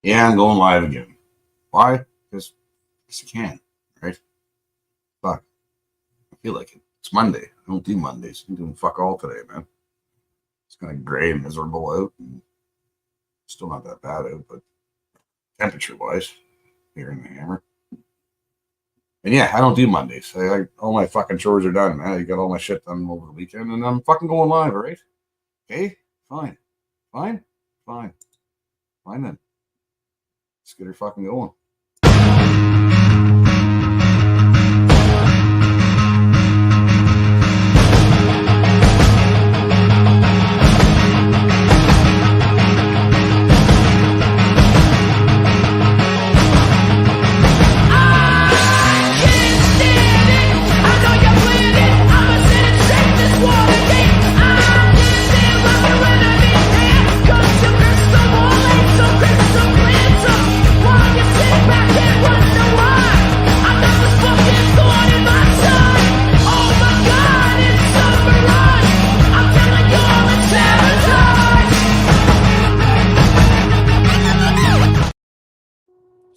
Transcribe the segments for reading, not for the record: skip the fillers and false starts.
Yeah, I'm going live again. Why? Because you can, right? Fuck. I feel like it. It's Monday. I don't do Mondays. I'm doing fuck all today, man. It's kind of gray and miserable out, and still not that bad out, but temperature wise, here in the hammer. And yeah, I don't do Mondays. All my fucking chores are done, man. I got all my shit done over the weekend, and I'm fucking going live, all right? Okay? Fine. Fine? Fine. Fine then. Let's get her fucking going.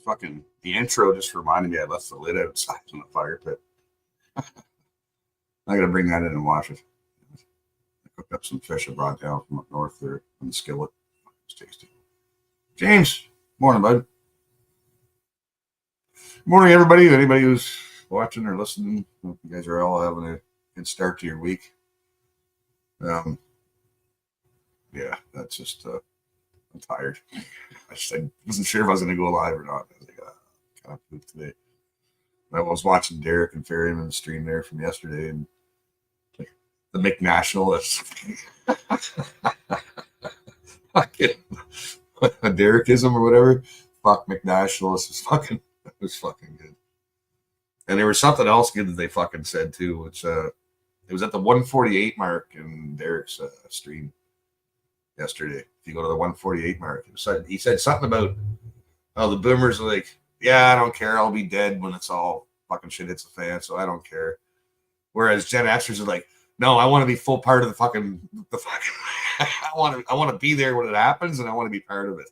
Fucking the intro just reminded me I left the lid outside in the fire pit. I gotta bring that in and wash it. I cooked up some fish I brought down from up north there on the skillet. It's tasty. James, morning, bud. Morning, everybody. Anybody who's watching or listening, hope you guys are all having a good start to your week. Yeah, that's just I'm tired. I wasn't sure if I was going to go live or not. I was like, kind of pooped today. I was watching Derek and Ferryman's stream there from yesterday, and like, the McNationalists. A Derekism or whatever. Fuck McNationalists was fucking good. And there was something else good that they fucking said too, which it was at the 148 mark in Derek's stream yesterday. If you go to the 148 mark, he said something about the boomers are like, yeah, I don't care. I'll be dead when it's all fucking shit hits the fan, so I don't care. Whereas Gen Xers are like, no, I want to be full part of the fucking I want to be there when it happens, and I want to be part of it.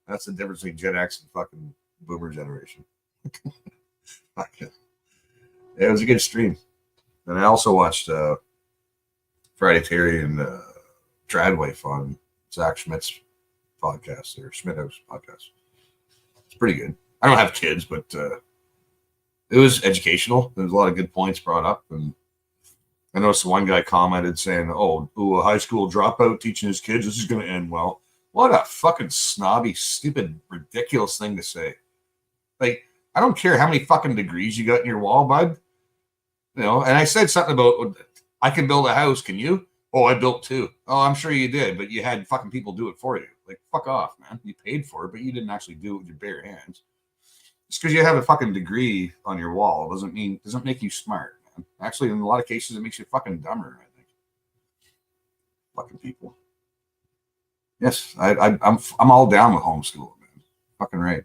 That's the difference between Gen X and fucking boomer generation. It was a good stream. And I also watched Friday Terry and Tradwife on Zach Schmidt's podcast, or Schmidt House podcast. It's pretty good. I don't have kids, but it was educational. There was a lot of good points brought up. And I noticed one guy commented saying, a high school dropout teaching his kids, this is going to end well. What a fucking snobby, stupid, ridiculous thing to say. Like, I don't care how many fucking degrees you got in your wall, bud. You know, and I said something about, I can build a house, can you? Oh, I built two. Oh, I'm sure you did, but you had fucking people do it for you. Like, fuck off, man. You paid for it, but you didn't actually do it with your bare hands. Just because you have a fucking degree on your wall doesn't make you smart, man. Actually, in a lot of cases, it makes you fucking dumber, I think. Fucking people. Yes, I'm all down with homeschool, man. Fucking right.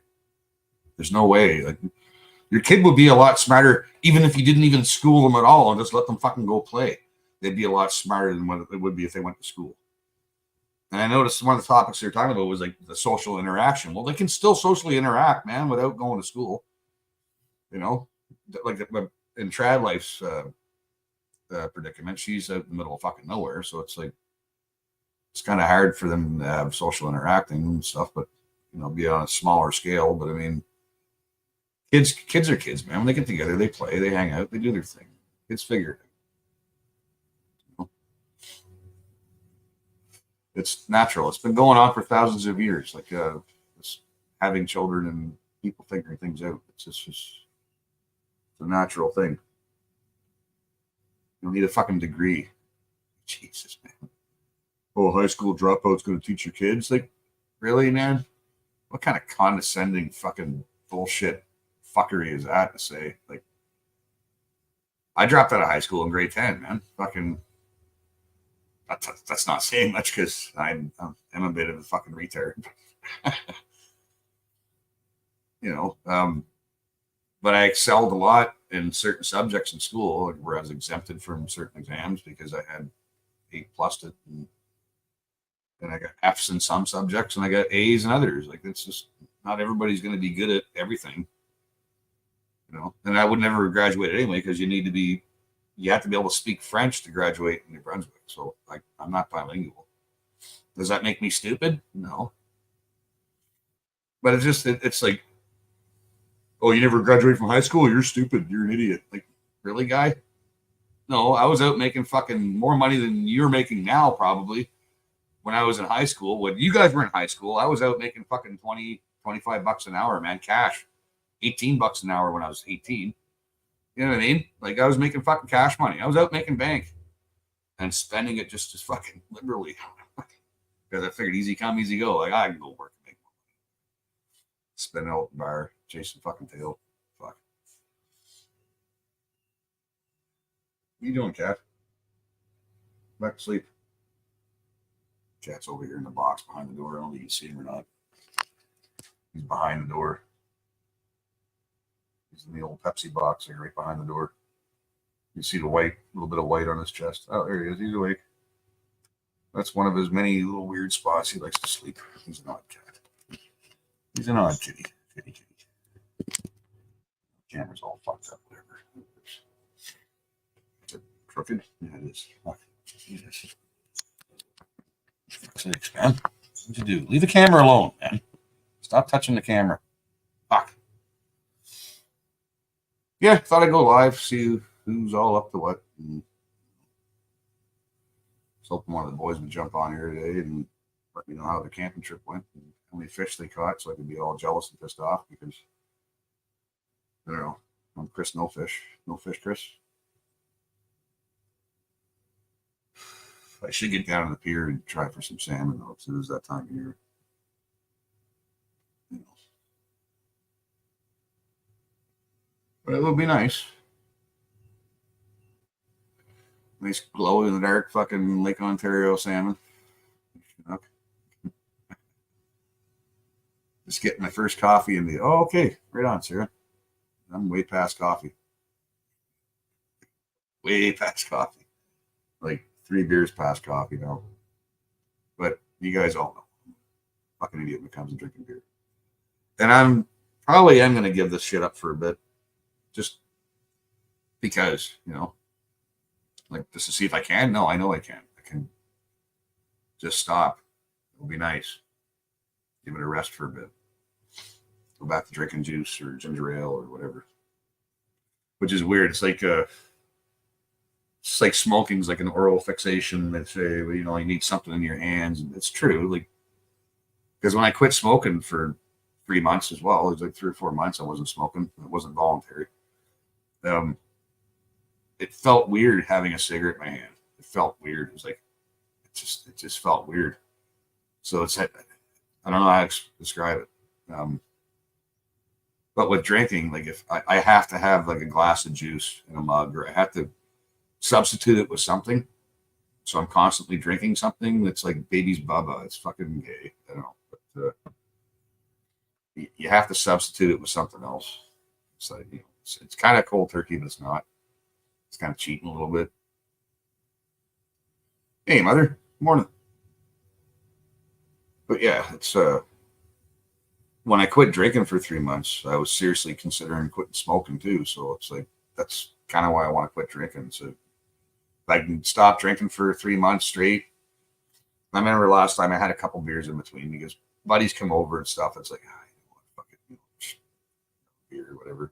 There's no way. Like, your kid would be a lot smarter, even if you didn't even school them at all and just let them fucking go play. They'd be a lot smarter than what it would be if they went to school. And I noticed one of the topics they're talking about was like the social interaction. Well, they can still socially interact, man, without going to school. You know, like in Trad Life's predicament, she's out in the middle of fucking nowhere. So it's like, it's kind of hard for them to have social interacting and stuff, but, you know, be on a smaller scale. But I mean, kids are kids, man. When they get together, they play, they hang out, they do their thing. Kids figure it out. It's natural. It's been going on for thousands of years. Like having children and people figuring things out. It's just a natural thing. You don't need a fucking degree. Jesus, man. Oh, high school dropout's going to teach your kids? Like, really, man? What kind of condescending fucking bullshit fuckery is that to say? Like, I dropped out of high school in grade 10, man. Fucking, that's not saying much because I'm a bit of a fucking retard. You know, but I excelled a lot in certain subjects in school where I was exempted from certain exams because I had 8+ it. And I got F's in some subjects and I got A's in others. Like, it's just not everybody's going to be good at everything, And I would never graduate anyway because you have to be able to speak French to graduate in New Brunswick. So I'm not bilingual. Does that make me stupid? No. But it's like, oh, you never graduated from high school? You're stupid. You're an idiot. Like, really, guy? No, I was out making fucking more money than you're making now, probably, when I was in high school. When you guys were in high school, I was out making fucking 20, 25 bucks an hour, man, cash. 18 bucks an hour when I was 18. You know what I mean? Like, I was making fucking cash money. I was out making bank and spending it just as fucking liberally. Because I figured easy come, easy go. Like, I can go work and make money. Spend out at the bar, chasing fucking tail. Fuck. What you doing, cat? Back to sleep. Cat's over here in the box behind the door. I don't know if you can see him or not. He's behind the door. He's in the old Pepsi box there, right behind the door. You see the white, a little bit of white on his chest. Oh, there he is. He's awake. That's one of his many little weird spots. He likes to sleep. He's an odd cat. He's an odd kitty. Kitty. Camera's all fucked up. Whatever. Is it crooked? Yeah, it is. Fuck. It is. Sakes, man. What'd you do? Leave the camera alone, man. Stop touching the camera. Fuck. Yeah, thought I'd go live, see who's all up to what. And was hoping one of the boys would jump on here today and let me know how the camping trip went and how many fish they caught, so I could be all jealous and pissed off because I don't know. I'm Chris No Fish. No Fish Chris. I should get down to the pier and try for some salmon though, because it is that time of year. But it would be nice. Nice glow in the dark fucking Lake Ontario salmon. Just getting my first coffee in the okay, right on, Sarah. I'm way past coffee. Way past coffee. Like 3 beers past coffee now. But you guys all know. Fucking idiot when it comes to drinking beer. And I'm gonna give this shit up for a bit. Just because, like just to see if I can. No, I know I can. I can just stop. It'll be nice. Give it a rest for a bit. Go back to drinking juice or ginger ale or whatever. Which is weird. It's like smoking's like an oral fixation. They say, well, you need something in your hands. And it's true. Like, because when I quit smoking for 3 months as well, it was like 3 or 4 months I wasn't smoking. It wasn't voluntary. It felt weird having a cigarette in my hand. It felt weird. It was like, it just felt weird. So I don't know how to describe it. But with drinking, like if I have to have like a glass of juice in a mug, or I have to substitute it with something. So I'm constantly drinking something that's like baby's bubba. It's fucking gay. I don't know. But you have to substitute it with something else. It's like, it's kind of cold turkey, but it's not. It's kind of cheating a little bit. Hey, mother. Morning. But yeah, it's when I quit drinking for 3 months, I was seriously considering quitting smoking too. So it's like that's kind of why I want to quit drinking. So if I can stop drinking for 3 months straight. I remember last time I had a couple beers in between because buddies come over and stuff. It's like, fuck it, beer or whatever.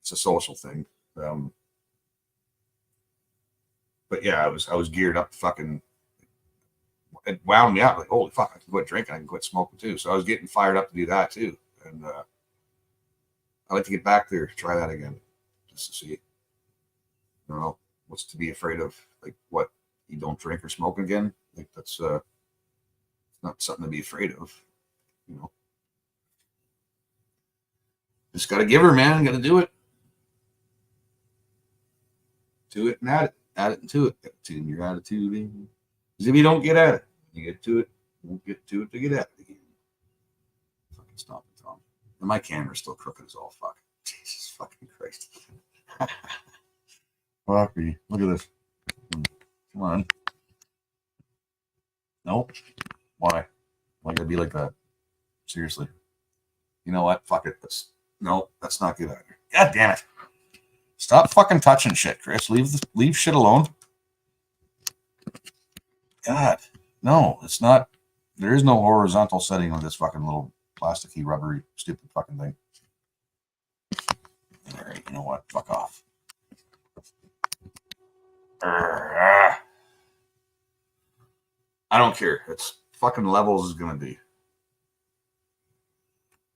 It's a social thing. But yeah, I was geared up to fucking. It wound me out like, holy fuck, I can quit drinking, I can quit smoking too. So I was getting fired up to do that too. And I like to get back there, try that again, just to see. I don't know what's to be afraid of. Like, what, you don't drink or smoke again? Like, that's not something to be afraid of. Just gotta give her, man. Gotta do it. Do it and add it. Add it and to it. Tune your attitude in. Because if you don't get at it, you get to it. You won't get to it to get at it again. Fucking stop it, Tom. And my camera's still crooked as all fuck. Jesus fucking Christ. Fuck me. Look at this. Come on. Nope. Why? Why gotta be like that? Seriously. You know what? Fuck it. That's not good either. God damn it. Stop fucking touching shit, Chris. Leave shit alone. God. No, it's not. There is no horizontal setting on this fucking little plasticky, rubbery, stupid fucking thing. All right, you know what? Fuck off. I don't care. It's fucking levels is gonna be.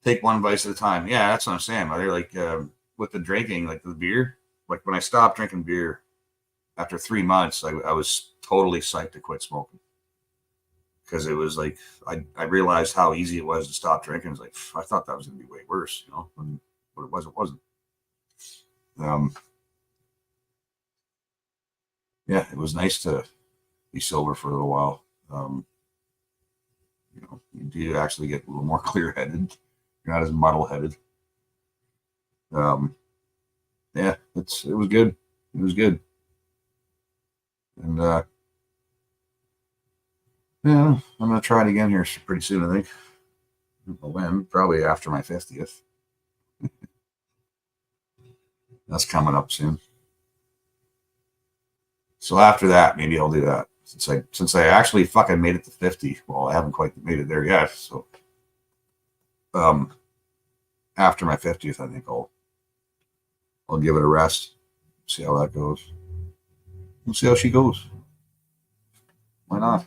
Take one vice at a time. Yeah, that's what I'm saying. They're like with the drinking, like the beer. Like when I stopped drinking beer after 3 months, I was totally psyched to quit smoking. Because it was like I realized how easy it was to stop drinking. It's like I thought that was going to be way worse, you know. And what it wasn't. Yeah, it was nice to be sober for a little while. You know, you do actually get a little more clear-headed. You're not as muddle-headed. Yeah, it was good. It was good, and yeah, I'm gonna try it again here pretty soon. I think. I don't know when? Probably after my 50th. That's coming up soon. So after that, maybe I'll do that. Since I actually fucking made it to 50. Well, I haven't quite made it there yet. So after my 50th, I think I'll give it a rest. See how that goes. We'll see how she goes. Why not?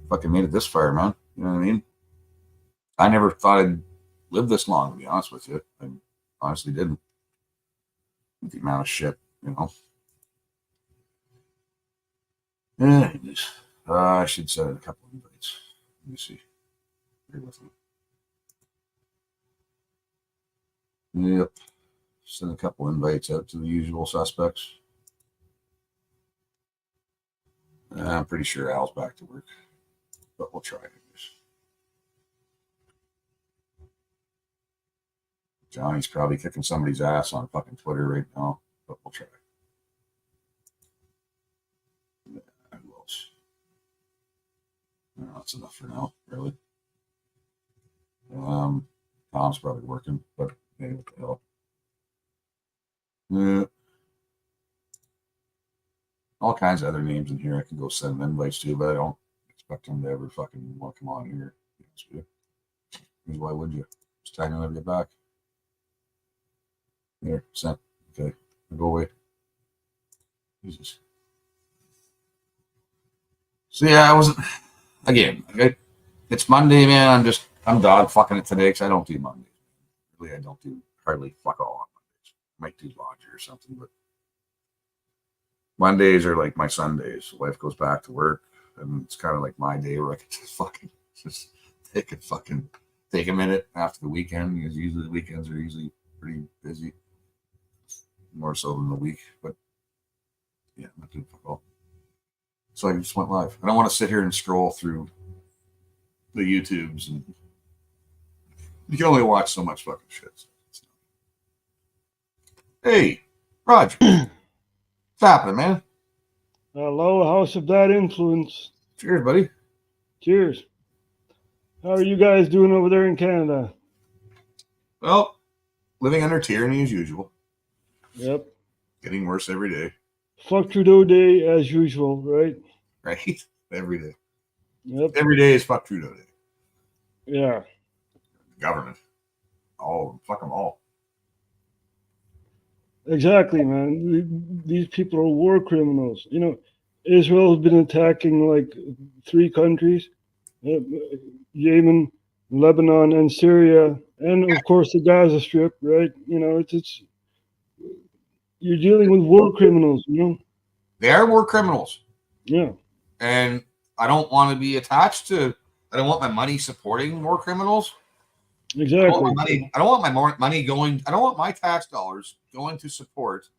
Fucking made it this far, man. You know what I mean? I never thought I'd live this long, to be honest with you. I honestly didn't. With the amount of shit, you know. Anyways, I should send a couple of invites. Let me see. Here with me. Yep. Send a couple invites out to the usual suspects. I'm pretty sure Al's back to work, but we'll try it. Johnny's probably kicking somebody's ass on fucking Twitter right now, but we'll try. Who else? No, that's enough for now, really. Tom's probably working, but hey, what the hell? Yeah. All kinds of other names in here I can go send invites to, but I don't expect them to ever fucking want to come on here. Because why would you? Just tell me when I get back. Here, sent. Okay, go away. Jesus. So yeah, I wasn't. Again, it's Monday, man. I'm dog fucking it today because I don't do Mondays. Really, I don't do hardly fuck all on Mondays. Might do laundry or something, but Mondays are like my Sundays. Wife goes back to work, and it's kind of like my day where I can just take a minute after the weekend. Because usually the weekends are usually pretty busy, more so than the week. But yeah, I'm not doing fuck all. So I just went live. I don't want to sit here and scroll through the YouTubes, and you can only watch so much fucking shit. Hey, Roger. What's happening, man? Hello, House of That Influence. Cheers, buddy. Cheers. How are you guys doing over there in Canada? Well, living under tyranny as usual. Yep. Getting worse every day. Fuck Trudeau Day as usual, right? Right? Every day. Yep. Every day is fuck Trudeau Day. Yeah. Government. Fuck them all. Exactly, man. These people are war criminals. You know, Israel has been attacking like 3 countries, Yemen, Lebanon, and Syria, and of course the Gaza Strip, right? You know, it's you're dealing with war criminals, you know? They are war criminals. Yeah. And I don't want to be attached to, I don't want my money supporting war criminals. Exactly. I don't want my money going, I don't want my tax dollars going to support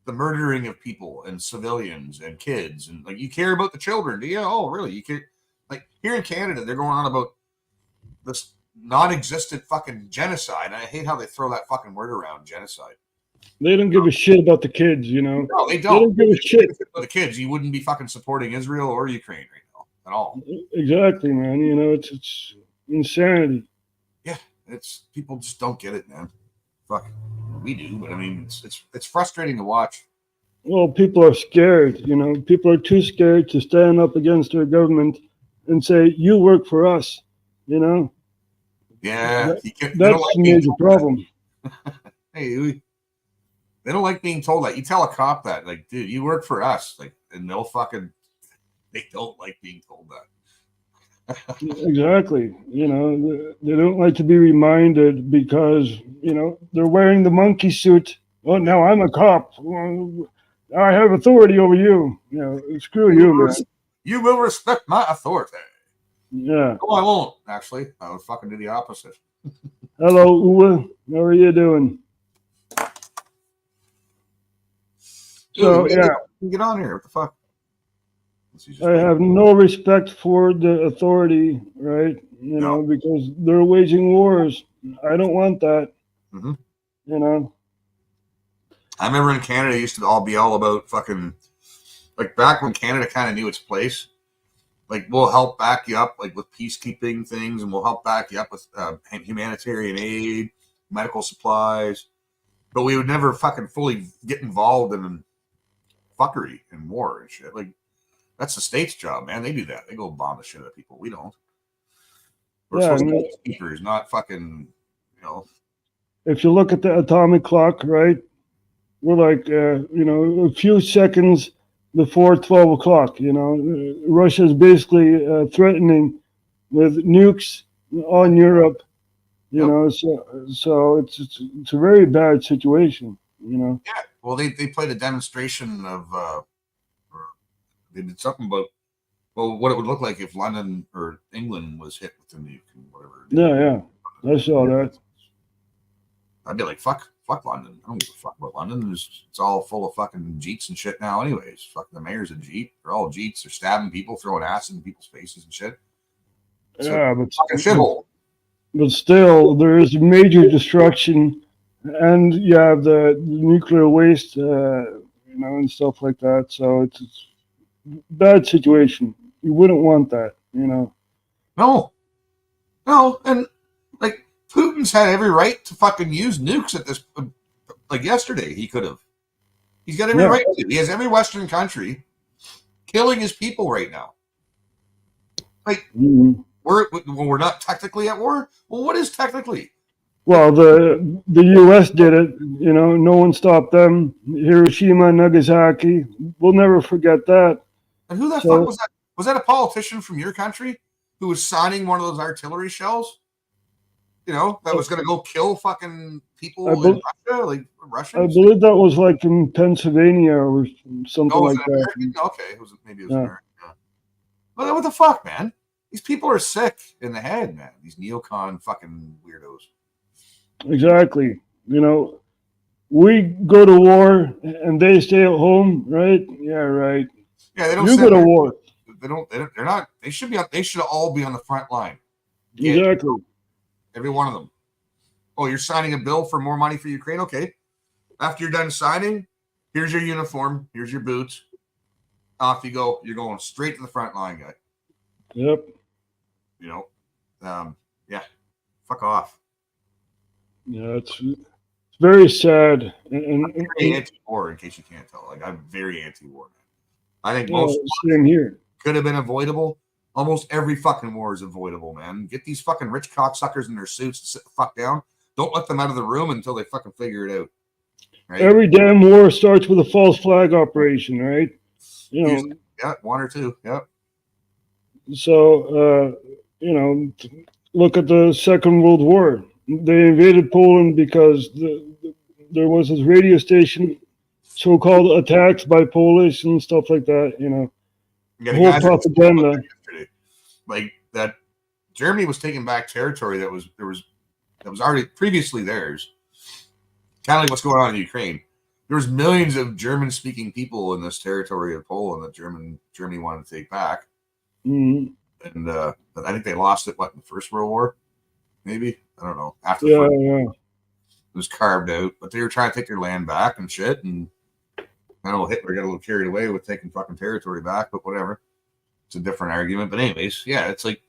the murdering of people and civilians and kids. And like, you care about the children, do you? Oh, really? You care? Like here in Canada, they're going on about this non-existent fucking genocide. And I hate how they throw that fucking word around, genocide. They don't give a shit about the kids, you know? No, they don't. They don't give a shit about the kids. You wouldn't be fucking supporting Israel or Ukraine right now at all. Exactly, man. You know, it's insanity. Yeah, it's people just don't get it, man. Fuck, we do, but I mean, it's frustrating to watch. Well, people are scared. People are too scared to stand up against their government and say, "You work for us." You know, Yeah, that, they don't that's like the being major told that. problem. Hey, they don't like being told that. You tell a cop that, like, dude, you work for us, like, and they don't like being told that. Exactly. They don't like to be reminded because they're wearing the monkey suit. Oh, Yeah. now I'm a cop. Well, I have authority over you. Screw You you, will, man. you will respect my authority. Yeah. No, I won't. Actually, I would fucking do the opposite. Hello, Uwe. How are you doing? Dude, So yeah, get on here. What the fuck? He's just I waiting. have no respect for the authority, right? No. Because they're waging wars. I don't want that. Mm-hmm. You know. I remember in Canada, it used to all be all about fucking, like, back when Canada kind of knew its place. Like, we'll help back you up, like, with peacekeeping things, and we'll help back you up with humanitarian aid, medical supplies. But we would never fucking fully get involved in fuckery and war and shit. Like, that's the state's job, man. They do that. They go bomb the shit out of people. We don't. We're Yeah. supposed to be peacekeepers, not fucking, you know. If you look at the atomic clock, right? We're like, a few seconds before 12 o'clock. Russia's basically threatening with nukes on Europe. Yep. So it's a very bad situation. Yeah. Well, they played a demonstration of, or they did something about, well, what it would look like if London or England was hit with the nuke and whatever. Yeah, I saw that. I'd be like, fuck London. I don't give a fuck about London. It's all full of fucking Jeets and shit now, anyways. Fuck, the mayor's a Jeet. They're all Jeets. They're stabbing people, throwing acid in people's faces and shit. It's a Yeah, fucking shithole. but still, there is major destruction, and you have the nuclear waste, and stuff like that. So it's a bad situation. You wouldn't want that. No, no, and like Putin's had every right to fucking use nukes at this. Like yesterday, he could have. He's got every Yeah. right to. He has every Western country killing his people right now. Like Mhm. we're not technically at war. Well, what is technically? Well, the U.S. did it. No one stopped them. Hiroshima and Nagasaki. We'll never forget that. And who the fuck So was that? Was that a politician from your country who was signing one of those artillery shells? That was going to go kill fucking I, people in be- Russia, like I Russians. believe that was like in Pennsylvania or something Oh, was like it that. American? Okay, maybe it was Yeah, American. Yeah. But what the fuck, man? These people are sick in the head, man. These neocon fucking weirdos. exactly. We go to war and they stay at home, right? Yeah, right. Yeah, they don't You go send to their. war. They're not. They should be. They should all be on the front line. Get Exactly. every one of them. Oh, you're signing a bill for more money for Ukraine? Okay. After you're done signing, here's your uniform. Here's your boots. Off you go. You're going straight to the front line, guy. Yep. You know, yeah. Fuck off. Yeah, it's very sad. I'm very anti-war, in case you can't tell. Like, I'm very anti-war. I think yeah, most same here. could have been avoidable. Almost every fucking war is avoidable, man. Get these fucking rich cocksuckers in their suits to sit the fuck down. Don't let them out of the room until they fucking figure it out. Right? Every damn war starts with a false flag operation, right? Usually, yeah, one or two. Yep. So, look at the Second World War. They invaded Poland because there was this radio station, so-called attacks by Polish and stuff like that. Yeah, the Whole guys propaganda. yesterday, like that. Germany was taking back territory that was already previously theirs. Kind of like what's going on in Ukraine. There was millions of German-speaking people in this territory of Poland that Germany wanted to take back. Mm-hmm. And I think they lost it. What, in the First World War? Maybe, I don't know. After Yeah, it was carved out, but they were trying to take their land back and shit. And I know Hitler got a little carried away with taking fucking territory back, but whatever. It's a different argument. But anyways, yeah, it's like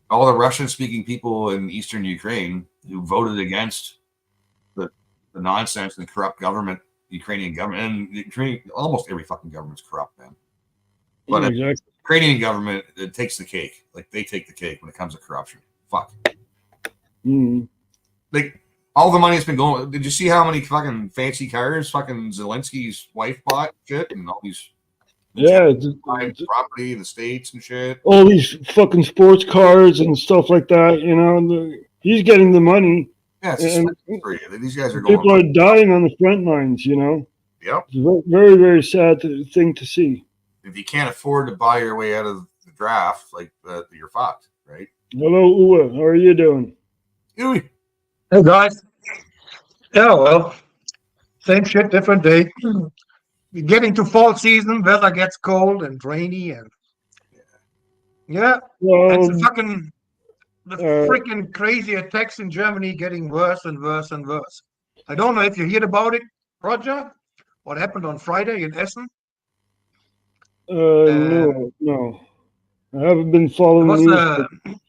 all the Russian-speaking people in eastern Ukraine who voted against the nonsense and the corrupt government, Ukrainian government, and Ukraine, almost every fucking government's corrupt, man. But Yeah, exactly. Ukrainian government, it takes the cake. Like, they take the cake when it comes to corruption. Fuck. Mm. Like, all the money has been going. Did you see how many fucking fancy cars fucking Zelensky's wife bought shit and all these Yeah, property in the States and shit? all these fucking sports cars and stuff like that. You know, he's getting the money. Yeah, it's And these guys are going. people are dying on the front lines. You know. Yep. It's a very, very sad thing to see. If you can't afford to buy your way out of the draft, like you're fucked, right? Hello, Uwe. How are you doing? Ooh. Hey guys. Yeah, well, same shit, different day. We're getting to fall season, weather gets cold and rainy, and yeah, it's the freaking crazy attacks in Germany getting worse and worse and worse. I don't know if you heard about it, Roger. What happened on Friday in Essen? No. I haven't been following the news.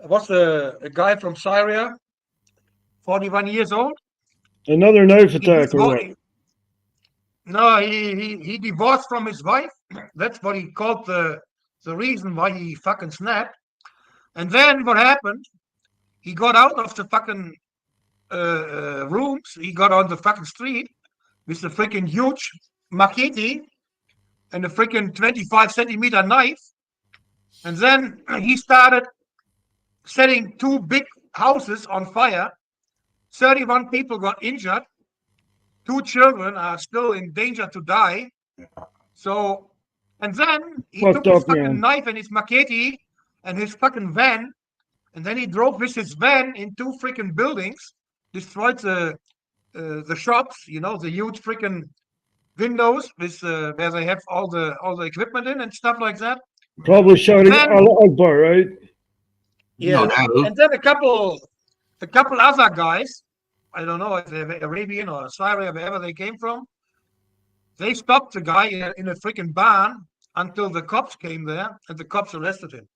It was a guy from Syria, 41 years old. Another knife attack or what? No, he divorced from his wife. That's what he called the reason why he fucking snapped. And then what happened? He got out of the fucking rooms. He got on the fucking street with the freaking huge machete and a freaking 25-centimeter knife. And then he started setting 2 big houses on fire. 31 people got injured. 2 children are still in danger to die. So, and then he took his fucking knife and his machete and his fucking van, and then he drove with his van in 2 freaking buildings, destroyed the shops, you know, the huge freaking windows with where they have all the equipment in and stuff like that. Probably shouting Allah Akbar, right? Yeah, and then a couple other guys, I don't know if they're Arabian or Syria, wherever they came from, they stopped the guy in a freaking barn until the cops came there and the cops arrested him.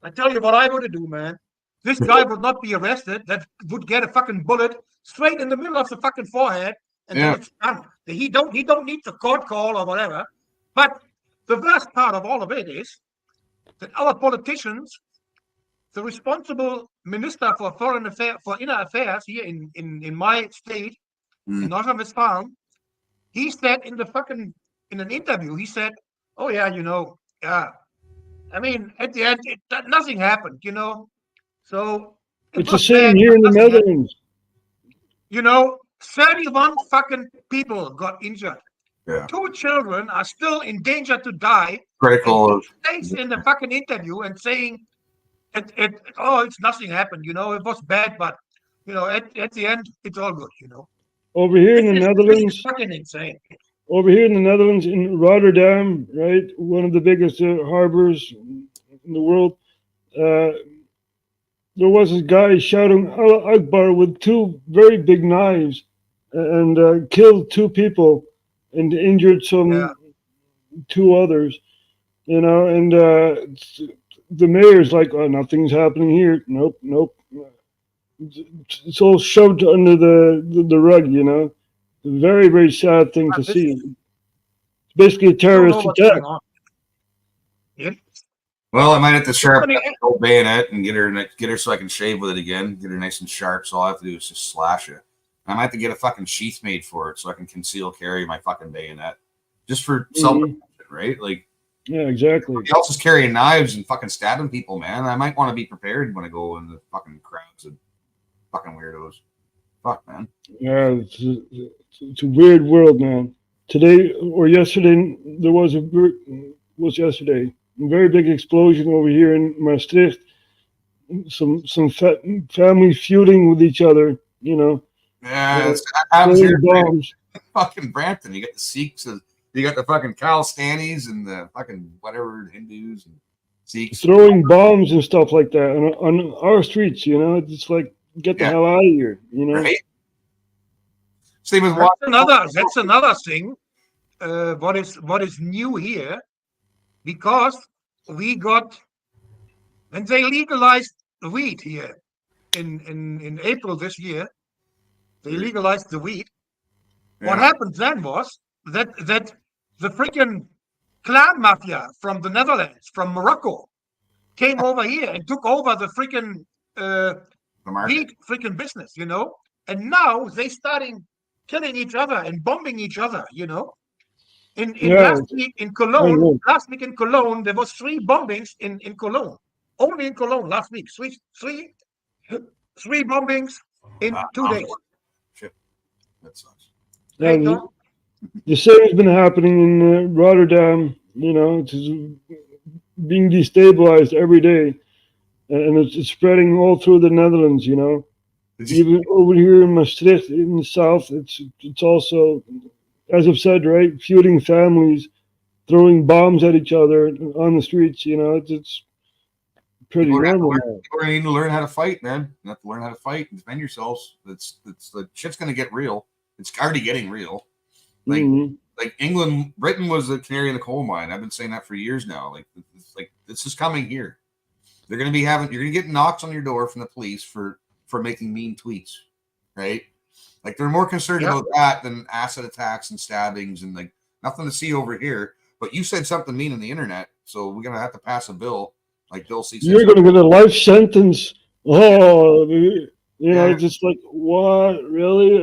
I tell you what I would do, man. This guy would not be arrested. That would get a fucking bullet straight in the middle of the fucking forehead, and then it's done. He don't need the court call or whatever. But the worst part of all of it is that our politicians, the responsible minister for foreign affairs, for inner affairs here in my state, in North Westfalen, he said in an interview, he said, "Oh yeah, you know, I mean, at the end, nothing happened, you know. So it's the same here in the Netherlands. You know, 31 fucking people got injured. Yeah. 2 children are still in danger to die. Critical. Stays in the fucking interview and saying, it's nothing happened, you know. It was bad, but you know, at the end, it's all good, you know. Over here in the Netherlands, this is fucking insane. Over here in the Netherlands, in Rotterdam, right, one of the biggest harbors in the world, there was a guy shouting Allah Akbar with 2 very big knives and killed 2 people and injured 2 others, you know, and the mayor's like, oh, nothing's happening here. Nope. It's all shoved under the rug, you know. Very, very sad thing to see. It's basically a terrorist attack. Yeah. Well, I might have to sharpen up the old bayonet and get her so I can shave with it again. Get her nice and sharp. So all I have to do is just slash it. I might have to get a fucking sheath made for it so I can conceal carry my fucking bayonet, just for self-protection, right? Like, yeah, exactly. Everybody else is carrying knives and fucking stabbing people, man. I might want to be prepared when I go in the fucking crowds of fucking weirdos. Fuck, man. Yeah, it's a weird world, man. Today or yesterday, there was a very big explosion over here in Maastricht. Some families feuding with each other, you know. Yeah, I'm here. Bombs. Fucking Brampton. You got the Sikhs, you got the fucking Khalistanis and the fucking whatever Hindus and Sikhs throwing bombs and stuff like that on our streets. You know, it's like get the hell out of here. You know. Right? Same with that's another thing. What is new here, because we got when they legalized weed here in April this year, they legalized the weed. What happened then was that the freaking clan mafia from the Netherlands, from Morocco, came over here and took over the freaking The market. weed freaking business, you know. And now they starting killing each other and bombing each other, you know. In Yeah. last week in Cologne, there was 3 bombings in Cologne. Only in Cologne last week. Three bombings in 2 days. Shit. That sucks. Yeah, Hey, Tom? the same has been happening in Rotterdam. You know, it's being destabilized every day, and it's spreading all through the Netherlands. You know, even over here in Maastricht in the south, it's also, as I've said, right, feuding families, throwing bombs at each other on the streets. You know, it's pretty normal. People need to learn how to fight, man. You have to learn how to fight and defend yourselves. It's the shit's gonna get real. It's already getting real. Like like England, Britain was the canary in the coal mine. I've been saying that for years now. Like this is coming here. They're gonna be you're gonna get knocks on your door from the police for making mean tweets, right? Like they're more concerned about that than acid attacks and stabbings and like nothing to see over here. But you said something mean on the internet, so we're gonna have to pass a bill. Like Bill C. You're going to get a life sentence. Oh, you know, just like what? Really?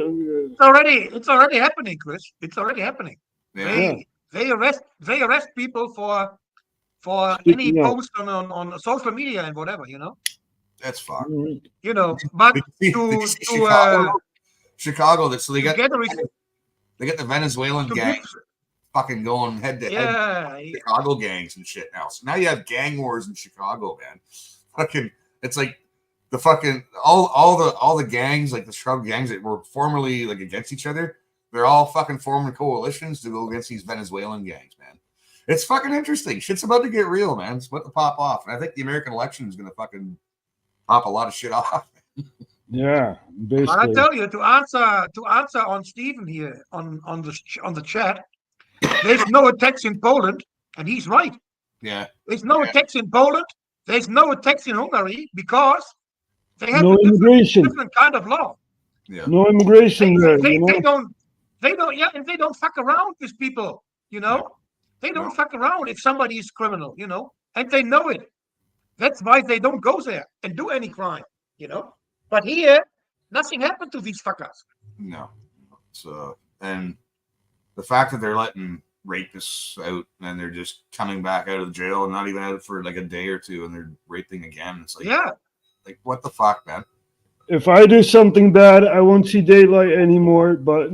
It's already happening, Chris. It's already happening. Yeah. They arrest people for any post on social media and whatever, you know. That's fucked. You know, but Chicago. So they got the Venezuelan gang fucking going head to head. Chicago gangs and shit now. So now you have gang wars in Chicago, man. Fucking, it's like the fucking all the gangs, like the Chicago gangs that were formerly like against each other. They're all fucking forming coalitions to go against these Venezuelan gangs, man. It's fucking interesting. Shit's about to get real, man. It's about to pop off, and I think the American election is going to fucking pop a lot of shit off. Yeah, basically. But I tell you, to answer on Stephen here on the chat, there's no attacks in Poland, and he's right. Yeah, there's no attacks in Poland. There's no attacks in Hungary because they have no immigration. Different kind of law. Yeah, no immigration there. They don't. Yeah, and they don't fuck around with people. You know, they don't fuck around if somebody is criminal. You know, and they know it. That's why they don't go there and do any crime. You know, but here nothing happened to these fuckers. No, and the fact that they're letting rapists out and they're just coming back out of the jail and not even out for like a day or two and they're raping again. It's like, like what the fuck, man? If I do something bad, I won't see daylight anymore. But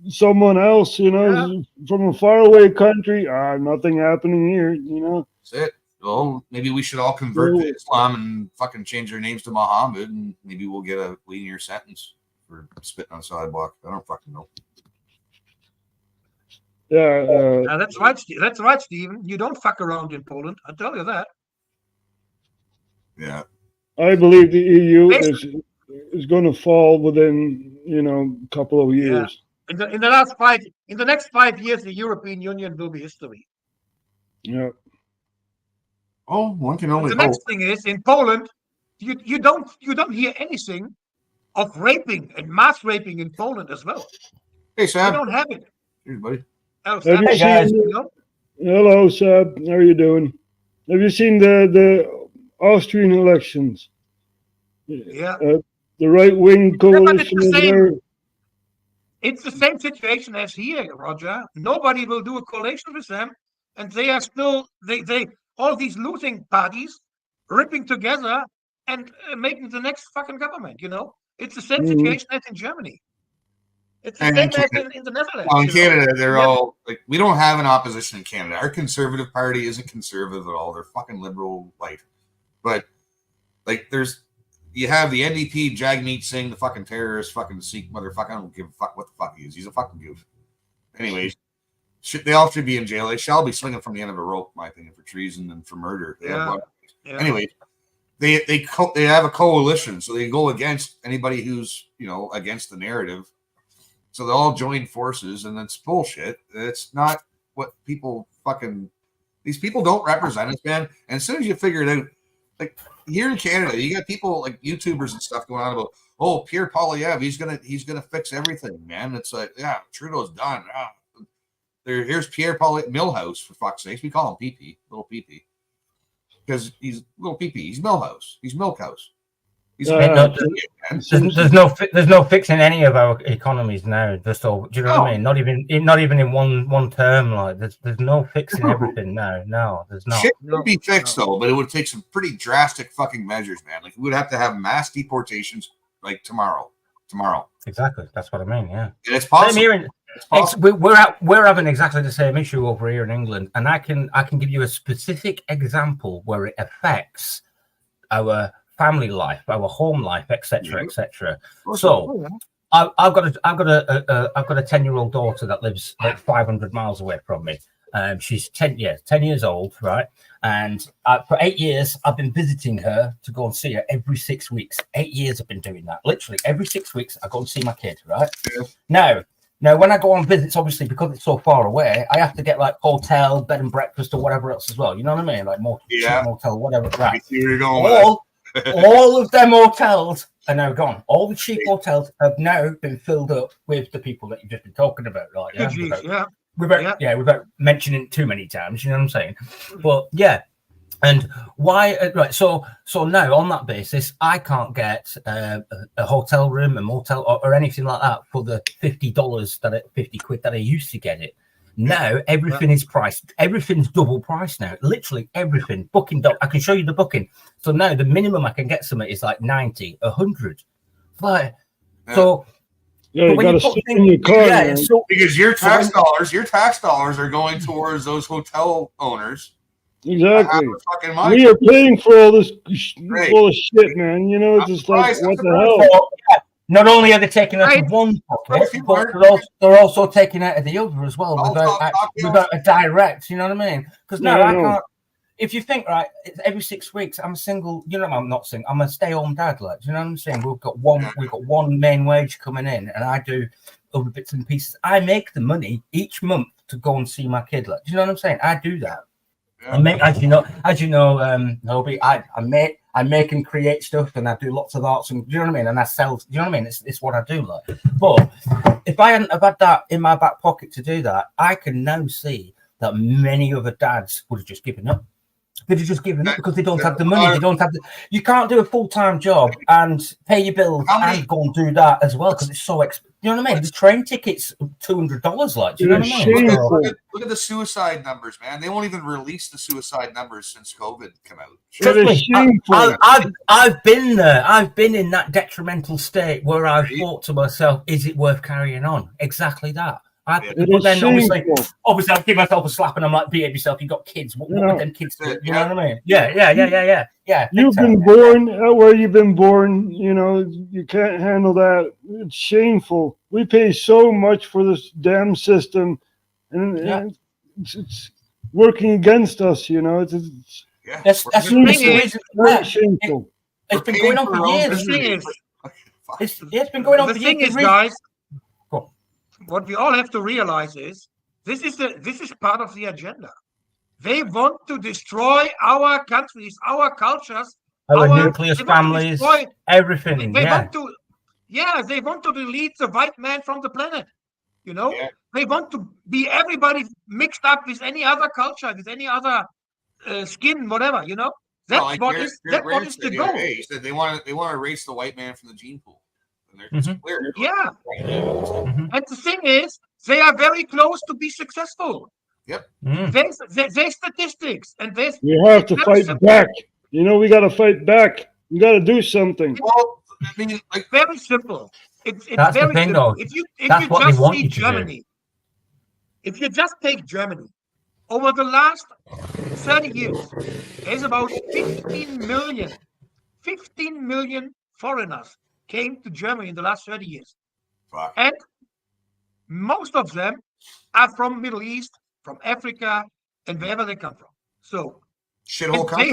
someone else, you know, from a faraway country, nothing happening here, you know. That's it. Well, maybe we should all convert to Islam and fucking change our names to Muhammad, and maybe we'll get a lenient sentence for spitting on the sidewalk. I don't fucking know. Yeah, that's right. That's right, Stephen. You don't fuck around in Poland. I tell you that. Yeah, I believe the EU is going to fall within, you know, a couple of years. Yeah. In the next 5 years, the European Union will be history. Yeah. Oh, one can only the hope. Next thing is in Poland, you don't hear anything of raping and mass raping in Poland as well. Hey, Sam. They don't have it. Here's buddy. Hey guys. Hello, Seb. How are you doing? Have you seen the Austrian elections? Yeah. The right-wing coalition is there. It's the same situation as here, Roger. Nobody will do a coalition with them, and they are still they all these losing parties ripping together and making the next fucking government. You know, it's the same situation as in Germany. It's the same as in the Netherlands. Well, in Canada, they're all like, we don't have an opposition in Canada. Our Conservative Party isn't conservative at all. They're fucking liberal light. But like, you have the NDP, Jagmeet Singh, the fucking terrorist, fucking Sikh motherfucker. I don't give a fuck what the fuck he is. He's a fucking goof. Anyways, they all should be in jail. They shall be swinging from the end of a rope, in my opinion, for treason and for murder. Anyway, they have a coalition, so they go against anybody who's, you know, against the narrative. So they all join forces, and that's bullshit. It's not what people fucking. These people don't represent us, man. And as soon as you figure it out, like here in Canada, you got people like YouTubers and stuff going on about, oh, Pierre Poilievre, he's gonna fix everything, man. It's like, yeah, Trudeau's done. Here's Pierre Poilievre, Millhouse, for fuck's sakes. We call him PP, little PP, because he's little PP. He's Millhouse. He's Milkhouse. He's there's no fixing any of our economies now. Just all, do you know what I mean? Not even in one term. Like there's no fixing everything now. No, there's not. Shit would be fixed though, but it would take some pretty drastic fucking measures, man. Like we would have to have mass deportations like tomorrow. Exactly, that's what I mean. Yeah, and it's possible. We're having exactly the same issue over here in England, and I can give you a specific example where it affects our family life, our home life, etc., etc. So, I've got a 10-year-old daughter that lives like 500 miles away from me. She's 10 years old, right? And for 8 years, I've been visiting her to go and see her every 6 weeks. 8 years I've been doing that. Literally every 6 weeks, I go and see my kid, right? Yeah. Now, when I go on visits, obviously because it's so far away, I have to get like hotel, bed and breakfast, or whatever else as well. You know what I mean? Like motel, whatever. Right. All of them hotels are now gone. All the cheap hotels have now been filled up with the people that you've just been talking about, right? Yeah. Without mentioning it too many times, you know what I'm saying? But yeah, and why? Right. So now on that basis, I can't get a hotel room, a motel, or anything like that for the £50 that I used to get it. Now everything is priced. Everything's double priced now. Literally everything. Booking. I can show you the booking. So now the minimum I can get something is like 90, 100. Like so. Yeah, you got to sit in your car. Yeah, because your tax dollars are going towards those hotel owners. Exactly. We are paying for all this full of shit, man. You know, it's just like what the hell. Not only are they taking out of one pocket, but they're also taking out of the other as well without a direct. You know what I mean? Because now I can't. If you think right, it's every 6 weeks I'm a single. You know, I'm not single. I'm a stay-home dad. Like, you know what I'm saying? We've got one main wage coming in, and I do other bits and pieces. I make the money each month to go and see my kid. Like, do you know what I'm saying? I do that. Yeah. I make, as you know, Nobby, I make and create stuff, and I do lots of arts, and do you know what I mean? And I sell. Do you know what I mean? It's what I do. Like, but if I hadn't have had that in my back pocket to do that, I can now see that many other dads would have just given up. They've just given up because they don't have the money. They don't have the. You can't do a full-time job and pay your bills and go and do that as well because it's so expensive. You know what I mean? The train ticket's $200. Like, do you know what I mean? Look at the suicide numbers, man. They won't even release the suicide numbers since COVID came out. I've been there. I've been in that detrimental state where I've thought to myself, "Is it worth carrying on?" Exactly that. But then obviously I'll give myself a slap and I'm like, behave yourself. You got kids. What would them kids do? You know what I mean? Yeah. You've been born where you've been born. You know, you can't handle that. It's shameful. We pay so much for this damn system, and it's working against us. You know, that's the reason. Shameful. It's been going on for years. It's been going on for years. The thing is, guys. What we all have to realize is this is part of the agenda. They want to destroy our countries, our cultures, our nucleus families, everything. They want to delete the white man from the planet. You know, they want to be everybody mixed up with any other culture, with any other skin, whatever. You know, that's what is the goal. He said they want to erase the white man from the gene pool. Yeah. And the thing is, they are very close to be successful. Yep. There's statistics, and we have to fight back. You know, we got to fight back. We got to do something. Well, I mean, like very simple. It's that's very the thing, simple. though. If you just see Germany, if you just take Germany, over the last 30 years, there's about 15 million foreigners came to Germany in the last 30 years. Fuck. And most of them are from Middle East, from Africa, and wherever they come from. So they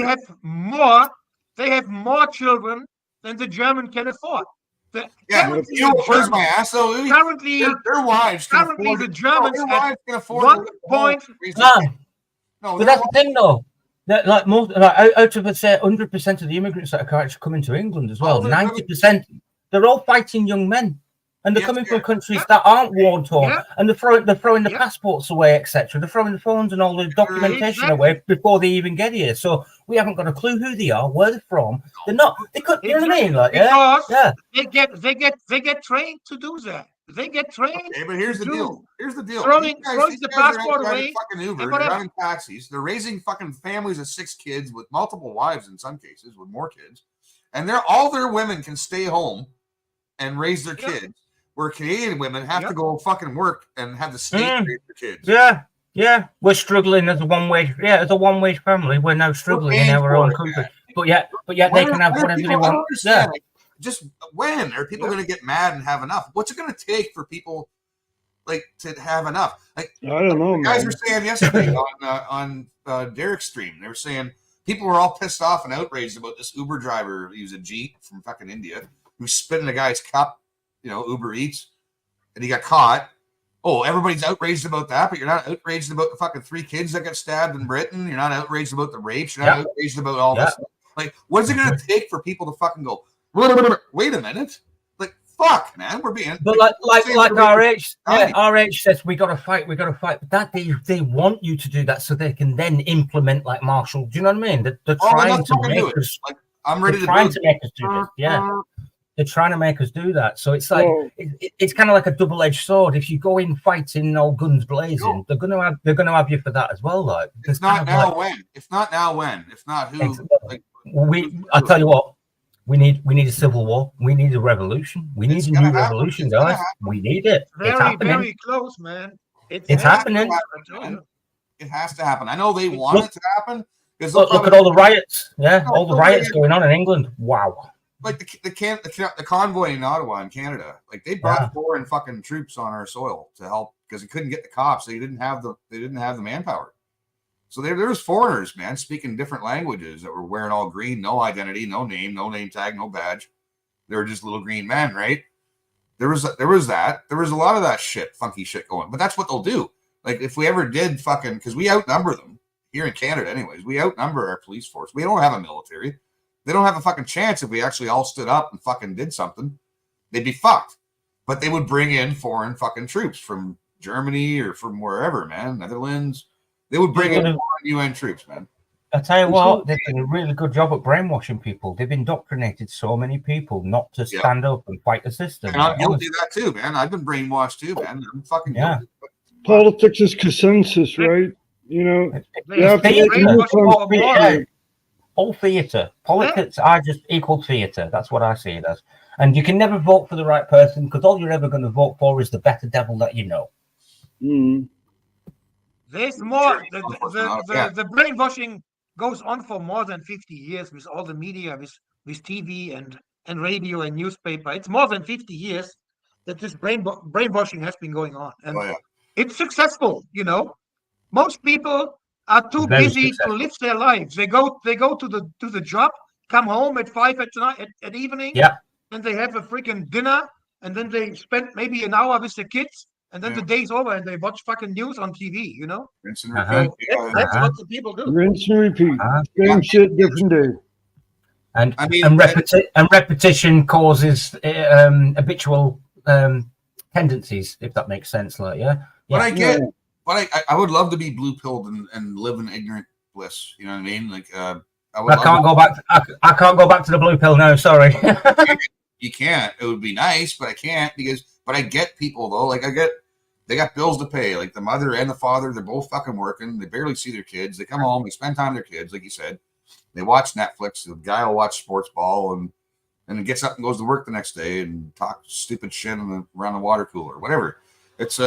have more children than the German can afford. Where's my ass though? Currently, their wives can afford the Germans have can afford 1 point. But that's the thing, though. Like most, like out of, let's say, 100% of the immigrants that are actually coming to England as well, 90%, they're all fighting young men. And they're coming from countries that aren't war torn, and they're throwing the passports away, etc. They're throwing the phones and all the documentation away before they even get here. So we haven't got a clue who they are, where they're from. They're not. They could. You know what I mean? Like, they get trained to do that. They get trained. Okay, but here's the deal. Here's the deal. Throwing the passport away. Fucking Uber, they're running taxis. They're raising fucking families of 6 kids with multiple wives in some cases, with more kids, and all their women can stay home and raise their kids. Where Canadian women have to go fucking work and have the state raise their kids. Yeah. We're struggling as a one-wage. Yeah, as a one-wage family, we're now struggling in our own country. But yet they can have whatever they want. Yeah. Like, just when are people going to get mad and have enough? What's it going to take for people like to have enough? Like, I don't know. Guys were saying yesterday on Derek's stream, they were saying people were all pissed off and outraged about this Uber driver. He was a Jeep from fucking India who's spitting a guy's cup. Uber Eats, and he got caught. Oh, everybody's outraged about that, but you're not outraged about the fucking 3 kids that got stabbed in Britain. You're not outraged about the rapes. You're not outraged about all this. Like, what is it going to take for people to fucking go, wait a minute? Like, fuck, man, we're being... But like RH says, we got to fight. But that they want you to do that so they can then implement like Marshall. Do you know what I mean? They're trying to make us... Like, I'm ready to make us do this. Yeah. They're trying to make us do that. So it's like it's kind of like a double-edged sword. If you go in fighting, all guns blazing, they're gonna have you for that as well. Like it's not now when. If not now when. If not who. Like, I tell you what, we need a civil war. We need a revolution. We need a new revolution, guys. We need it. It's happening. Very close, man. It's happening. It has to happen. I know they want it to happen. Look at all the riots. Yeah, all the riots going on in England. Wow. Like the convoy in Ottawa in Canada, like they brought foreign fucking troops on our soil to help because they couldn't get the cops. They didn't have the manpower. So there was foreigners, man, speaking different languages that were wearing all green, no identity, no name tag, no badge. They were just little green men, right? There was that. There was a lot of that shit, funky shit going. But that's what they'll do. Like if we ever did fucking, because we outnumber them here in Canada, anyways. We outnumber our police force. We don't have a military. They don't have a fucking chance if we actually all stood up and fucking did something. They'd be fucked. But they would bring in foreign fucking troops from Germany or from wherever, man. Netherlands. They would bring in foreign UN troops, man. I tell you what, they've done a really good job at brainwashing people. They've indoctrinated so many people not to stand up and fight the system. And I'm guilty of that too, man. I've been brainwashed too, man. I'm fucking guilty. Politics is consensus, right? You have to all theatre. Politics are just equal theatre. That's what I see it as. And you can never vote for the right person because all you're ever going to vote for is the better devil that you know. Mm. There's more. The brainwashing goes on for more than 50 years with all the media, with TV and radio and newspaper. It's more than 50 years that this brainwashing has been going on. And it's successful, Most people are too busy to live their lives. They go to the job, come home at 5 at evening, and they have a freaking dinner, and then they spend maybe an hour with the kids, and then the day's over, and they watch fucking news on TV. Rinse and repeat. That's what the people do. Rinse and repeat. Same shit, different day. And repetition causes habitual tendencies, if that makes sense. Like, But I get. But I would love to be blue-pilled and live in ignorant bliss. You know what I mean? Like I can't go back. I can't go back to the blue pill now. Sorry. You can't. It would be nice, but I can't But I get people though. Like they got bills to pay. Like the mother and the father, they're both fucking working. They barely see their kids. They come home. They spend time with their kids, like you said. They watch Netflix. The guy will watch sports ball and he gets up and goes to work the next day and talks stupid shit around the water cooler, whatever. It's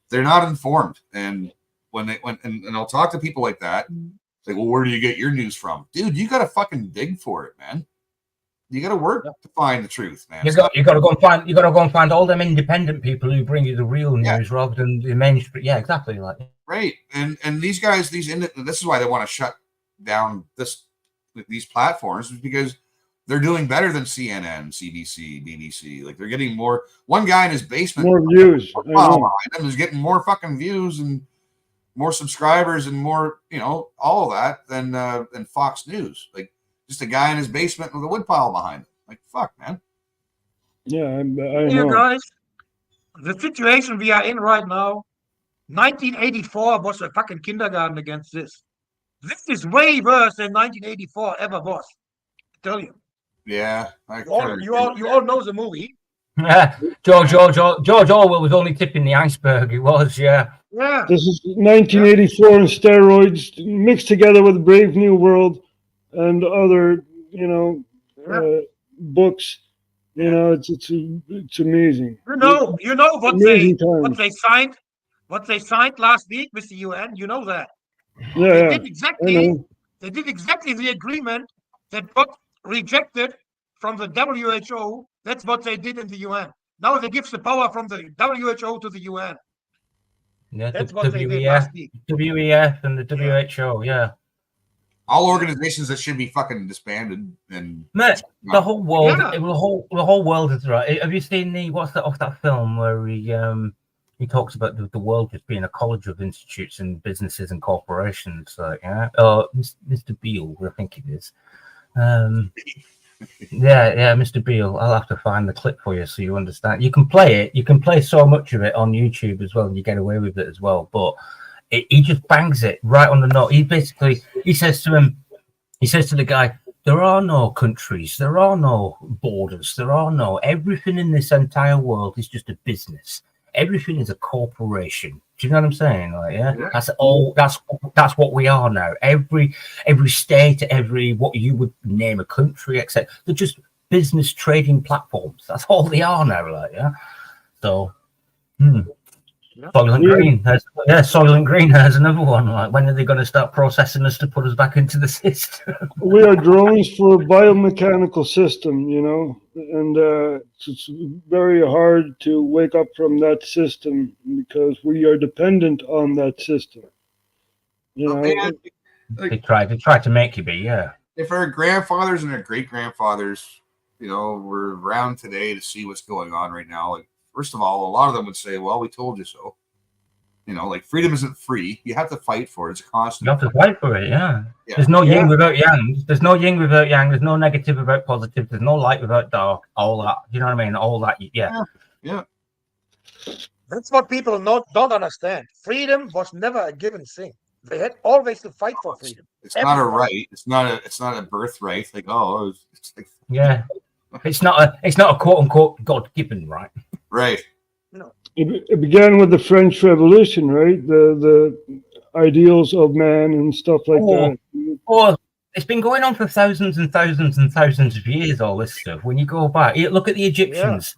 they're not informed, and when I'll talk to people like that, it's like, well, where do you get your news from, dude? You got to fucking dig for it, man. You got to work to find the truth, man. You got to go and find all them independent people who bring you the real news rather than the mainstream. Yeah, exactly. Like right, and these guys, this is why they want to shut down these platforms, is because they're doing better than CNN, CBC, BBC. Like they're getting more. One guy in his basement, more views. Behind him is getting more fucking views, and more subscribers and more, all of that than Fox News. Like just a guy in his basement with a woodpile behind him. Like, fuck, man. Yeah, I You know. guys, the situation we are in right now, 1984 was a fucking kindergarten against this. This is way worse than 1984 ever was. I tell you. Yeah. You all know the movie. Yeah, George Orwell was only tipping the iceberg. He was, yeah. Yeah. This is 1984 on steroids, mixed together with Brave New World and other, books. It's amazing. You know what Amazing they signed last week with the UN. You know that. Yeah, They yeah. did I exactly. know. They did exactly the agreement that got rejected from the WHO. That's what they did in the UN. Now they give the power from the WHO to the UN. Yeah, That's what they did last week. WEF and the WHO, yeah. All organizations that should be fucking disbanded and Mate, the whole world, Yeah. the whole world is right. Have you seen that film where he talks about the world just being a college of institutes and businesses and corporations? Like, yeah, Mr. Beale, I think it is. Yeah, Mr. Beale. I'll have to find the clip for you so you understand. You can play it. You can play so much of it on YouTube as well, and you get away with it as well. But he just bangs it right on the nose. He says to the guy, there are no countries, there are no borders, everything in this entire world is just a business. Everything is a corporation. Do you know what I'm saying? Like, yeah, that's all. That's what we are now. Every state, what you would name a country, except they're just business trading platforms. That's all they are now. Like, yeah. So, Soylent Green. Soylent Green has another one. Like, when are they going to start processing us to put us back into the system? We are drones for a biomechanical system, and it's very hard to wake up from that system because we are dependent on that system. They tried to make you be, yeah. If our grandfathers and our great grandfathers, were around today to see what's going on right now, like, first of all, a lot of them would say, well, we told you so. Like freedom isn't free. You have to fight for it. It's a constant. You have to fight for it, yeah. There's no yin without yang. There's no yin without yang. There's no negative without positive. There's no light without dark. All that. You know what I mean? All that, yeah. That's what people don't understand. Freedom was never a given thing. They had always to fight for freedom. It's not a right. It's not a birthright. Like, it's like, yeah. It's not a quote unquote God given right. Right. It began with the French Revolution, right? The ideals of man and stuff like that. Oh, it's been going on for thousands and thousands and thousands of years. All this stuff. When you go back, look at the Egyptians.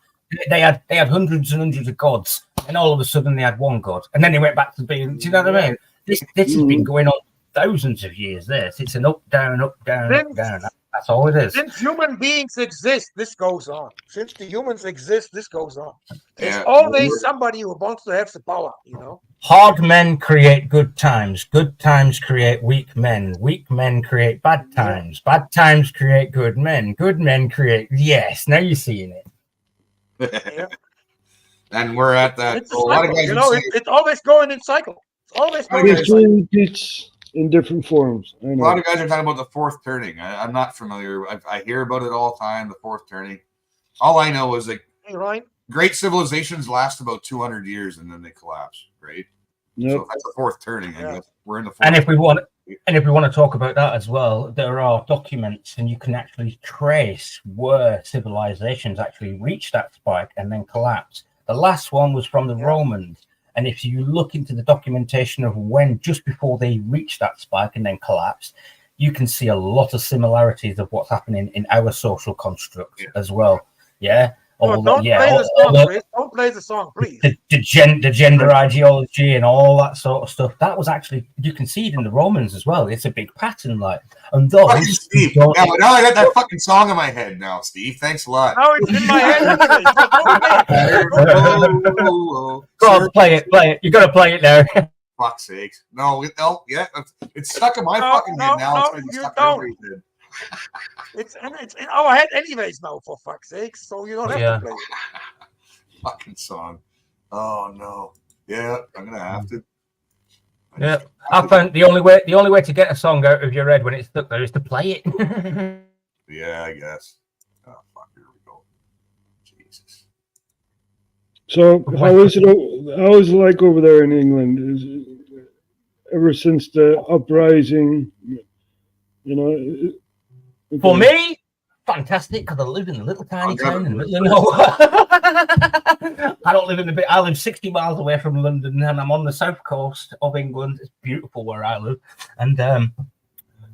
Yeah. They had hundreds and hundreds of gods, and all of a sudden they had one god, and then they went back to being. Do you know what I mean? This has been going on thousands of years. It's an up, down, up, down, up, down. That's all it is. Since human beings exist, this goes on. Since the humans exist, this goes on. There's always somebody who wants to have the power, Hard men create good times. Good times create weak men. Weak men create bad times. Bad times create good men. Good men create... Yes, now you're seeing it. And we're at that. It's a lot of guys it's always going in cycle. It's always going in cycle. Repeats in different forms. I know. A lot of guys are talking about the fourth turning. I'm not familiar. I hear about it all the time, the fourth turning. All I know is like great civilizations last about 200 years and then they collapse, right? Yep. So that's the fourth turning. I guess we're in the fourth. And if we want to talk about that as well, there are documents and you can actually trace where civilizations actually reached that spike and then collapsed. The last one was from the Romans. And if you look into the documentation of when, just before they reached that spike and then collapsed, you can see a lot of similarities of what's happening in our social construct as well. Yeah. Don't play the song, please. The gender ideology and all that sort of stuff. That was actually, you can see it in the Romans as well. It's a big pattern, like. And those. Steve, now I got that fucking song in my head now, Steve. Thanks a lot. Now it's in my head. Go on, play it. You got to play it now. Fuck's sakes. No, it's stuck in my fucking head now. It's going to be stuck in everybody's head. It's in our head anyways now, for fuck's sake, so you don't have to play it. Fucking song. Oh no. Yeah, I'm gonna have to. Yeah, I found the only way to get a song out of your head when it's stuck there is to play it. Yeah, I guess. Oh fuck! Here we go. Jesus. So how is it? How is it like over there in England? Is it, ever since the uprising, you know? For me, fantastic because I live in a little tiny town in the middle of nowhere. I don't live in the bit. I live 60 miles away from London, and I'm on the south coast of England. It's beautiful where I live, and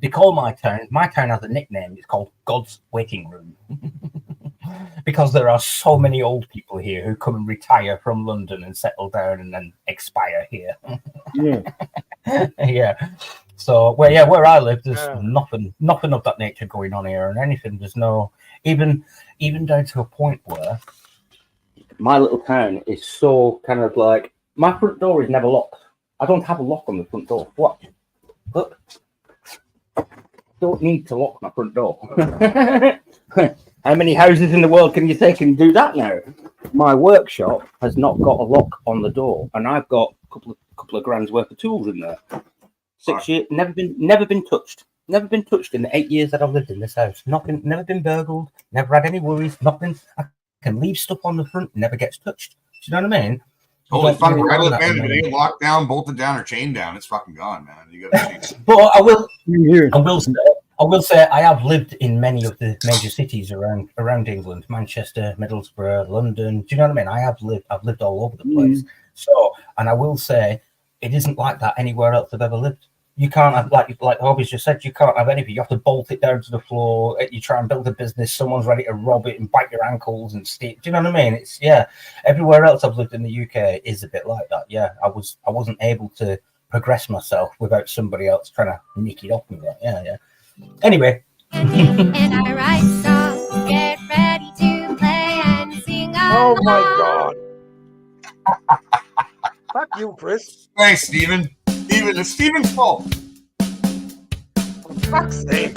they call my town. My town has a nickname. It's called God's Waiting Room because there are so many old people here who come and retire from London and settle down and then expire here. Yeah. Yeah. So where I live, there's nothing of that nature going on here, and anything. There's no even down to a point where my little town is so kind of like my front door is never locked. I don't have a lock on the front door. What? Look, don't need to lock my front door. How many houses in the world can you say can do that now? My workshop has not got a lock on the door, and I've got a couple of grand's worth of tools in there. 6 years, never been touched. Never been touched in the 8 years that I've lived in this house. Nothing, never been burgled. Never had any worries. Nothing. I can leave stuff on the front, never gets touched. Do you know what I mean? Holy fuck! Where I live, man, if it ain't locked down, bolted down, or chained down, it's fucking gone, man. You gotta change it. But I will say I have lived in many of the major cities around England: Manchester, Middlesbrough, London. Do you know what I mean? I've lived all over the place. So, and I will say, it isn't like that anywhere else I've ever lived. You can't have, like Hobby's just said, you can't have anything. You have to bolt it down to the floor. You try and build a business, someone's ready to rob it and bite your ankles and steal. Do you know what I mean? It's everywhere else I've lived in the UK is a bit like that. Yeah, I wasn't able to progress myself without somebody else trying to nick it off me. Yeah. Anyway. And I write songs, get ready to play and sing along. Oh my God. Fuck you, Chris. Thanks, Steven. It's Steven's fault. For fuck's sake.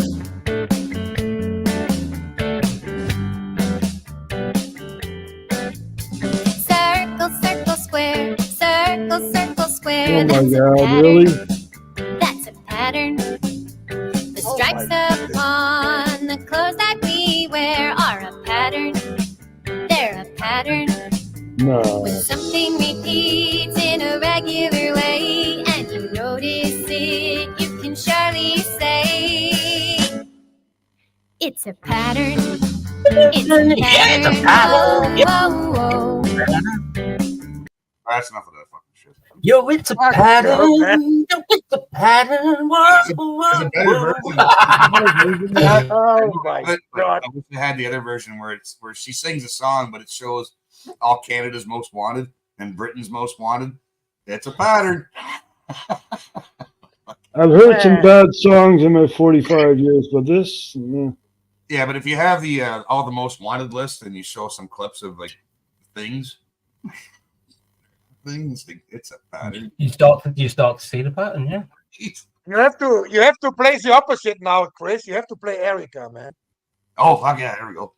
Circle, circle, square. Circle, circle, square. Oh my That's a God! pattern. Really? That's a pattern. The stripes upon the clothes that we wear are a pattern. They're a pattern. No. When something repeats in a regular way and you notice it, you can surely say it's a pattern. It's a pattern. Yeah, it's a pattern. Whoa, whoa, whoa. That's enough of that fucking shit. Yo, it's a pattern. Yo, it's a pattern. There's a better version. Oh my God. I wish they had the other version where she sings a song, but it shows all Canada's most wanted and Britain's most wanted. It's a pattern. I've heard some bad songs in my 45 years, but this, Yeah, but if you have the all the most wanted list and you show some clips of like things, it's a pattern. You start to see the pattern, yeah. You have to play the opposite now, Chris. You have to play Erica, man. Oh fuck yeah, there we go.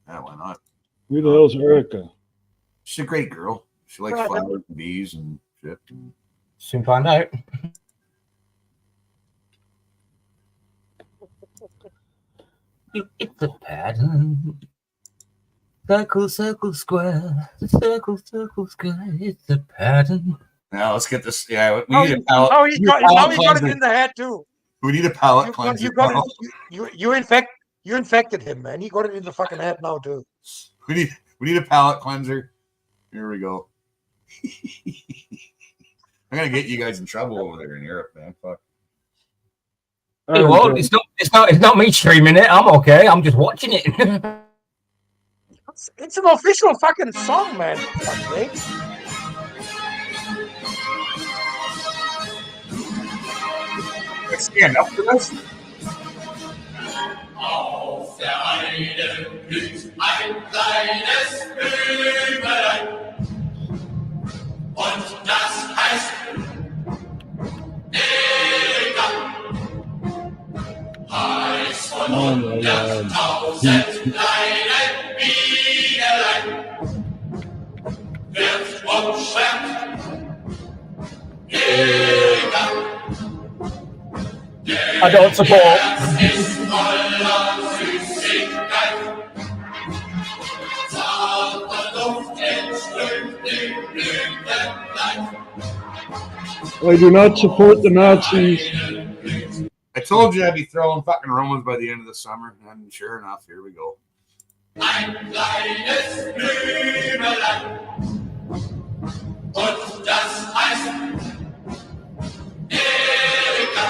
Yeah, why not? who the hell's Erica? She's a great girl. She likes flowers and bees and shit. Soon find out. It's a pattern. Circle, circle, square. Circle, circle, square. It's a pattern. Now let's get this. Yeah, we need a palate. Oh, he got it in the head too. We need a palate cleanser. You infected him, man. He got it in the fucking head now too. We need a palate cleanser. Here we go. I'm gonna get you guys in trouble over there in Europe, man. Fuck. Hey, well, it's not me streaming it. I'm okay. I'm just watching it. It's an official fucking song, man. Fuck's sake. Let's stand up for this. Auf der Heide blüht ein kleines Blümelein. Und das heißt Erika. Heiß von 100.000 kleinen Bienelein wird umschwärmt. I don't support. ist voller Süßigkeit. Zarte Luft entströmt im Blütenlein. I do not support the Nazis. I told you I'd be throwing fucking Romans by the end of the summer, and sure enough, here we go. Ein kleines Blümelein. Und das heißt Erika.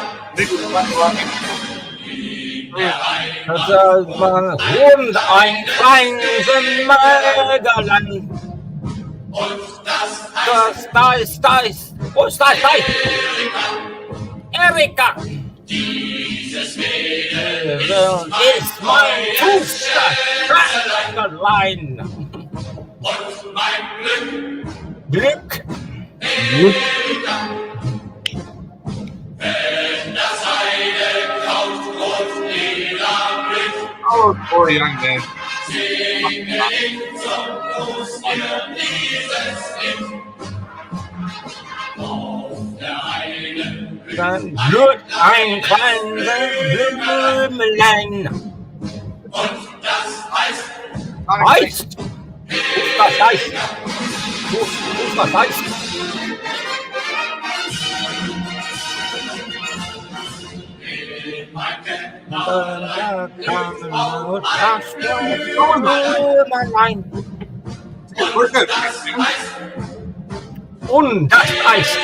Und ein kleines Mägerlein. Und das Da ist. Wo ist das? Erika. dieses Mädel Ist mein Fußballlein. und mein Glück. Erika. Wenn das Heidekraut lila blüht, Oh, poor young man. singe ich zum Gruß ihr dieses Lied. Auf der einen Dann blüht ein kleines Blümelein. und das heißt Heißt. Was heißt? Was heißt? mein Blümelein. We're good. Und das heißt.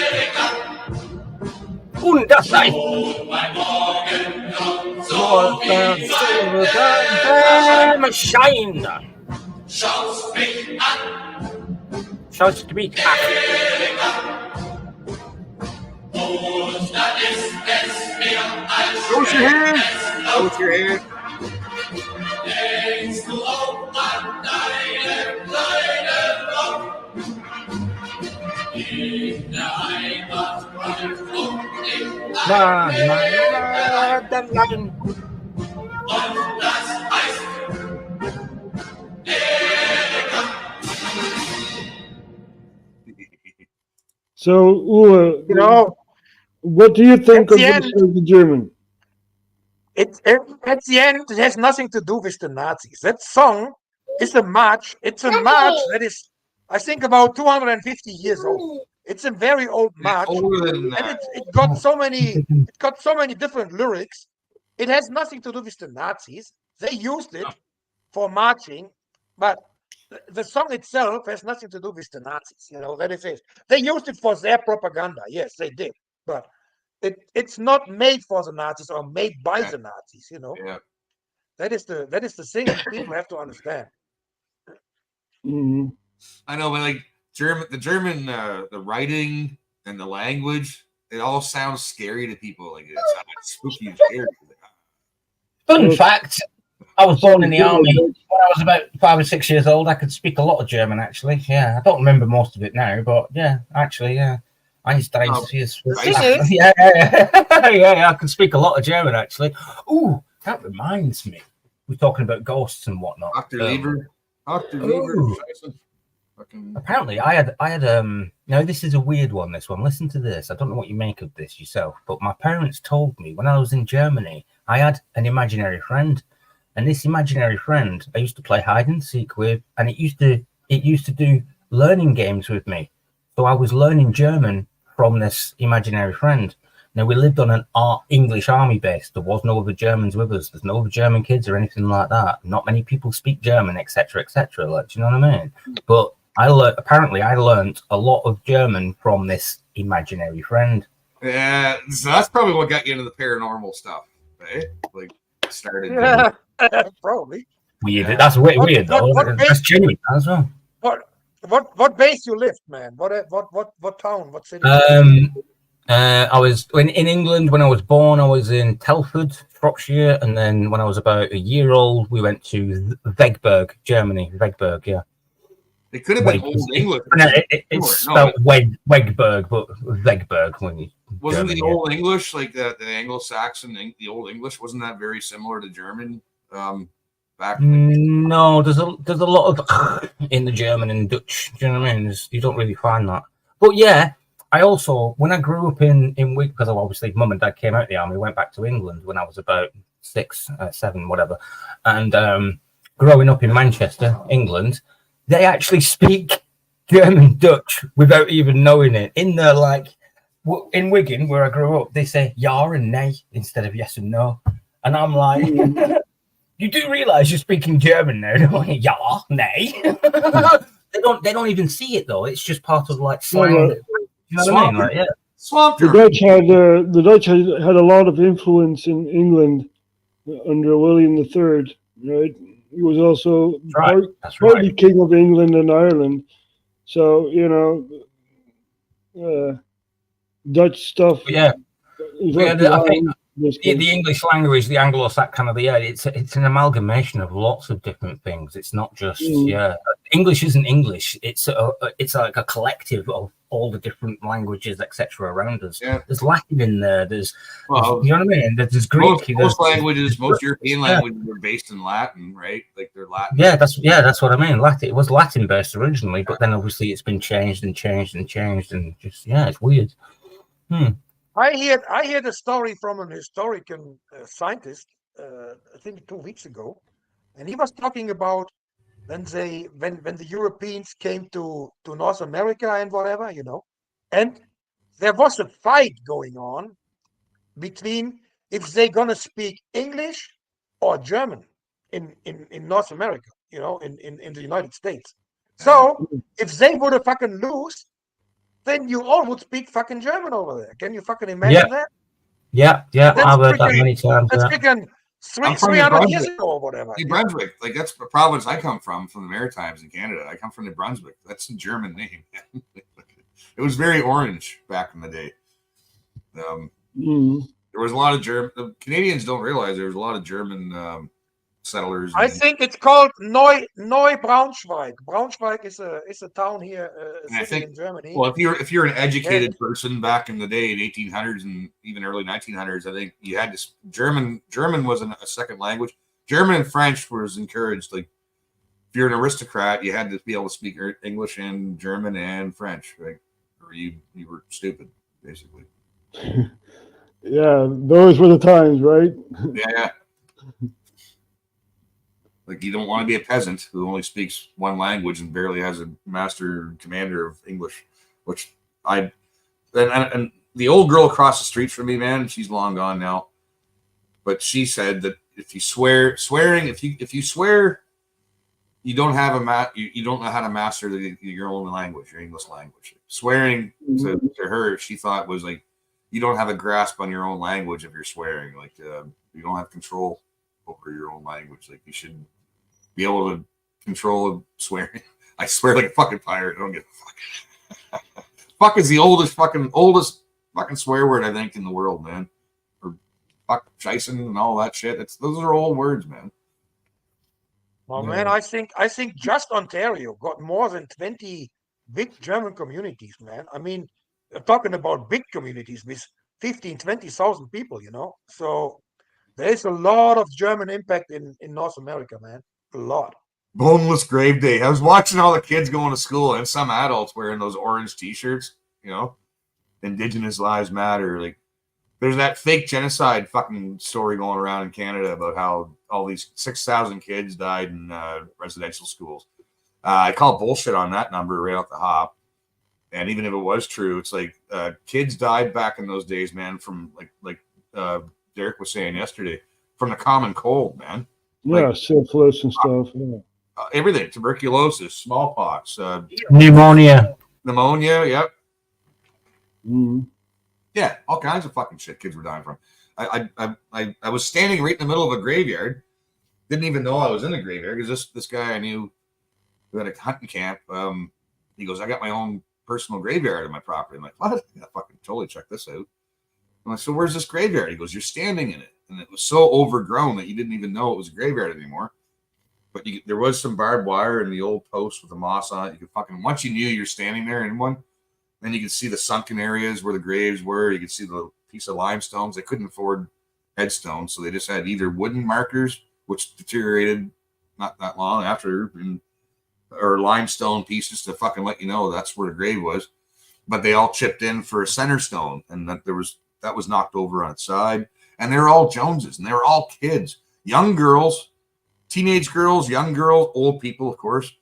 Und das heißt. Schein. Schaust mich an, Schaust mich an. und dann ist es mir als Close your hand. Close your hand. denkst du auch an deine kleine Rock. In der Heimat und im Nein. und das heißt So, Uwe, You know, what do you think of At the this as a German? at the end, it has nothing to do with the Nazis. That song is a march. It's a march that is, I think, about 250 years old. It's a very old march, Older than and that. it got so many different lyrics. It has nothing to do with the Nazis. They used it for marching, but the song itself has nothing to do with the Nazis. You know, that is it. They used it for their propaganda. Yes, they did, but it's not made for the Nazis or made by the Nazis. You know, Yeah. that is the thing people have to understand. Mhm. I know, but like the German, the writing and the language, it all sounds scary to people. Like it's spooky and scary. Fun fact, I was born in the army. When I was about 5 or 6 years old, I could speak a lot of German, actually. Yeah, I don't remember most of it now, but yeah, actually, yeah. Yeah, I can speak a lot of German, actually. Ooh, that reminds me. We're talking about ghosts and whatnot. Dr. Lieber. Dr. Lieber. Ooh. Fucking Apparently, I had now this is a weird one, this one. Listen to this. I don't know what you make of this yourself, but my parents told me when I was in Germany, I had an imaginary friend. And this imaginary friend I used to play hide and seek with, and it used to do learning games with me. So I was learning German from this imaginary friend. Now we lived on an English army base. There was no other Germans with us. There's no other German kids or anything like that. Not many people speak German, etc., etc. Like, do you know what I mean? But I learned a lot of German from this imaginary friend. yeah, so that's probably what got you into the paranormal stuff, right? Like started. Yeah, probably. Weird. Yeah. That's weird, What though. That's genuine as well. What base you lived, man? What town? What city? I was in England when I was born. I was in Telford, Shropshire, and then when I was about a year old, we went to Vegberg, Germany. Vegberg, yeah. It could have been Old English. It's spelled Wegberg, but Vegberg. Wasn't the Old English like the Anglo-Saxon, the Old English? Wasn't that very similar to German? Back. No, there's a lot of in the German and Dutch. Do you know what I mean? You don't really find that. But yeah, I also, when I grew up in Wigan, because obviously mum and dad came out of the army, went back to England when I was about 6, 7, whatever. And growing up in Manchester, England, they actually speak German Dutch without even knowing it. In there, like in Wigan, where I grew up, they say ja and nay instead of yes and no. And I'm like, you do realize you're speaking German now, don't you? Ja, nay. They don't even see it though. It's just part of like slang. You know what I mean? Like, yeah. Swamp The German. Dutch had a lot of influence in England under William III, right? He was also partly king of England and Ireland. So, you know, Dutch stuff. Yeah. I think the English language, the Anglo-Saxon it's an amalgamation of lots of different things. It's not just English isn't English. It's like a collective of all the different languages, etc. around us. Yeah. There's Latin in there. There's you know what I mean. There's Greek. Most languages, most European languages are based in Latin, right? Like they're Latin. Yeah, that's what I mean. Latin. It was Latin based originally, but then obviously it's been changed and just it's weird. I heard a story from an historian scientist, I think 2 weeks ago, and he was talking about when the Europeans came to North America and whatever, you know, and there was a fight going on between if they're gonna speak English or German in North America, you know, in the United States. So if they would have fucking lose, then you all would speak fucking German over there. Can you fucking imagine that? Yeah, I've heard that many times. That's freaking 300 years ago or whatever. New Brunswick, like that's the province I come from the Maritimes in Canada. I come from New Brunswick. That's a German name. It was very orange back in the day. There was a lot of German. The Canadians don't realize there was a lot of German settlers. I think it's called Neu-Braunschweig. Braunschweig is a town here, in Germany. Well, if you're an educated person back in the day, in 1800s and even early 1900s, I think you had to German was a second language. German and French was encouraged. Like if you're an aristocrat, you had to be able to speak English and German and French, right? Or you were stupid, basically. Yeah, those were the times, right? Yeah. Like you don't want to be a peasant who only speaks one language and barely has a master commander of English, which and the old girl across the street from me, man, she's long gone now. But she said that if you swear, you don't have you don't know how to master your own language, your English language. Swearing to her, she thought was like you don't have a grasp on your own language if you're swearing. Like you don't have control over your own language. Like you should be able to control swearing. I swear like a fucking pirate. I don't give a fuck. Fuck is the oldest fucking swear word I think in the world, man. Or fuck Jason and all that shit. Those are old words, man. Well, man, I think just Ontario got more than 20 big German communities, man. I mean, talking about big communities with 15, 20,000 people, you know. So there is a lot of German impact in North America, man. A lot. Boneless Grave Day. I was watching all the kids going to school and some adults wearing those orange T-shirts, you know, Indigenous Lives Matter. Like, there's that fake genocide fucking story going around in Canada about how all these 6,000 kids died in residential schools. I call bullshit on that number right off the hop. And even if it was true, it's like kids died back in those days, man, from like Derek was saying yesterday, from the common cold, man. Yeah, syphilis and stuff. Yeah. Everything, tuberculosis, smallpox, pneumonia. Yep. Mm-hmm. Yeah, all kinds of fucking shit kids were dying from. I was standing right in the middle of a graveyard. Didn't even know I was in a graveyard because this guy I knew who had a hunting camp. He goes, I got my own personal graveyard on my property. I'm like, what? I fucking totally check this out. I'm like, so where's this graveyard? He goes, you're standing in it. And it was so overgrown that you didn't even know it was a graveyard anymore. But there was some barbed wire in the old post with the moss on it. You could fucking, once you knew you're standing there in one, then you could see the sunken areas where the graves were. You could see the piece of limestones. They couldn't afford headstones, so they just had either wooden markers, which deteriorated not that long after, or limestone pieces to fucking let you know that's where the grave was. but they all chipped in for a center stone, and that was knocked over on its side. And they were all Joneses, and they were all kids, young girls, teenage girls, young girls, old people, of course.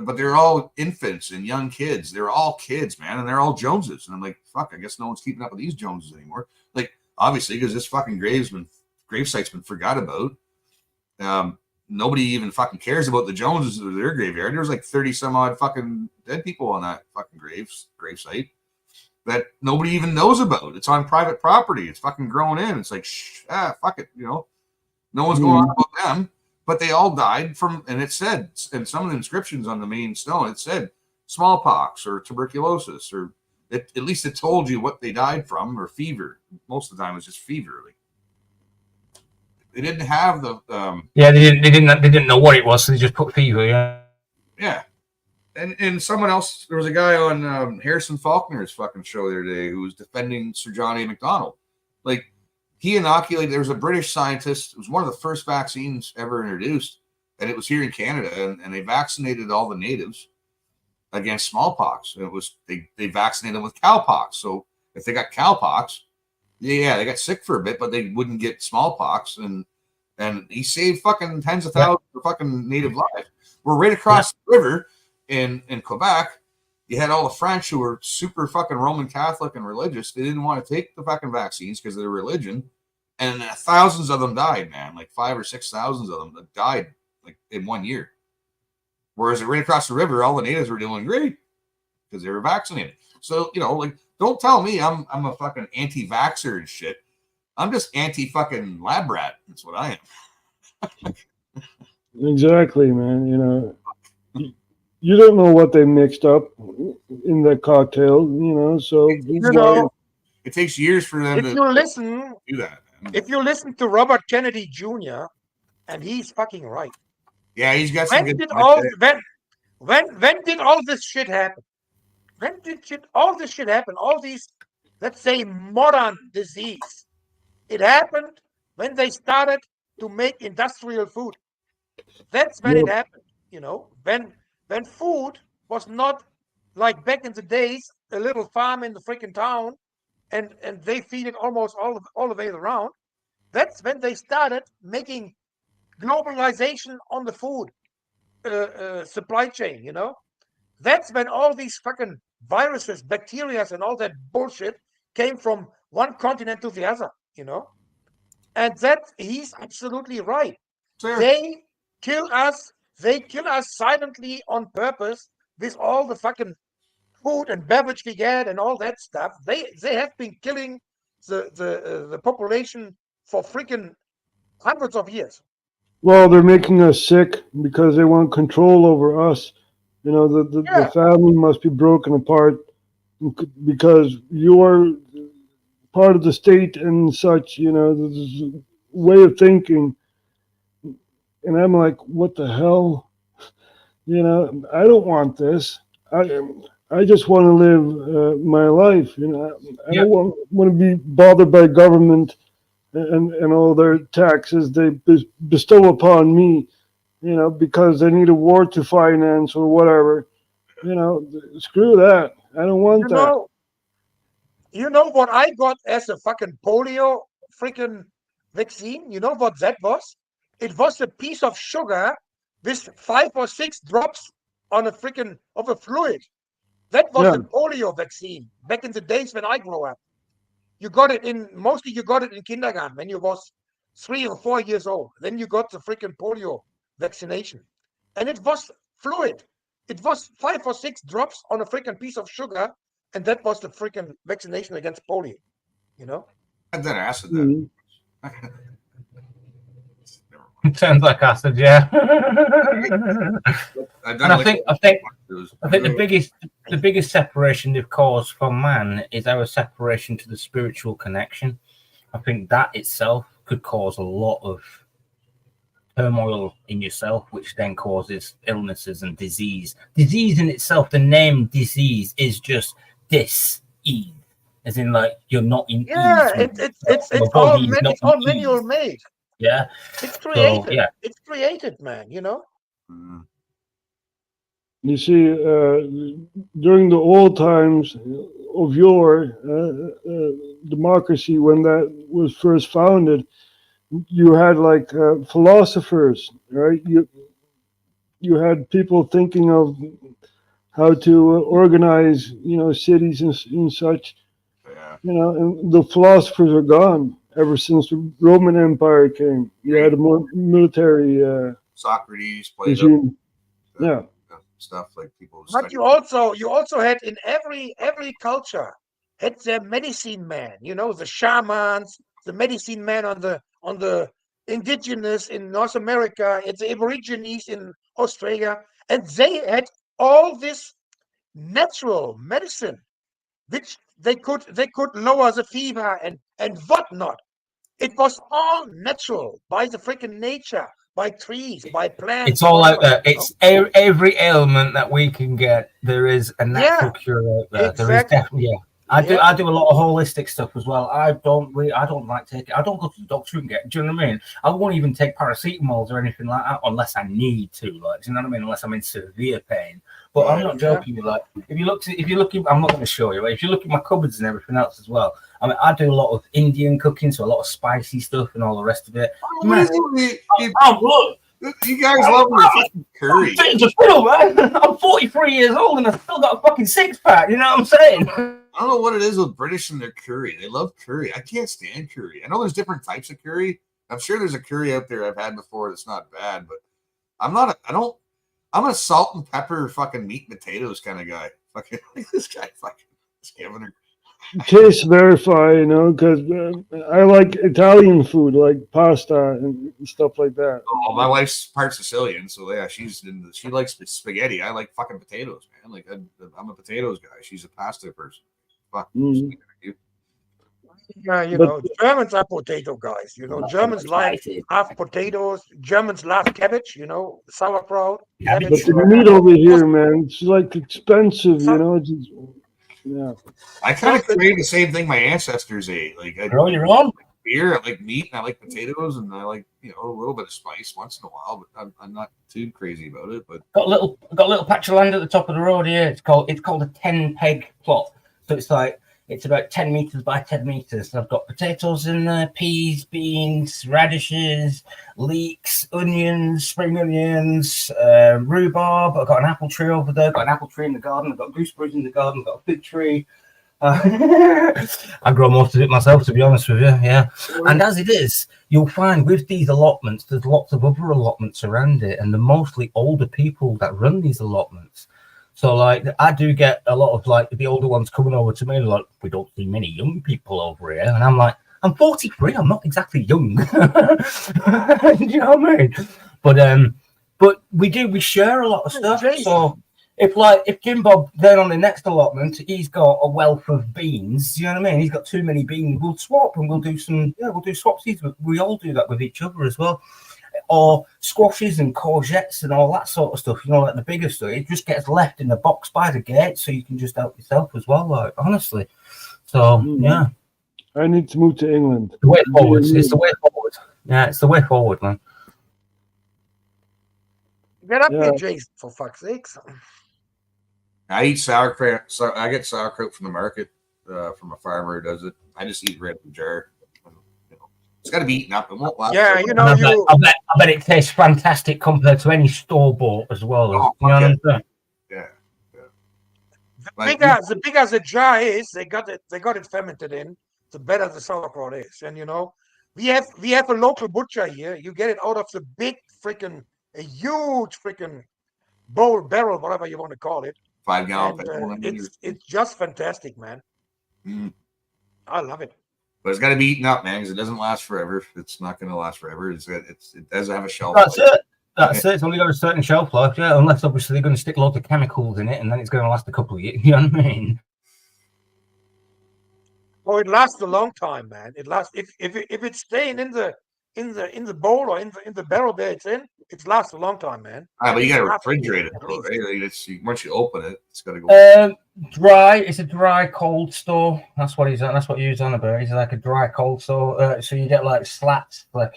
But they're all infants and young kids. They're all kids, man, and they're all Joneses. And I'm like, fuck, I guess no one's keeping up with these Joneses anymore. Like, obviously, because this fucking gravesite's been forgot about. Nobody even fucking cares about the Joneses or their graveyard. There's like 30 some odd fucking dead people on that fucking gravesite that nobody even knows about. It's on private property. It's fucking growing in. It's like, fuck it, no one's going on about them. But they all died from, and it said, and some of the inscriptions on the main stone, it said smallpox or tuberculosis, or at least it told you what they died from, or fever. Most of the time it was just fever. Like, they didn't have the they didn't know what it was, so they just put fever. Yeah. And someone else, there was a guy on Harrison Faulkner's fucking show the other day who was defending Sir John A. Macdonald. Like, he inoculated, there was a British scientist, it was one of the first vaccines ever introduced, and it was here in Canada, and they vaccinated all the natives against smallpox. It was they vaccinated them with cowpox. So if they got cowpox, they got sick for a bit, but they wouldn't get smallpox, and he saved fucking tens of thousands of fucking native lives. We're right across the river in Quebec. You had all the French who were super fucking Roman Catholic and religious. They didn't want to take the fucking vaccines because of their religion. And thousands of them died, man. Like 5,000 or 6,000 of them that died like in 1 year. Whereas right across the river, all the natives were doing great because they were vaccinated. So, like, don't tell me I'm a fucking anti-vaxxer and shit. I'm just anti-fucking lab rat. That's what I am. Exactly, man. You don't know what they mixed up in that cocktail, so it takes years for them to do that. Man. If you listen to Robert Kennedy Jr., and he's fucking right. Yeah, he's got some good when did all this shit happen? When did all this shit happen? All these, let's say, modern disease. It happened when they started to make industrial food. That's when it happened, when food was not like back in the days, a little farm in the freaking town, and they feed it almost all the way around. That's when they started making globalization on the food supply chain, That's when all these fucking viruses, bacteria, and all that bullshit came from one continent to the other, And that he's absolutely right. Sure. They kill us silently on purpose with all the fucking food and beverage we get and all that stuff. They have been killing the population for freaking hundreds of years. Well, they're making us sick because they want control over us. The family must be broken apart because you're part of the state and such. This way of thinking. And I'm like, what the hell? I don't want this. I just want to live my life. I don't want to be bothered by government and all their taxes they bestow upon me, because they need a war to finance or whatever. Screw that. I don't want that. You know what I got as a fucking polio freaking vaccine? You know what that was? It was a piece of sugar with 5 or 6 drops on a freaking of a fluid. That was the polio vaccine back in the days when I grew up. You got it in kindergarten when you was 3 or 4 years old. Then you got the freaking polio vaccination. And it was fluid. It was 5 or 6 drops on a freaking piece of sugar. And that was the freaking vaccination against polio. Had that acid then. Sounds like acid, yeah. I think the biggest separation they've caused from man is our separation to the spiritual connection. I think that itself could cause a lot of turmoil in yourself, which then causes illnesses and disease. Disease in itself, the name disease is just dis-ease, as in like you're not in ease. It's all manual made. Yeah, it's created. It's created, man. You see, during the old times of yore, democracy, when that was first founded, you had like philosophers, right? You had people thinking of how to organize, cities and such. Yeah. And the philosophers are gone ever since the Roman Empire came. You had a more military Socrates, Plato, regime. Yeah. stuff like people. But you also had in every culture had their medicine man, the shamans, the medicine man on the indigenous in North America, it's the Aborigines in Australia, and they had all this natural medicine, which they could lower the fever and whatnot. It was all natural by the freaking nature, by trees, by plants. It's all out whatever, there. It's every ailment that we can get. There is a natural cure out there. There is exactly. definitely. Yeah. I do a lot of holistic stuff as well. I don't like taking. I don't go to the doctor and get. Do you know what I mean? I won't even take paracetamols or anything like that unless I need to. Like, do you know what I mean? Unless I'm in severe pain. But I'm not joking. Like, if you look, I'm not going to show you. But if you look at my cupboards and everything else as well. I mean, I do a lot of Indian cooking, so a lot of spicy stuff and all the rest of it. Man, you guys love your fucking curry. Man. I'm 43 years old and I've still got a fucking six-pack. You know what I'm saying? I don't know what it is with British and their curry. They love curry. I can't stand curry. I know there's different types of curry. I'm sure there's a curry out there I've had before that's not bad, but I'm a salt and pepper fucking meat and potatoes kind of guy. Fucking this guy fucking is giving her. Taste verify, because I like Italian food, like pasta and stuff like that. Oh, my wife's part Sicilian, so yeah, she likes spaghetti. I like fucking potatoes, man. Like I'm a potatoes guy. She's a pasta person. Fuck. Yeah, Germans are potato guys. Germans like half potatoes. Germans love cabbage. Sauerkraut. Yeah, But the meat over here, man, it's like expensive. Yeah. I kind of crave the same thing my ancestors ate. Like I Grow your own beer, I like meat, and I like potatoes, and I like a little bit of spice once in a while. But I'm not too crazy about it. But got a little patch of land at the top of the road here. It's called a 10-peg plot. So it's about 10 meters by 10 meters. I've got potatoes in there, peas, beans, radishes, leeks, onions, spring onions, rhubarb. I've got an apple tree over there. I've got an apple tree in the garden. I've got gooseberries in the garden. I've got a fig tree. I grow most of it myself, to be honest with you. Yeah. And as it is, you'll find with these allotments, there's lots of other allotments around it, and they're mostly older people that run these allotments. So, like, I do get a lot of, like, the older ones coming over to me, and like, we don't see many young people over here. And I'm like, I'm 43. I'm not exactly young. Do you know what I mean? But we share a lot of stuff. So if Jim Bob then on the next allotment, he's got a wealth of beans. You know what I mean? He's got too many beans. We'll swap and we'll do swapsies. We all do that with each other as well. Or squashes and courgettes and all that sort of stuff, like the bigger stuff. It just gets left in the box by the gate, so you can just help yourself as well, like, honestly. So, yeah. I need to move to England. The way forward. It's the way forward. Yeah, it's the way forward, man. Get up here, Jason, for fuck's sakes. I eat sauerkraut. So I get sauerkraut from the market, from a farmer who does it. I just eat it right in the jar. It's got to be eaten up. It won't last. Yeah, I bet it tastes fantastic compared to any store bought as well. Oh, you know what I'm saying? Yeah. The bigger the jar is, they got it fermented in, the better the sauerkraut is. And we have a local butcher here. You get it out of the big a huge freaking barrel, whatever you want to call it. 5-gallon. It's just fantastic, man. Mm. I love it. But it's got to be eaten up, man, because it doesn't last forever. It's not going to last forever. It does have a shelf life. That's it. It's only got a certain shelf life, yeah. Unless obviously they're going to stick loads of chemicals in it, and then it's going to last a couple of years. You know what I mean? Oh, it lasts a long time, man. It lasts if it's staying in the bowl or in the barrel that it's in. It lasts a long time, man. But you got to Half a year, refrigerate it, at though, least. right? Like once you open it, it's got to go. Dry. It's a dry cold store. That's what he's on. That's what he was on about. He's like a dry cold store. So you get like slats, like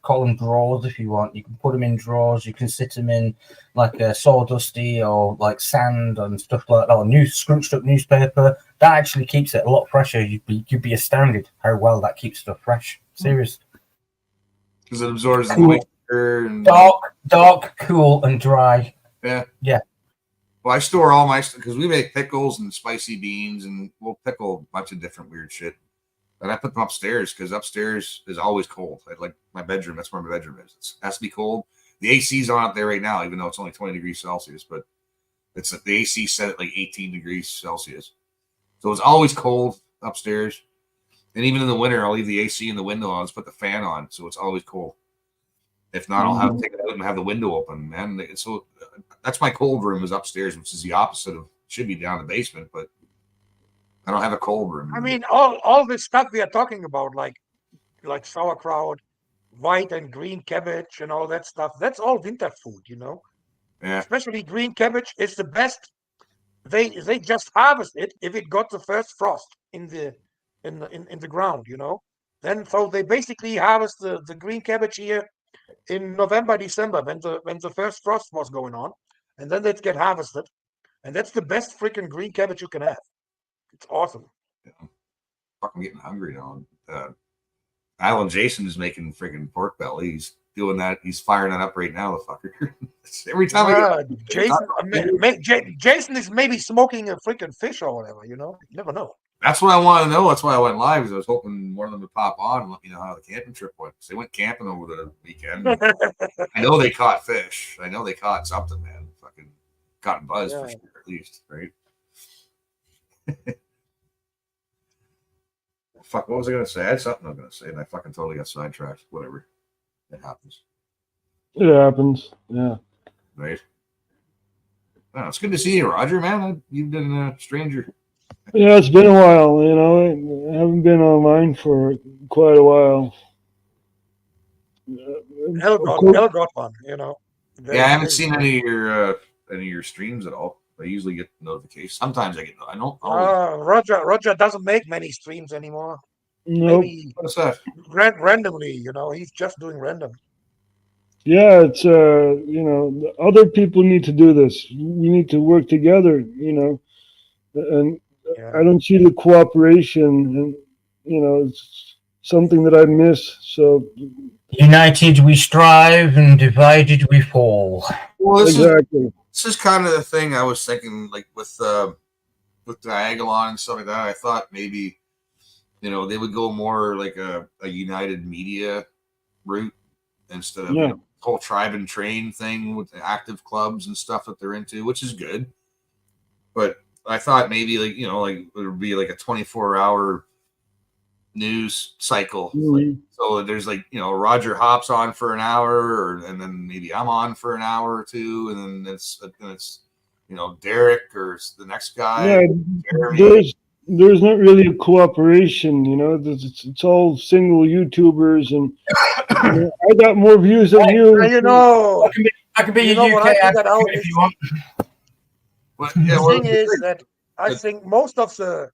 call them drawers if you want. You can put them in drawers. You can sit them in like a sawdusty or like sand and stuff like that. Or scrunched up newspaper. That actually keeps it a lot fresher. You'd be astounded how well that keeps stuff fresh. Serious. Because it absorbs the Cool. moisture and Dark, cool, and dry. Yeah. Well, I store all my stuff because we make pickles and spicy beans, and we'll pickle a bunch of different weird shit. And I put them upstairs because upstairs is always cold. Like my bedroom, that's where my bedroom is. It has to be cold. The AC's on up there right now, even though it's only 20 degrees Celsius, but the AC set at like 18 degrees Celsius. So it's always cold upstairs. And even in the winter, I'll leave the AC in the window. I'll just put the fan on, so it's always cold. If not, I'll have to take it out and have the window open, man. So that's my cold room is upstairs, which is the opposite of should be down in the basement, but I don't have a cold room. I mean, all this stuff we are talking about, like sauerkraut, white and green cabbage, and all that stuff. That's all winter food, you know. Yeah. Especially green cabbage is the best. They just harvest it if it got the first frost in the ground, you know. Then so they basically harvest the green cabbage here in November, December, when the first frost was going on, and then they get harvested, and that's the best freaking green cabbage you can have. It's awesome. Yeah. Fucking getting hungry now. Alan Jason is making freaking pork belly. He's doing that. He's firing that up right now. The fucker. Every time Jason is maybe smoking a freaking fish or whatever. You know, you never know. That's what I want to know. That's why I went live. Because I was hoping one of them would pop on and let me know how the camping trip went. Because they went camping over the weekend. I know they caught fish. I know they caught something, man. Fucking caught buzz for sure, at least, right? Fuck, what was I going to say? I had something I was going to say, and I fucking totally got sidetracked. Whatever. It happens. It happens. Yeah. Right. Oh, it's good to see you, Roger, man. You've been a stranger. Yeah, it's been a while, you know. I haven't been online for quite a while. Elgot one, you know. Yeah, I haven't seen any of your streams at all. I usually get notifications. Sometimes I get. I don't. Roger doesn't make many streams anymore. Nope. Maybe What's that? randomly, you know. He's just doing random. Yeah, it's you know, other people need to do this. We need to work together, you know. And I don't see the cooperation, and you know, it's something that I miss. So united we strive, and divided we fall. Well, exactly. This is kind of the thing I was thinking, like with Diagolon and stuff like that. I thought maybe, you know, they would go more like a united media route instead of you know, whole tribe and train thing with the active clubs and stuff that they're into, which is good. But I thought maybe like, you know, like it would be like a 24-hour news cycle. Like, so there's like, you know, Roger hops on for an hour, and then maybe I'm on for an hour or two, and then it's you know, Derek or the next guy. Yeah, there's not really a cooperation, you know. It's all single YouTubers, and you know, I got more views than you. You know, I can be your UK advocate if you want. But, yeah, the thing is that I think most of the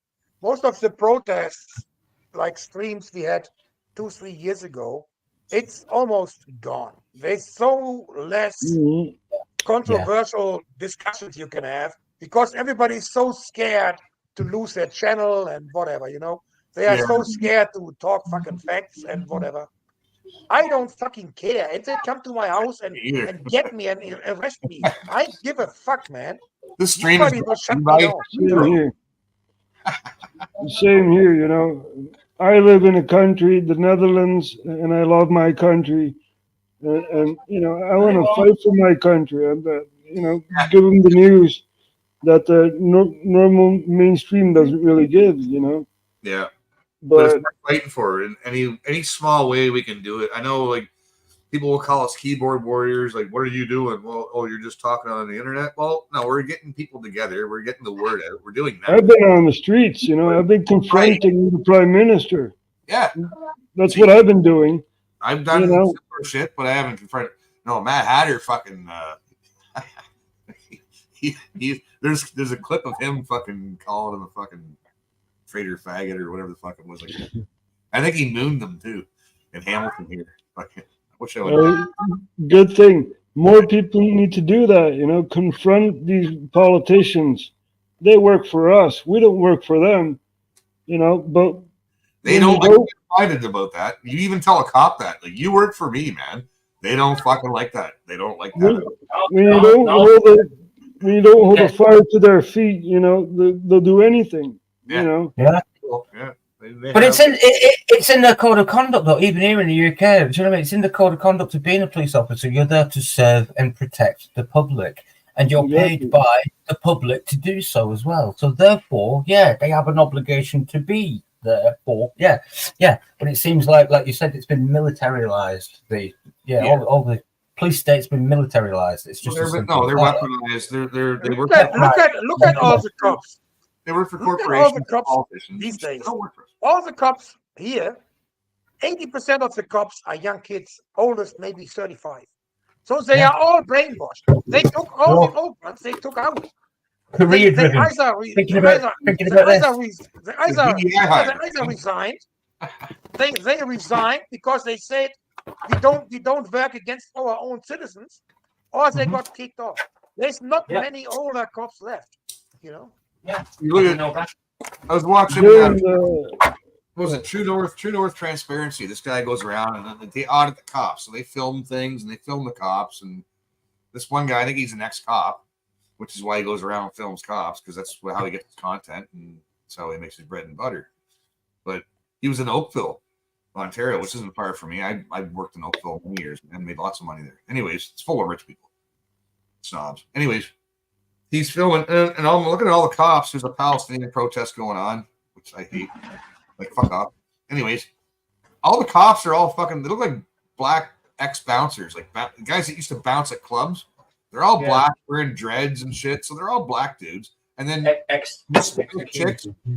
protests, like streams we had 2-3 years ago, it's almost gone. There's so less controversial discussions you can have because everybody's so scared to lose their channel and whatever, you know. They are so scared to talk fucking facts and whatever. I don't fucking care. If they come to my house and get me and arrest me, I give a fuck, man. This stream Nobody will shut me down. Same here, you know. I live in a country, the Netherlands, and I love my country. And you know, I want to fight for my country. And, you know, give them the news that the normal mainstream doesn't really give, you know. Yeah. But it's worth fighting for it in any small way we can do it. I know, like, people will call us keyboard warriors. Like, what are you doing? Well, oh, you're just talking on the internet. Well, no, we're getting people together. We're getting the word out. We're doing that. I've been on the streets, you know. I've been confronting the prime minister. Yeah, that's what I've been doing. I've done similar shit, but I haven't confronted. No, Mad Hatter fucking. There's a clip of him fucking calling him a fucking traitor faggot or whatever the fuck it was. Like, I think he mooned them too in Hamilton here. Fucking, I wish I would. Good thing. More people need to do that. Confront these politicians. They work for us. We don't work for them. But They don't like to get excited about that. You even tell a cop that. Like, you work for me, man. They don't fucking like that. They don't like that. When you don't hold the fire to their feet, they'll do anything. Yeah. Yeah. Yeah. But it's in the code of conduct, though. Even here in the UK, do you know what I mean? It's in the code of conduct of being a police officer. You're there to serve and protect the public, and you're paid by the public to do so as well. So therefore, yeah, they have an obligation to be there for. Yeah. But it seems like you said, it's been militarized. All the police state's been militarized. It's just they're weaponized. They work. Look at all the cops. They work for Look at corporations. all the cops politicians. these days. They don't work for us. All the cops here, 80% of the cops are young kids, oldest maybe 35. So they are all brainwashed. They took all the old ones. They took out. Career driven. Thinking about this. They either resigned. They resigned because they said we don't work against our own citizens, or they got kicked off. There's not many older cops left. Yeah. You look at. I was watching. Was it True North Transparency? This guy goes around and they audit the cops. So they film things and they film the cops. And this one guy, I think he's an ex-cop, which is why he goes around and films cops, because that's how he gets his content and that's how he makes his bread and butter. But he was in Oakville, Ontario, which isn't far from me. I worked in Oakville many years and made lots of money there. Anyways, it's full of rich people, snobs. Anyways, he's filming, and I'm looking at all the cops. There's a Palestinian protest going on, which I hate. Like, fuck off. Anyways, all the cops are all fucking, they look like black ex-bouncers, like guys that used to bounce at clubs. They're all black, wearing dreads and shit, so they're all black dudes. And then chicks.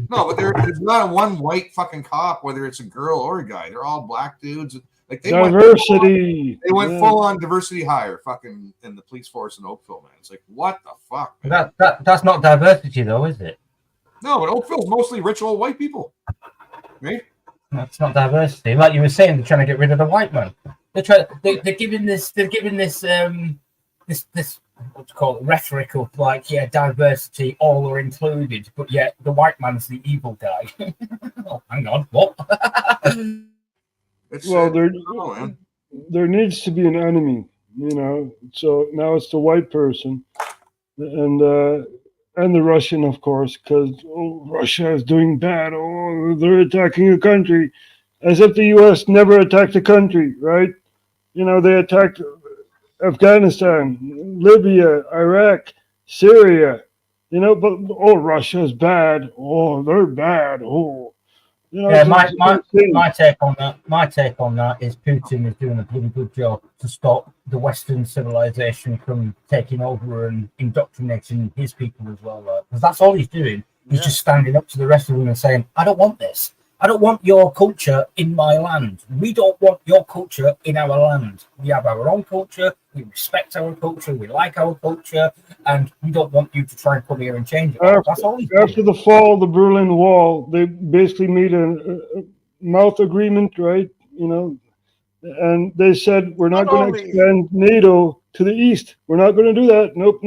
No, but there's not one white fucking cop, whether it's a girl or a guy. They're all black dudes. Like, diversity. They went full on diversity hire, fucking, in the police force in Oakville, man. It's like, what the fuck? That's not diversity, though, is it? No, but Oakville's mostly rich old white people, right? That's not diversity. Like you were saying, they're trying to get rid of the white man. They're giving this what's called rhetoric of like, diversity, all are included, but yet the white man's the evil guy. Oh, hang on, what? There needs to be an enemy, So now it's the white person, and the Russian, of course, because Russia is doing bad. Oh, they're attacking a country, as if the U.S. never attacked a country, right? They attacked Afghanistan, Libya, Iraq, Syria, but Russia's bad. Oh, they're bad. Oh, my take on that is Putin is doing a pretty good job to stop the Western civilization from taking over and indoctrinating his people as well. Because that's all he's doing. He's just standing up to the rest of them and saying, I don't want this. I don't want your culture in my land. We don't want your culture in our land. We have our own culture. We respect our culture. We like our culture. And we don't want you to try and come here and change it. That's all he's doing. After the fall of the Berlin Wall, they basically made a mouth agreement, right? And they said, we're not going to expand NATO to the east. We're not going to do that. Nope.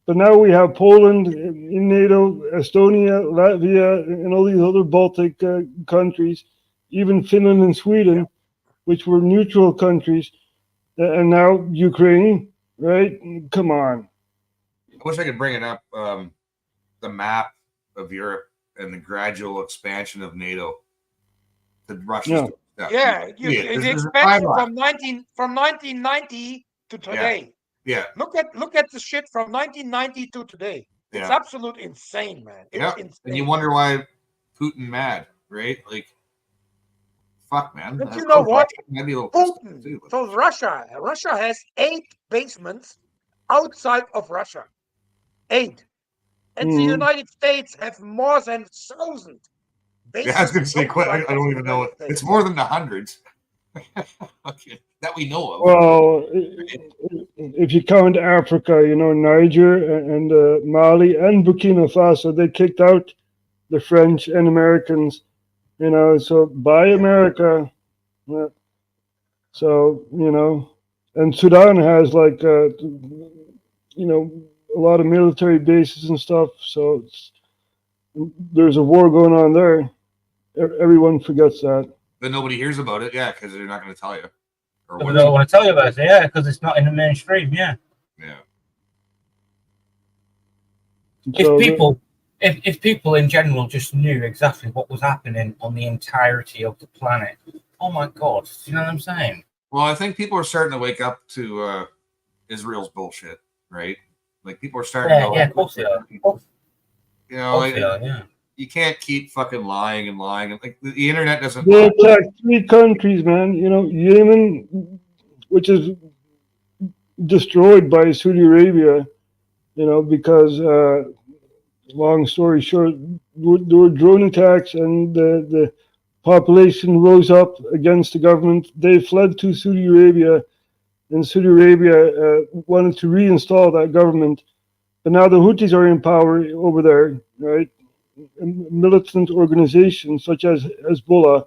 But now we have Poland in NATO, Estonia, Latvia, and all these other Baltic countries, even Finland and Sweden, which were neutral countries, and now Ukraine, right? Come on. I wish I could bring it up, the map of Europe and the gradual expansion of NATO to Russia. The expansion from 1990 to today. Yeah. Look at the shit from 1990 to today. It's absolute insane, man. It's insane. And you wonder why Putin mad, right? Like, fuck, man. But you know what? Putin. So Russia has 8 basements outside of Russia. 8. And the United States have more than 1,000 basements. I was going to say, I don't even know it. It's more than the hundreds. Okay. that we know of. Well, if you count Africa, Niger and Mali and Burkina Faso, they kicked out the French and Americans, so by America. So, and Sudan has like, a lot of military bases and stuff. So there's a war going on there. Everyone forgets that. But nobody hears about it, yeah, because they're not going to tell you. Or But they don't want to tell you about it, yeah, because it's not in the mainstream, yeah. Yeah. So If people in general just knew exactly what was happening on the entirety of the planet, oh my God, do you know what I'm saying? Well, I think people are starting to wake up to Israel's bullshit, right? Like people are starting to go, of course they are. Yeah. You can't keep fucking lying and lying. Like the internet doesn't. They attacked 3 countries, man. Yemen, which is destroyed by Saudi Arabia, because, long story short, there were drone attacks and the population rose up against the government. They fled to Saudi Arabia, and Saudi Arabia wanted to reinstall that government. But now the Houthis are in power over there, right? Militant organizations such as Hezbollah.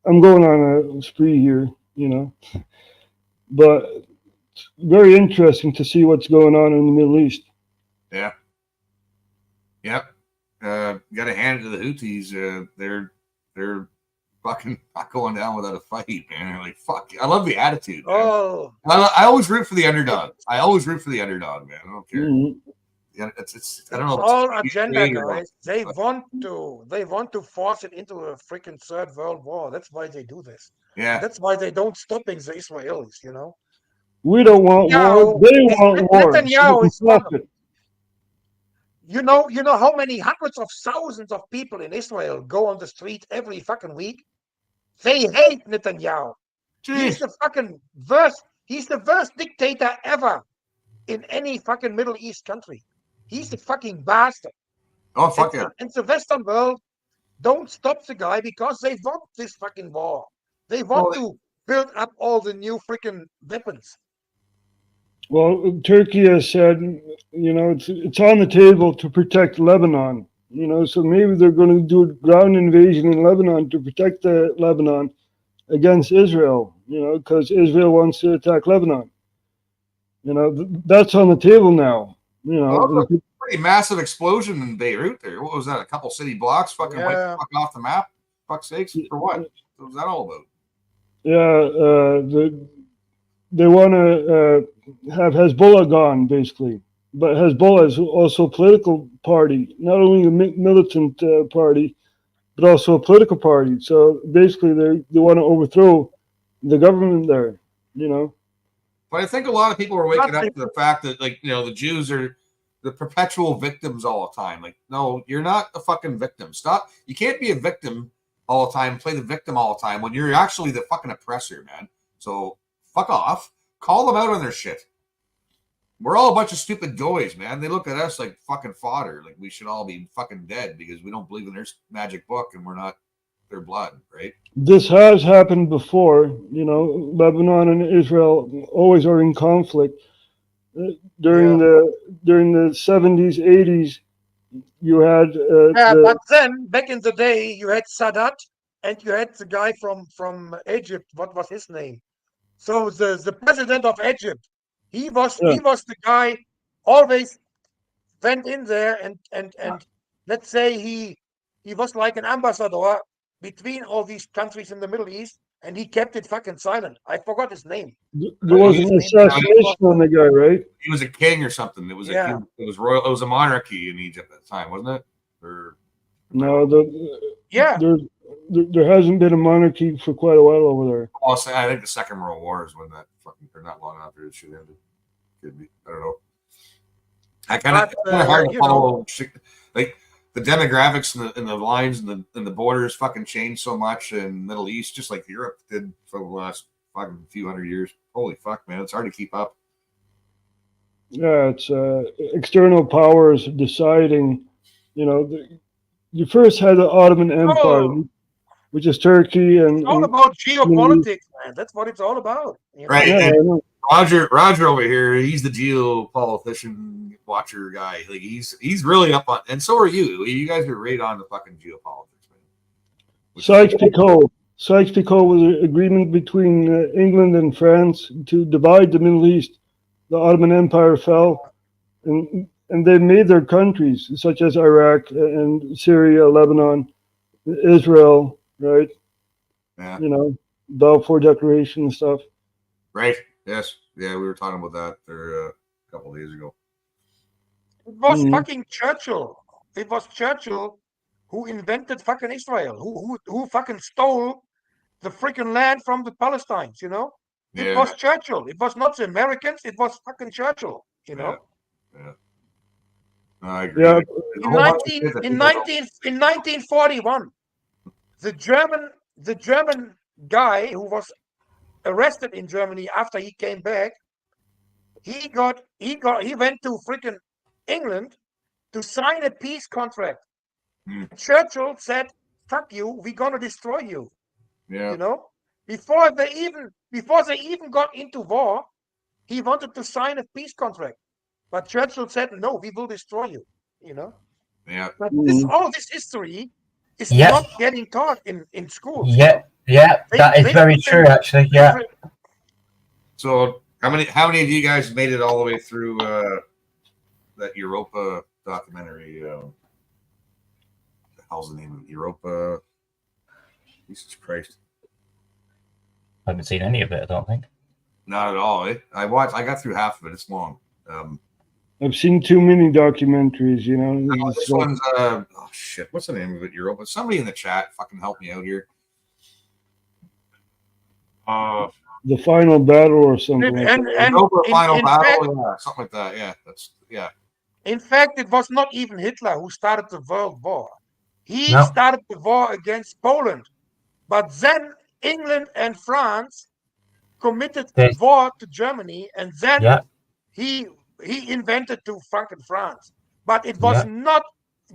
I'm going on a spree here, but it's very interesting to see what's going on in the Middle East. Yeah. Yep. Got to hand it to the Houthis. They're fucking not going down without a fight, man. They're like, fuck. I love the attitude. Man. Oh, I always root for the underdog. Man. I don't care. Mm-hmm. Yeah, it's I don't know. It's all agenda, guys. They want to force it into a freaking third world war. That's why they do this. Yeah. That's why they don't stopping the Israelis. We don't want war. They want war. Netanyahu is You know how many hundreds of thousands of people in Israel go on the street every fucking week? They hate Netanyahu. Jeez. He's the worst dictator ever in any fucking Middle East country. He's a fucking bastard. Oh, fuck yeah. And the Western world don't stop the guy because they want this fucking war. They want to build up all the new freaking weapons. Well, Turkey has said, it's on the table to protect Lebanon. So maybe they're going to do a ground invasion in Lebanon to protect Lebanon against Israel. Because Israel wants to attack Lebanon. That's on the table now. Well, a pretty massive explosion in Beirut there. What was that? A couple city blocks fucking wiped the fuck off the map? Fuck's sakes. For what? What was that all about? Yeah, they want to have Hezbollah gone, basically. But Hezbollah is also a political party, not only a militant party, but also a political party. So basically, they want to overthrow the government there, But I think a lot of people are waking up to the fact that, the Jews are the perpetual victims all the time. Like, no, you're not a fucking victim. Stop. You can't be a victim all the time, play the victim all the time when you're actually the fucking oppressor, man. So fuck off. Call them out on their shit. We're all a bunch of stupid goys, man. They look at us like fucking fodder. Like we should all be fucking dead because we don't believe in their magic book and we're not their blood, right? This has happened before. Lebanon and Israel always are in conflict. During the 70s, 80s, you had but then back in the day, you had Sadat and you had the guy from Egypt. What was his name? So the president of Egypt, he was the guy always went in there and let's say he was like an ambassador between all these countries in the Middle East, and he kept it fucking silent. I forgot his name. There was an assassination on the guy, right? He was a king or something. It was it was royal. It was a monarchy in Egypt at the time, wasn't it? Or no, there hasn't been a monarchy for quite a while over there. Also, I think the Second World War is when that fucking, or not long after it should end. Could be. I don't know. I kind of hard to follow. Like the demographics and the lines and the borders fucking changed so much in Middle East, just like Europe did for the last fucking few hundred years. Holy fuck, man, it's hard to keep up. Yeah, it's external powers deciding. You first had the Ottoman Empire. which is Turkey and, It's all about geopolitics, man. That's what it's all about. You know? Right. yeah, I And know. Roger over here, he's the geopolitician watcher guy. Like he's really up on, and so are you. You guys are right on the fucking geopolitics, man. Sykes-Picot was an agreement between England and France to divide the Middle East. The Ottoman Empire fell, and they made their countries, such as Iraq and Syria, Lebanon, Israel, right? Yeah. You know, Balfour Declaration and stuff. Right. Yes. Yeah, we were talking about that there a couple of days ago. It was Mhm. fucking Churchill. It was Churchill who invented fucking Israel, who fucking stole the freaking land from the Palestinians, you know? It Yeah. was Churchill. It was not the Americans, it was fucking Churchill, you know? Yeah. No, I agree. Yeah, There's a whole bunch of shit that people don't- In 1941, the German guy who was arrested in Germany after he came back, he went to freaking England to sign a peace contract. Churchill said, "Fuck you, we're gonna destroy you." Yeah. You know, before they even got into war, he wanted to sign a peace contract, but Churchill said, "No, we will destroy you." You know, Yeah. but Mhm. all this history is Yes. not getting taught in schools. you Yeah, know? yeah, that is They very put true, them- actually. they Yeah. put- So how many of you guys made it all the way through that Europa documentary? What the hell's the name of it? Europa? Jesus Christ! I haven't seen any of it, I don't think. Not at all. I got through half of it. It's long. I've seen too many documentaries, you know. It's This like- one's oh shit. What's the name of it? Europa. Somebody in the chat, fucking help me out here. The Final Battle or something like and, that. and Europa Final in Battle. fact, Yeah, something like that. Yeah, yeah. in fact, it was not even Hitler who started the World War. He No. started the war against Poland. But then England and France committed They- war to Germany, and then Yeah. he invented to fucking France. But it was Yeah. not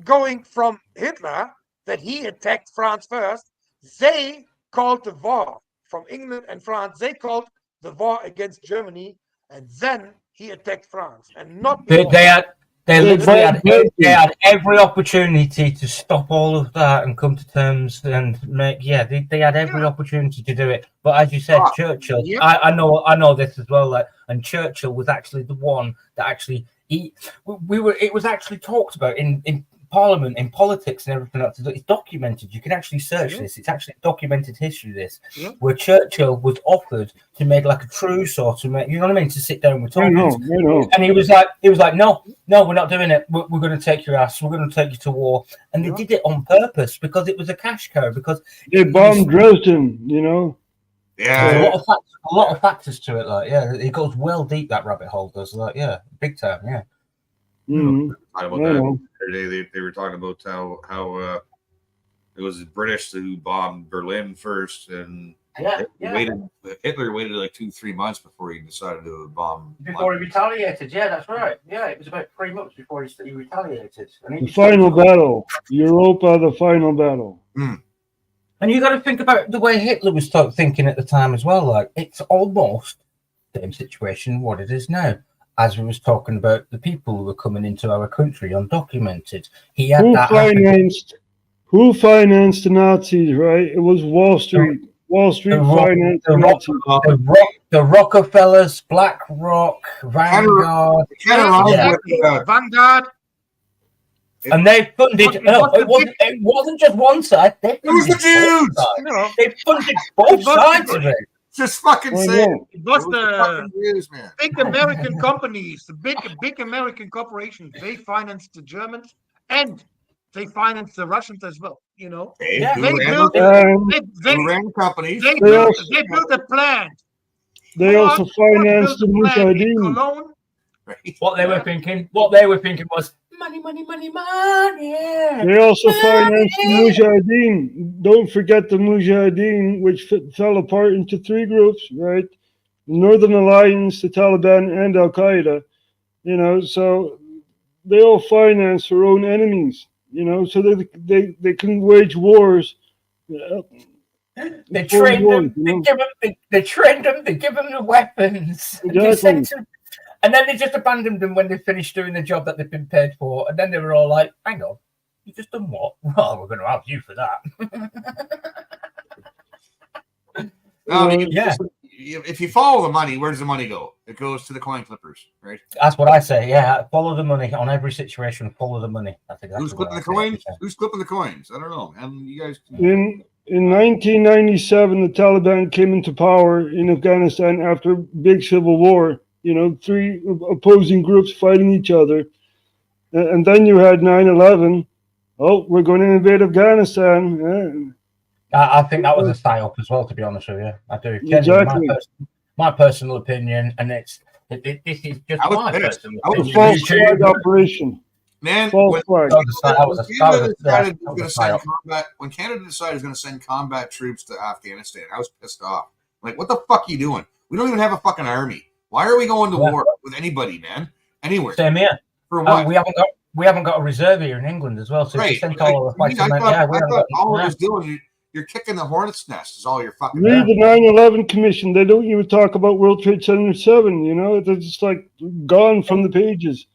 going from Hitler that he attacked France first. They called the war from England and France. They called the war against Germany, and then he attacked France, and not They before. had they They literally had both- they had every opportunity to stop all of that and come to terms and make they had every opportunity to do it. But as you said, Churchill, Yep. I know this as well. Like, and Churchill was actually the one that actually it was actually talked about in Parliament, in politics, and everything else. It's documented. You can actually search this. It's actually documented history. This where Churchill was offered to make like a truce or to make, you know what I mean, to sit down with I Tories. know. And he was like, no, we're not doing it. We're going to take your ass. We're going to take you to war. And they did it on purpose because it was a cash cow. Because They bombed Dresden, you know. Yeah. there's a lot of factors to it. Like, yeah, it goes well deep, that rabbit hole does. Like, yeah, big time. Yeah. Mhm. Talking about I that know. today. They were talking about how it was the British who bombed Berlin first, and Hitler waited like 2-3 months before he decided to bomb. Before he retaliated, yeah, that's right. Yeah, it was about 3 months before he retaliated. And The Final Battle. Europa, the Final Battle. And you got to think about the way Hitler was thinking at the time as well. Like, it's almost the same situation what it is now. As we was talking about the people who were coming into our country undocumented, he had Who financed the Nazis? Right? It was Wall Street. Wall Street financed the Nazis. the Rockefellers, BlackRock, Vanguard, Vanguard. and they funded. It wasn't just one side. They It was the funded both Jews. sides. No, They funded both sides of it. Just fucking I say know. it was the the fucking Jews, man. big American companies, the big American corporations. They financed the Germans and they financed the Russians as well. You know, Hey, Yeah. who they ran built the- who ran companies? they also- built a plant. They also financed the built a plant in Mujahideen. Cologne. Right? What they were thinking was money, money, money, money. They also financed the Mujahideen. Don't forget the Mujahideen, which fell apart into 3 groups, right? The Northern Alliance, the Taliban, and Al Qaeda. You know, so they all finance their own enemies. You know, so they can wage wars They It's foreign trained wars, them. you They know? give them. They trained them. They give them the weapons. And they Exactly. sent them, and then they just abandoned them when they finished doing the job that they've been paid for. And then they were all like, "Hang on, you just done what? Well, we're going to have you for that." No, I mean, Yeah. if you follow the money, where does the money go? It goes to the coin clippers, right? That's what I say. Yeah, follow the money on every situation. Follow the money. That's exactly Who's clipping the what I say. coins? Who's clipping the coins? I don't know. And you guys. In 1997, the Taliban came into power in Afghanistan after a big civil war. You know, three opposing groups fighting each other. And then you had 9/11. Oh, we're going to invade Afghanistan. I think that was a psyop as well, to be honest with you. I do. Exactly. My personal opinion, and this is just I was my pissed. personal I was A opinion. false flag operation. Man, False flag. when Canada decided it was going to send combat troops to Afghanistan, I was pissed off. Like, what the fuck are you doing? We don't even have a fucking army. Why are we going to war with anybody, man? Anywhere. Same here. For what? We haven't got a reserve here in England as well. So if you sent all our fighters, I thought all it was doing, you're kicking the hornet's nest is all you're fucking Read the 9/11 Commission. They don't even talk about World Trade Center 7. You know, they're just like gone from the pages.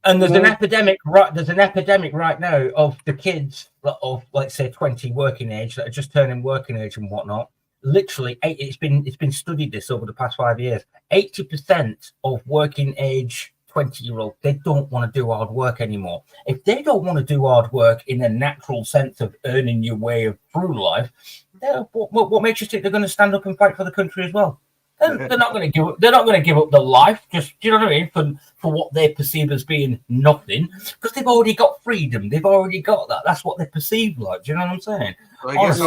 And there's an epidemic. There's an epidemic right now of the kids of, let's say, 20 working age that are just turning working age and whatnot. Literally, it's been studied this over the past 5 years. 80% of working age 20-year-olds, they don't want to do hard work anymore. If they don't want to do hard work in a natural sense of earning your way through life, what makes you think they're going to stand up and fight for the country as well? They're not going to give up. They're not going to give up their life. Just, do you know what I mean? For what they perceive as being nothing, because they've already got freedom. They've already got that. That's what they perceive like. Do you know what I'm saying? So I guess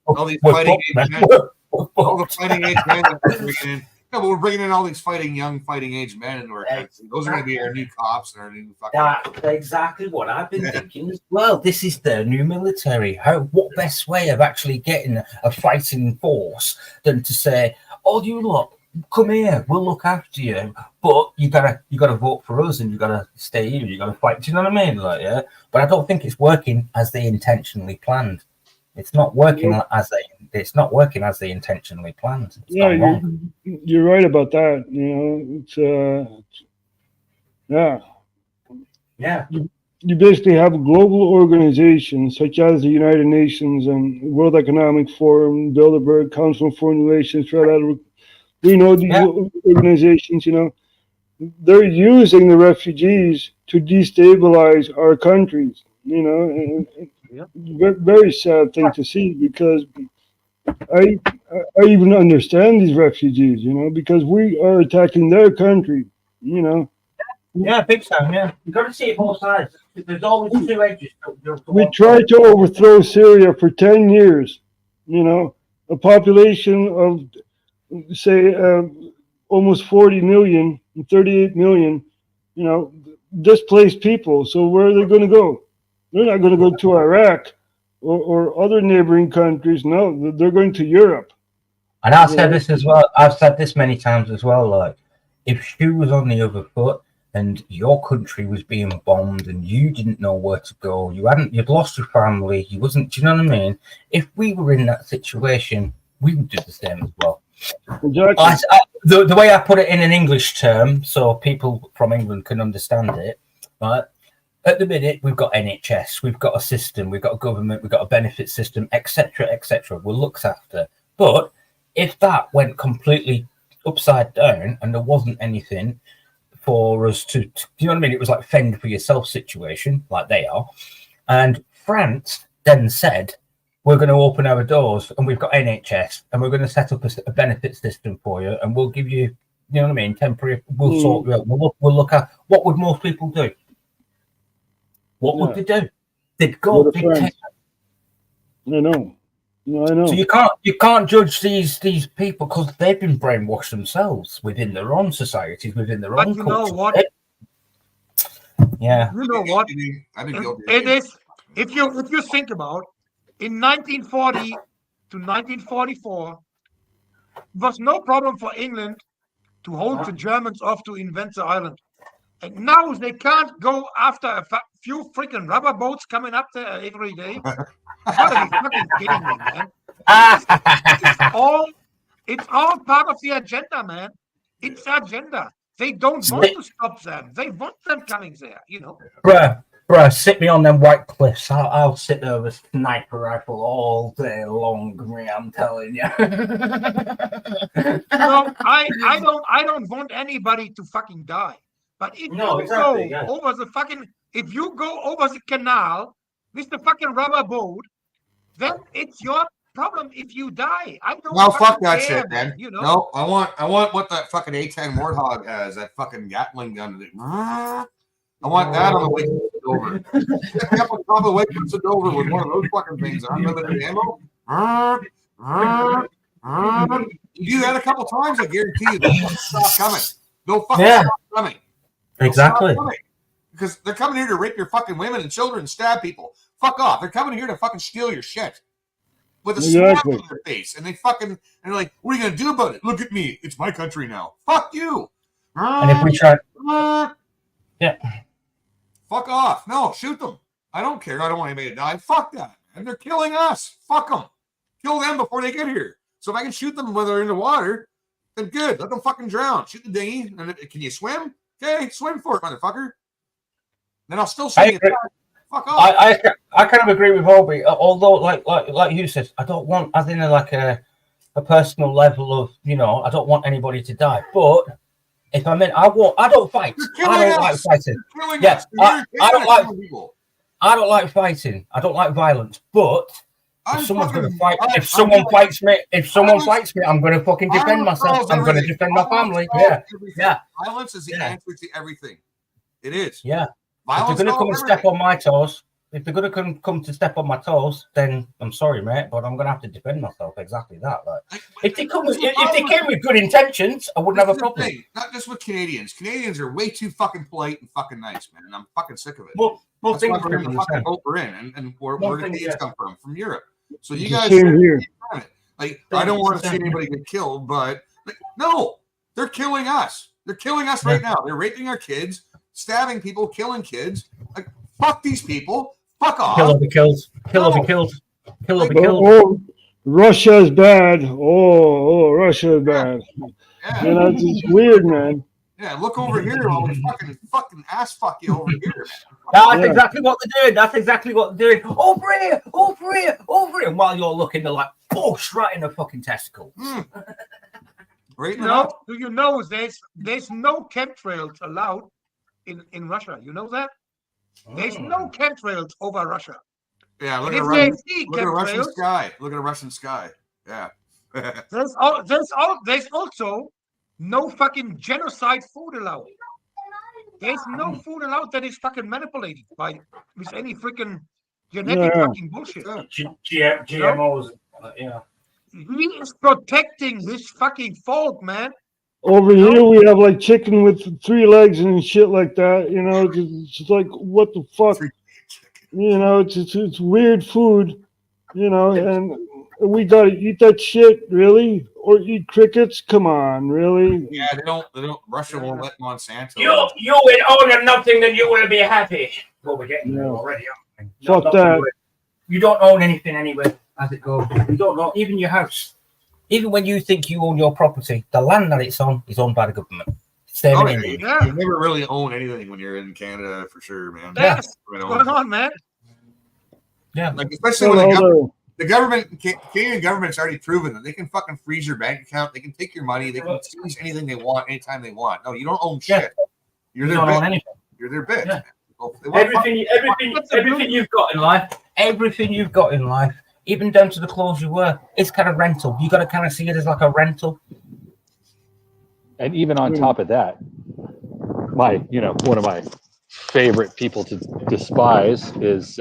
all these fighting age men, all the fighting age men that we're bringing in. No, but we're bringing in all these young fighting age men into our country. Those are going to be our new cops and our new fucking. That's exactly what I've been thinking as well. This is their new military. What best way of actually getting a fighting force than to say, "Oh, you lot, come here. We'll look after you, but you gotta vote for us and you gotta stay here. You gotta fight." Do you know what I mean? Like, yeah. But I don't think it's working as they intentionally planned. It's not working It's not working as they intentionally planned. You're right about that. You know, yeah. You basically have global organizations such as the United Nations and World Economic Forum, Bilderberg, Council on Foreign Relations. We know these organizations. You know, they're using the refugees to destabilize our countries. You know, very sad thing to see, because I even understand these refugees, you know, because we are attacking their country, you know. Yeah, big time, yeah. You've got to see it both sides. There's always two edges. We tried to overthrow Syria for 10 years, you know, a population of, say, almost 40 million, 38 million, you know, displaced people. So where are they going to go? They're not going to go to Iraq or other neighboring countries. No, they're going to Europe. And I've said this as well. I've said this many times as well. Like, if shoe was on the other foot and your country was being bombed and you didn't know where to go, you'd lost your family, you wasn't. Do you know what I mean? If we were in that situation, we would do the same as well. Exactly. The way I put it in an English term, so people from England can understand it, right? At the minute, we've got NHS, we've got a system, we've got a government, we've got a benefit system, etc., etc. We're looked after. But if that went completely upside down and there wasn't anything for us to you know what I mean? It was like fend for yourself situation, like they are. And France then said, we're going to open our doors and we've got NHS and we're going to set up a benefit system for you and we'll give you, you know what I mean, temporary, we'll sort you out. We'll look at, what would most people do? What would they do? They'd go. I know. So you can't judge these people because they've been brainwashed themselves within their own societies, within their own culture. Know what? Yeah. You know what? It is. If you think about, in 1940 to 1944, it was no problem for England to hold the Germans off to invent the island. And now they can't go after a few freaking rubber boats coming up there every day. You gotta be fucking kidding me, man. It's all part of the agenda, man. It's agenda. They don't want to stop them. They want them coming there, you know. Bruh, sit me on them white cliffs. I'll sit there with a sniper rifle all day long, I'm telling you. No, I don't want anybody to fucking die. But if if you go over the canal with the fucking rubber boat, then it's your problem if you die. I don't. No, fuck that care, shit, man. You know? No, I want what that fucking A10 Warthog has. That fucking Gatling gun. I want that on the way to Dover. Get me up on top of the way to Dover with one of those fucking things. Unlimited ammo. You do that a couple times, I guarantee you, they'll stop coming. They'll fucking stop coming. Exactly. Because they're coming here to rape your fucking women and children and stab people. Fuck off. They're coming here to fucking steal your shit. With a smile on their face. And they're like, what are you going to do about it? Look at me. It's my country now. Fuck you. And if we try. Yeah. Fuck off. No, shoot them. I don't care. I don't want anybody to die. Fuck that. And they're killing us. Fuck them. Kill them before they get here. So if I can shoot them when they're in the water, then good. Let them fucking drown. Shoot the dinghy. And can you swim? Okay, swim for it, motherfucker. Then I'll still swim. Fuck off. I kind of agree with Obi. Although, like you said, I don't want, as in a personal level of, I don't want anybody to die. But if I don't fight. I don't like fighting. Yeah, I don't like people. I don't like fighting. I don't like violence. But if someone's going to fight, if someone fights me, I'm going to fucking defend myself. I'm going to defend my family. Yeah. Violence is the answer to everything. It is. Yeah. If they're going to come and step on my toes, come to step on my toes, then I'm sorry, mate, but I'm going to have to defend myself. Exactly that. Like, if they came with good intentions, I wouldn't have a problem. Not just with Canadians. Canadians are way too fucking polite and fucking nice, man. And I'm fucking sick of it. Well, that's why we're in the fucking boat we're in, and where Canadians come from Europe. So you guys, I don't want to see anybody get killed, but no, they're killing us. They're killing us right now. They're raping our kids, stabbing people, killing kids. Like, fuck these people. Fuck off. Kill over kills. Kill over kills. Kill over kills. Oh, Russia's bad. Oh, Russia's bad. Yeah. It's weird, man. Yeah, look over here. I'll fucking ass fuck you over here. That's exactly what they're doing. That's exactly what they're doing. Over here, over here, over here. And while you're looking, they're like, push right in the fucking testicles. Right now, do you know there's no chemtrails allowed in Russia? You know that? There's no chemtrails over Russia. Yeah, look at a Russian sky. Look at a Russian sky. Yeah. There's also no fucking genocide food allowed. There's no food allowed that is fucking manipulated with any freaking genetic fucking bullshit. GMOs. Yeah. He is protecting his fucking folk, man. Over here, we have like chicken with 3 legs and shit like that. It's like, what the fuck? It's weird food, and we got to eat that shit, really? Or eat crickets? Come on, really? Yeah, they don't. Russia won't let Monsanto. You will own nothing, then you will be happy. Well, we're getting there already. Fuck that. You don't own anything anyway, as it goes. You don't own even your house. Even when you think you own your property, the land that it's on is owned by the government. You never really own anything when you're in Canada, for sure, man. What's going on, man? Yeah. Like, especially when the Canadian government's already proven that they can fucking freeze your bank account. They can take your money. They can seize anything they want, anytime they want. No, you don't own shit. You're their bitch. You're their bitch. Yeah. Everything you've got in life, even down to the clothes you wear, it's kind of rental. You got to kind of see it as like a rental. And even on top of that, one of my favorite people to despise is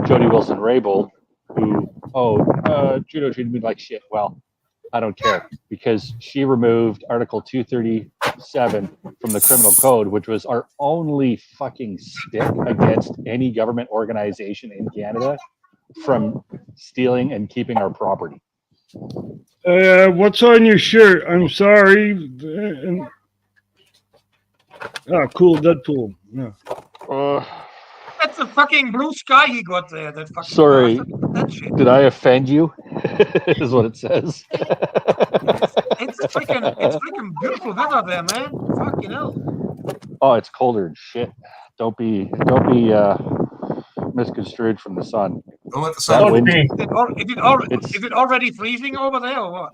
Jody Wilson-Raybould, who, Trudeau treated me like shit. Well, I don't care, because she removed Article 237 from the Criminal Code, which was our only fucking stick against any government organization in Canada from stealing and keeping our property. What's on your shirt? I'm sorry. Cool, Deadpool. Yeah. That's a fucking blue sky he got there. That fucking Sorry, bastard. That shit. did I offend you? Is what it says. It's freaking beautiful weather there, man. Fucking hell. Oh, it's colder than shit. Don't be misconstrued from the sun. Don't let the That sun. wind. Is it already freezing over there or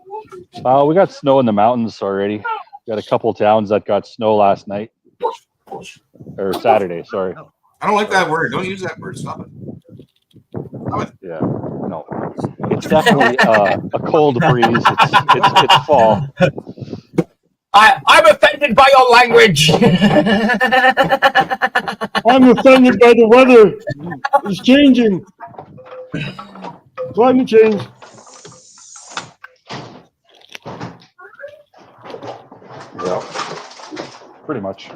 what? We got snow in the mountains already. Got a couple towns that got snow last night or Saturday. Sorry. I don't like that word. Don't use that word. Stop it. Yeah. No. It's definitely a cold breeze. It's fall. I'm offended by your language. I'm offended by the weather. It's changing. Climate change. Yeah. Pretty much.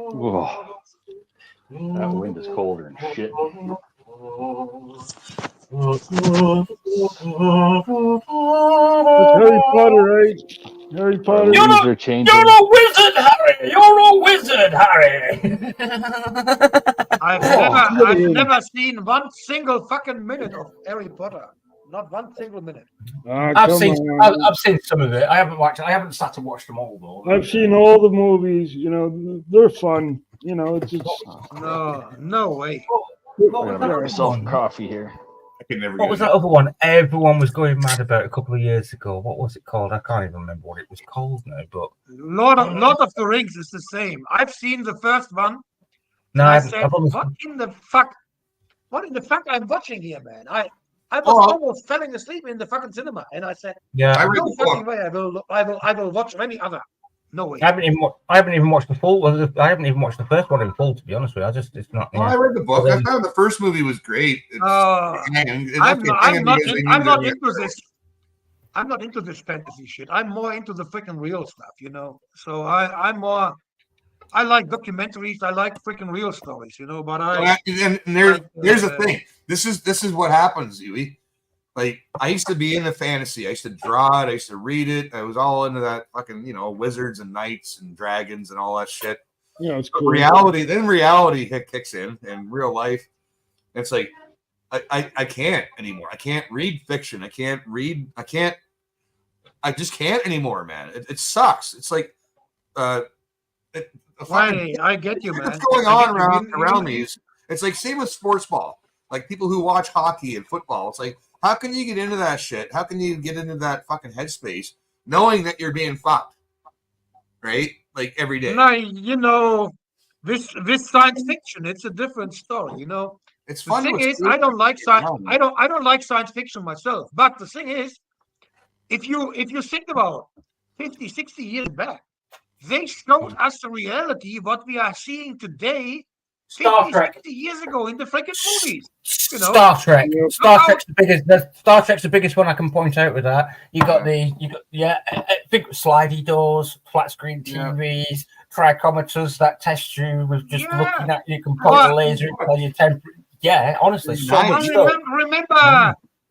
Whoa. That wind is colder than shit. It's Harry Potter, right? Harry Potter. Leaves are changing. You're a wizard, Harry. You're a wizard, Harry. I've never seen one single fucking minute of Harry Potter. Not one single minute. I've seen some of it. I haven't sat to watch them all though. I've seen all the movies. You know, they're fun. You know, it's No way. I'm gonna make myself coffee here. I can never. What was that other one? Everyone was going mad about a couple of years ago. What was it called? I can't even remember what it was called now. But Lord of the Rings is the same. I've seen the first one. no, I I've said, only, what in the fuck I'm watching here, man? I was almost falling asleep in the fucking cinema, and I said, yeah. I read no the book. fucking way I will watch any other. No way. I haven't even watched the full. I haven't even watched the first one in full, to be honest with you. It's not. Well, I read the book. I found the first movie was great. I'm not into this. I'm not into this fantasy shit. I'm more into the freaking real stuff, you know. So I'm more. I like documentaries. I like freaking real stories, you know. But there's the thing. This is what happens, Huey. Like, I used to be into fantasy. I used to draw it. I used to read it. I was all into that fucking, wizards and knights and dragons and all that shit. Yeah, it's But cool. reality kicks in real life. It's like, I can't anymore. I can't read fiction. I just can't anymore, man. It sucks. It's like, I get you, man. What's going on around me is, it's like same with sports ball. Like people who watch hockey and football. It's like, how can you get into that shit? How can you get into that fucking headspace knowing that you're being fucked? Right? Like every day. No, this science fiction, it's a different story, you know. It's The fun. thing is, I don't like science fiction myself. But the thing is, if you think about 50, 60 years back, they showed us the reality what we are seeing today 50, 60 years ago in the freaking movies. You know? Star Trek. Star Trek's the biggest one I can point out with that. You got big slidey doors, flat screen TVs, trichometers that test you with just looking at you. You can point the laser, tell your temperature. Yeah, honestly, so much stuff.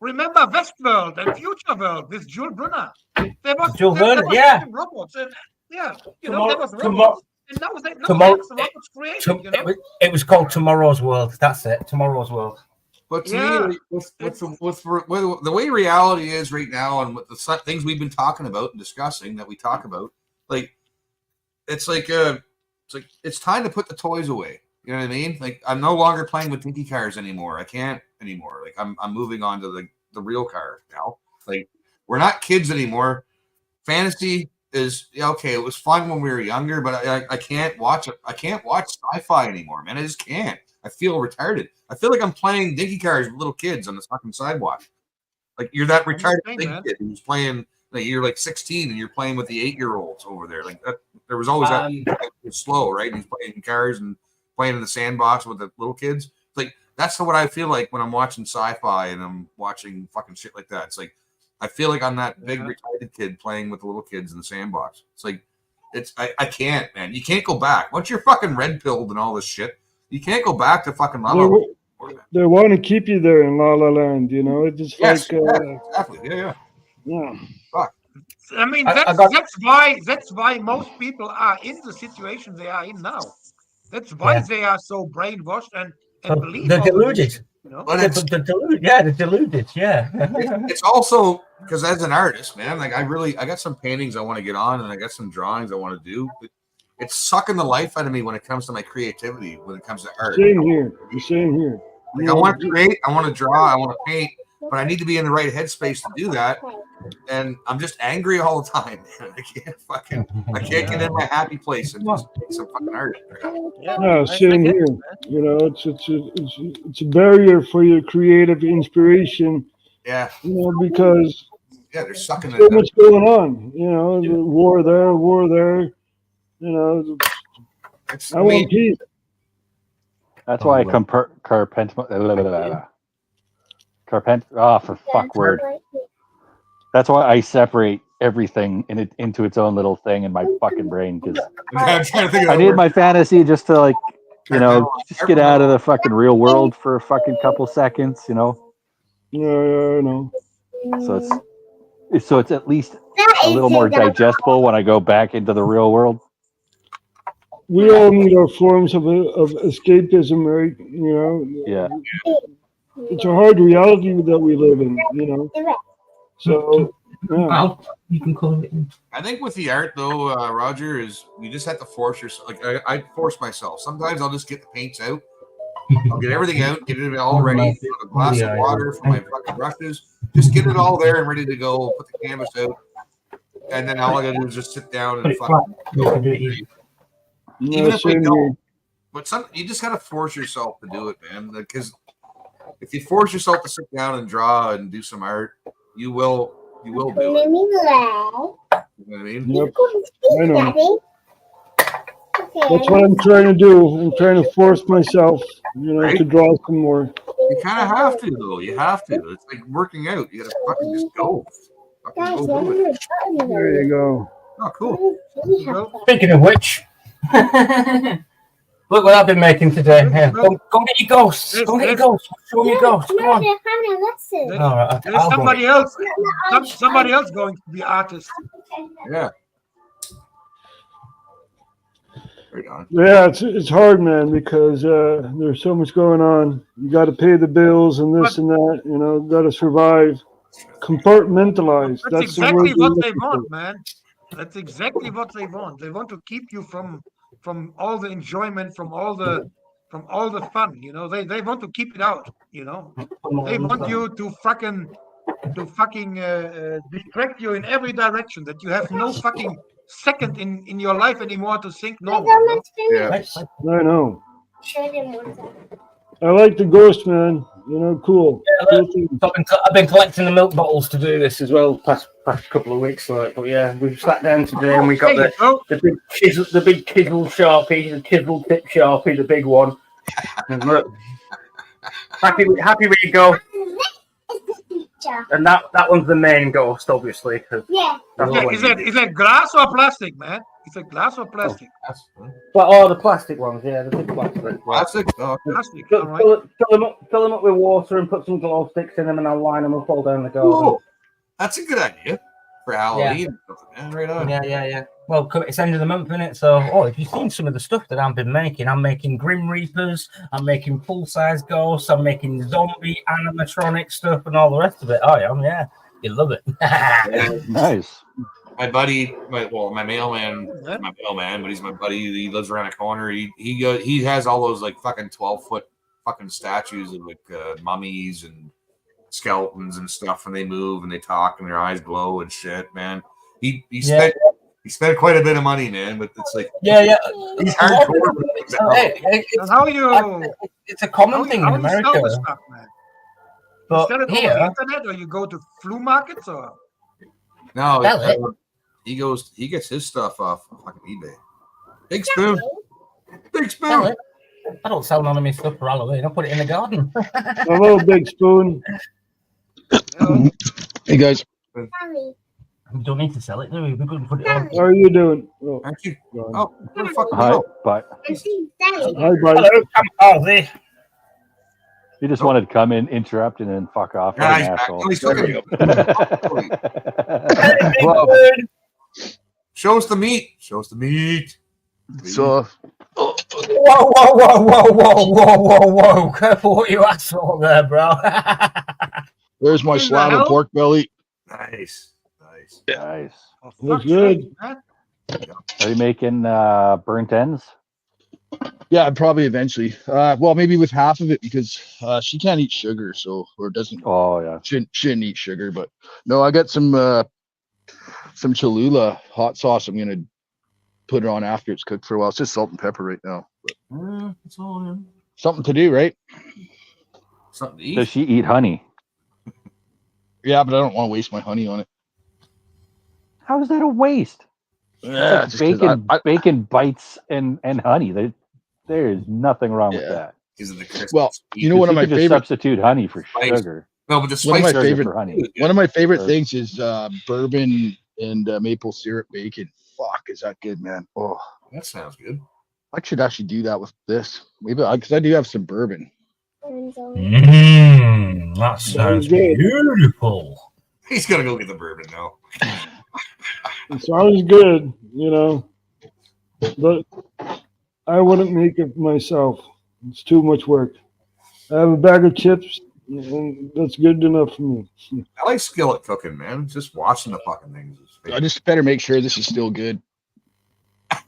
Remember Westworld and Future World with Jules Brunner. There was robots and there was robots. And that was it. Robots created, you know? It was called Tomorrow's World. That's it. Tomorrow's World. But to me, with the way reality is right now, and with the things we've been talking about and discussing that we talk about, like it's time to put the toys away. You know what I mean? Like, I'm no longer playing with dinky cars anymore. I can't anymore. Like, I'm moving on to the real car now. Like, we're not kids anymore. Fantasy is okay. It was fun when we were younger, but I can't watch it. I can't watch sci-fi anymore, man. I just can't. I feel retarded. I feel like I'm playing dinky cars with little kids on the fucking sidewalk. Like, you're that retarded kid who's playing. Like, you're like 16 and you're playing with the 8-year-olds over there. Like, that, there was always that slow, right? And he's playing cars and playing in the sandbox with the little kids. It's like, that's what I feel like when I'm watching sci-fi and I'm watching fucking shit like that. It's like, I feel like I'm that big retarded kid playing with the little kids in the sandbox. It's like, I can't, man. You can't go back. Once you're fucking red-pilled and all this shit, you can't go back to fucking La La Land. They want to keep you there in La La Land, you know? It's just exactly. Yeah. Fuck. I mean, that's why most people are in the situation they are in now. That's why Yeah. they are so brainwashed and believe They're all of this deluded. shit, you know? But it's They're deluded. Yeah, they're deluded. Yeah. it's also because as an artist, man, like I got some paintings I want to get on, and I got some drawings I want to do. But it's sucking the life out of me when it comes to my creativity. When it comes to art, Same here. The same here. like I want to create, I want to draw, I want to paint, but I need to be in the right headspace to do that. And I'm just angry all the time, man. I can't get in my happy place and just make some fucking art. Yeah, No, I same get it, here. man. You know, it's a barrier for your creative inspiration. Yeah, You know, because yeah, they're sucking so it. much going on. You know, the war there. You know, It's, I want peace. That's why I for fuck word. That's why I separate everything into its own little thing in my fucking brain, because I'm trying to think of I that need word. my fantasy just to, like, you know, just get out of the fucking real world for a fucking couple seconds, you know. Yeah, I know. So it's at least a little more digestible when I go back into the real world. We all need our forms of escapism, right? You know, Yeah. it's a hard reality that we live in. You know, so yeah. You can call it. I think with the art though, Roger, is you just have to force yourself. Like I force myself. Sometimes I'll just get the paints out. I'll get everything out, get it all ready. A glass of water for my fucking brushes. Just get it all there and ready to go. Put the canvas out, and then all I gotta do is just sit down and fucking. Even if we don't, but you just gotta force yourself to do it, man. Because if you force yourself to sit down and draw and do some art, you will do it. You know what I mean? Yep. I know. That's what I'm trying to do. I'm trying to force myself, you know, to draw some more. You kind of have to, though. You have to. It's like working out. You gotta fucking just go. Fucking go do it. There you go. Oh, cool. Speaking of which, look what I've been making today. Yeah. Go get your ghosts. Go get your ghosts. Show me your ghosts. Come on. All right, There's somebody else. Somebody else going to be artist. Yeah. Right on. Yeah, it's hard, man, because there's so much going on. You got to pay the bills and this and that. You know, got to survive. Compartmentalize. That's the exactly word what you're they looking want, for. man. That's exactly what they want. They want to keep you from all the enjoyment, from all the fun. You know, they want to keep it out. You know, they want you to fucking distract you in every direction. That you have no fucking second in your life anymore to think normal. You know? Yeah. I know. I like the ghost, man. You know, cool. Cool thing. I've been collecting the milk bottles to do this as well past couple of weeks. Like, but yeah, we've sat down today and we got the big chisel sharpie, the chisel tip sharpie, the big one. And look, happy where you go. And that one's the main ghost, obviously. Yeah. Is that glass or plastic, man? Is it glass or plastic? Well, the plastic ones, yeah, the big plastic. Plastic? Oh, Plastic. Fill, All right. fill them up with water and put some glow sticks in them, and I'll line them up all down the garden. cool. That's a good idea for Halloween. Yeah. Right on. Yeah. Well, it's end of the month, isn't it? So, if you've seen some of the stuff that I've been making, I'm making Grim Reapers, I'm making full-size ghosts, I'm making zombie animatronic stuff, and all the rest of it. Oh, yeah. You love it. Nice. My buddy, my mailman, but he's my buddy. He lives around the corner. He has all those like fucking 12-foot fucking statues of like mummies and skeletons and stuff, and they move and they talk and their eyes glow and shit, man. He spent quite a bit of money, man, but it's like he's hardcore. How you? It's a common thing in How you America. sell the stuff, man? You But sell it here, over the internet, or you go to flea markets, or? No, he gets his stuff off fucking eBay. Big spoon. I don't sell none of my stuff for Halloween. I put it in the garden. A little big spoon. Hey guys. We don't need to sell it, do we? We're going to put it on. How are you doing? Oh, Aren't you? Oh, where the fuck Hi, go? but hi, buddy. Hello, there. you just wanted to come in, interrupt, and then fuck off. Like an asshole. He's still gonna Well, show us the meat. Show us the meat. So Whoa, whoa, whoa, whoa, whoa, whoa, whoa, whoa. Careful what you ask for there, bro. There's my What the slab of hell? pork belly. Nice. Nice. Nice. Oh, Looks fuck's sake, good. man. Are you making burnt ends? Yeah, probably eventually. Well, maybe with half of it because she can't eat sugar, so or doesn't Oh yeah. shouldn't eat sugar. But no, I got some Cholula hot sauce. I'm gonna put it on after it's cooked for a while. It's just salt and pepper right now. But It's all in. something to do, right? Something to eat. Does she eat honey? Yeah, but I don't want to waste my honey on it. How is that a waste? Yeah, It's like just 'cause bacon, bacon bites and honey. There is nothing wrong with Yeah. that. Is it the crisp? Well, you know, Because one of you my could just favorite substitute honey for Spice. sugar. No, but the one of spice my Sugar favorite for honey. one of my favorite Or- things is bourbon and maple syrup bacon. Fuck, is that good, man? Oh, That sounds good. I should actually do that with this. Maybe because I do have some bourbon. That sounds good. beautiful. He's gonna go get the bourbon now. It sounds good, you know, but I wouldn't make it myself. It's too much work. I have a bag of chips, and that's good enough for me. I like skillet cooking, man. Just watching the fucking things. I just better make sure this is still good. What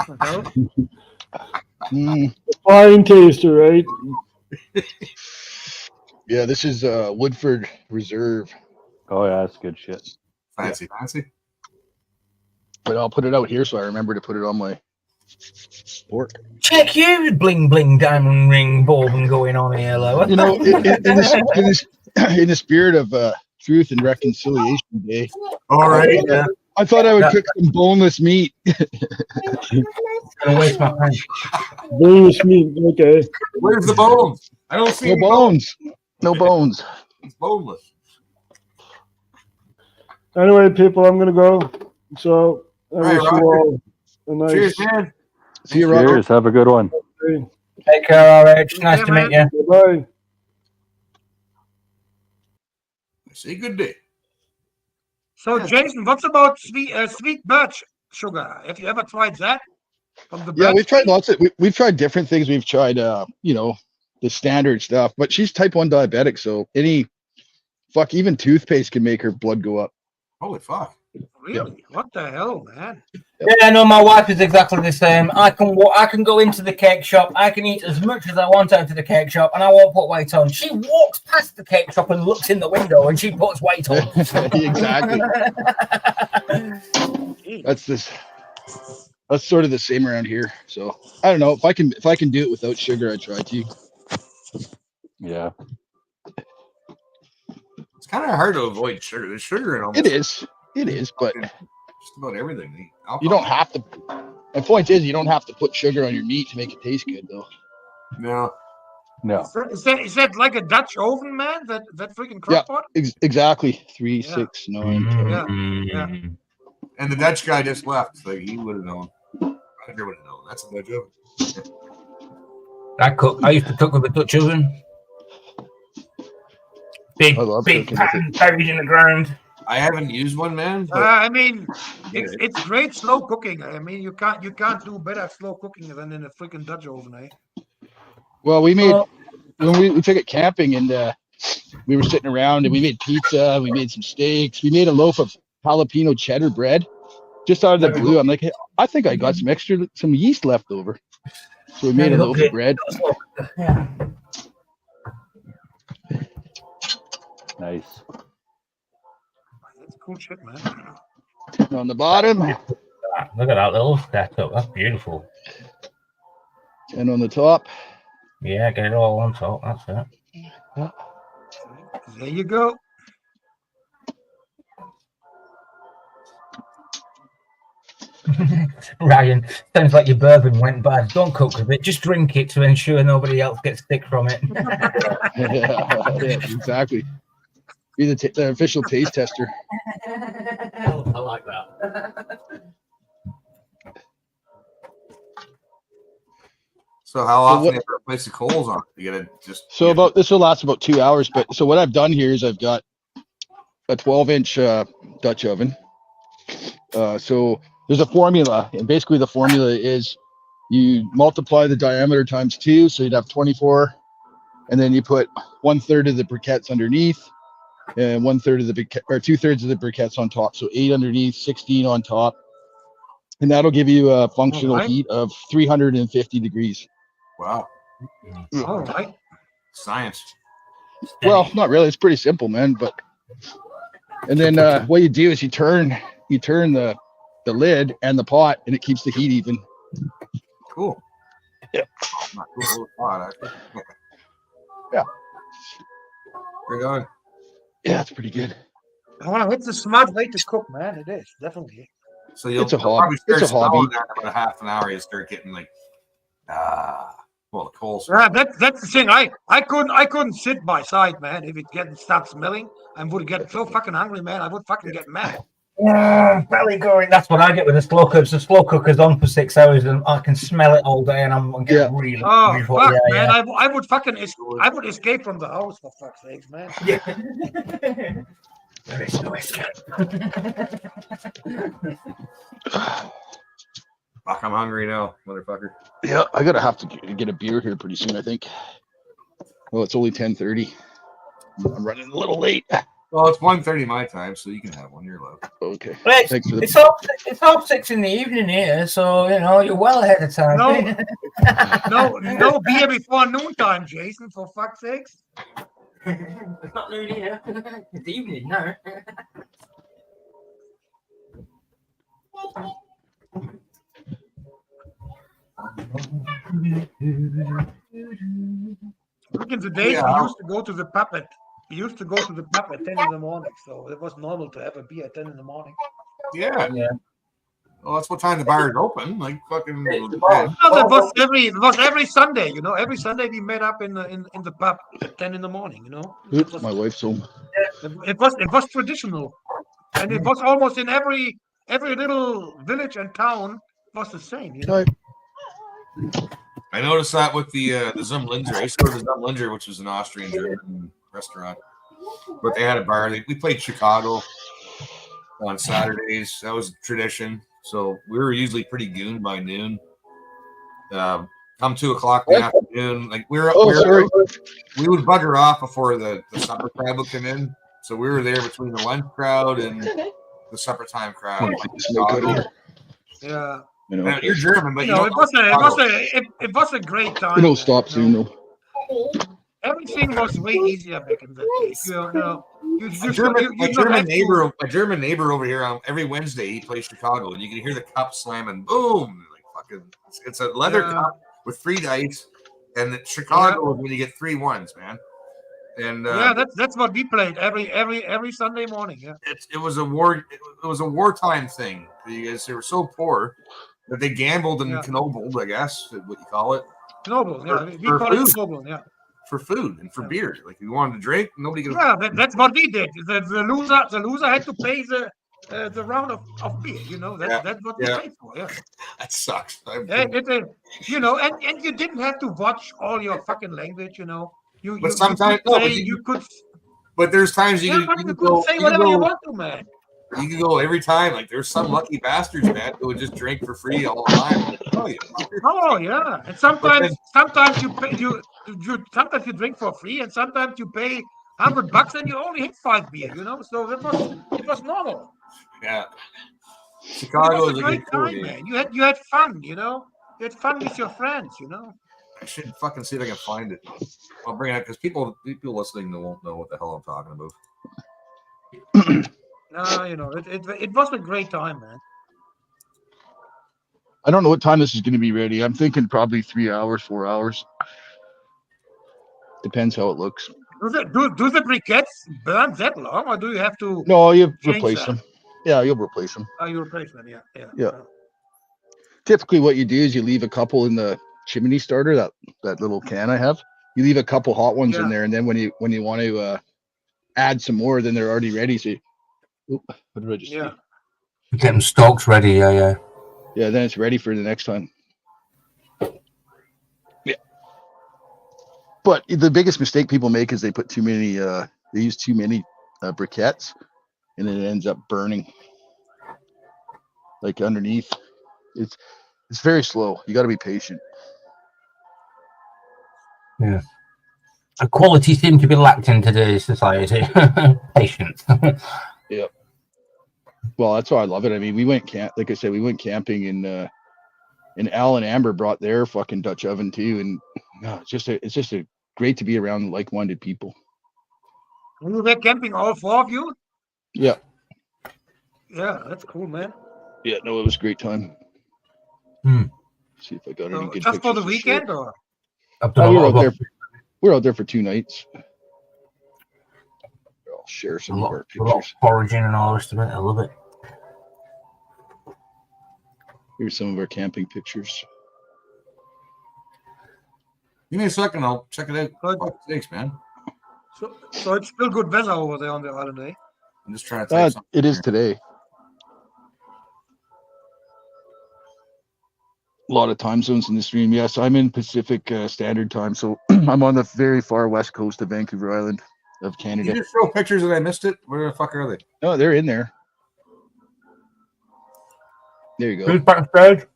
the hell? Mm, Fine taster, right? yeah, this is Woodford Reserve, Oh yeah, that's good shit. Fancy. but I'll put it out here so I remember to put it on my pork. Check you, bling bling diamond ring bourbon going on here, Lower. You know, in the spirit of Truth and Reconciliation Day, All right. Yeah. I thought I would Yeah. cook some boneless meat. Gonna waste my time. Boneless meat, okay. Where's the bones? I don't see No any bones. No bones. It's boneless. Anyway, people, I'm gonna go. So I right, wish you Roger. all a nice Cheers, man. See you, Roger. Cheers. Have a good one. day. Take care, RH. Nice Yeah, to meet man. you. Bye. I say good day. So, Jason, what's about sweet birch sugar? Have you ever tried that? From the Yeah, birch we've tried tree? lots of we've tried different things. We've tried you know, the standard stuff, but she's type 1 diabetic, so even toothpaste can make her blood go up. Holy fuck. Really? What the hell, man? Yeah, no, my wife is exactly the same. I can go into the cake shop. I can eat as much as I want out of the cake shop, and I won't put weight on. She walks past the cake shop and looks in the window, and she puts weight on. Exactly. That's sort of the same around here. So I don't know if I can do it without sugar, I try to. Yeah. It's kind of hard to avoid sugar. There's sugar in almost It is, but just about everything. you don't have to. My point is, you don't have to put sugar on your meat to make it taste good, though. No. No. Is that like a Dutch oven, man? That freaking Yeah. crock pot? Exactly. 3, Yeah. 6, 9, 10. Yeah. And the Dutch guy just left. Like he would have known. Roger would have known. That's a Dutch oven. I used to cook with a Dutch oven. Big I love cooking with pan buried in the ground. I haven't used one, man. But I mean, it's great slow cooking. I mean, you can't do better slow cooking than in a freaking Dutch oven, eh? Well, we made Well, when we took it camping and we were sitting around and we made pizza, we made some steaks, we made a loaf of jalapeno cheddar bread. Just out of the blue, I'm like, hey, I think I got some yeast left over. So we made a loaf of bread. Yeah. Nice. That's cool shit, man. And on the bottom Look at that little setup. That's beautiful. and on the top. Yeah, get it all on top. That's it. There you go. Ryan, sounds like your bourbon went bad. Don't cook with it. Just drink it to ensure nobody else gets sick from it. Yeah, exactly. Be the official taste tester. I like that. so how often what- do you have to replace the coals on? You gotta just So this will last about 2 hours. But so what I've done here is I've got a 12-inch Dutch oven. So there's a formula, and basically the formula is You multiply the diameter times 2, so you'd have 24, and then you put 1/3 of the briquettes underneath, and 1/3 of the or 2/3 of the briquettes on top. So 8 underneath, 16 on top, and that'll give you a functional Alright. heat of 350 degrees. Wow. All right. Science. Well, not really. It's pretty simple, man. But and then what you do is you turn the lid and the pot, and it keeps the heat even. Cool. Yeah. Not cool. Hot, actually. Yeah. Bring on. Yeah, it's pretty good. Wow, it's a smart way to cook, man. It is definitely. So you'll It's a hobby. probably start It's a hobby. smelling that in about a half an hour. You start getting like, well, the coals. Yeah, that's the thing. I couldn't sit by side, man. If it start smelling, I would get so fucking hungry, man. I would fucking get mad. Yeah, belly going. That's what I get with the slow cooker. The slow cooker's on for 6 hours, and I can smell it all day, and I'm getting really. Oh really fuck, yeah, man! yeah. I would fucking I would escape from the house for fuck's sakes, man. Yeah. There is no escape. Fuck, I'm hungry now, motherfucker. Yeah, I gotta have to get a beer here pretty soon, I think. Well, it's only 10:30. I'm running a little late. Well, it's 1:30 my time, so you can have one. You're allowed. Okay. Well, Thanks for the. it's half 6 in the evening here, so you know you're well ahead of time. No beer before noontime, Jason. For fuck's sakes. It's not noon here. It's evening now. Back in the days, Yeah. we used to go to the pub at 10 in the morning, so it was normal to have a beer at 10 in the morning. Yeah. Yeah. Well, that's what time the bar is open. Like fucking. No, that was every Sunday. You know, every Sunday we met up in the pub at 10 in the morning. You know, Oops, my wife's home. it was traditional, and it was almost in every little village and town was the same. You know. Right. I noticed that with the Zumlinger. I used to go to the Zumlinger, which was an Austrian German restaurant, but they had a bar. We played Chicago on Saturdays. That was a tradition. So we were usually pretty gooned by noon. Come 2 o'clock in the afternoon, like we would bugger off before the supper crowd would come in. So we were there between the lunch crowd and the supper time crowd. Yeah. You know, You're German, but it was a great time. it'll stop soon though. Everything was way easier back in the days. A German neighbor over here every Wednesday he plays Chicago, and you can hear the cup slamming, boom, like fucking. It's a leather cup with 3 dice, and Chicago is when you get 3 ones, man. And that's what we played every Sunday morning. Yeah, it was a wartime thing. You guys, they were so poor that they gambled and knobled, I guess what you call it. Knoble, yeah, we call it knoble, yeah. For food and for beer, like if you wanted to drink, nobody could. Yeah, that's what we did. The loser had to pay the round of beer. You know, that's what we paid for. Yeah, that sucks. You know, and you didn't have to watch all your fucking language. You know, But there's times you can go say whatever you want to, man. You can go every time. Like there's some lucky bastards, man, who would just drink for free all the time. Like, oh yeah, and sometimes you pay sometimes you drink for free, and sometimes you pay $100 and you only hit 5 beer. You know, so it was normal. Yeah, Chicago is a great time, man. You had fun. You know, you had fun with your friends. You know. I should fucking see if I can find it. I'll bring it up because people listening won't know what the hell I'm talking about. No, you know, it was a great time, man. I don't know what time this is going to be ready. I'm thinking probably 3 hours, 4 hours. Depends how it looks. Do the briquettes burn that long, or do you have to? No, you replace them. Yeah, you'll replace them. Oh, you replace them, yeah. Typically, what you do is you leave a couple in the chimney starter, that little can I have. You leave a couple hot ones in there, and then when you want to add some more, then they're already ready. So, what did I just say? Get them stokes ready, yeah. Yeah, then it's ready for the next time. Yeah. But the biggest mistake people make is they put too many. They use too many briquettes, and it ends up burning. Like underneath, it's It's very slow. You got to be patient. Yeah. A quality seems to be lacked in today's society. Patience. Yeah. Well, that's why I love it. I mean, we went like I said, we went camping and Al and Amber brought their fucking Dutch oven too, and it's just a great to be around like-minded people. When you were camping, all four of you? Yeah. Yeah, that's cool, man. Yeah. No, it was a great time. See if I got any So good just for pictures the to share. weekend, or? I've done a We lot were of out there. We were out there for 2 nights. I'll share some of our a lot of pictures. foraging and all the rest of it. I love it. Here's some of our camping pictures. Give me a second. I'll check it out. Good. Fuck sakes, man. So it's still good weather over there on the island, eh? I'm just trying to type something. It is here. today. A lot of time zones in the stream. Yes, I'm in Pacific Standard Time, so I'm on the very far west coast of Vancouver Island of Can Canada. you just show pictures that I missed it? Where the fuck are they? No, they're in there. There you go. Who's backstage? So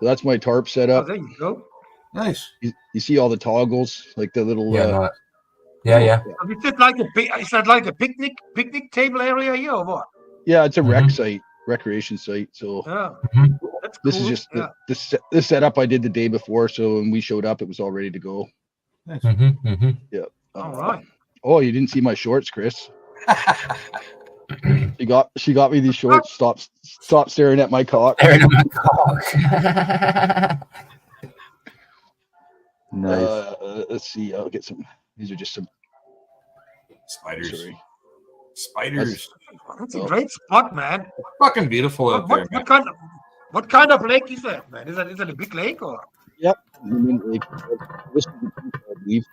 that's my tarp Oh, setup. there you go. Nice. You see all the toggles, like the little. Yeah, no. Yeah. So is it like a picnic table area here, or what? Yeah, it's a recreation site. So Yeah, that's cool. this is just the setup I did the day before. So when we showed up, it was all ready to go. Nice. Yeah. All right. Oh, you didn't see my shorts, Chris. She got me these shorts. Stop staring at my cock. Staring at my cock. Nice. Let's see. I'll get some. These are just some Spiders. Sorry. Spiders. That's a great spot, man. Fucking beautiful out there, man. What kind of lake is that, man? Is that a big lake, or? Yep. I mean, like, this is the peak, I believe.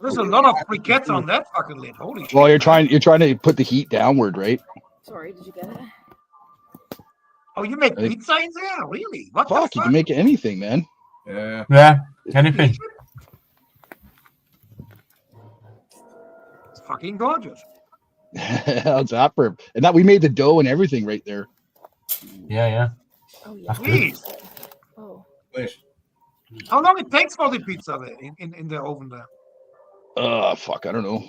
There's a lot of briquettes on that fucking lake. Holy shit. Well, you're trying to put the heat downward, right? Sorry, did you get it? Oh, you make pizza in there? Really? What the Fuck, fuck? you can make anything, man. Yeah. Yeah, anything. It's fucking gorgeous. How's that for? And that we made the dough and everything right there. Yeah. Oh yeah. That's good. Please. Oh. Nice. How long it takes for the pizza there in the oven there? Fuck, I don't know.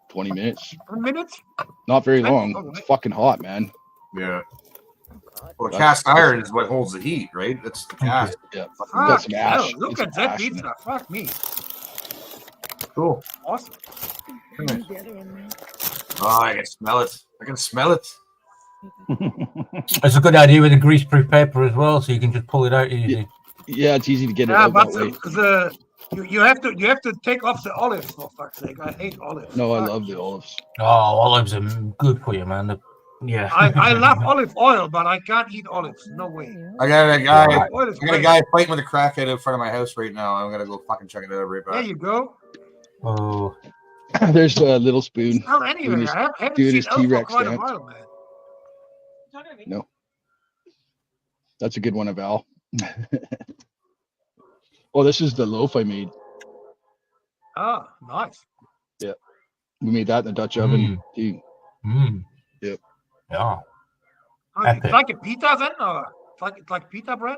20 minutes. 10 minutes? Not very 20? long. Oh, It's right. fucking hot, man. Yeah. God. Well, cast iron is what holds the heat, right? That's the cast. Yeah. Fuck got some hell, ash. look It's at that ash, pizza. man. Fuck me. Cool. Awesome. I need the other one, man. Oh, I can smell it. I can smell it. It's a good idea with the greaseproof paper as well, so you can just pull it out easy. Yeah, it's easy to get it Yeah, out but that way. you have to take off the olives, for fuck's sake. I hate olives. No, I Fuck. love the olives. Oh, olives are good for you, man. Yeah. I love olive oil, but I can't eat olives. No way. I got a guy. Right. Oil is I got a great. guy fighting with a crackhead in front of my house right now. I'm gonna go fucking check it out right There back. you go. Oh, There's a little spoon. Well, anyway, Doing his- I haven't doing seen his elk for T-Rex quite a dance. while, man. No. That's a good one, Val. Oh, this is the loaf I made. Ah, nice. We made that in the Dutch oven too. Yep. Yeah. Oh, Epic. it's like a pita then, or it's like pita bread?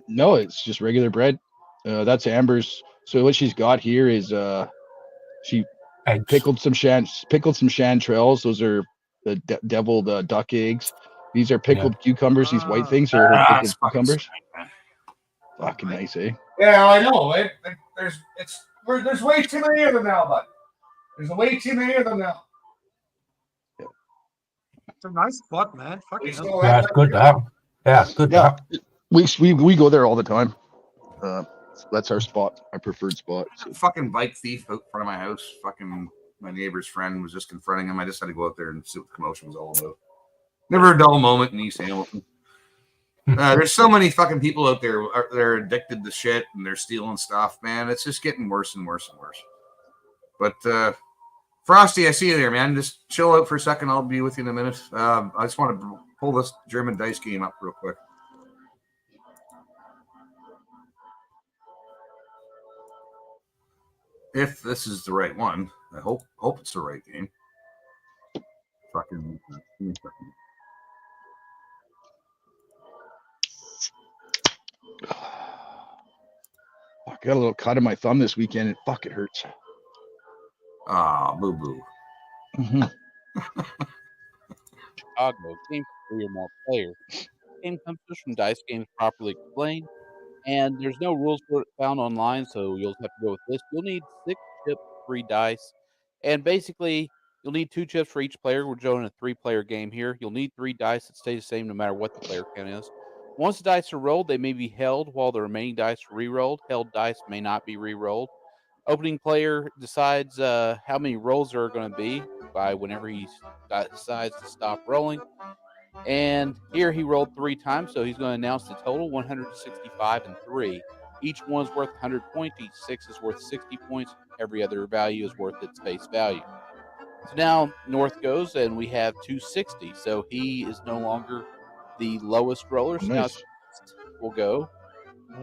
No, it's just regular bread. That's Amber's. So what she's got here is she Eggs. pickled some chanterelles. Those are the deviled duck eggs. These are pickled cucumbers. These white things are her pickled it's fucking cucumbers. sweet, man. Fucking nice, eh? Yeah, I know. There's way too many of them now, bud. There's way too many of them now. It's a nice spot, man. Fucking hell. Yeah, it's good that. Yeah, it's good Yeah. that. We go there all the time. That's our spot, our preferred spot. So. Fucking bike thief out front of my house. Fucking my neighbor's friend was just confronting him. I just had to go out there and see what the commotion was all about. Never a dull moment in East Hamilton. There's so many fucking people out there. They're addicted to shit and they're stealing stuff, man. It's just getting worse and worse and worse. But Frosty, I see you there, man. Just chill out for a second. I'll be with you in a minute. I just want to pull this German dice game up real quick. If this is the right one, I hope it's the right game. Fucking. I got a little cut on my thumb this weekend, and fuck, it hurts. Ah, boo boo. Mhm. Chicago, game for 3 or more players. Game comes just from Dice Games Properly Explained, and there's no rules for it found online, so you'll have to go with this. You'll need 6 chips, 3 dice, and basically you'll need 2 chips for each player. We're doing a 3-player game here. You'll need 3 dice that stay the same no matter what the player count is. Once the dice are rolled, they may be held while the remaining dice are re-rolled. Held dice may not be re-rolled. Opening player decides how many rolls there are going to be by whenever he decides to stop rolling. And here he rolled 3 times, so he's going to announce the total 165 and 3. Each one's worth 100 points. Each 6 is worth 60 points. Every other value is worth its face value. So now North goes, and we have 260. So he is no longer the lowest roller. So now Nice. will go.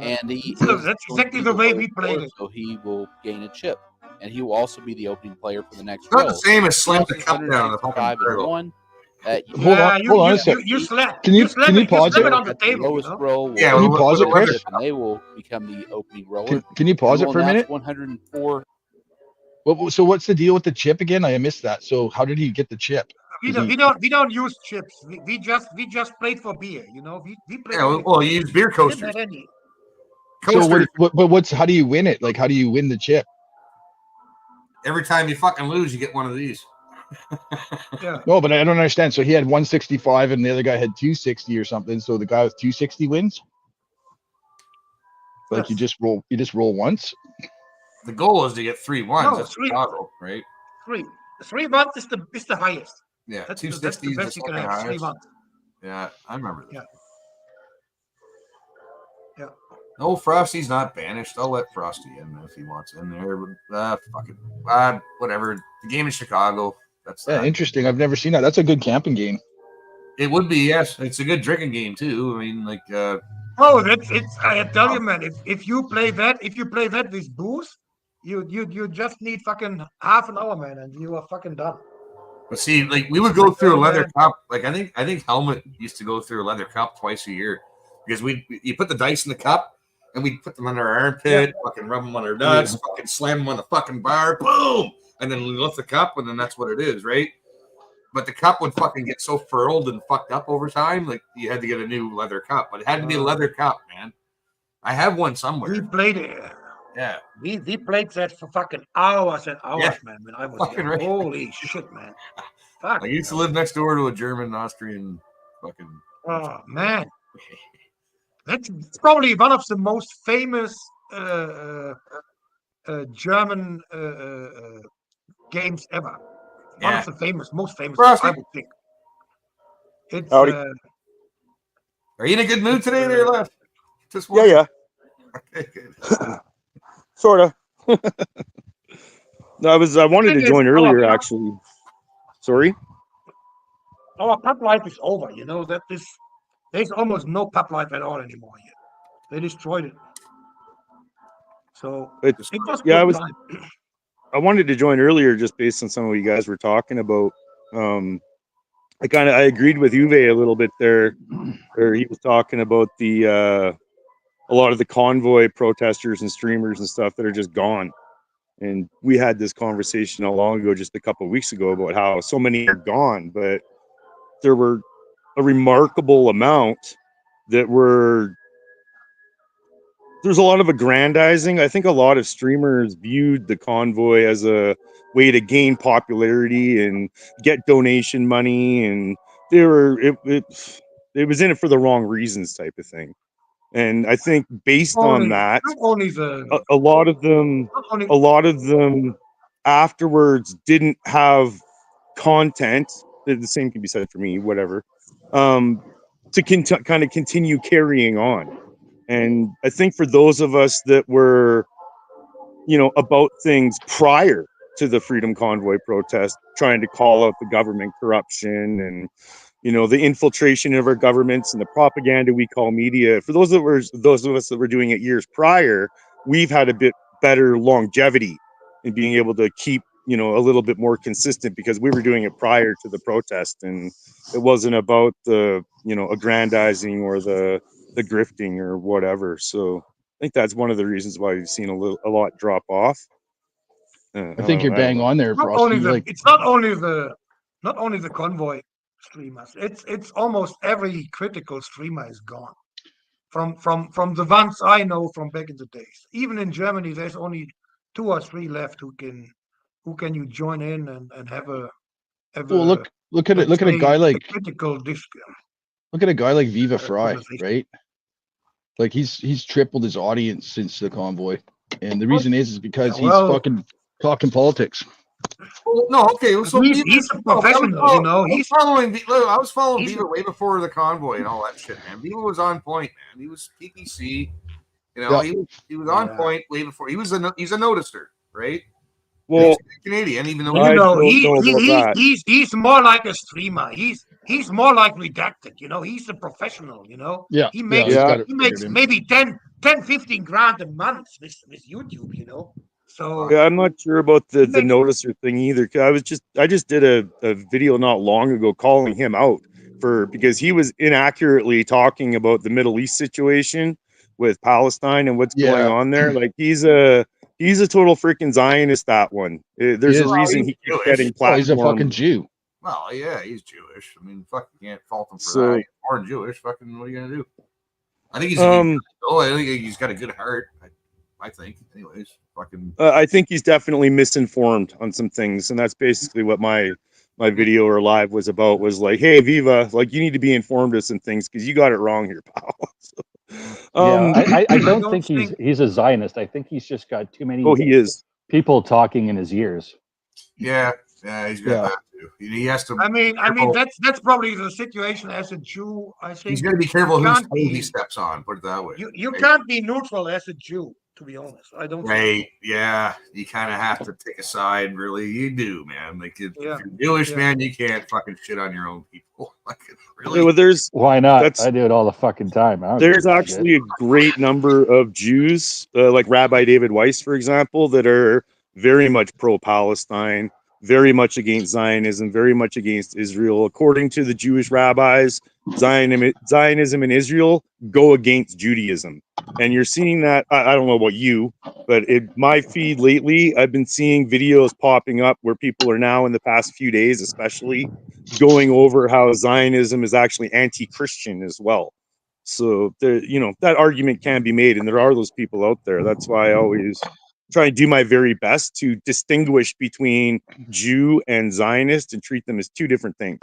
And he So is that's going to exactly be the way lowest we played roller, it. so he will gain a chip. And he will also be the opening player for the next It's not roll. the same as He slam also the is cup down the fucking 165 and barrel. 1. Hold on a sec. You slap. Can you slam pause it it? on the At the table, you lowest know? roll will Yeah, Can you with pause a it, leather Chris? chip, and they will become the opening roller. Can you pause We it for a will minute? announce 104. So what's the deal with the chip again? I missed that. So how did he get the chip? We Is don't, he- we don't use chips. We just played for beer, you know. We played Yeah, only well, for you beer. use beer We didn't coasters. have any. So Coasters. what's how do you win it? Like how do you win the chip? Every time you fucking lose, you get one of these. Yeah. No, but I don't understand. So he had 165 and the other guy had 260 or something. So the guy with 260 wins? Like Yes. you just roll once? The goal is to get 3 ones. No, That's 3. Chicago, right? 3 months is the highest. Yeah, That's 260 the is the best you can second have. 3 highest. months. Yeah, I remember that. Yeah. Yeah. No, Frosty's not banished. I'll let Frosty in if he wants in there. But fuck it. Whatever. The game in Chicago. That's Yeah, that. interesting. I've never seen that. That's a good camping game. It would be, yes. It's a good drinking game too. I mean, like Oh, it's. I tell you, man. If you play that with booze, you just need fucking half an hour, man, and you are fucking done. but see, like we would go through a Oh, leather man. cup. Like I think Helmet used to go through a leather cup twice a year because you put the dice in the cup and we put them under our armpit, fucking rub them on our nuts, fucking slam them on the fucking bar, boom, and then we lift the cup, and then that's what it is, right? But the cup would fucking get so furled and fucked up over time, like you had to get a new leather cup. But it had to be a leather cup, man. I have one somewhere. We played it. Yeah. We played that for fucking hours and hours, Yeah. man. When I was Fucking young. right. Holy shit, man. Fuck. I used to live next door to a German, Austrian fucking. Oh man, that's probably one of the most famous German games ever. One Yeah. of the most famous, Frosty. I would think. It's Howdy. Are you in a good mood today, there, left? Just Yeah. Okay, good. Sort of. No, I wanted to Thing is, join earlier, our- actually. Sorry? our pub life is over. You know that there's almost no pub life at all anymore here. They destroyed it. So it was Yeah, good time. I wanted to join earlier just based on some of what you guys were talking about. I agreed with Uwe a little bit there, where he was talking about a lot of the convoy protesters and streamers and stuff that are just gone. And we had this conversation not long ago, just a couple of weeks ago, about how so many are gone, but there were a remarkable amount that were. There's a lot of aggrandizing. I think a lot of streamers viewed the convoy as a way to gain popularity and get donation money, and it was in it for the wrong reasons, type of thing. And I think based on that, Not only the a lot of them afterwards didn't have content. The same can be said for me, whatever, to kind of continue carrying on. And I think for those of us that were, about things prior to the Freedom Convoy protest, trying to call out the government corruption and, the infiltration of our governments and the propaganda we call media, for those of us that were doing it years prior, we've had a bit better longevity in being able to keep, a little bit more consistent, because we were doing it prior to the protest, and it wasn't about the, aggrandizing or the grifting or whatever. So I think that's one of the reasons why we've seen a lot drop off. I think you're bang on there, Not Frosty. only the, Like, it's not only the convoy streamers. It's almost every critical streamer is gone. From the ones I know from back in the days. Even in Germany, there's only 2 or 3 left who can you join in and have a well, look at it. let's Look at a say, guy like critical disc. look at a guy like Viva Fry, conversation. right? Like he's tripled his audience since the convoy, and the reason is because Yeah, well- he's fucking talking politics. Well, no, okay. So He's a professional, you know. I was following he's- Viva way before the convoy and all that shit, man. Viva was on point, man. He was PPC. You know, Yeah. he was on Yeah. point way before. He's a noticer, right? Well, He's Canadian, even though I You know, don't know about that. he's more like a streamer. He's more like redacted, you know. He's a professional, you know. Yeah, He makes he's got it he makes figured in. maybe 10, 15 grand a month with YouTube, you know. So Yeah, I'm not sure about the He makes- noticer thing either. 'Cause I just did a video not long ago calling him out because he was inaccurately talking about the Middle East situation with Palestine and what's going Yeah. on there. Like he's a total freaking Zionist. That one. There's a is. reason he's he keeps Jewish. getting Oh, he's a platform. fucking Jew. Well, yeah, he's Jewish. I mean, fuck, you can't fault him for So- that. He's born Jewish. Fucking, what are you gonna do? I think he's. Um, I think he's got a good heart. I think, anyways. Fucking. I think he's definitely misinformed on some things, and that's basically what my video or live was about. Was like, hey, Viva, like you need to be informed of some things because you got it wrong here, pal. I don't don't think he's a Zionist. I think he's just got too many Oh, he is. people talking in his ears. Yeah, he's got Yeah. that too. He has to. I mean careful. that's probably the situation as a Jew. I think He's got to be careful you whose can't toes he be- steps on. Put it that way. You Right? can't be neutral as a Jew, to be honest. I don't think. Right? Yeah, you kind of have to take a side. Really, you do, man. Like if Yeah. you're Jewish, Yeah. man, you can't fucking shit on your own people. Like really. Well, there's Why not? That's- I do it all the fucking time. I don't there's give a actually shit. a great number of Jews, like Rabbi David Weiss, for example, that are very much pro-Palestine, very much against Zionism, very much against Israel. According to the Jewish rabbis, Zionism in Israel go against Judaism. And you're seeing that, I don't know about you, but in my feed lately, I've been seeing videos popping up where people are now in the past few days, especially going over how Zionism is actually anti-Christian as well. So that argument can be made, and there are those people out there. That's why I always try and do my very best to distinguish between Jew and Zionist and treat them as two different things.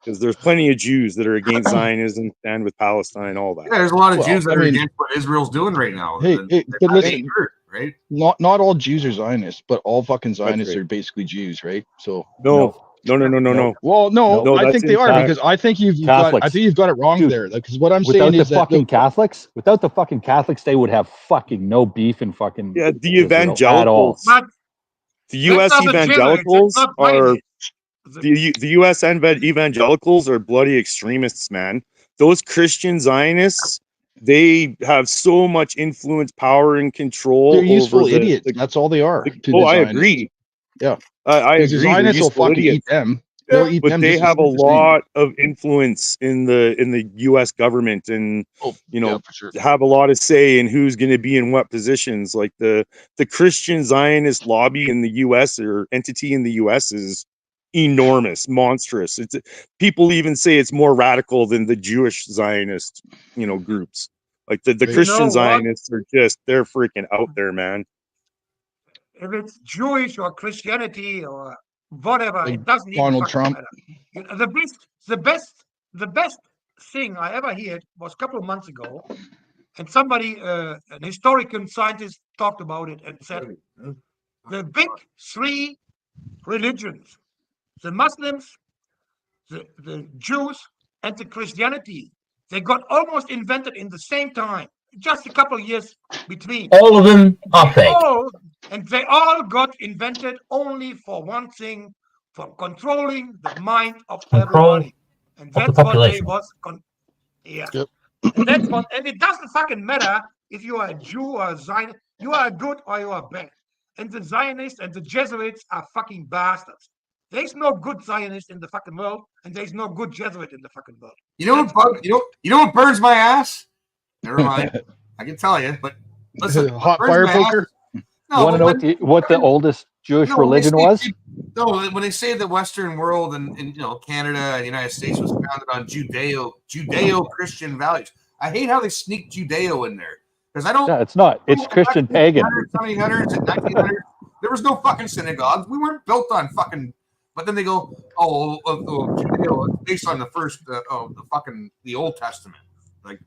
Because there's plenty of Jews that are against Zionism and with Palestine, all that. Yeah, there's a lot of Well, Jews that I are mean- against what Israel's doing right now. Hey, And hey, that but listen- ain't hurt, right? Not all Jews are Zionists, but all fucking Zionists right. are basically Jews, right? So No. well, no, No, I that's think they are intact. because I think you've got Catholics. I think you've got it wrong Dude, there. Because what I'm Without saying the is that fucking Catholics, they would have fucking no beef in fucking Yeah, the Israel at all. evangelicals, But the U.S. that's not the Jesuits, evangelicals that's not are Zionists. the U.S. evangelicals are bloody extremists, man. Those Christian Zionists, they have so much influence, power, and control. they're useful over the, idiots. That's all they are. to the I Zionists. agree. Yeah. I Because the agree. They're Zionists will useful fucking idiots. eat them. They'll eat But them. they just as have a much as they- lot of influence in the U.S. government, and Oh, you know, yeah, for sure. have a lot of say in who's going to be in what positions. Like the Christian Zionist lobby in the U.S. or entity in the U.S. is enormous, monstrous. It's people even say it's more radical than the Jewish Zionist, groups. Like the You Christian know what? Zionists are they're freaking out there, man. If it's Jewish or Christianity or whatever, Like it doesn't even Donald fucking Trump. matter. You know, the best thing I ever heard was a couple of months ago, and somebody, an historical scientist, talked about it and said the big 3 religions, the Muslims, the Jews, and the Christianity, they got almost invented in the same time, just a couple of years between. All of them are fake. They all got invented only for one thing, for controlling the mind of Control everybody. And of the that's what they population. was. Yep. And that's what. And it doesn't fucking matter if you are a Jew or a Zionist. You are good or you are bad. And the Zionists and the Jesuits are fucking bastards. There's no good Zionist in the fucking world, and there's no good Jesuit in the fucking world. You know what? You know what burns my ass Never mind. I can tell you, but listen, Hot where's fire my poker. No, Want to know what the oldest Jewish religion was? No, when they say the Western world and Canada and the United States was founded on Judeo-Christian values, I hate how they sneak Judeo in there because I don't. No, it's not. It's Christian pagan. 1800s and 1900s. There was no fucking synagogues. We weren't built on fucking. But then they go, Judeo, it's based on the first, the Old Testament. Like,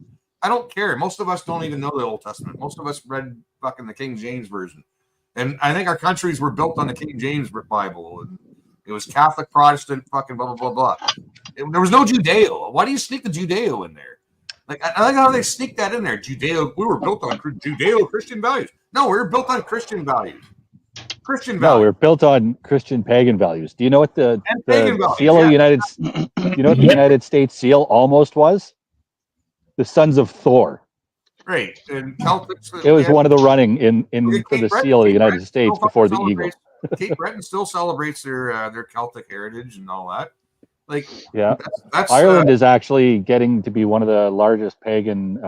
I don't care. Most of us don't even know the Old Testament. Most of us read fucking the King James version. And I think our countries were built on the King James Bible. And it was Catholic, Protestant, fucking blah, blah, blah, blah. There was no Judeo. Why do you sneak the Judeo in there? Like, I like how they sneak that in there. We were built on Judeo-Christian values. No, we were built on Christian values. No, we're built on Christian pagan values. Do you know what the seal of the United States seal almost was? The Sons of Thor. Right, and Celtics. It was one of the running for the seal of the United States before the eagle. Kate Breton still celebrates their Celtic heritage and all that. Like, yeah, that's Ireland is actually getting to be one of the largest pagan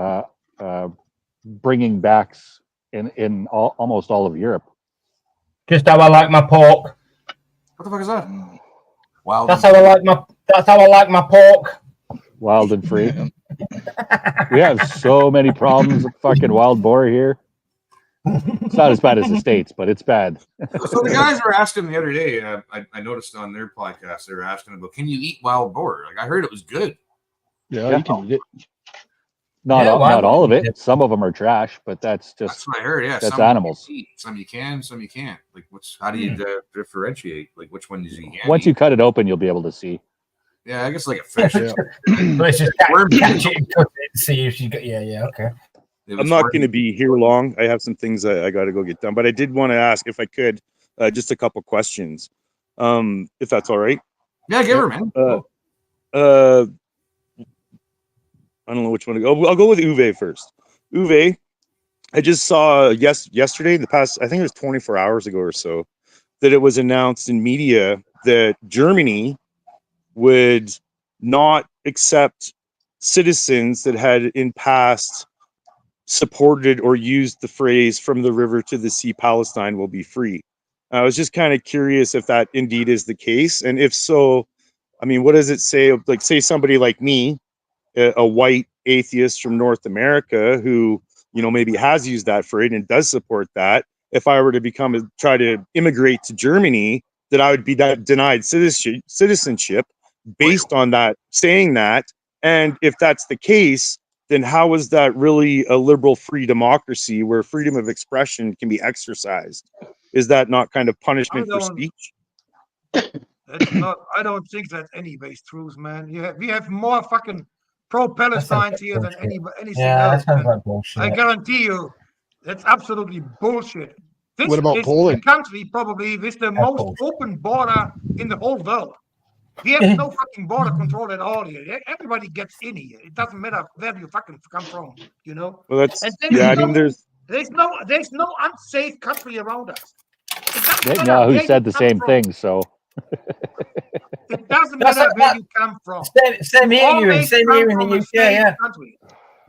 bringing backs in almost all of Europe. Just how I like my pork. What the fuck is that? Wild. That's how I like my pork. Wild and free. We have so many problems with fucking wild boar here. It's not as bad as the States, but it's bad. So the guys were asking the other day, I noticed on their podcast, they were asking about, can you eat wild boar? Like, I heard it was good. Yeah, you can eat it. Not all of it. Some of them are trash, but that's what I heard. Yeah, that's some animals. You eat, some you can, some you can't. Like, how do you differentiate? Like, which one does you can? Once you cut it open, you'll be able to see. Yeah, I guess like a fish. Let's just catch it and cut it and see if she got. Yeah, okay. I'm not going to be here long. I have some things I got to go get done, but I did want to ask if I could just a couple questions, if that's all right. Yeah, give her, man. I don't know which one to go. I'll go with Uwe first. Uwe, I just saw yesterday, I think it was 24 hours ago or so, that it was announced in media that Germany would not accept citizens that had in past supported or used the phrase "from the river to the sea, Palestine will be free." I was just kind of curious if that indeed is the case, and if so, I mean, what does it say? Like, say somebody like me, a white atheist from North America who, maybe has used that phrase and does support that. If I were to try to immigrate to Germany, that I would be denied citizenship based on that, saying that. And if that's the case, then how is that really a liberal free democracy where freedom of expression can be exercised? Is that not kind of punishment for speech? That's not. I don't think that's anybody's truth, man. We have more fucking pro-Palestine here than anything else. That sounds like bullshit. I guarantee you, that's absolutely bullshit. This What about is Poland? the country probably with the most open border in the whole world. We have no fucking border control at all here. Everybody gets in here. It doesn't matter where you fucking come from, Well, that's there's no unsafe country around us. Netanyahu said the same thing, so it doesn't matter where you come from. Same here in the UK, yeah. Country.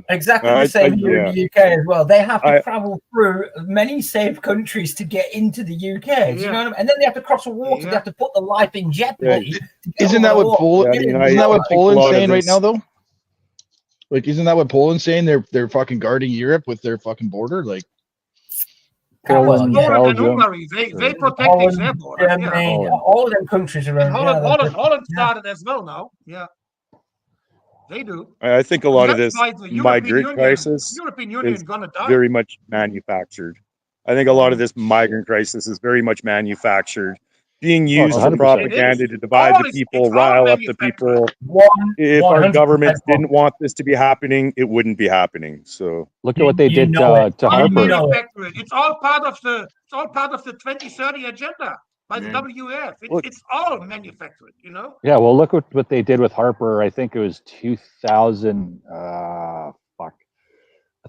Exactly the same here in the UK as well. They have to travel through many safe countries to get into the UK. Do you know what I mean? And then they have to cross a water. They have to put their life in jeopardy. Isn't that what Poland's saying right now, though? Like, isn't that what Poland's saying? They're fucking guarding Europe with their fucking border, like. Poland, and Hungary, they protect their border. Germany, all of them countries around. Holland started as well now. Yeah. They do. I think a lot of this migrant crisis European Union is gonna die. very much manufactured. I think a lot of this migrant crisis is very much manufactured, being used for propaganda to divide the people, rile up the people. If our governments didn't want this to be happening, it wouldn't be happening. So look at what they did to Harper. It's all part of the 2030 agenda by the WF. It's all manufactured, Yeah, well, look what they did with Harper. I think it was 2000. I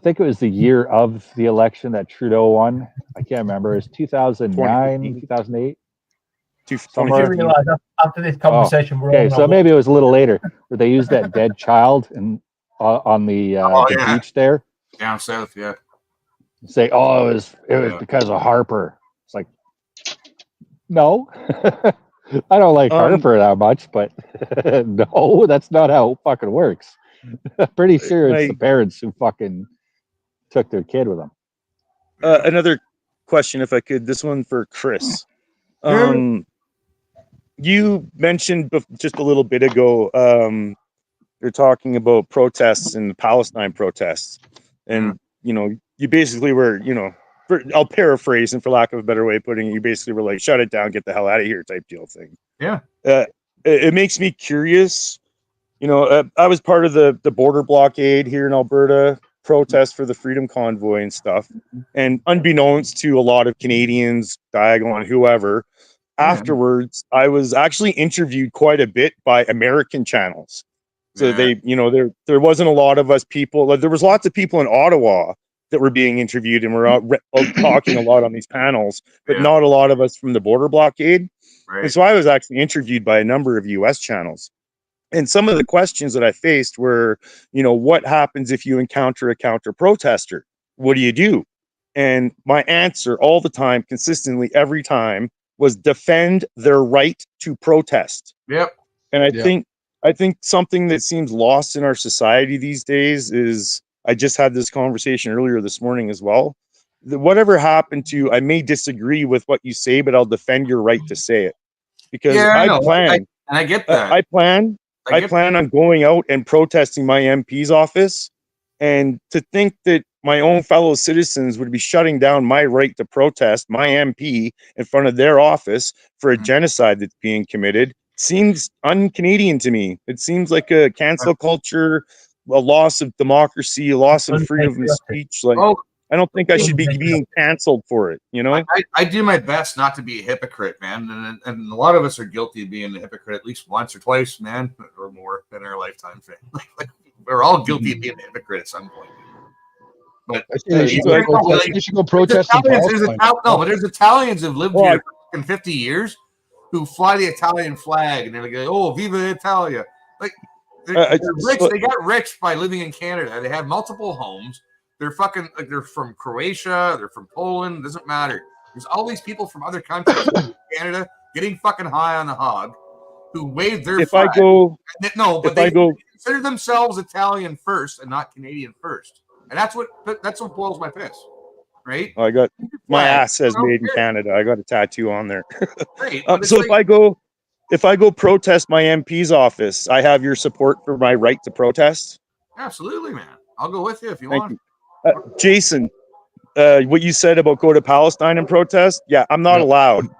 think it was the year of the election that Trudeau won. I can't remember. It was 2009, 2008. After this conversation, so maybe it was a little later where they used that dead child on the beach there. Down south, yeah. Say, oh, it was Yeah. because of Harper. It's like, no, I don't like Harper that much, but no, that's not how it fucking works. I'm pretty sure it's the parents who fucking took their kid with them. Another question, if I could. This one for Chris. You mentioned just a little bit ago, you're talking about protests and the Palestine protests, and you basically were, I'll paraphrase, and for lack of a better way of putting it, you basically were like, "Shut it down, get the hell out of here," type deal thing. Yeah. It makes me curious. I was part of the border blockade here in Alberta, protest for the Freedom Convoy and stuff, and unbeknownst to a lot of Canadians, Diagon, whoever. Afterwards, I was actually interviewed quite a bit by American channels. So they, there wasn't a lot of us people. Like, there was lots of people in Ottawa that were being interviewed and were talking a lot on these panels, but not a lot of us from the border blockade. Right. And so I was actually interviewed by a number of US channels. And some of the questions that I faced were, what happens if you encounter a counter protester? What do you do? And my answer all the time, consistently every time, was defend their right to protest. Yep. And I think something that seems lost in our society these days is, I just had this conversation earlier this morning as well. Whatever happened to, I may disagree with what you say, but I'll defend your right to say it. Because I get that. I plan on going out and protesting my MP's office, and to think that my own fellow citizens would be shutting down my right to protest my MP in front of their office for a genocide that's being committed seems un-Canadian to me. It seems like a cancel culture, a loss of democracy, a loss of freedom of speech. Like, I don't think I should be being canceled for it. I do my best not to be a hypocrite, man, and a lot of us are guilty of being a hypocrite at least once or twice, man, or more in our lifetime. Like we're all guilty of being a hypocrite at some point. But you should go protest in Palestine. But there's Italians who've lived here for 50 years who fly the Italian flag, and they're like, "Oh, Viva Italia!" Like they're rich. They got rich by living in Canada. They have multiple homes. They're fucking like they're from Croatia. They're from Poland. Doesn't matter. There's all these people from other countries, Canada, getting fucking high on the hog, who wave their flag. They consider themselves Italian first and not Canadian first. And that's what boils my piss, right? I got my ass says made in Canada. I got a tattoo on there. Right. So if I go protest my MP's office, I have your support for my right to protest. Absolutely, man. I'll go with you if you want. Jason, what you said about go to Palestine and protest? Yeah, I'm not allowed.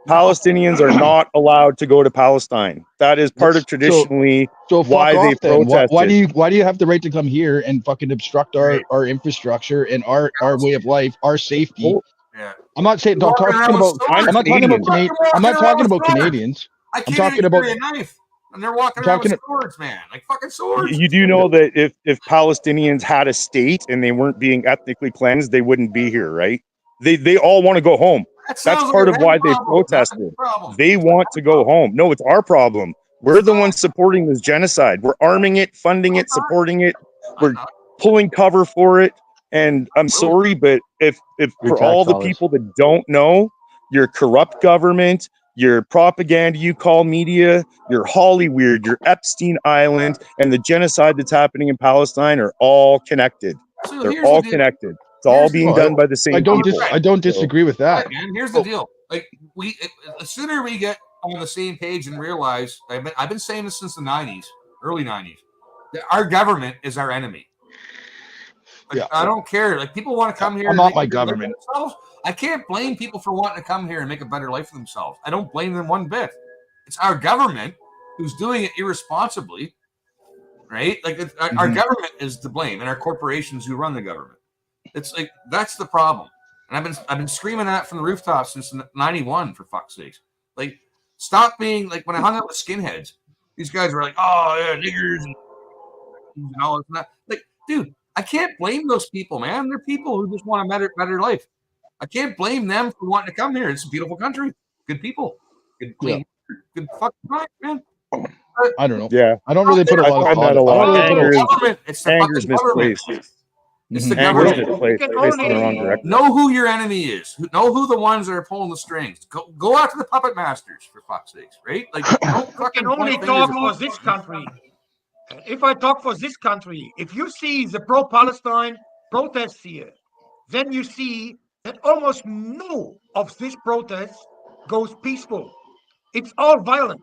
Palestinians are not allowed to go to Palestine. That is part of traditionally why they protested. Why do you have the right to come here and fucking obstruct our infrastructure and our way of life, our safety? Yeah. I'm not talking about Canadians. I'm talking about a knife, and they're walking around with swords, man, like fucking swords. You do know that if Palestinians had a state and they weren't being ethnically cleansed, they wouldn't be here, right? They all want to go home. That's part of why they protested. They want to go home. No, it's our problem. We're the ones supporting this genocide. We're arming it, funding it, supporting it. We're pulling cover for it. And I'm sorry, but if for all the people that don't know, your corrupt government, your propaganda you call media, your Hollywood, your Epstein Island, and the genocide that's happening in Palestine are all connected. They're all connected. It's all being done by the same people. I don't disagree with that. Right, man. Here's the deal. Like the sooner we get on the same page and realize, I've been saying this since the 90s, early 90s, that our government is our enemy. Like, I don't care. Like, people want to come here. I'm not my government. I can't blame people for wanting to come here and make a better life for themselves. I don't blame them one bit. It's our government who's doing it irresponsibly, right? Like our government is to blame, and our corporations who run the government. It's like that's the problem. And I've been screaming that from the rooftops since '91, for fuck's sakes. Like, stop being like when I hung out with skinheads. These guys were like, "Oh yeah, niggers and all this and that." Like, dude, I can't blame those people, man. They're people who just want a better life. I can't blame them for wanting to come here. It's a beautiful country, good people, good clean, good fucking life, man. I don't know. Yeah, I don't really put a lot of thought. Anger's misplaced. It's the and government. taking it placed in the wrong direction. Know who your enemy is. Know who the ones that are pulling the strings. Go after the puppet masters, for fuck's sakes, right? Like, don't You fucking can only point fingers talk at for this country. If I talk for this country, if you see the pro-Palestine protests here, then you see that almost no of these protests goes peaceful. It's all violent.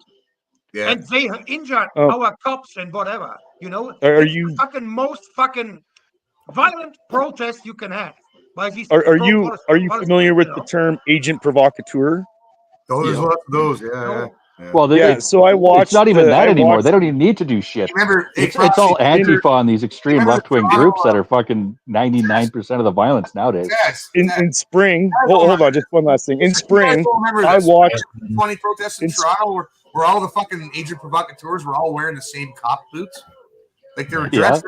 Yeah. And they have injured Oh. our cops and whatever. You know, Are it's you the fucking most fucking violent protest you can have by these are you pro-Palestine, familiar with you the know? term agent provocateur? Oh, there's Yeah. lots of those. Yeah, No. yeah. Yeah. Well, Yeah, so I watched. it's not even that I anymore. watched- They don't even need to do shit. Remember, hey, It's all Proxy, Antifa and these extreme remember left wing Toronto, groups that are fucking 99% of the violence nowadays. Yes. in spring. Hold on, just one last thing. In spring, Remember I this. watched. 20 protests in Toronto where all the fucking agent provocateurs were all wearing the same cop boots. Like they were dressed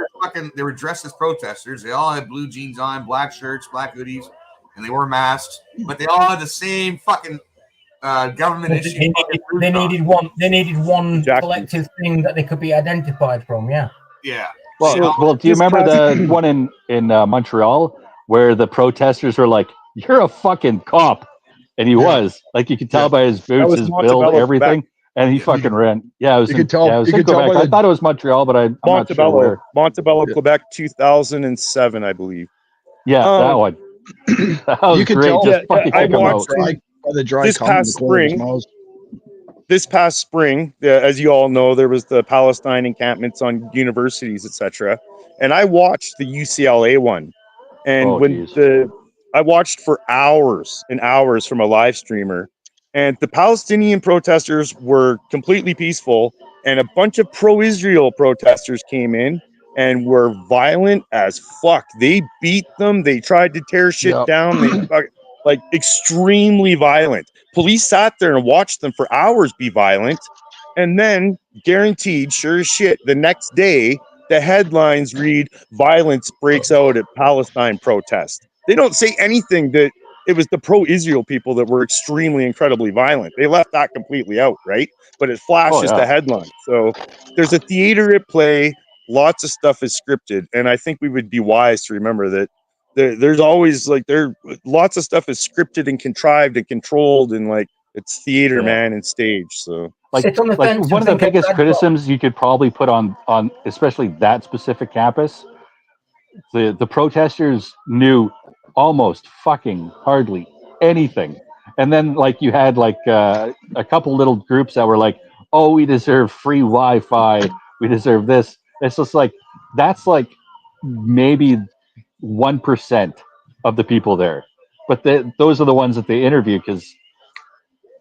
they were dressed as protesters. They all had blue jeans on, black shirts, black hoodies, and they wore masks. But they all had the same fucking government issue. They needed one collective thing that they could be identified from. Yeah. Yeah. Well, do you remember the one in Montreal where the protesters were like, "You're a fucking cop," and he was like, you could tell by his boots, his build, Montebello, everything, and he fucking ran. Yeah, it was. You could tell. Yeah, it was You in could tell Quebec. by I thought it was Montreal, but I'm not sure where. Montebello, Quebec, 2007, I believe. Yeah, that one. That was You could great. tell. Just fucking I kick him out. watched by the dry this cum in past the corner of his spring. mouth. This past spring, as you all know, there was the Palestine encampments on universities, etc. And I watched the UCLA one, and I watched for hours and hours from a live streamer, and the Palestinian protesters were completely peaceful, and a bunch of pro-Israel protesters came in and were violent as fuck. They beat them. They tried to tear shit down. They like extremely violent. Police sat there and watched them for hours be violent, and then guaranteed, sure as shit, the next day the headlines read violence breaks out at Palestine protest. They don't say anything that it was the pro-Israel people that were extremely incredibly violent. They left that completely out, right? But it flashes the headline. So there's a theater at play. Lots of stuff is scripted, and I think we would be wise to remember that there's always lots of stuff is scripted and contrived and controlled, and like it's theater, man, and stage. So like one of the biggest criticisms you could probably put on especially that specific campus, the protesters knew almost fucking hardly anything, and then like you had like a couple little groups that were like, oh, we deserve free Wi-Fi, we deserve this. It's just like that's like maybe 1% of the people there, but those are the ones that they interview because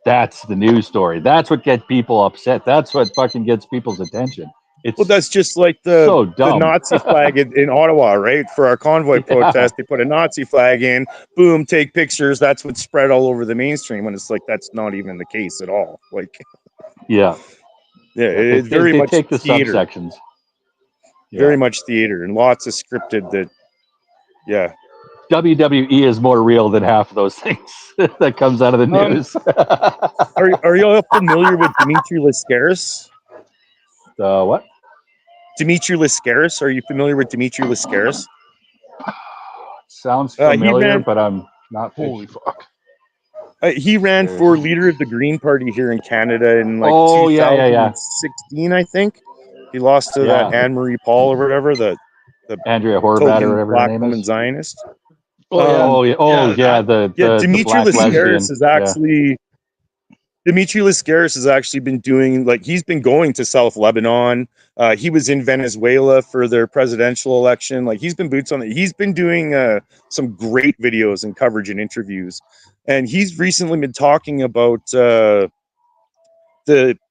that's the news story. That's what gets people upset. That's what fucking gets people's attention. Well, that's just like the Nazi flag in Ottawa, right? For our convoy protest, they put a Nazi flag in, boom, take pictures. That's what's spread all over the mainstream when it's like that's not even the case at all. Like, it's very much take the theater. subsections. Very much theater and lots of scripted WWE is more real than half of those things that comes out of the news. Are you all familiar with Dimitri Lascaris? What? Dimitri Lascaris. Are you familiar with Dimitri Lascaris? Sounds familiar, but I'm not. Holy fuck. He ran for leader of the Green Party here in Canada in like 2016, I think. He lost to that Anne-Marie Paul or whatever, the Andrea Horvath or whatever black her name woman is. Zionist. Dimitri Lascaris is actually Dimitri Lascaris has actually been doing he's been going to South Lebanon. He was in Venezuela for their presidential election. Like he's been boots on he's been doing some great videos and coverage and interviews. And he's recently been talking about the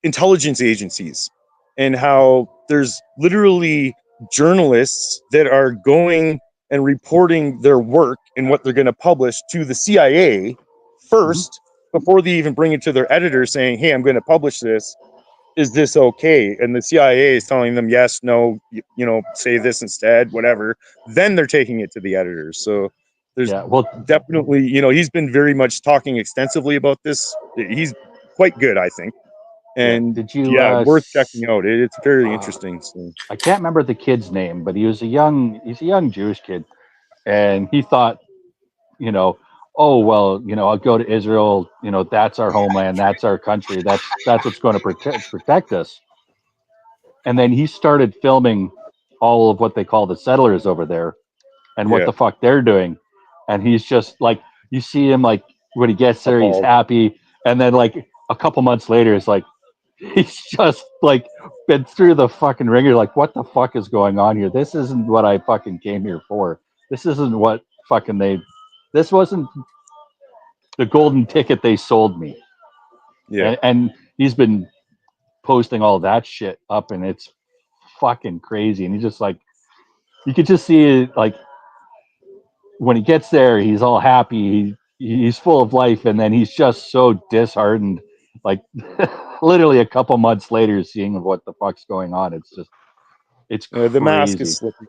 intelligence agencies and how there's literally journalists that are going and reporting their work and what they're going to publish to the CIA first before they even bring it to their editor saying, hey, I'm going to publish this. Is this okay? And the CIA is telling them yes, no, say this instead, whatever. Then they're taking it to the editors. So there's definitely, he's been very much talking extensively about this. He's quite good, I think. And worth checking out. It's very interesting. So. I can't remember the kid's name, but he's a young Jewish kid. and he thought, oh well, I'll go to Israel. That's our homeland, that's our country, that's what's going to protect us. And then he started filming all of what they call the settlers over there, and what Yeah. the fuck they're doing. And he's just like, you see him like when he gets there, he's Appalled. happy, and then like a couple months later, it's like he's just like been through the fucking ringer. Like, what the fuck is going on here? This isn't what I fucking came here for. This isn't what fucking this wasn't the golden ticket they sold me. Yeah. And he's been posting all that shit up, and it's fucking crazy. And he's just like, you could just see it, like when he gets there, he's all happy, he's full of life, and then he's just so disheartened. Like literally a couple months later, seeing what the fuck's going on, it's crazy. The mask is slipping.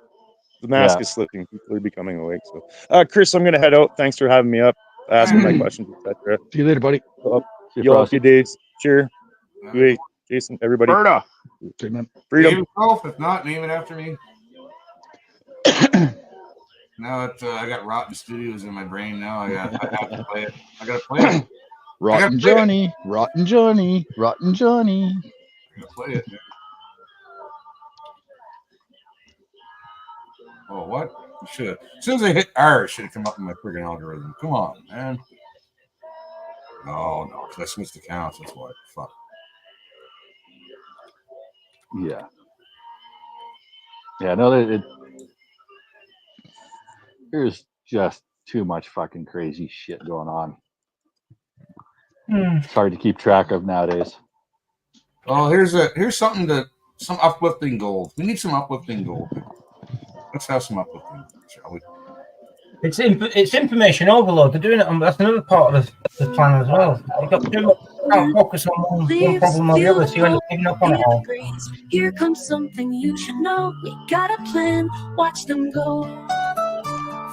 The mask is slipping. People are becoming awake. So, Chris, I'm gonna head out. Thanks for having me up, asking my questions, etc. See you later, buddy. Y'all have a good days. Cheers. Wait, Jason, everybody. Berta. Freedom. Name yourself. If not, name it after me. Now that I got Rotten Studios in my brain, now I have to play it. I gotta play it. Rotten Johnny, Rotten Johnny, Rotten Johnny. I gotta play it. Man. Oh, what? You should have. As soon as I hit R, it should have come up in my friggin' algorithm. Come on, man. Oh no, because I switched accounts. That's why. Fuck. Yeah. Yeah. No, there's just too much fucking crazy shit going on. It's hard to keep track of nowadays. Oh, here's something some uplifting gold. We need some uplifting gold. Let's have some uplifting, shall we? It's information overload. They're doing it on. That's another part of the plan as well. You've got too much. You can't focus on one problem or the other, so you end up giving up on it all. Here comes something you should know. We got a plan. Watch them go.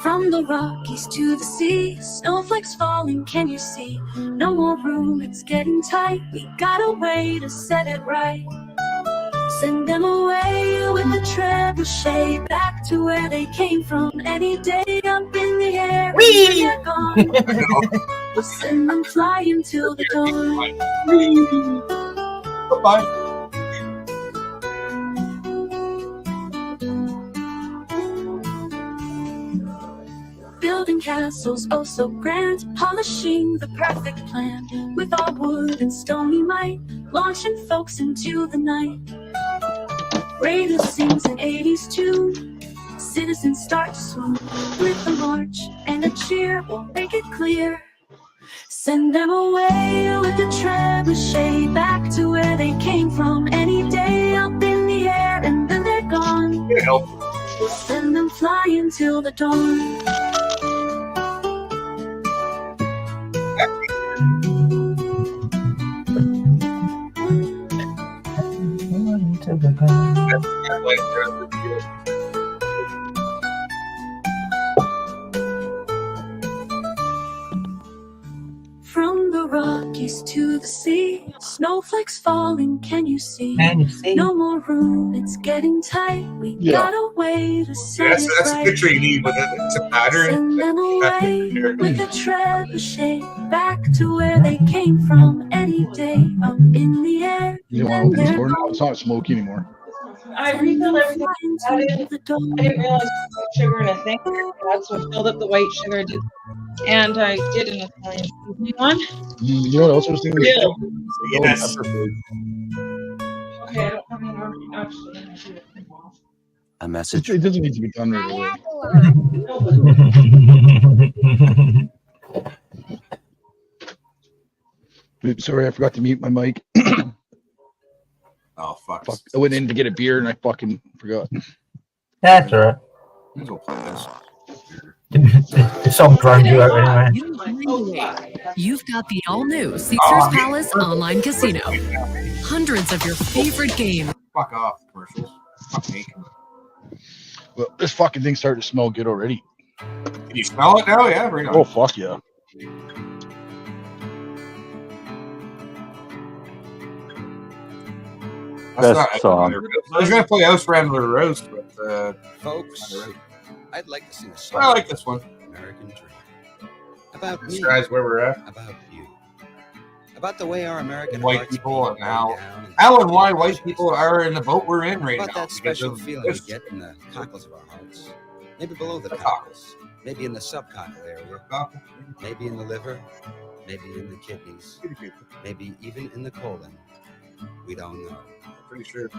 From the Rockies to the sea, snowflakes falling, can you see? No more room, it's getting tight. We got a way to set it right. Send them away with the trebuchet, back to where they came from. Any day up in the air, when they're gone. We'll send them flying till the dawn. Bye-bye. Building castles, oh so grand, polishing the perfect plan. With our wood and stony might, launching folks into the night. Radio sings an 80s tune, citizens start to swoon. With a march and a cheer, we'll make it clear. Send them away with the trebuchet, back to where they came from. Any day up in the air, and then they're gone. We'll send them flying till the dawn. From the Rockies to the sea, snowflakes falling, can you see? No more room, it's getting tight. We got a way to set it That's right. a picture you need with it. It's a pattern. Send them away with a trebuchet, back to where they came from. Any day up in the air. You don't want to open the door now? It's not smoky anymore. I refilled everything. I didn't realize sugar and a thing. That's what filled up the white sugar. And I did an Italian seasoning one. You know what else was thinking? Yeah. Yes. Okay, I don't have any more. Actually, A message. It doesn't need to be done right away. Oops, sorry, I forgot to mute my mic. Oh, fuck. I went in to get a beer and I fucking forgot. That's all right. Might as well play this. The song drowned you out anyway. You've got the all-new Caesars Palace Online Casino. Hundreds of your favorite games. Fuck off, commercials. Fuck me. Well, this fucking thing's starting to smell good already. Can you smell it now? Yeah, bring it on. Oh, fuck yeah. Best song. I was going to play House Rambler Roast, but folks. I'd like to sing a song. I like this one. American Dream. About me. Describes where we're at. About you. About the way our American White hearts people beat and how down and why white people are in the boat we're in right about now. that special Because feeling we get in the cockles of our hearts. Maybe below the cockles. Maybe in the subcockle area. Maybe in the liver. Maybe in the kidneys. Maybe even in the colon. We don't know. Pretty sure.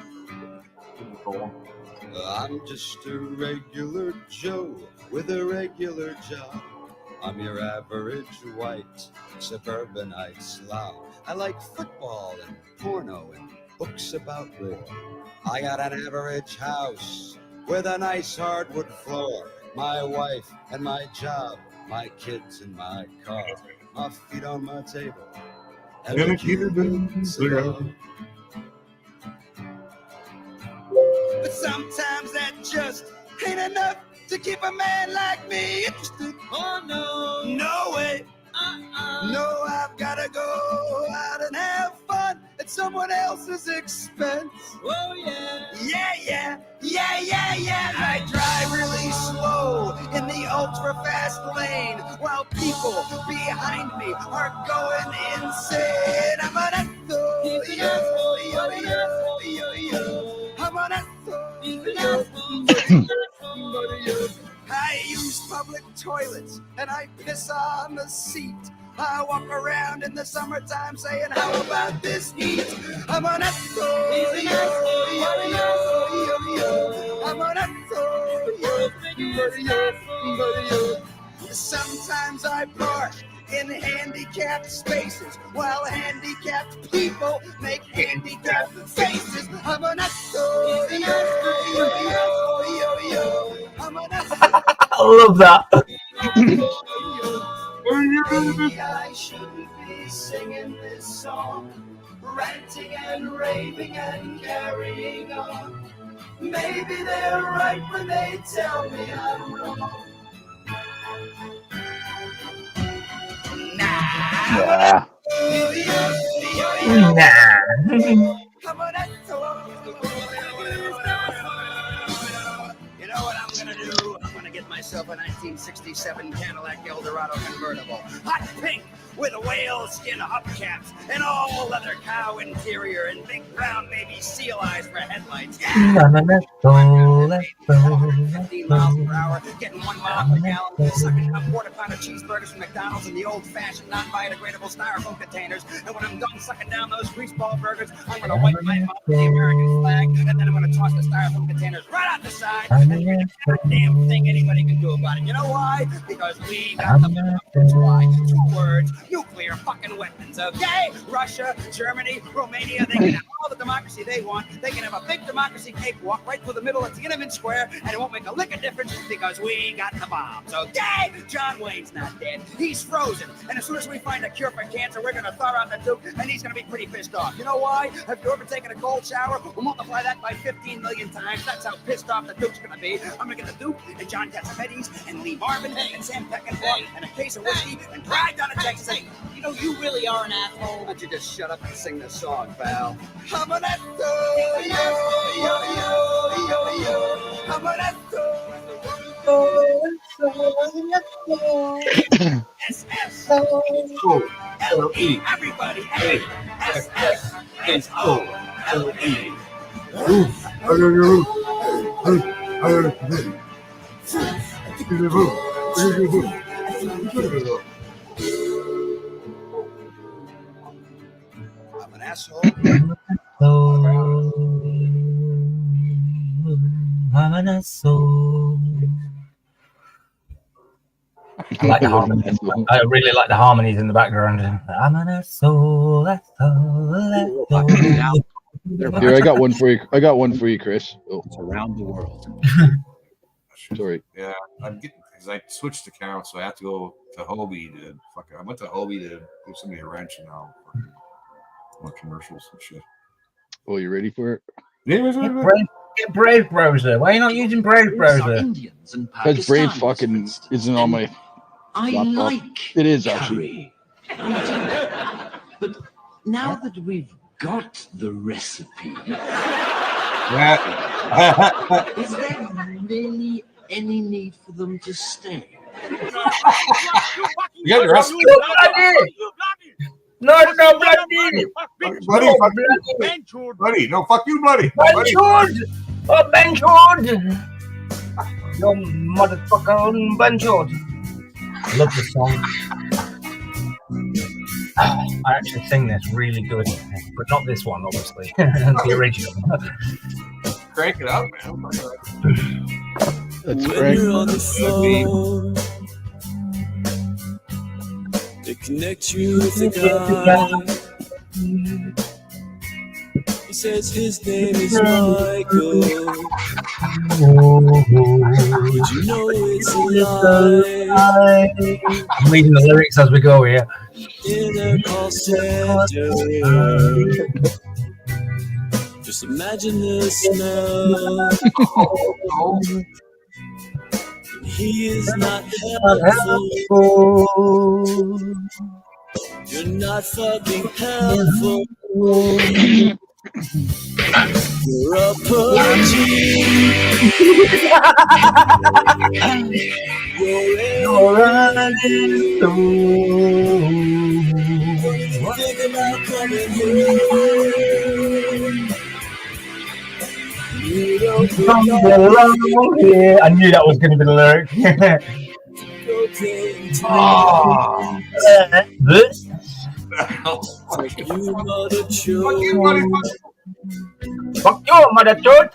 I'm just a regular Joe with a regular job. I'm your average white suburbanite slob. I like football and porno and books about war. I got an average house with a nice hardwood floor. My wife and my job, my kids and my car. My feet on my table and a Cuban cigar. But sometimes that just ain't enough to keep a man like me interested. Oh no, no way. No, I've gotta go out and have fun at someone else's expense. Oh yeah. Yeah. I drive really slow in the ultra fast lane while people behind me are going insane. I'm an asshole, yo. I'm an asshole. I use public toilets and I piss on the seat. I walk around in the summertime saying, how about this heat? I'm an asshole, yo. I'm an asshole, yo. Sometimes I park in handicapped spaces while handicapped people make handicapped faces. I'm an asshole, yo. I'm an asshole. I love that. Maybe I shouldn't be singing this song, ranting and raving and carrying on. Maybe they're right when they tell me I'm wrong. Yeah. You know what I'm gonna do? I'm gonna get myself a 1967 Cadillac Eldorado convertible, hot pink with whale skin hubcaps and all leather cow interior and big brown baby seal eyes for headlights. Yeah. 15 miles per hour, getting 1 mile per gallon, sucking up quarter-pounder cheeseburgers from McDonald's in the old-fashioned, non-biodegradable styrofoam containers. And when I'm done sucking down those greaseball burgers, I'm gonna wipe my mouth with the American flag, and then I'm gonna toss the styrofoam containers right out the side, and there's not a damn thing anybody can do about it. You know why? Because we got the that's why. 2 words: nuclear fucking weapons. Okay? Russia, Germany, Romania, they can have all the democracy they want. They can have a big democracy cakewalk right through the middle of Tiananmen Square, and it won't make a lick of difference because we got the bombs. Okay? John Wayne's not dead. He's frozen. And as soon as we find a cure for cancer, we're gonna thaw out the Duke, and he's gonna be pretty pissed off. You know why? Have you ever taken a cold shower? We'll multiply that by 15 million times. That's how pissed off the Duke's gonna be. I'm gonna get the Duke and John Cassavetes and Lee Marvin and Sam Peckinpah and a case of whiskey and drive down to Texas. Hey, you know, you really are an asshole. Why don't you just shut up and sing the song, pal? I'm an asshole, yo. I'm an asshole. S-S-O-L-E. Everybody, hey. S-S-S-O-L-E. I'm an asshole. I'm an asshole. I like the harmonies. I really like the harmonies in the background. I'm an asshole. Here, I got one for you. Chris. Oh. It's around the world. Sorry. Yeah, I'm getting because I switched accounts, so I have to go to Hobie to fucking. I went to Hobie to give somebody a wrench, and now more commercials and shit. Oh, you ready for it? Get Brave browser. Why are you not using Brave browser? Because Brave fucking isn't on my laptop. Like it is actually. But now that we've got the recipe, is there really any need for them to stay. You got the rest. No, bloody. Buddy, fuck you. Buddy, no, fuck you, buddy. Benchwood! Oh, Benchwood! You motherfucker, Benchwood. I love this song. I actually sing this really good, but not this one, obviously. The original. Crank it up, man. That's When great. you're on the phone, they connect you with a guy. He says his name is Michael. But you know it's a lie. I'm reading the lyrics as we go here. In a call center. Just imagine the smell. He is not helpful. You're not fucking helpful. You're a pudgy. You're running through. Think about coming home. You don't belong here. I knew that was going to be the lyric. Oh, this. Fuck you, mother chode.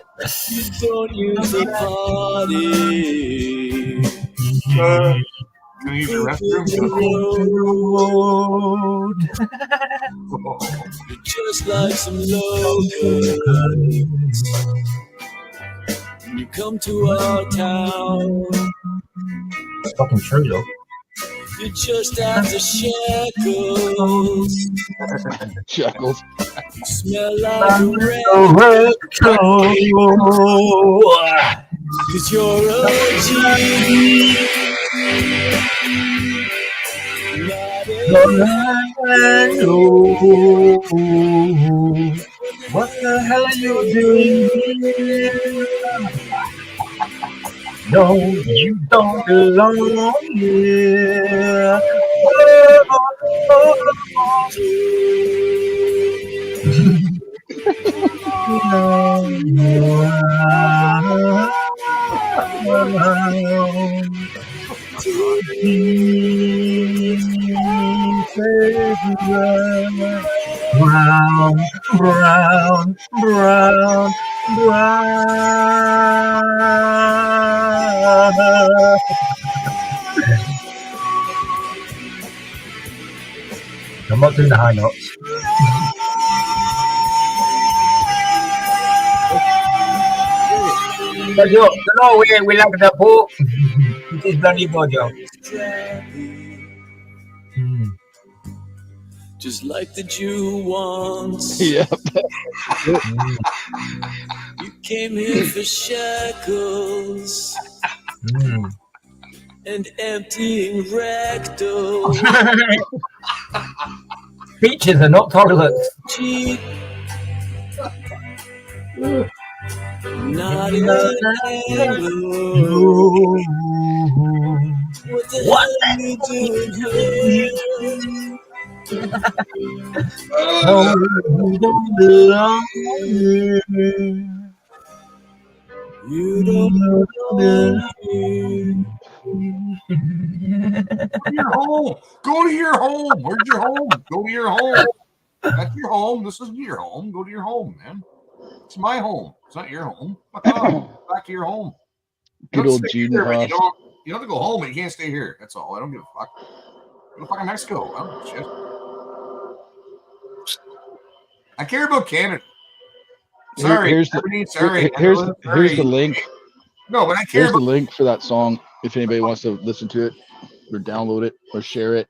You don't use a party. Can you use the restroom? You're just like some locals. When you come to our town, It's fucking true, though. you're just after Shackles. Shackles. You smell like a red. Cause you're a G. What the hell are you doing here? No, you don't belong here. Brown, brown, brown, brown. I'm not doing the high notes. Jojo, no, we like the book. It is bloody Jojo. Just like the Jew once. Yep. You came here for shackles and emptying rectals. Beaches are not toilets. Cheap. Not in Anglo. What the hell are you doing here? No, you don't belong here. You don't belong here. Your home. Go to your home. Where's your home? Go to your home. That's your home. This isn't your home. Go to your home, man. It's my home. It's not your home. Fuck off. Back to your home. Good old Juden Hoff. You don't have to go home, but you can't stay here. That's all. I don't give a fuck. Go to fucking Mexico. I don't give a shit. I care about Canada. Sorry. Here's sorry. the link. No, but I care Here's about the link for that song if anybody wants to listen to it or download it or share it.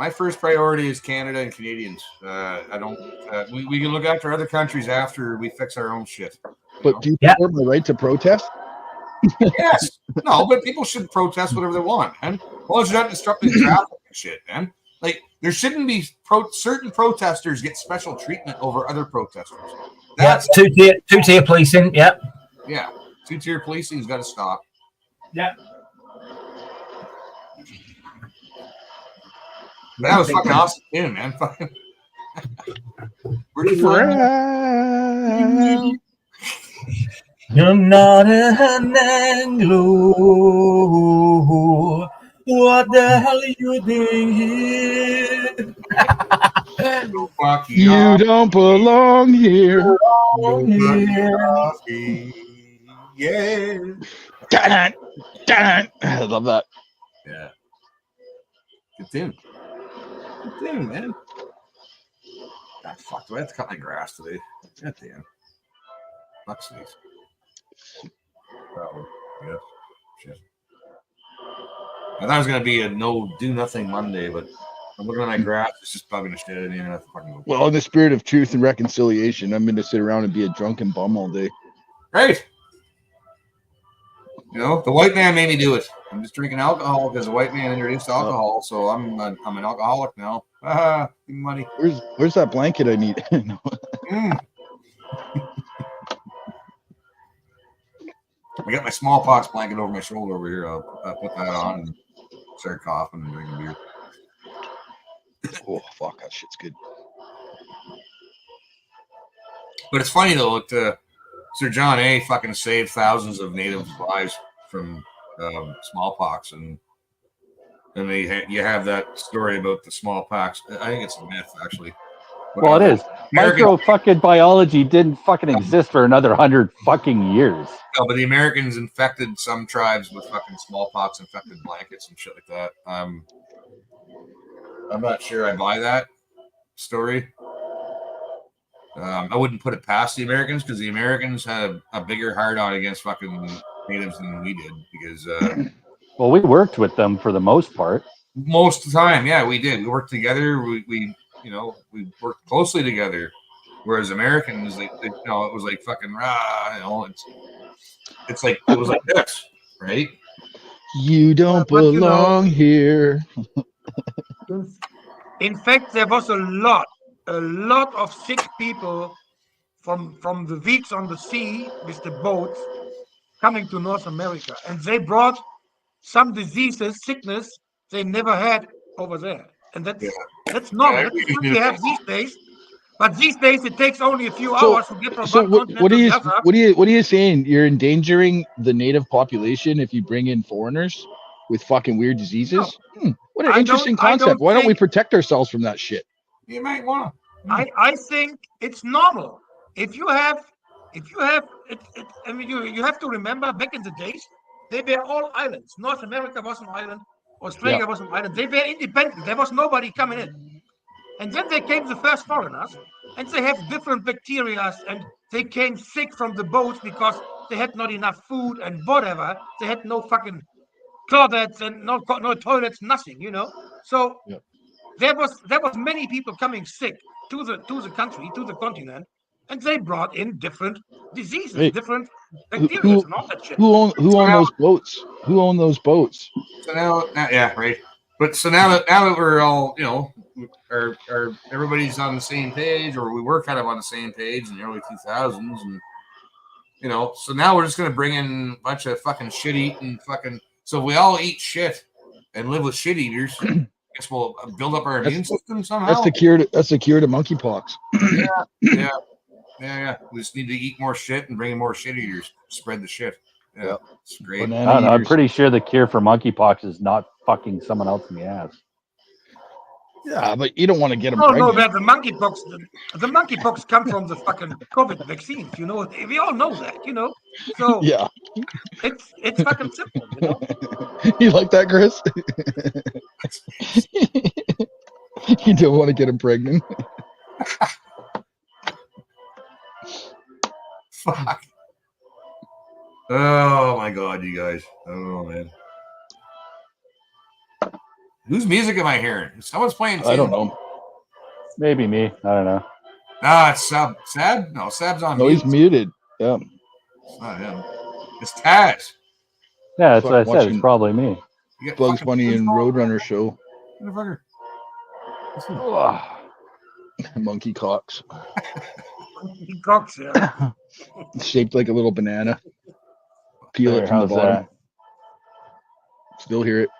my first priority is Canada and Canadians. I don't. We can look after other countries after we fix our own shit. But do you support my right to protest? Yes. No, but people should protest whatever they want, man. As long as you're not disrupting traffic and shit, man. Like, there shouldn't be certain protesters get special treatment over other protesters. That's two-tier policing. Yep. Yeah. Two-tier policing's got to stop. Yeah. That was fucking awesome too, man. Fucking. Where'd you find that? You're not an Anglo. What the hell are you doing here? You don't belong here. Yeah. Dun, dun. I love that. Yeah. Good tune. Good tune, man. God, fuck. Do I have to cut my grass today? God damn. Fuck sakes. Oh, yeah. Shit. I thought it was going to be a do nothing Monday, but I'm looking at my grass. It's just bugging the shit out of me. And I have to fucking go. Well, in the spirit of truth and reconciliation, I'm going to sit around and be a drunken bum all day. Right. You know, the white man made me do it. I'm just drinking alcohol because the white man introduced alcohol, so I'm an alcoholic now. Give me money. Where's that blanket I need? I got my smallpox blanket over my shoulder over here. I'll put that on and start coughing and drinking beer. Oh, fuck. That shit's good. But it's funny, though. Sir John A. fucking saved thousands of native lives from smallpox. And you have that story about the smallpox. I think it's a myth, actually. Well, it is. Micro fucking biology didn't fucking exist for another 100 fucking years. No, but the Americans infected some tribes with fucking smallpox infected blankets and shit like that. I'm not sure I buy that story. I wouldn't put it past the Americans because the Americans had a bigger hard-on against fucking natives than we did because well, we worked with them for the most part. Most of the time, yeah, we did. We worked together. We worked closely together. Whereas Americans, it was like fucking it's like it was like this, right? You don't belong here. In fact, there was a lot of sick people from the weeks on the sea with the boats coming to North America, and they brought some diseases, sickness they never had over there, and that's normal. That's what we have these days. But these days, it takes only a few hours to get from one continent to the other. What are you saying? You're endangering the native population if you bring in foreigners with fucking weird diseases? No. What an interesting concept. Why don't we protect ourselves from that shit? You might want to. I think it's normal. If you have, I mean, you have to remember back in the days, they were all islands. North America was an island. Australia was an island. They were independent. There was nobody coming in. And then they came the first foreigners, and they have different bacteria, and they came sick from the boats because they had not enough food and whatever. They had no fucking closets and no toilets, nothing, So there was many people coming sick to the country, to the continent, and they brought in different diseases, different bacteria, and all that shit. Who owned those boats? Who owned those boats? So now, yeah, right. But so now that we're all, everybody's on the same page, or we were kind of on the same page in the early 2000s, and so now we're just gonna bring in a bunch of fucking shit eating fucking. So if we all eat shit and live with shit eaters, I guess we'll build up our immune system somehow. That's the cure to monkeypox. Yeah. We just need to eat more shit and bring in more shit eaters. Spread the shit. Yeah, it's great. I'm pretty sure the cure for monkeypox is not fucking someone else in the ass. Yeah, but you don't want to get them pregnant. No, that the monkeypox come from the fucking COVID vaccines. We all know that. So yeah, it's fucking simple. You like that, Chris? You don't want to get them pregnant. Fuck. Oh my god, you guys. I don't know, man. Whose music am I hearing? Someone's playing. I don't know. Maybe me. I don't know. It's Sab. Sab? No, Sab's on. No, he's muted. Yeah. It's not him. It's Taz. Yeah, that's what I said. It's probably me. Bugs Bunny and Roadrunner show. Monkey cocks. Monkey cocks, yeah. Shaped like a little banana. Peel it from the bottom. Still hear it.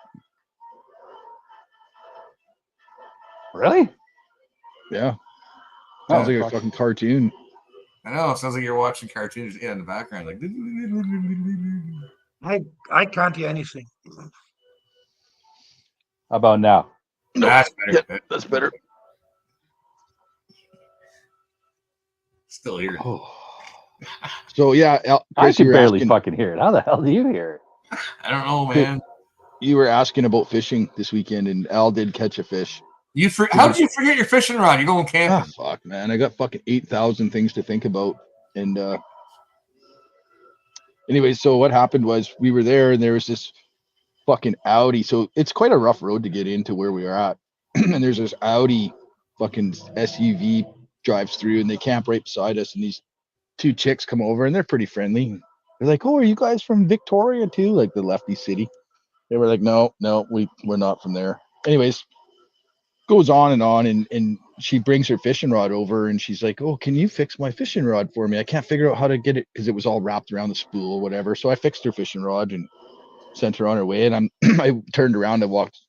Really? Yeah. Oh, Sounds like a fuck. fucking cartoon. I know. It sounds like you're watching cartoons in the background, like. I can't hear anything. How about now? That's better. Yep, that's better. Still here. Oh. So yeah, I Chris, you can were barely asking. fucking hear it. How the hell do you hear it? I don't know, man. You were asking about fishing this weekend, and Al did catch a fish. How did you forget your fishing rod? You're going camping. Ah, fuck, man. I got fucking 8,000 things to think about. And anyway, so what happened was we were there, and there was this fucking Audi. So it's quite a rough road to get into where we are at. And there's this Audi fucking SUV drives through, and they camp right beside us. And these two chicks come over, and they're pretty friendly. They're like, "Oh, are you guys from Victoria too?" Like the lefty city. They were like, "No, we're not from there." Anyways, goes on, and she brings her fishing rod over, and she's like, "Oh, can you fix my fishing rod for me? I can't figure out how to get it because it was all wrapped around the spool or whatever." So I fixed her fishing rod and sent her on her way. And I turned around and walked.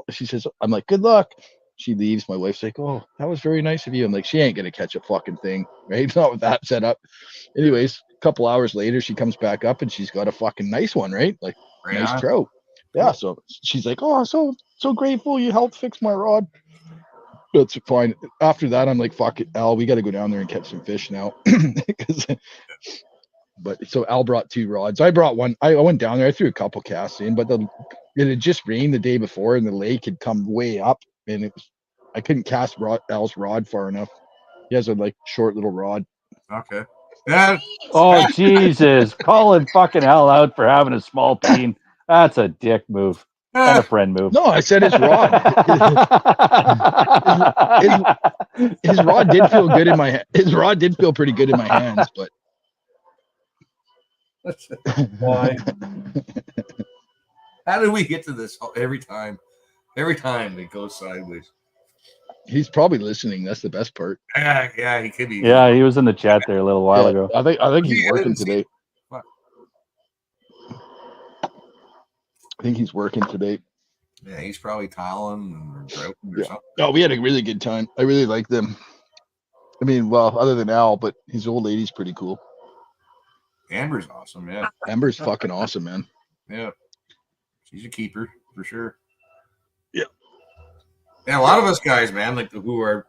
She says, "I'm like, good luck." She leaves. My wife's like, "Oh, that was very nice of you." I'm like, she ain't gonna catch a fucking thing, right? Not with that setup. Anyways, a couple hours later, she comes back up and she's got a fucking nice one, right? Like Right nice on. trout. Yeah. So she's like, "Oh, so grateful you helped fix my rod." That's fine. After that, I'm like, "Fuck it, Al, we got to go down there and catch some fish now." But so Al brought 2 rods. I brought one. I went down there. I threw a couple casts in, but it had just rained the day before, and the lake had come way up, and I couldn't cast Al's rod far enough. He has a like short little rod. Okay. Yeah. Oh, Jesus. Calling fucking hell out for having a small peen. That's a dick move. And a friend move. No, I said his rod. his rod did feel good in my. His rod did feel pretty good in my hands, but. Why? How did we get to this every time? Every time it goes sideways. He's probably listening. That's the best part. Yeah, he could be. Yeah, he was in the chat there a little while ago. I think he's working today. I think he's working today. Yeah, he's probably tiling or grouting or something. No, we had a really good time. I really like them. I mean, well, other than Al, but his old lady's pretty cool. Amber's awesome, yeah. Amber's fucking awesome, man. Yeah. She's a keeper for sure. Yeah. Yeah, a lot of us guys, man, like who are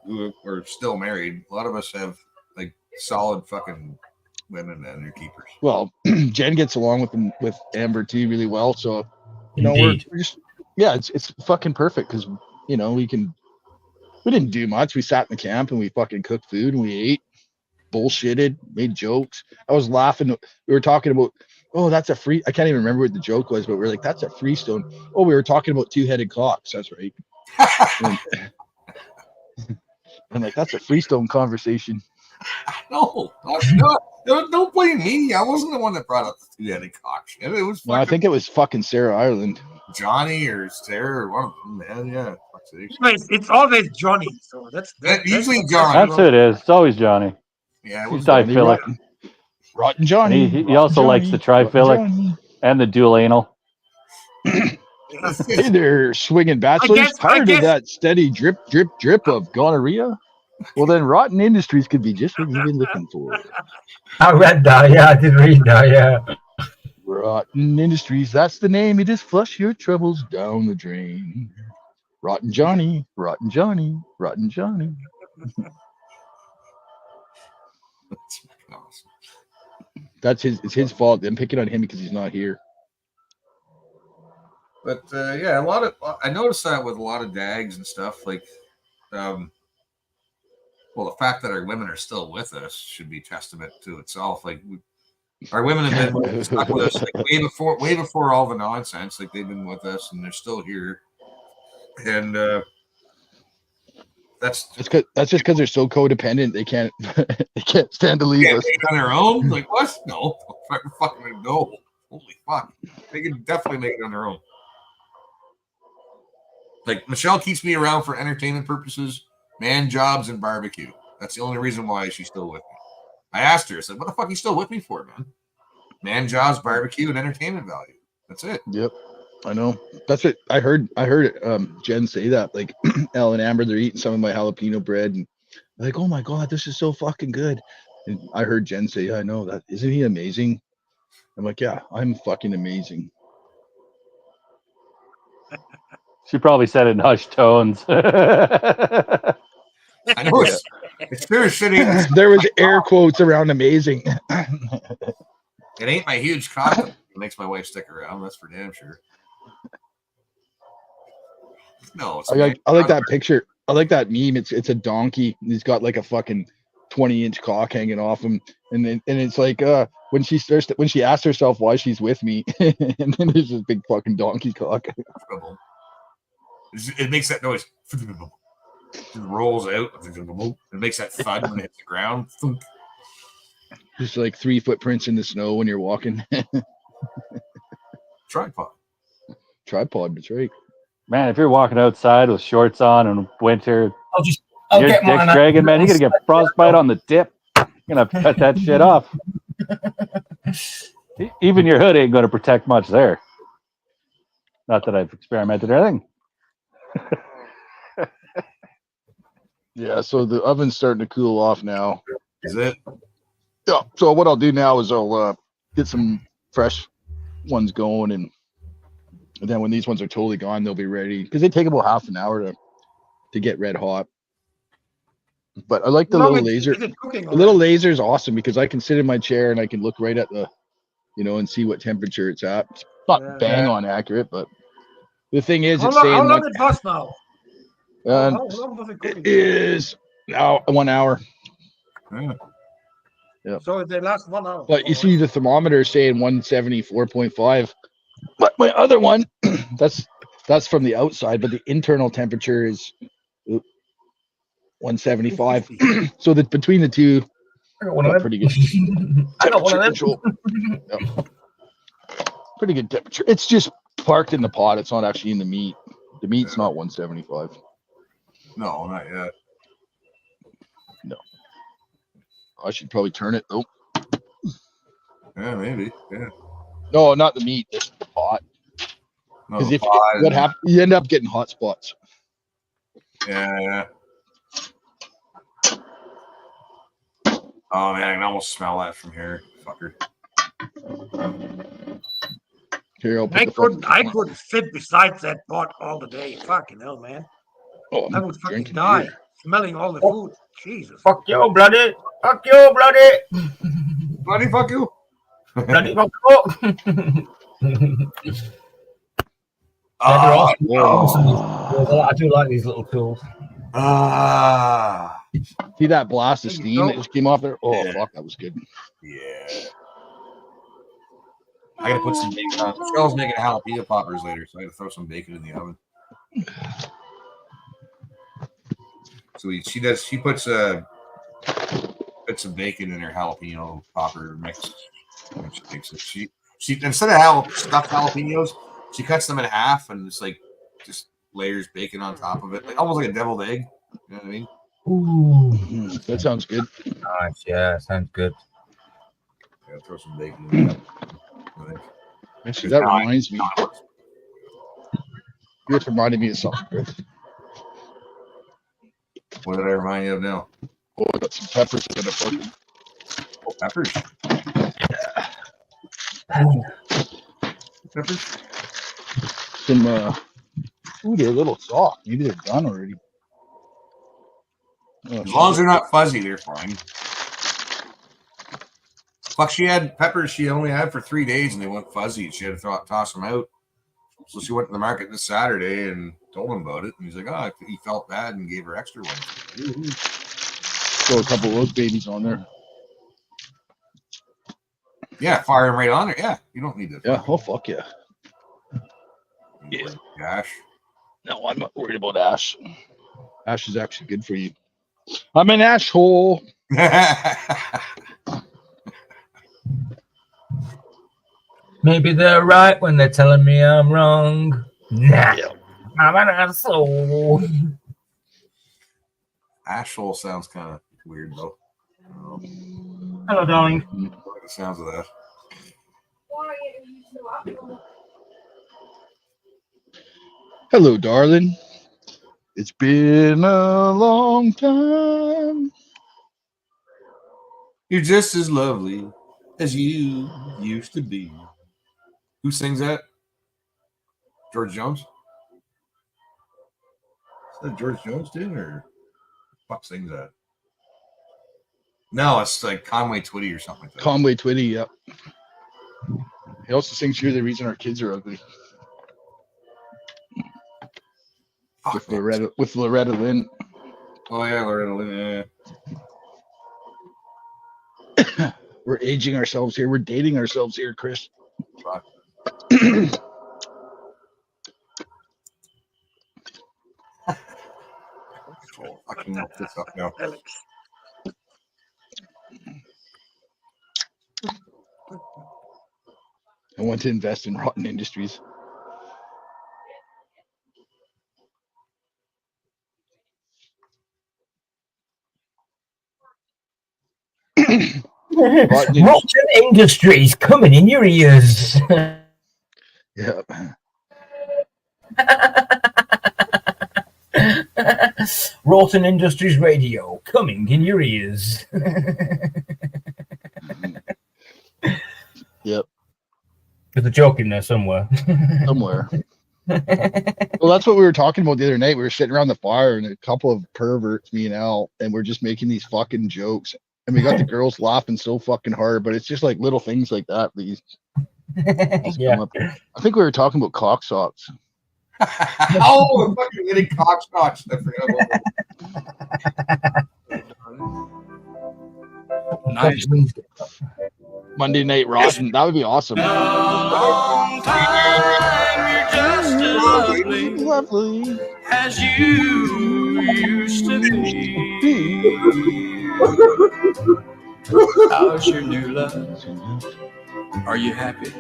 still married, a lot of us have like solid fucking women and they're keepers. Well, Jen gets along with Amber too really well, so you know Indeed. we're just it's fucking perfect because you know we didn't do much. We sat in the camp and we fucking cooked food and we ate, bullshitted, made jokes. I was laughing. We were talking about, oh, that's a free. I can't even remember what the joke was, but we were like, that's a freestone. Oh, we were talking about 2-headed clocks. That's right. I'm like, that's a freestone conversation. No, don't blame me. I wasn't the one that brought up the 2-headed cock shit. It was No, I think it was fucking Sarah Ireland. Johnny or Sarah or one of them, man. Yeah. It's always Johnny. So that's usually Johnny. That's who it is. It's always Johnny. Yeah, he's diphilic. Rotten Johnny. He also likes the triphilic and the dual anal. Hey there, swinging bachelors. Tired of that steady drip of gonorrhea? Well, then Rotten Industries could be just what you've been looking for. I read that. Yeah, I did read that. Yeah. Rotten Industries. That's the name. You just flush your troubles down the drain. Rotten Johnny. Rotten Johnny. Rotten Johnny. That's it's his fault. I'm picking on him because he's not here. But yeah, I noticed that with a lot of dags and stuff. Like, well, the fact that our women are still with us should be testament to itself. Like, our women have been stuck with us like way before all the nonsense. Like, they've been with us and they're still here. And that's just because they're so codependent. They can't stand to leave us on their own. Like, what? No, fucking no. Holy fuck, they can definitely make it on their own. Like, Michelle keeps me around for entertainment purposes, man jobs, and barbecue. That's the only reason why she's still with me. I asked her, I said, what the fuck are you still with me for, man? Man jobs, barbecue, and entertainment value. That's it. Yep. I know. That's what I heard. I heard Jen say that. Like Elle and Amber, they're eating some of my jalapeno bread, and they're like, "Oh my god, this is so fucking good." And I heard Jen say, "Yeah, I know that. Isn't he amazing?" I'm like, "Yeah, I'm fucking amazing." She probably said it in hushed tones. I know Yeah. it's very shitty. There was air quotes around amazing. It ain't my huge cock that makes my wife stick around. That's for damn sure. No, it's I like that picture. I like that meme. It's a donkey. He's got like a fucking 20-inch cock hanging off him, and it's like when she asks herself why she's with me, and then there's this big fucking donkey cock. It makes that noise. It rolls out. It makes that thud when it hits the ground. Just like 3 footprints in the snow when you're walking. Tripod. That's right. Man, if you're walking outside with shorts on in winter, I'll your get dick's mine. dragging, man. You're gonna get frostbite on the tip. You're gonna cut that shit off. Even your hood ain't gonna protect much there. Not that I've experimented or anything. Yeah, so the oven's starting to cool off now. Is it? Yeah. So what I'll do now is I'll get some fresh ones going, and then when these ones are totally gone, they'll be ready because they take about half an hour to get red hot. But I like the little laser. The little laser is awesome because I can sit in my chair and I can look right at the, and see what temperature it's at. It's not bang on accurate, but the thing is, it's saying how long like, it lasts now? How long does it cook? it is now 1 hour. Yeah. So they last 1 hour. But you see the thermometer saying 174.5. But my other one, that's from the outside, but the internal temperature is 175. So that between the two, I got one of them. pretty good. I got one of them. Control. Yep. Pretty good temperature. It's just parked in the pot. It's not actually in the meat. The meat's not 175. No, not yet. No. I should probably turn it though. Yeah, maybe. Yeah. No, not the meat. Just the pot. Because what happens, you end up getting hot spots. Yeah. Oh man, I can almost smell that from here, fucker. Here, I couldn't sit beside that pot all the day. Fucking hell, man. I would fucking die smelling all the food. Jesus. Fuck you, bloody. Fuck you, bloody. Bloody fuck you. Bloody fuck you. I do like these little tools. See that blast of steam that just came off there? Oh, fuck, that was good. Yeah. I gotta put some bacon on. Michelle's making jalapeno poppers later, so I gotta throw some bacon in the oven. So she puts some bacon in her jalapeno popper mix. When she makes it. She instead of stuffed jalapenos, she cuts them in half and just layers bacon on top of it, like almost like a deviled egg. You know what I mean? Ooh, that sounds good. Nice, yeah, sounds good. Yeah, throw some bacon in there. Actually, that reminds me. You just reminded me of something good. What did I remind you of now? Oh, I got some peppers in it. Oh, peppers. Peppers. Some ooh, they're a little soft. Maybe they're done already. As long as they're not fuzzy, they're fine. Fuck, she had peppers she only had for 3 days and they went fuzzy. She had to toss them out. So she went to the market this Saturday and told him about it. And he's like, oh, he felt bad and gave her extra ones. Throw a couple of those babies on there. Yeah, fire them right on there. Yeah, you don't need to. Yeah, oh, fuck yeah. Yeah. Ash. No, I'm not worried about ash. Ash is actually good for you. I'm an ash hole. Maybe they're right when they're telling me I'm wrong. Nah, I'm an asshole. Asshole sounds kind of weird, though. Hello, darling. I like the sounds of that. Hello, darling. It's been a long time. You're just as lovely as you used to be. Who sings that? George Jones? Is that George Jones did, or fuck sings that? No, it's like Conway Twitty or something like that. Conway Twitty, yep. He also sings "You're the Reason Our Kids Are Ugly" with Loretta Lynn. Oh yeah, Loretta Lynn. Yeah. We're aging ourselves here. We're dating ourselves here, Chris. I can look this up now. I want to invest in Rotten Industries. Rotten Industries coming in your ears. Yeah. Rotten Industries Radio coming in your ears. Yep. There's a joke in there somewhere. Somewhere. Well, that's what we were talking about the other night. We were sitting around the fire and a couple of perverts, me and Al, and we're just making these fucking jokes. And we got the girls laughing so fucking hard, but it's just like little things like that. These come up. I think we were talking about cock socks. Oh, I'm fucking getting cock socks. I forgot about Nice. Monday Night Rotten. That would be awesome. Long time, you're just as lovely as you used to be. How's your new love? Are you happy?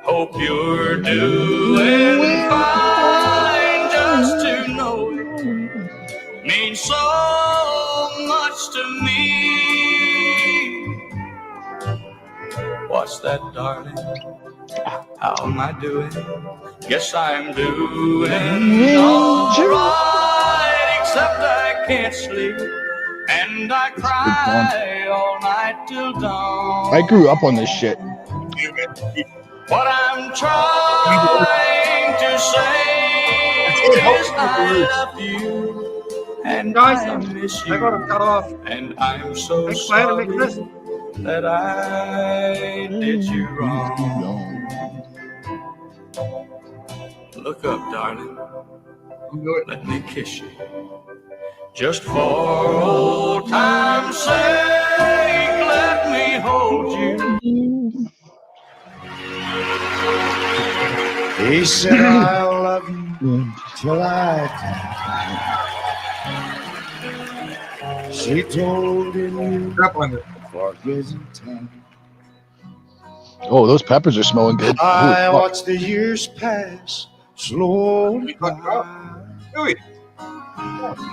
Hope you're doing fine. Just to know it means so much to me. What's that, darling? How am I doing? Guess I'm doing all right, except I can't sleep and I cry all night till dawn. I grew up on this shit. What I'm trying to say is I love you and I miss you. I got to cut off. And I'm so sorry that I did you wrong. Look up, darling. Let me kiss you. Just for old time's sake, let me hold you. He said, I'll love you till I die. She told him for giving time. Oh, those peppers are smelling good. I Ooh, watched the years pass slowly by.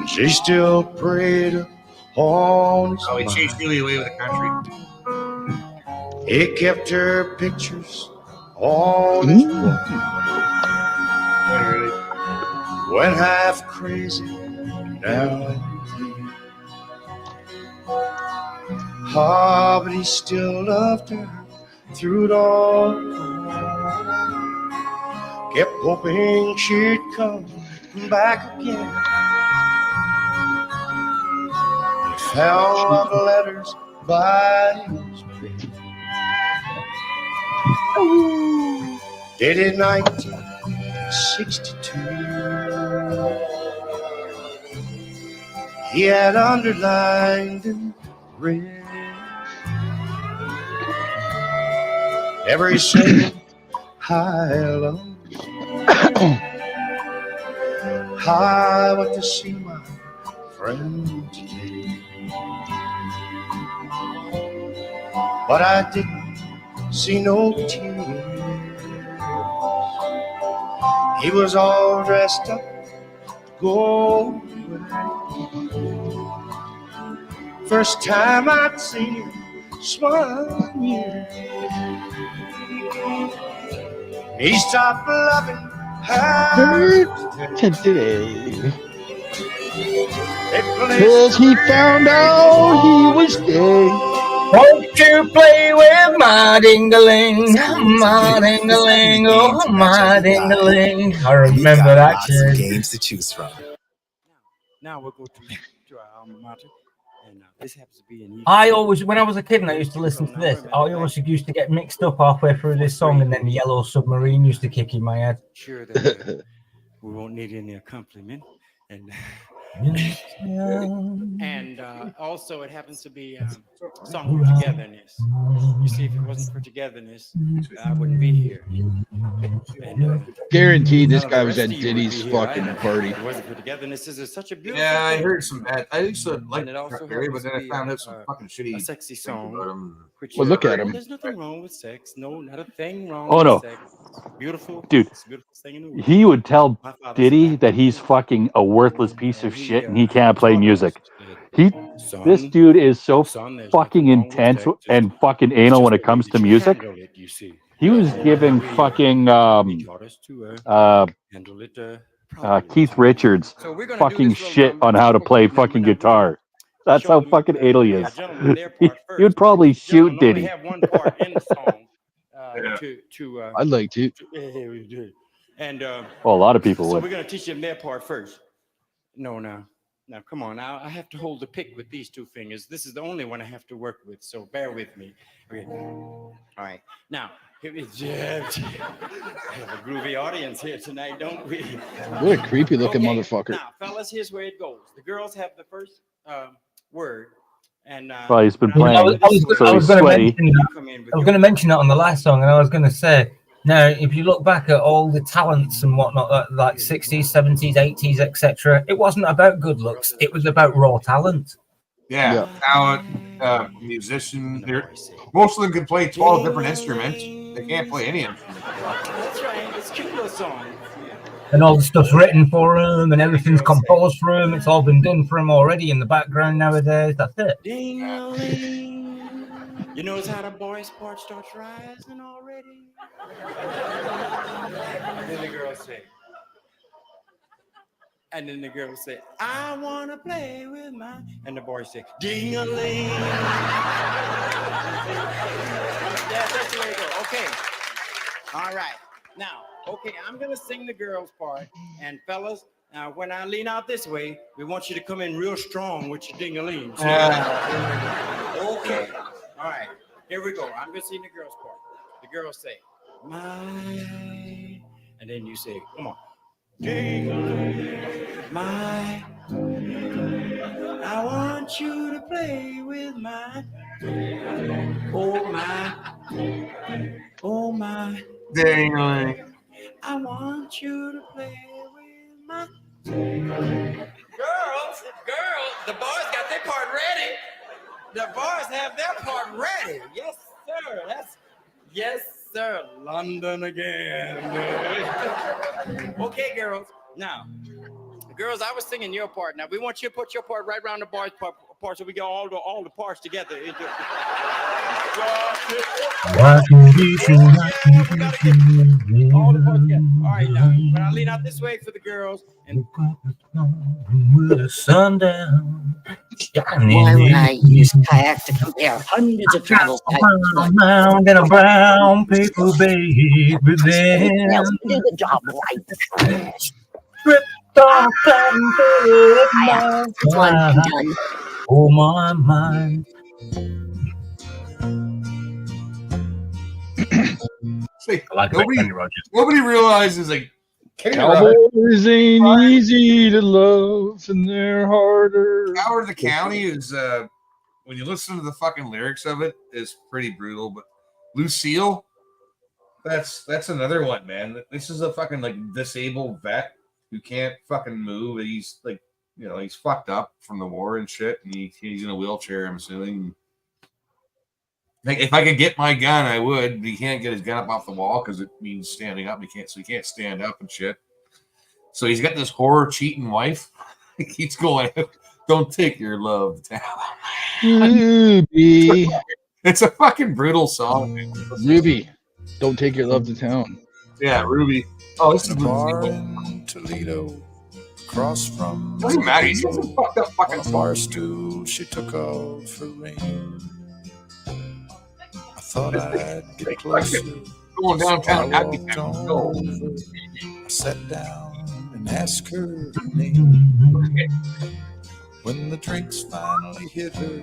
She still prayed on his he chased Julie away with the country. He kept her pictures on his wall. Went half crazy now and then. Ah, but he still loved her through it all. Kept hoping she'd come back again. He found love letters by his bed. Dated 1962. He had underlined in red every single I love you. I went to see my friend today, but I didn't see no tears. He was all dressed up to go away. First time I'd seen him smile in years. He stopped loving Today. Cause he found out he was gay. Won't you play with my ding-a-ling, my ding-a-ling, oh my ding-a-ling. I remember that tune. Games to choose from. Now we'll go to our alma mater, and this happens to be an. I always, when I was a kid and I used to listen to this, I always used to get mixed up halfway through this song, and then the Yellow Submarine used to kick in my head. Sure that we won't need any accompaniment, and and also it happens to be a song for togetherness. You see, if it wasn't for togetherness, I wouldn't be here. And, guaranteed this guy was at Diddy's fucking party. It wasn't for togetherness. This is such a beautiful. Yeah, I thing. heard some bad. I used to like And it also Chuck Berry, but happens then to I be found out some fucking shitty a sexy things song. about him. Which, Well, look at him. There's nothing wrong with sex. No, not a thing wrong Oh, with no. sex. It's beautiful. Dude, It's the beautifulest thing in the world. he would tell My father Diddy said that he's fucking a worthless piece of shit and he can't play taught us music. that, This dude is so son, there's fucking nothing wrong with intense sex. and fucking It's anal just when the it comes way to that you music. handle it, you see. He was giving fucking He taught us to handle it Keith Richards So we're gonna do fucking this little shit on how to play fucking guitar. That's how fucking anal he is. He would probably shoot Diddy. have one part in the song I'd like to. And Well, a lot of people so would. we're gonna teach them their part first. No, come on. Now I have to hold the pick with these two fingers. This is the only one I have to work with, so bear with me. Okay. All right. Now, here is we have a groovy audience here tonight, don't we? What a creepy looking Okay, motherfucker. Now, fellas, here's where it goes. The girls have the first word. And Well, he's been I was playing, so he's sweaty. going to mention that on the last song, and I was going to say, now, if you look back at all the talents and whatnot, like 60s, 70s, 80s, etc., it wasn't about good looks. It was about raw talent. Yeah, talent, musician. Most of them can play 12 different instruments. They can't play any instrument. That's right. It's a cute little song. And all the stuff's written for him, and everything's composed for him. It's all been done for him already in the background nowadays. That's it. Ding-a-ling. You notice how the boy's part starts rising already? And then the girls say, I want to play with my... And the boys say, ding-a-ling. That's the way it goes. Okay. All right. Now, okay, I'm going to sing the girls' part. And fellas, now when I lean out this way, we want you to come in real strong with your ding-a-ling. Okay. All right. Here we go. I'm going to sing the girls' part. The girls say, my... And then you say, come on. Ding-a-ling, my... I want you to play with my... Oh, my... Ding-a-ling. I want you to play with my... Girls, the boys got their part ready. The boys have their part ready. Yes, sir. Yes, sir. London again. Okay, girls. Now, girls, I was singing your part. Now, we want you to put your part right around the boys' part so we get all the parts together. All right, now, when I lean out this way for the girls, and with the sundown, Why would I use kayak to compare hundreds of travel sites? around in a brown paper bag with them. Do the job right. Stripped off and done. Oh my mind. Nobody realizes like Cowboys ain't easy to love, and they're harder. Power of the County is when you listen to the fucking lyrics of it, is pretty brutal. But Lucille, that's another one, man. This is a fucking like disabled vet who can't fucking move. He's like, you know, he's fucked up from the war and shit, and he's in a wheelchair, I'm assuming. Like, if I could get my gun, I would. But he can't get his gun up off the wall because it means standing up. He can't stand up and shit. So he's got this horror cheating wife. He keeps going, don't take your love down. Ruby. It's a fucking brutal song. Ruby, don't take your love to town. Yeah, Ruby. Oh, this is in a Ruby's bar sequel. in Toledo, across from Doesn't matter. He's got some fucked up on fucking a songs. bar stool, she took off her ring. I thought I'd get closer. Going downtown. I I'd be walked on go. over. I sat down and asked her her name. When the drinks finally hit her,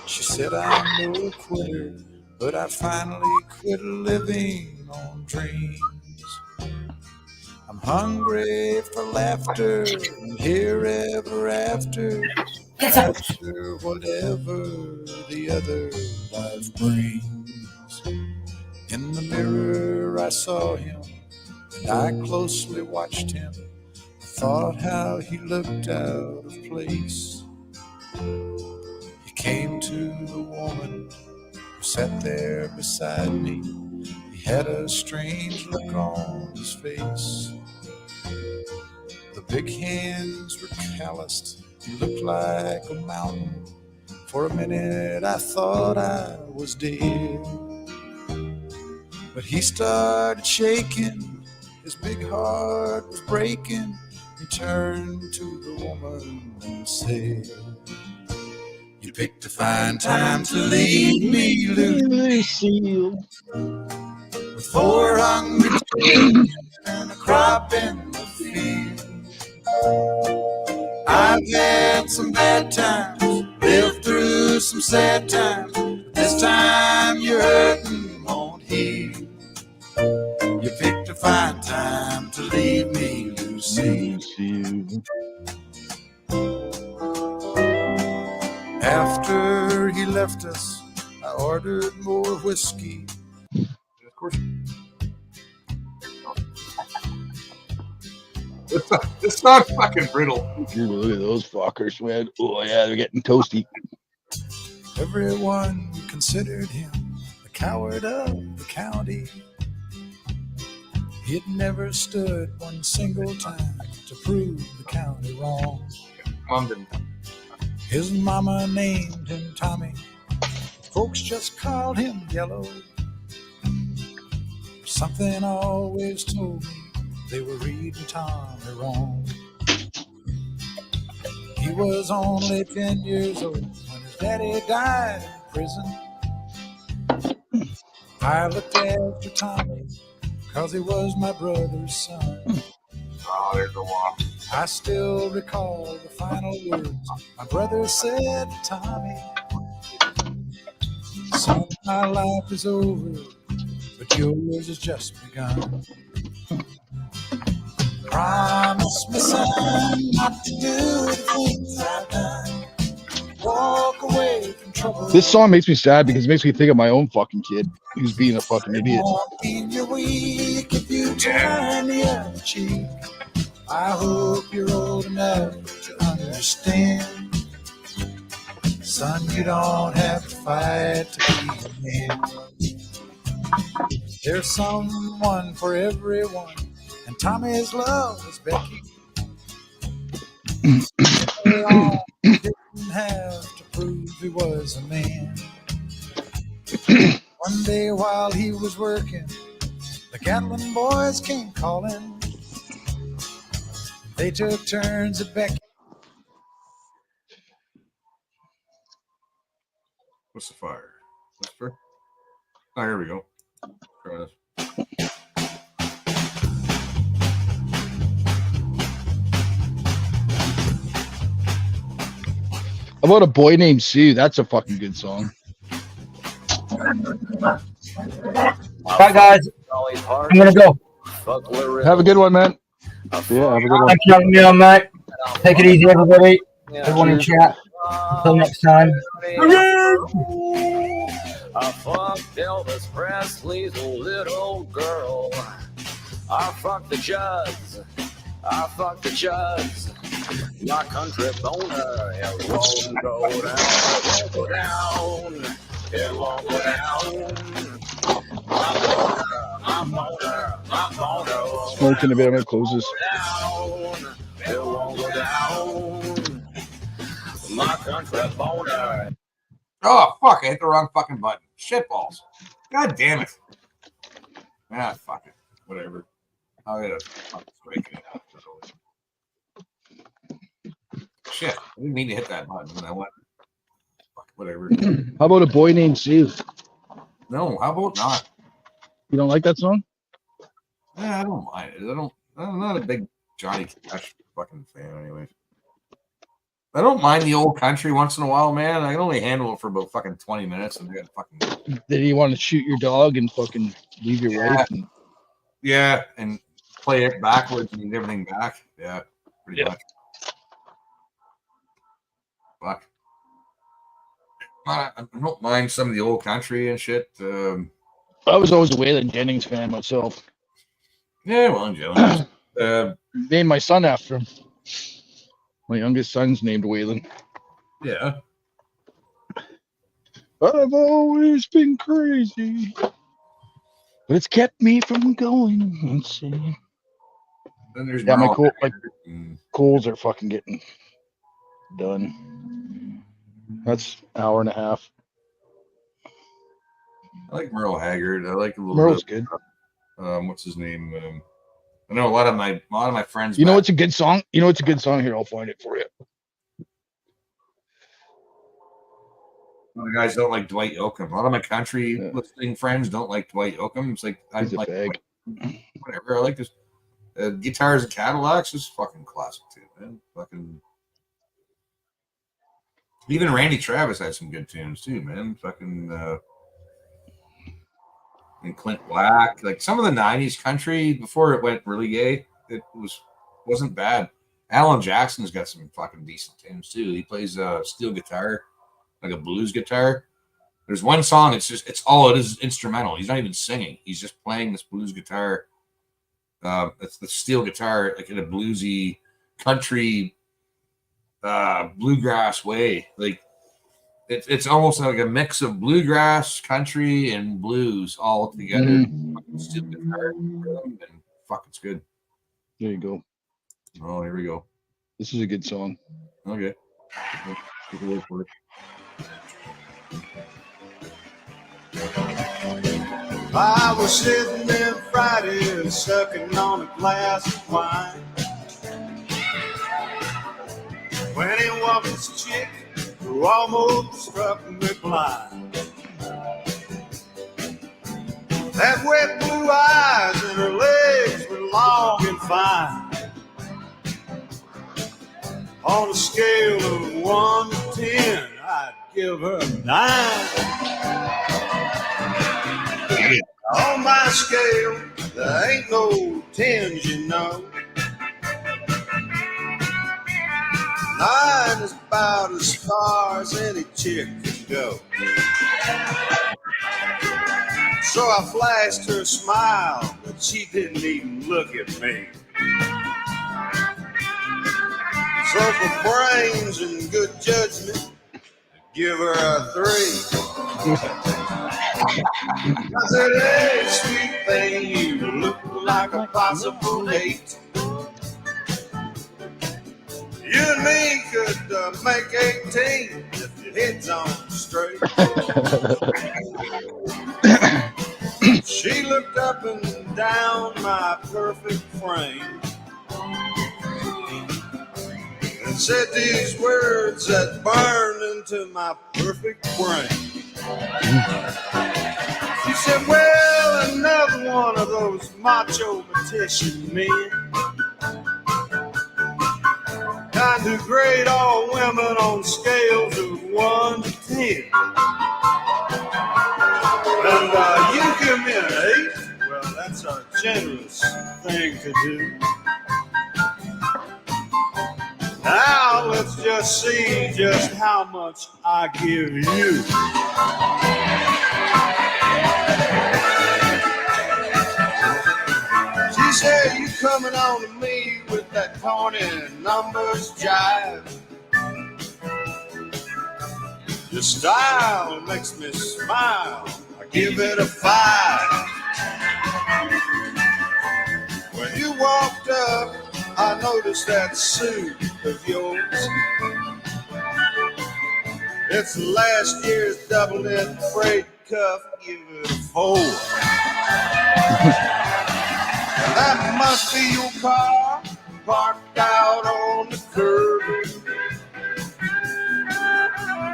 she said, I'm no quitter, but I finally quit living on dreams. I'm hungry for laughter and here ever after, after whatever the other life brings. In the mirror I saw him, and I closely watched him. I thought how he looked out of place. He came to the woman who sat there beside me. He had a strange look on his face. The big hands were calloused. He looked like a mountain. For a minute I thought I was dead. But he started shaking. His big heart was breaking. He turned to the woman and said, you picked a fine time to leave me, Lucille. With 4 hungry children and a crop in the field. I've had some bad times, lived through some sad times, but this time your hurting won't heal. You picked a fine time to leave me, Lucille. After he left us, I ordered more whiskey. Of course. This song's fucking brittle. Look at those fuckers, man. Oh, yeah, they're getting toasty. Everyone considered him the coward of the county. He'd never stood one single time to prove the county wrong. London. His mama named him Tommy. Folks just called him Yellow. Something always told me they were reading Tommy wrong. He was only 10 years old when his daddy died in prison. I looked after Tommy because he was my brother's son. Oh, there's a walk. I still recall the final words my brother said to Tommy. Son, my life is over, but yours has just begun. Promise me, son, not to do the things I've done. Walk away from trouble. This song makes me sad because it makes me think of my own fucking kid who's being a fucking idiot. In your week, if you turn the other cheek, I hope you're old enough to understand. Son, you don't have to fight to be a man. There's someone for everyone, and Tommy's love was Becky. They all didn't have to prove he was a man. One day while he was working, the Gatlin boys came calling. They took turns at Becky. What's the fire? Whisper? Oh, here we go. Try this. How about A Boy Named Sue? That's a fucking good song. Bye, guys. I'm gonna go. Have a good one, man. Yeah, have a good one. Thanks for having me on, mate. Take it easy, everybody. Everyone in chat. Until next time. I fucked Elvis Presley's little girl. I fucked the Judds. I fucked the Judds. My country boner, it won't go down. It won't go down. It won't go down. My boner won't Smoking a bit. I'm gonna close this. down. It won't go down. My country boner. Oh, fuck. I hit the wrong fucking button. Shit balls. God damn it. Ah, fuck it. whatever. I gotta break it. Shit, I didn't mean to hit that button. And I went, fuck, whatever. How about A Boy Named Sue? No, how about not? You don't like that song? Yeah, I don't mind it. I'm not a big Johnny Cash fucking fan, anyways. I don't mind the old country once in a while, man. I can only handle it for about fucking 20 minutes, and I got fucking. Did you want to shoot your dog and fucking leave your wife? And... Yeah, and play it backwards and get everything back. Yeah, pretty much. Fuck. I don't mind some of the old country and shit. I was always a Waylon Jennings fan myself. Yeah, Waylon Jennings. Named my son after him. My youngest son's named Waylon. Yeah. I've always been crazy, but it's kept me from going insane. Then there's my Merle coals are fucking getting done. That's an hour and a half. I like Merle Haggard. I like a little Merle's bit. good. What's his name? I know a lot of my friends. You know what's a good song? You know what's a good song? Here, I'll find it for you. A lot of guys don't like Dwight Yoakam. A lot of my country listening friends don't like Dwight Yoakam. It's like I like whatever. I like this. Guitars and Cadillacs is fucking classic too, man. Fucking. Even Randy Travis had some good tunes too, man. Fucking. And Clint Black, like some of the '90s country before it went really gay, it wasn't bad. Alan Jackson's got some fucking decent tunes too. He plays steel guitar, like a blues guitar. There's one song. It's all it is instrumental. He's not even singing. He's just playing this blues guitar. It's the steel guitar, like in a bluesy country, bluegrass way. Like it's almost like a mix of bluegrass, country, and blues all together. Mm-hmm. Steel guitar, and fuck, it's good. There you go. Oh, here we go. This is a good song. Okay. Take a word for it. I was sitting there Friday sucking on a glass of wine when in walked this chick who almost struck me blind. That wet blue eyes and her legs were long and fine. On a scale of 1 to 10, I'd give her a 9. On my scale, there ain't no 10s, you know. 9 is about as far as any chick can go. So I flashed her a smile, but she didn't even look at me. So for brains and good judgment, give her a 3. I said, hey, sweet thing, you look like a possible 8. You and me could make 18 if your head's on straight. She looked up and down my perfect frame and said these words that burned into my perfect brain. She said, well, another one of those macho petition men kind of grade all women on scales of 1 to 10. And you give me an 8? Well, that's a generous thing to do. Now let's just see just how much I give you. She said, you coming on to me with that corny numbers jive. Your style makes me smile. I give it a 5. When you walked up, I noticed that suit of yours. It's last year's double-knit frayed cuff. Give it a 4. must be your car parked out on the curb.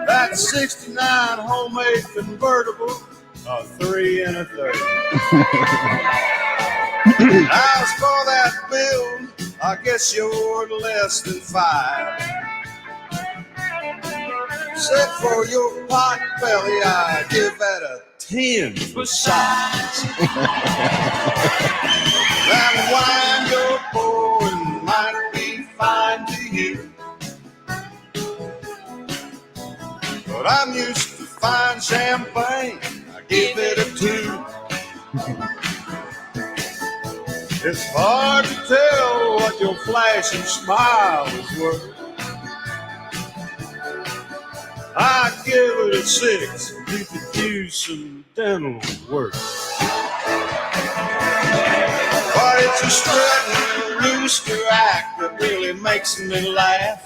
That 69 homemade convertible, a 3 1/3. As for that build, I guess you're less than 5. Except for your pot belly, I give that a 10 for size. That wine you're pouring might be fine to you, but I'm used to fine champagne. I give it a 2. It's hard to tell what your flashing smile is worth. I give it a 6. You could use some dental work. But it's a strutting rooster act that really makes me laugh.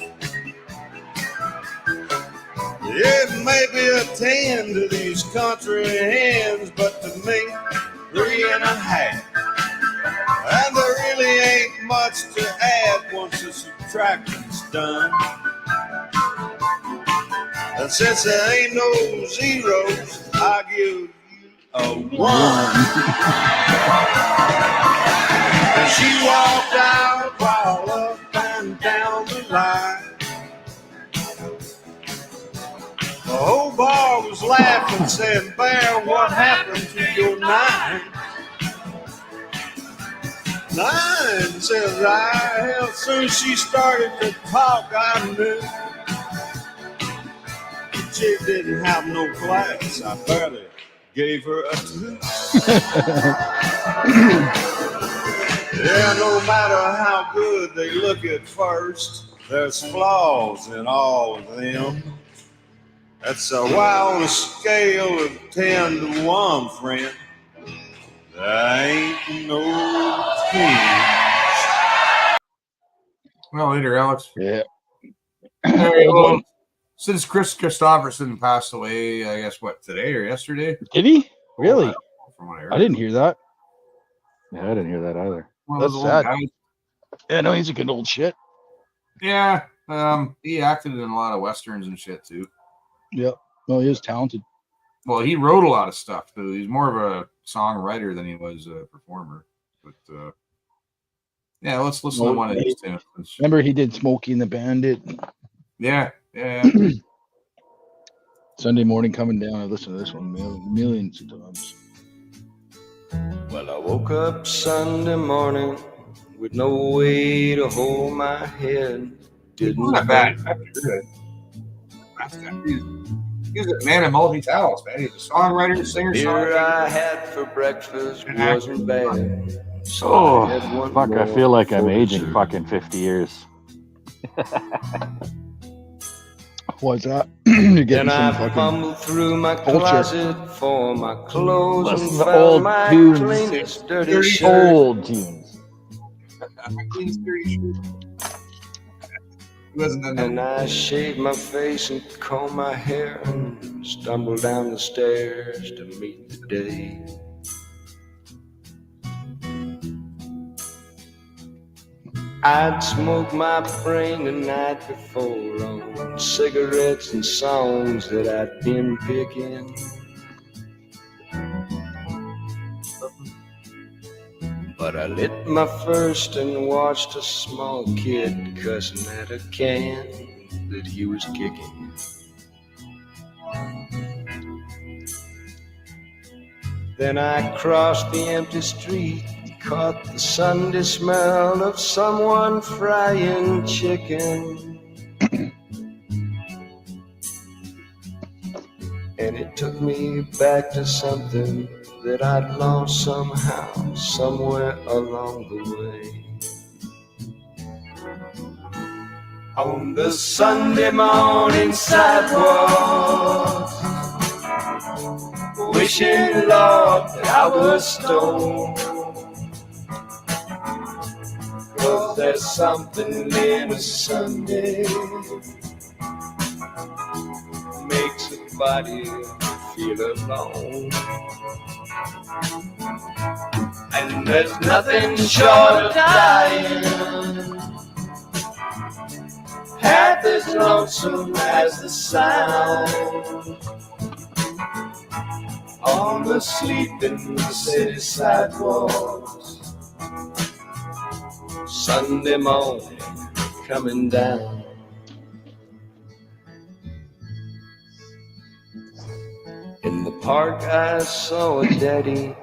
It may be a 10 to these country hands, but to me, 3 1/2. And there really ain't much to add once the subtraction's done. And since there ain't no zeros, I give you a 1. And she walked out while up and down the line. The whole bar was laughing, saying, Bear, what happened to your 9? 9, says I. Hell, as soon as she started to talk, I knew. The chick didn't have no class. I barely gave her a 2. Yeah, no matter how good they look at first, there's flaws in all of them. That's why on a scale of 10 to 1, friend, there ain't no 10. Well, later, Alex. Yeah. Well, since Chris Christopherson passed away, I guess, what, today or yesterday? Did he? Really? From what I heard. I didn't hear that. Yeah, I didn't hear that either. Well, That's those sad. old guys. Yeah, no, he's a good old shit. Yeah. He acted in a lot of Westerns and shit, too. Yep. Well, he is talented. Well, he wrote a lot of stuff, too. He's more of a songwriter than he was a performer. But, yeah, let's listen to one of these tunes. Remember he did Smokey and the Bandit? Yeah, yeah. Sunday morning coming down. I listened to this one millions of times. Well, I woke up Sunday morning with no way to hold my head. Didn't Not bad. That's good. He's a man of multi-talents, man. He's a songwriter, singer, beer I had for breakfast wasn't bad. So Oh, I had one fuck, I more feel like I'm for aging dessert. fucking 50 years. What's that? You're getting Then I some fucking fumbled through my culture. closet for my clothes Listen and to found old my tunes. cleanest dirty shirt. Old tunes. And I shaved my face and combed my hair and stumbled down the stairs to meet the day. I'd smoked my brain the night before on cigarettes and songs that I'd been picking. But I lit my first and watched a small kid cussing at a can that he was kicking. Then I crossed the empty street, caught the Sunday smell of someone frying chicken. And it took me back to something that I'd lost somehow, somewhere along the way. On the Sunday morning sidewalk, wishing, Lord, that I was stoned. 'Cause there's something in a Sunday makes a body feel alone. And there's nothing short of dying half as lonesome as the sound on the sleeping city sidewalks. Sunday morning coming down. In the park I saw a daddy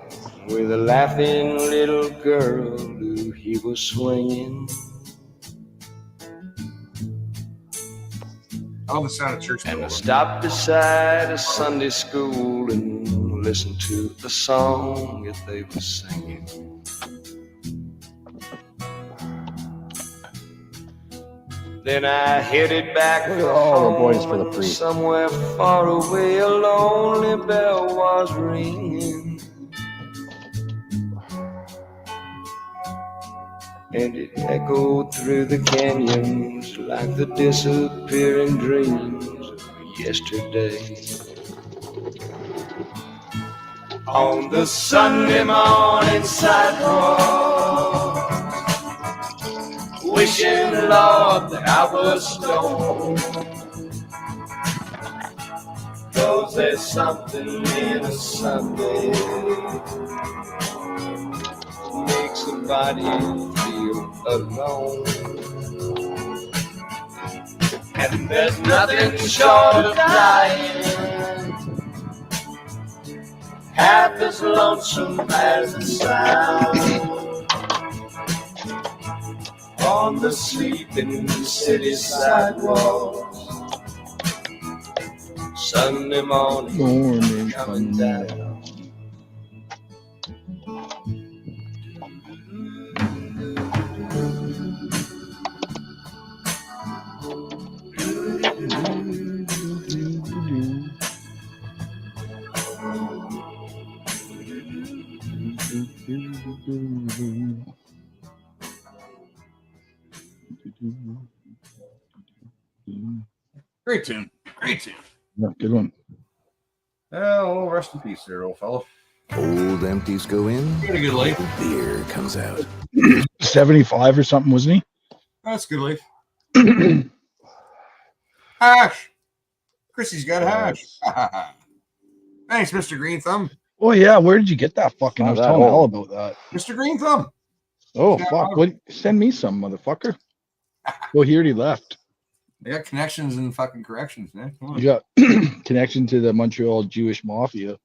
with a laughing little girl who he was swinging. Oh, the sound of church. And I stopped beside a Sunday school and listened to the song that they were singing. Then I headed back Look at all the boys home, for the and priest. somewhere far away a lonely bell was ringing. And it echoed through the canyons like the disappearing dreams of yesterday. On the Sunday morning sidewalk, wishing, Lord, that I was stoned. 'Cause there's something in a Sunday makes somebody feel alone. And there's nothing short of dying half as lonesome as the sound on the sleeping city sidewalks. Sunday morning coming down. Great tune. Great tune. Yeah, good one. Oh, rest in peace there, old fellow. Old empties go in. He had a good life. Beer comes out. 75 or something, wasn't he? That's a good life. Hash. Chrissy's got hash. Thanks, Mr. Green Thumb. Oh yeah, where did you get that fucking? I was that telling Al old. about that. Mr. Green Thumb. Oh Yeah, fuck! What? Send me some, motherfucker. Well, he already left. They got connections and fucking corrections, man. Come on. You got connection to the Montreal Jewish mafia.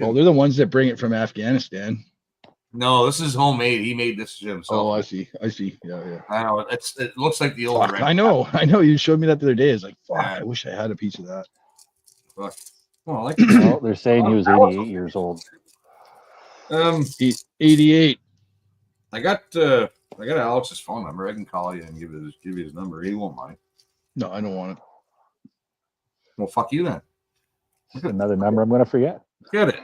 Well, they're the ones that bring it from Afghanistan. No, this is homemade. He made this himself. Oh, I see. Yeah. I know. It looks like the old. Fuck, I know. You showed me that the other day. It's like, fuck, I wish I had a piece of that. Fuck. Well, I like Well, they're saying he was 88 years old. 88. I got Alex's phone number. I can call you and give you his number. He won't mind. No, I don't want it. Well, fuck you then. Another number I'm going to forget. Get it.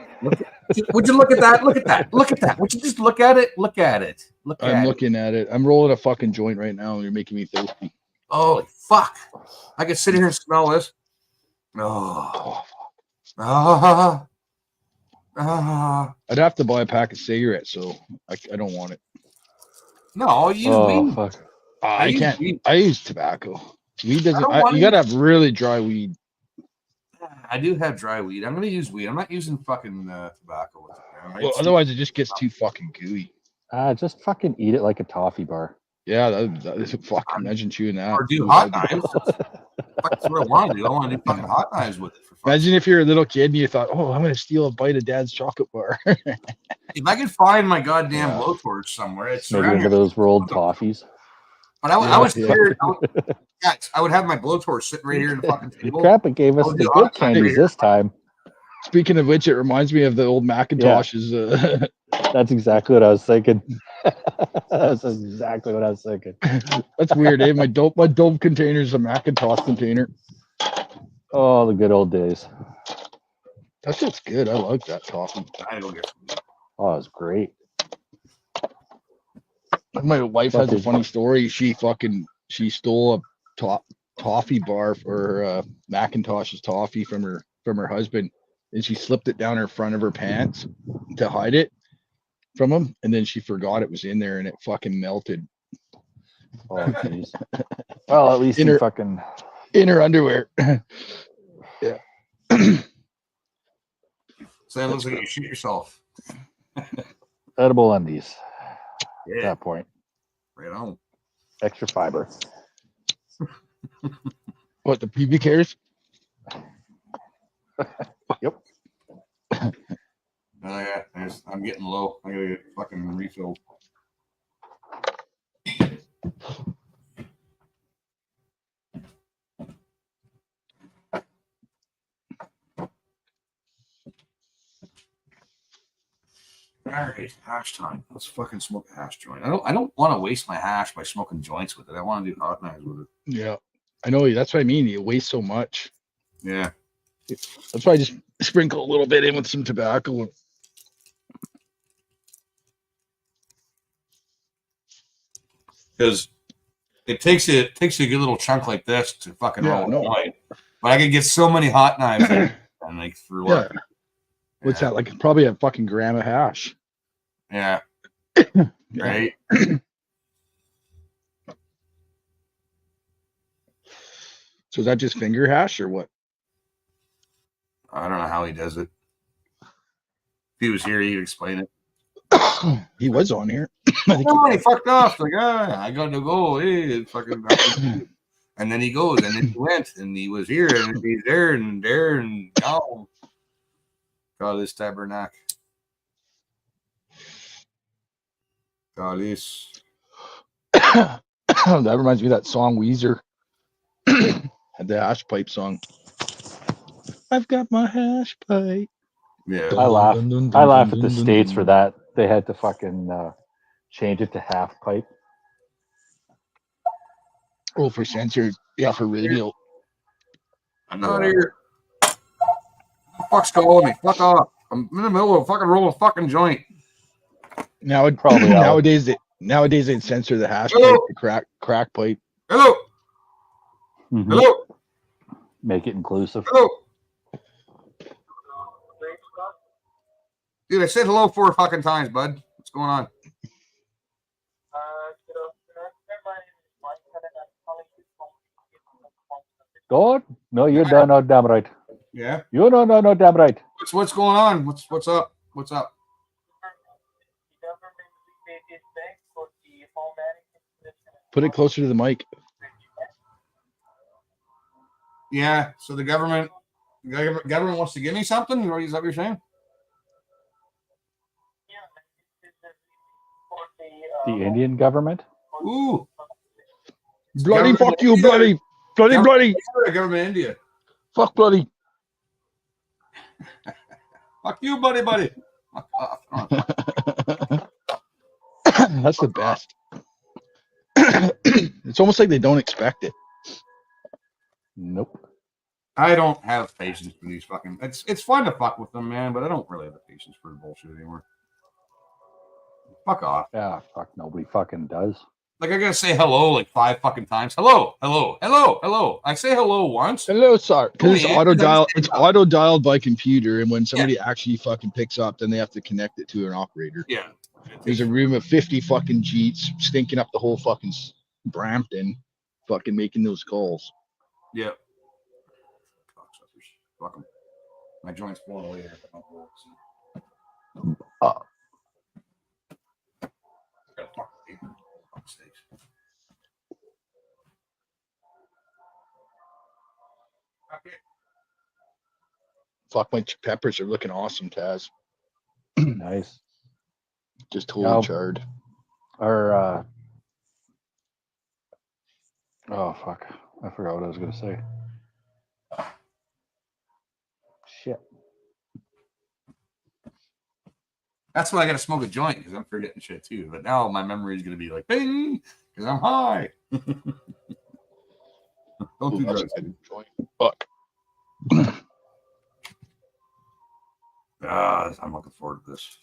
Would you look at that? Look at that. Look at that. Would you just look at it? Look at it. I'm looking at it. I'm rolling a fucking joint right now, and you're making me thirsty. Holy fuck! I could sit here and smell this. I'd have to buy a pack of cigarettes, so I don't want it. No, you weed. Fuck. I can't. Weed. I use tobacco. Weed doesn't. want You gotta have really dry weed. I do have dry weed. I'm gonna use weed. I'm not using fucking tobacco with it. Right? Well, otherwise it just gets too fucking gooey. Just fucking eat it like a toffee bar. Yeah, that is fuck. Imagine chewing that. Or do hot knives. That's what I want to do. I want to do fucking hot knives with it. Imagine if you're a little kid and you thought, "Oh, I'm gonna steal a bite of Dad's chocolate bar." If I could find my goddamn blowtorch somewhere, it's Maybe around into here. those rolled toffees. But I was scared. I would have my blowtorch sitting right here in the fucking table. Crap, it gave us the good candies this time. Speaking of which, it reminds me of the old Macintoshes. That's exactly what I was thinking. That's exactly what I was thinking. That's weird, eh? My dope container is a Macintosh container. Oh, the good old days. That shit's good. I like that toffee. Oh, it was great. My wife has a funny story. She stole a toffee bar for Macintosh's toffee from her husband, and she slipped it down her front of her pants to hide it from him, and then she forgot it was in there, and it fucking melted. Oh, jeez. Well, at least in he her fucking in her underwear. Yeah. So it looks like you shoot yourself. edible undies. Yeah. At that point, Right on. extra fiber. What, the PB cares? Yep. Oh yeah, I'm getting low. I gotta get fucking refill. All right, hash time. Let's fucking smoke a hash joint. I don't want to waste my hash by smoking joints with it. I want to do hot knives with it. Yeah, I know. That's what I mean. You waste so much. Yeah. That's why I just sprinkle a little bit in with some tobacco. Because it takes a good little chunk like this to fucking roll a joint. But I could get so many hot knives and like for what? Yeah. What's that? Like probably a fucking gram of hash. Yeah. Right. So is that just finger hash or what? I don't know how he does it. If he was here, he'd explain it. He was on here. He fucked off. Like, I got to go. Hey, fucking. And then he goes, and then he went, and he was here, and he's there, and now. God, this tabernacle. God, this. That reminds me of that song Weezer. Had the hash pipe song. I've got my hash pipe. Yeah. I laugh at the states for that. They had to fucking change it to half pipe. Oh, for censored. Yeah, for radio. I'm not here. Fuck's calling me. Fuck off. I'm in the middle of fucking rolling a fucking joint. Now it Probably nowadays they'd censor the hash pipe, the crack pipe. Hello. Mm-hmm. Hello. Make it inclusive. Hello. Dude, I said hello 4 fucking times, bud. What's going on? God? No, you don't know damn right. Yeah. You don't know no damn right. What's going on? What's up? What's up? Put it closer to the mic. Yeah. So the government wants to give me something. Is that what you're saying? The Indian government? Ooh. Bloody fuck you, bloody. Bloody. Government India. Fuck bloody. Fuck you, buddy. That's the best. It's almost like they don't expect it. Nope. I don't have patience for these fucking. It's fun to fuck with them, man, but I don't really have the patience for the bullshit anymore. Fuck off. Yeah, fuck. Nobody fucking does. Like I gotta say hello like 5 fucking times. Hello. I say hello once. Hello, sir. Because it's auto dial. It's auto dialed by computer, and when somebody actually fucking picks up, then they have to connect it to an operator. Yeah. There's a room of 50 fucking Jeets stinking up the whole fucking Brampton, fucking making those calls. Yeah. Fuck them. My joint's blown away here. Fuck, my peppers are looking awesome, Taz. Nice. Just totally charred. Our oh fuck. I forgot what I was gonna say. Shit. That's why I gotta smoke a joint because I'm forgetting shit too. But now my memory is gonna be like bing because I'm high. Don't do drugs. Fuck. I'm looking forward to this.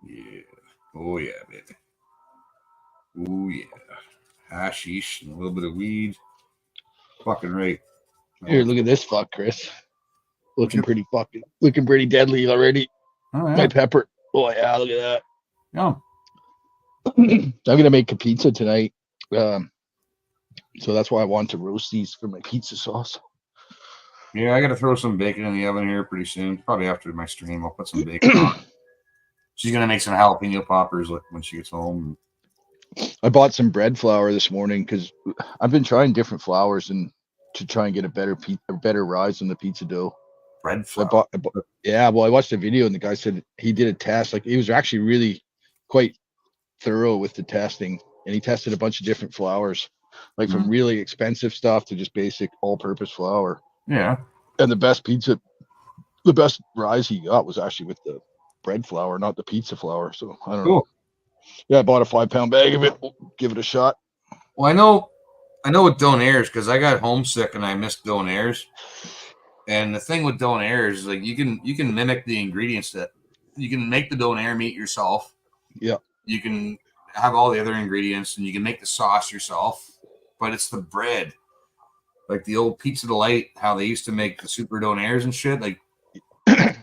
Yeah. Oh yeah, baby. Oh yeah. Hashish and a little bit of weed. fucking right. Here, look at this fuck, Chris. Looking pretty deadly already. Oh, yeah. My pepper. Oh yeah, look at that. Yeah. I'm gonna make a pizza tonight. So that's why I want to roast these for my pizza sauce. Yeah, I got to throw some bacon in the oven here pretty soon. Probably after my stream, I'll put some bacon on. She's gonna make some jalapeno poppers when she gets home. I bought some bread flour this morning because I've been trying different flours and to try and get a better rise on the pizza dough. Bread flour. Yeah, well, I watched a video and the guy said he did a test. Like, he was actually really quite thorough with the testing, and he tested a bunch of different flours, like from really expensive stuff to just basic all-purpose flour. Yeah. And the best rise he got was actually with the bread flour, not the pizza flour. So I don't know. Yeah, I bought a 5-pound bag of it. We'll give it a shot. Well, I know with Donairs because I got homesick and I missed Donairs. And the thing with Donair is like you can mimic the ingredients that you can make the Donair meat yourself. Yeah. You can have all the other ingredients and you can make the sauce yourself, but it's the bread. Like the old Pizza Delight, how they used to make the super Donairs and shit. Like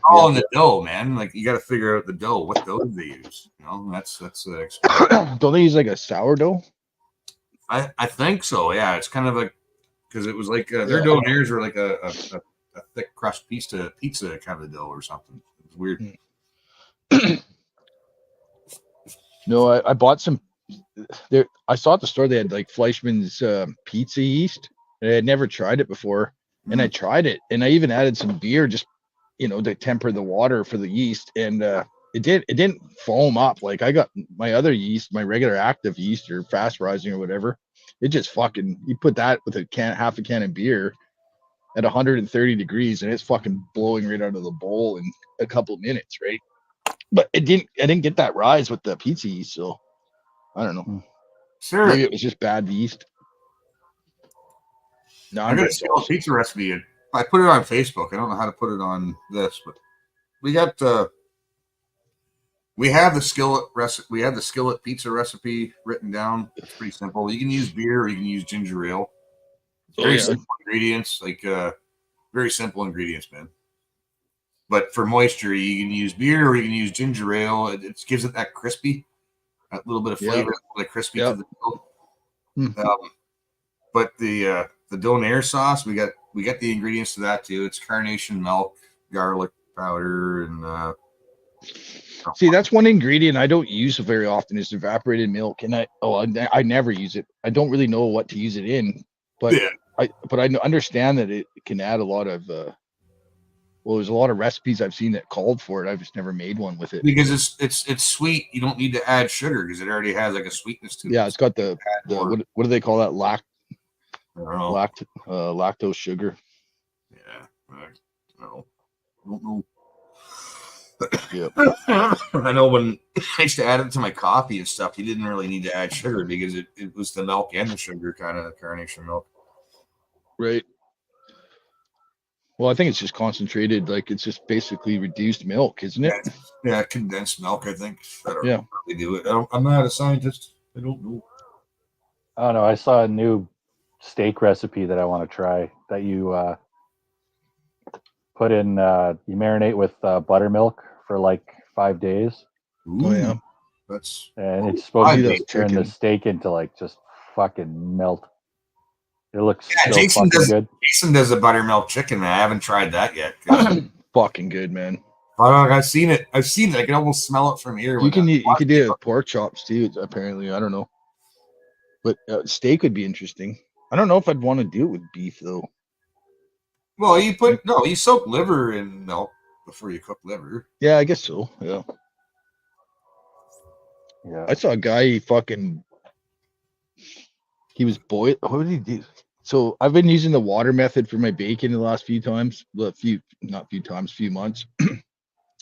all in the dough, man. Like you got to figure out the dough. What dough do they use? You know, that's Don't they use like a sourdough? I think so. Yeah, it's kind of like because it was like their Donairs were like a thick crust pizza kind of dough or something. It's weird. No, I bought some there. I saw at the store they had like Fleischmann's pizza yeast. And I had never tried it before, and I tried it, and I even added some beer just to temper the water for the yeast, and it didn't foam up like I got my other yeast, my regular active yeast or fast rising or whatever. It just fucking, you put that with half a can of beer at 130 degrees, and it's fucking blowing right out of the bowl in a couple of minutes, right? But I didn't get that rise with the pizza yeast, so I don't know. Sure. Maybe it was just bad yeast. No, I got a pizza recipe. I put it on Facebook. I don't know how to put it on this, but we got we have the skillet recipe. We have the skillet pizza recipe written down. It's pretty simple. You can use beer or you can use ginger ale. Very simple ingredients, like very simple ingredients, man. But for moisture, you can use beer or you can use ginger ale. It gives it that crispy, that little bit of flavor, like crispy to the dough. But the Donair sauce, we got the ingredients to that too. It's carnation milk, garlic powder, and see, that's one ingredient I don't use very often is evaporated milk, and I never use it. I don't really know what to use it in, but I understand that it can add a lot of there's a lot of recipes I've seen that called for it. I've just never made one with it because it's sweet. You don't need to add sugar because it already has like a sweetness to it. Yeah, it's got the what do they call that? Lactose sugar. Yeah, I don't know. Yep. I know when I used to add it to my coffee and stuff, you didn't really need to add sugar because it was the milk and the sugar kind of carnation milk. Right. Well, I think it's just concentrated, like it's just basically reduced milk, isn't it? Yeah, condensed milk, I think. I don't know how they do it. I'm not a scientist. I don't know. I don't know. I saw a new steak recipe that I want to try that you put in, you marinate with buttermilk for like 5 days. Ooh, yeah. And it's supposed to turn the steak into like just fucking melt. It looks so Jason fucking good. Jason does a buttermilk chicken, man. I haven't tried that yet. Fucking good, man. I've seen it. I can almost smell it from here. You can do it with pork chops too. Apparently, I don't know, but steak would be interesting. I don't know if I'd want to do it with beef though. Well, you soak liver in milk before you cook liver. Yeah, I guess so. Yeah. Yeah. I saw a guy he was boiled. What did he do? So I've been using the water method for my bacon the last few months,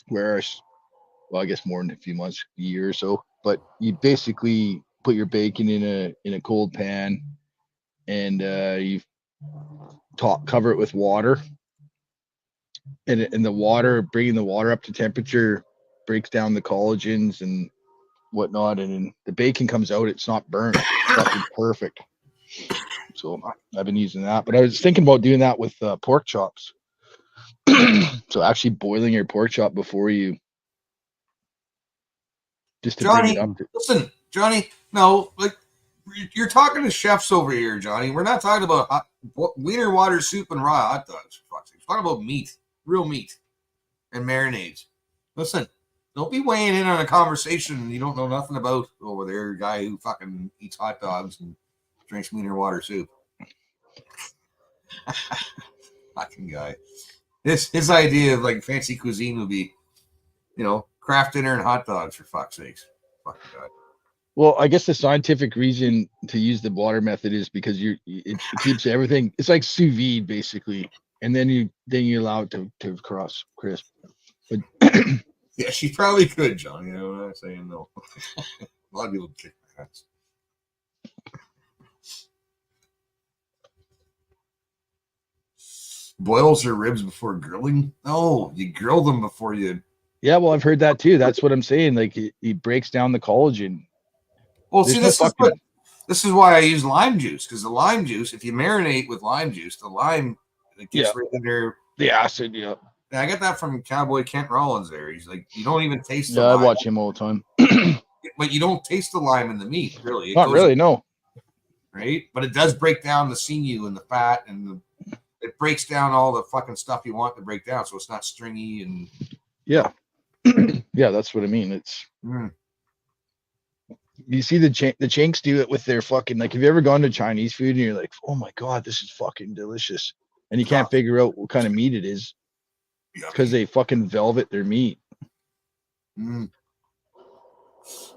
where I guess more than a few months, a year or so. But you basically put your bacon in a cold pan, and you cover it with water, and the water, bringing the water up to temperature, breaks down the collagens and whatnot, and then the bacon comes out. It's not burnt. It's fucking perfect. So I've been using that. But I was thinking about doing that with pork chops. So actually boiling your pork chop before you, just to bring it Johnny, up. listen, Johnny. No, like you're talking to chefs over here, Johnny. We're not talking about wiener water soup and raw hot dogs. For fuck's sake. We're talking about meat, real meat, and marinades. Listen, don't be weighing in on a conversation you don't know nothing about over there. A guy who fucking eats hot dogs and drinks wiener water soup. Fucking guy. His idea of like fancy cuisine would be, craft dinner and hot dogs, for fuck's sakes. Fucking God. Well, I guess the scientific reason to use the water method is because it keeps everything. It's like sous vide basically, and then you allow it to cross crisp. But yeah, she probably could, John. You know what I'm saying? No, a lot of people kick their ass. Boils her ribs before grilling? No, you grill them before you. Yeah, well, I've heard that too. That's what I'm saying. Like it breaks down the collagen. Well, see, this is why I use lime juice, because the lime juice, if you marinate with lime juice, the lime it gets right in there. The acid, yeah. And I get that from Cowboy Kent Rollins. There, he's like, you don't even taste the Yeah, I lime. watch him all the time. But you don't taste the lime in the meat, really. It Not goes, really, no. Right, but it does break down the sinew and the fat, and it breaks down all the fucking stuff you want to break down, so it's not stringy and. Yeah, yeah, that's what I mean. It's. You see the Chinks do it with their fucking, like, have you ever gone to Chinese food and you're like, oh my God, this is fucking delicious. And you can't figure out what kind of meat it is because they fucking velvet their meat.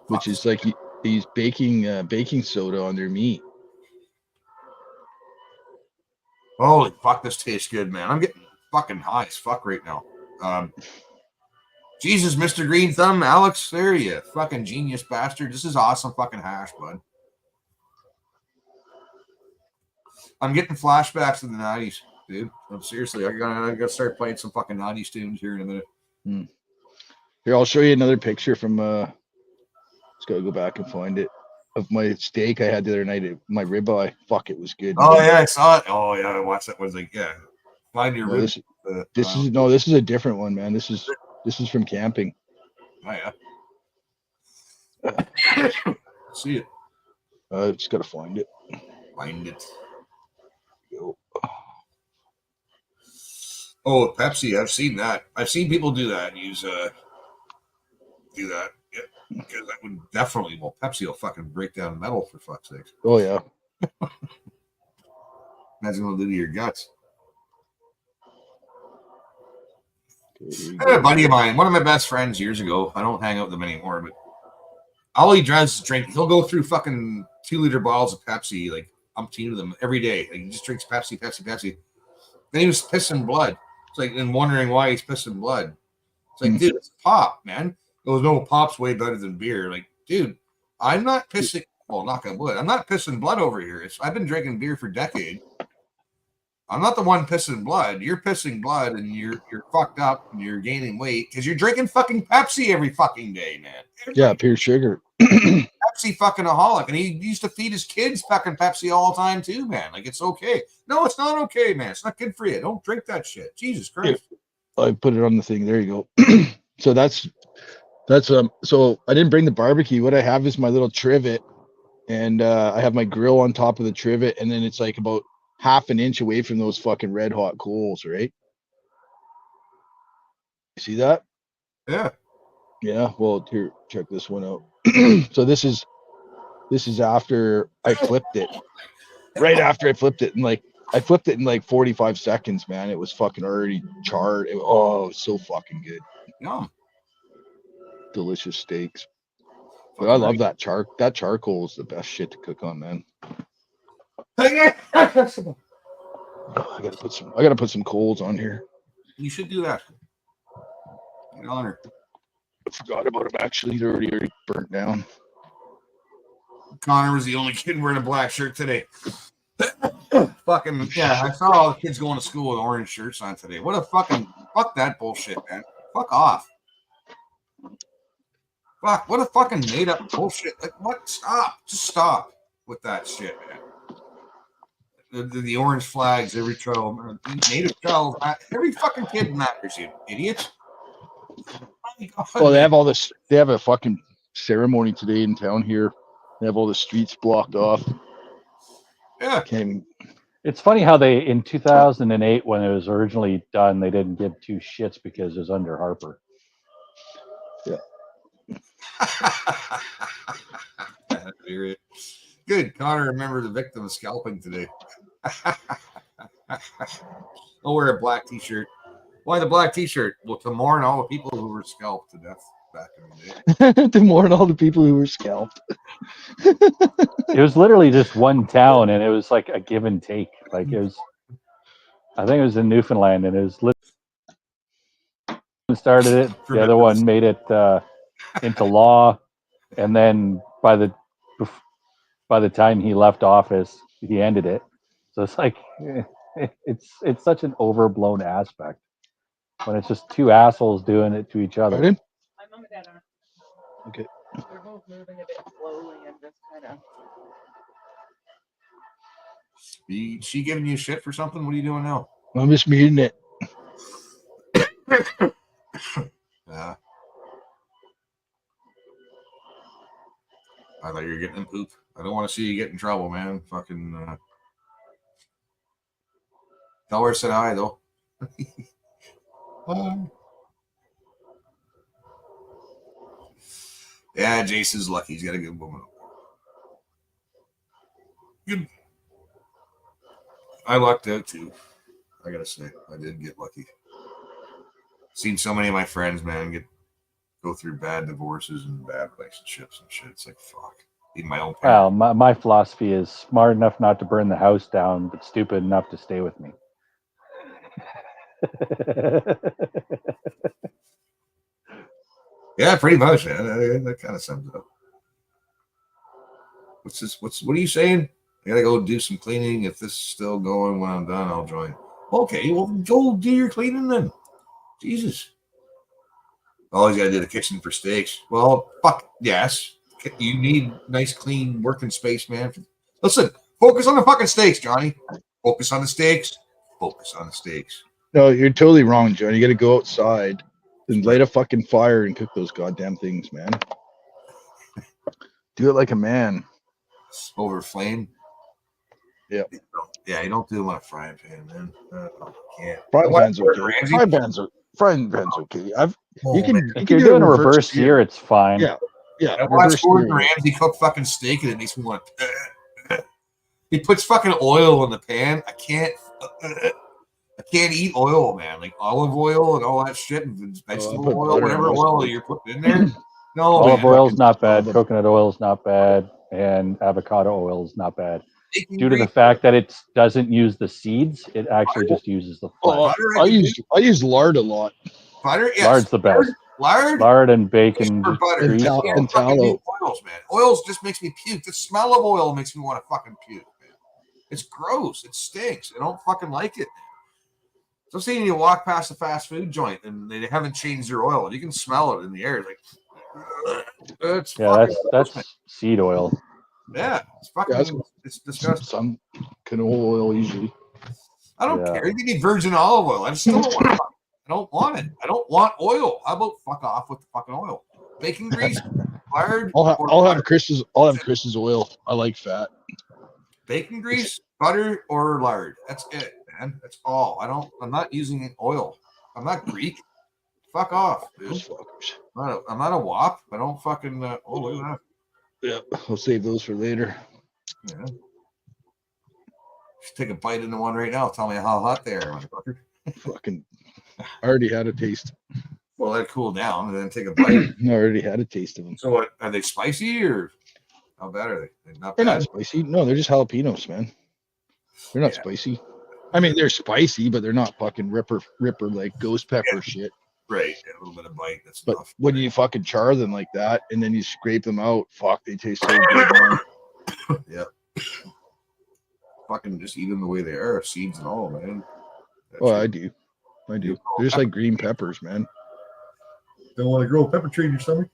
Which is like they use baking soda on their meat. Holy fuck, this tastes good, man. I'm getting fucking high as fuck right now. Jesus, Mr. Green Thumb, Alex, there you fucking genius bastard. This is awesome fucking hash, bud. I'm getting flashbacks to the 90s, dude. Seriously, I gotta start playing some fucking 90s tunes here in a minute. Here, I'll show you another picture from just gotta go back and find it, of my steak I had the other night, my ribeye. Fuck, it was good. Oh yeah, I saw it. Oh yeah, I watched that. Was like, yeah, find your ribs. This is a different one, man. This is from camping. Oh yeah. See it. Just gotta find it. Find it. Go. Oh, Pepsi. I've seen that. I've seen people do that. Use do that. Yeah, because that would definitely. Well, Pepsi will fucking break down metal, for fuck's sake. Oh yeah. Imagine what it'll do to your guts. I had a buddy of mine, one of my best friends years ago. I don't hang out with him anymore, but all he does is drink. He'll go through fucking 2-liter bottles of Pepsi, like umpteen of them every day. Like, he just drinks Pepsi. Then he was pissing blood. It's like, and wondering why he's pissing blood. It's like, dude, it's pop, man. He goes, no, pop's way better than beer. Like, dude, I'm not pissing. Well, knock on wood. I'm not pissing blood over here. I've been drinking beer for decades. I'm not the one pissing blood. You're pissing blood, and you're fucked up, and you're gaining weight because you're drinking fucking Pepsi every fucking day, man. Yeah, pure sugar. Pepsi fucking aholic, and he used to feed his kids fucking Pepsi all the time too, man. Like, it's okay. No, it's not okay, man. It's not good for you. Don't drink that shit. Jesus Christ. I put it on the thing. There you go. So that's so I didn't bring the barbecue. What I have is my little trivet, and I have my grill on top of the trivet, and then it's like about half an inch away from those fucking red hot coals, right? You see that? Yeah. Yeah. Well, here, check this one out. So this is after I flipped it. Right after I flipped it, and like I flipped it in like 45 seconds, man. It was fucking already charred. It was so fucking good. Yum. Delicious steaks. But I love that charcoal is the best shit to cook on, man. I gotta put some coals on here. You should do that. Get on her. I forgot about them actually. They're already burnt down. Connor was the only kid wearing a black shirt today. Fucking yeah, I saw all the kids going to school with orange shirts on today. What a fucking fuck that bullshit, man. Fuck off. Fuck, what a fucking made up bullshit. Like, what? Stop. Just stop with that shit, man. the orange flags, every child, native child, every fucking kid matters, you idiots. Oh, they have all this. They have a fucking ceremony today in town here. They have all the streets blocked off. Yeah. It's funny how they, in 2008, when it was originally done, they didn't give two shits because it was under Harper. Yeah. Good. Connor, remember the victim of scalping today. I'll wear a black t-shirt. Why the black t-shirt? Well, to mourn all the people who were scalped to death back in the day. To mourn all the people who were scalped. It was literally just one town, and it was like a give and take. Like it was, I think it was in Newfoundland, and it was started it. The other one made it into law, and then by the time he left office, he ended it. So it's like it's such an overblown aspect when it's just two assholes doing it to each other. Pardon? My mom and dad are. Okay. They're both moving a bit slowly and just kind of. She giving you shit for something? What are you doing now? I'm just muting it. Yeah. I thought you were getting in poop. I don't want to see you get in trouble, man. Fucking tell her I said hi though. Yeah, Jason's lucky. He's got a good woman. Good. I lucked out too. I gotta say, I did get lucky. Seen so many of my friends, man, go through bad divorces and bad relationships and shit. It's like fuck. Even my own parents. Well, my philosophy is smart enough not to burn the house down, but stupid enough to stay with me. Yeah, pretty much, man. That kind of sums it up. What are you saying? I gotta go do some cleaning. If this is still going when I'm done, I'll join. Okay, well, go do your cleaning then. Jesus. Oh, he's gotta do the kitchen for steaks. Well, fuck yes. You need nice, clean working space, man. Listen, focus on the fucking steaks, Johnny. Focus on the steaks. Focus on the steaks. No, you're totally wrong, John. You got to go outside and light a fucking fire and cook those goddamn things, man. Do it like a man. Over flame. Yeah. Yeah, you don't do them on a frying pan, man. Can't. Frying pan's okay. Frying pan's okay. You can If you're doing a reverse sear, it's fine. Yeah. Yeah. I watched Gordon Ramsay cook fucking steak and it makes me want to. He puts fucking oil in the pan. I can't eat oil, man. Like olive oil and all that shit, and vegetable oil, whatever oil you're putting in there. No, olive oil is not bad. Coconut oil is not bad, and avocado oil is not bad. Due to the fact that it doesn't use the seeds, it actually just uses the flesh. I use lard a lot. Butter, yes. Lard's the best. Lard and bacon. For butter. And tallow. Oils, man. Oils just makes me puke. The smell of oil makes me want to fucking puke, man. It's gross. It stinks. I don't fucking like it. So seeing you walk past a fast food joint and they haven't changed their oil, you can smell it in the air. It's like that's seed oil. Yeah, it's fucking. It's disgusting. Some canola oil usually. I don't care. You can eat virgin olive oil. I just don't want it. I don't want it. I don't want oil. How about fuck off with the fucking oil? Bacon grease, lard. I'll have Chris's oil. I like fat. Bacon grease, butter, or lard. That's it, man. That's all. I'm not using oil. I'm not Greek. Fuck off, dude. I'm not a wop. I don't fucking. Look at that. Yeah, I'll save those for later. Yeah. Just take a bite into one right now. Tell me how hot they are, motherfucker. Fucking, I already had a taste. Well, let it cool down and then take a bite. I already had a taste of them. So, what are they spicy or how bad are they? They're not spicy. No, they're just jalapenos, man. They're not spicy. I mean, they're spicy, but they're not fucking ripper like ghost pepper shit. Right, a little bit of bite. That's but enough. When you fucking char them like that and then you scrape them out, fuck, they taste so good, man. Yeah. Fucking just eat them the way they are, seeds and all, man. I do. They're just like green peppers, man. Don't want to grow a pepper tree in your stomach.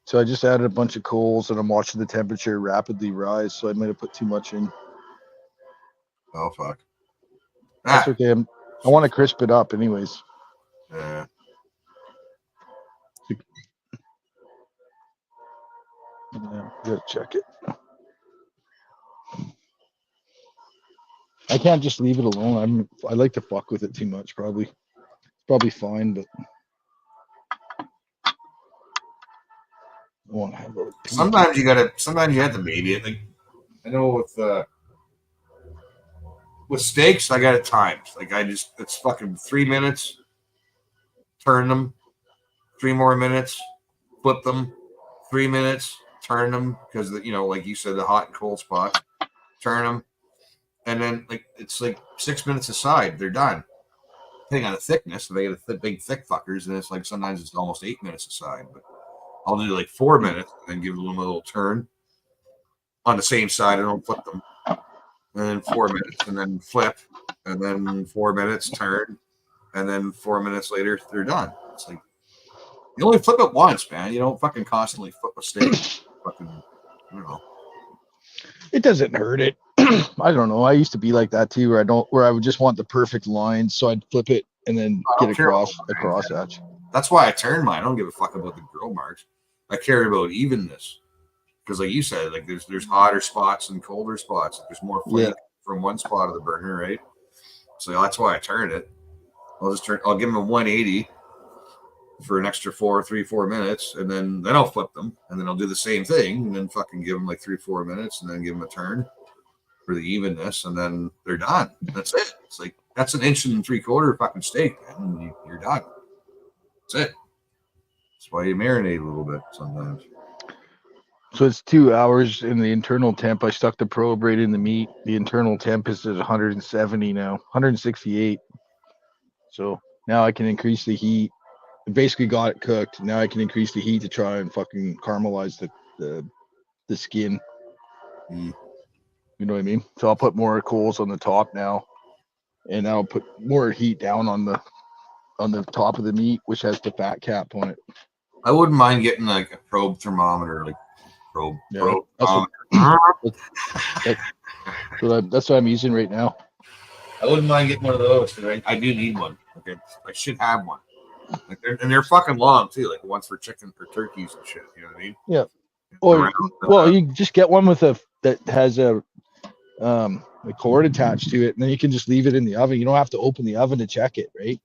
So I just added a bunch of coals and I'm watching the temperature rapidly rise. So I might have put too much in. Oh fuck. That's okay. I want to crisp it up, anyways. Yeah. Yeah, gotta check it. I can't just leave it alone. I like to fuck with it too much. Probably, it's probably fine, but I want to have a peek. Sometimes you have to baby it. Like I know with steaks, I got it timed. Like it's fucking 3 minutes. Turn them, 3 more minutes. Flip them, 3 minutes. Turn them because like you said, the hot and cold spots. Turn them, and then it's like 6 minutes aside. They're done. Depending on the thickness, if they get big thick fuckers, and it's like sometimes it's almost 8 minutes aside. But I'll do like 4 minutes and then give them a little turn on the same side. I don't flip them. And then 4 minutes and then flip. And then 4 minutes turn. And then 4 minutes later, they're done. It's like, you only flip it once, man. You don't fucking constantly flip a steak. Fucking, I don't know. It doesn't hurt it. I don't know. I used to be like that too, where I would just want the perfect line, so I'd flip it and then get across hatch. That's why I turn mine. I don't give a fuck about the grill marks. I care about evenness. Because like you said, like there's hotter spots and colder spots. There's more flake from one spot of the burner, right? So that's why I turn it. I'll give them a 180 for an extra 4 minutes, and then I'll flip them, and then I'll do the same thing, and then fucking give them like 3-4 minutes, and then give them a turn for the evenness, and then they're done. That's it. It's like that's an 1 3/4 fucking steak, man. And you're done. That's it. That's why you marinate a little bit sometimes. So it's 2 hours in the internal temp. I stuck the probe right in the meat. The internal temp is at 170 now, 168. So now I can increase the heat. I basically got it cooked. Now I can increase the heat to try and fucking caramelize the skin. You know what I mean? So I'll put more coals on the top now, and I'll put more heat down on the top of the meat, which has the fat cap on it. I wouldn't mind getting like a probe thermometer, like probe. That's what I'm using right now. I wouldn't mind getting one of those because I do need one. Okay, I should have one. Like they're fucking long too. Like ones for chicken or turkeys and shit. You know what I mean? Yeah. Or well, you just get one that has a cord attached to it, and then you can just leave it in the oven. You don't have to open the oven to check it, right?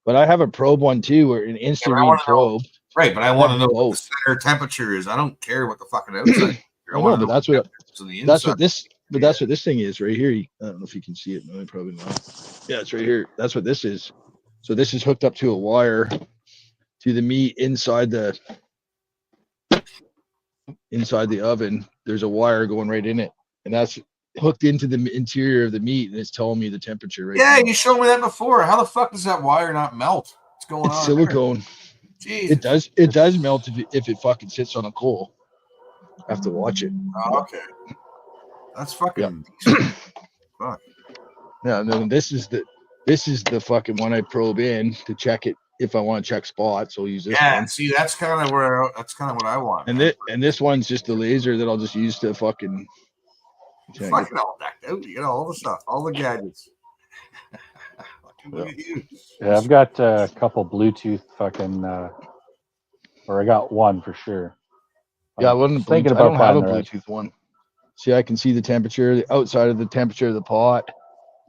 But I have a probe one too, or an instant read probe. Right, but I want to know what the center temperature is. I don't care what the fucking outside. I know, but that's what this thing is right here. I don't know if you can see it. No, probably not. Yeah, it's right here. That's what this is. So this is hooked up to a wire to the meat inside the oven. There's a wire going right in it, and that's hooked into the interior of the meat, and it's telling me the temperature right now. You showed me that before. How the fuck does that wire not melt? What's going on? It's silicone. Jesus. It does melt if it fucking sits on a coal. I have to watch it. Oh, okay. That's fucking fuck. Yeah, no, this is the fucking one I probe in to check it if I want to check spots. I'll use this one. See, that's kind of what I want. And this one's just the laser that I'll just use to fucking. Fucking all decked out. You know, all the stuff, all the gadgets. Look at you. Yeah, I've got a couple Bluetooth fucking, or I got one for sure. Yeah, I wasn't thinking about. I don't have a Bluetooth one. See, I can see the temperature, the outside of the temperature of the pot.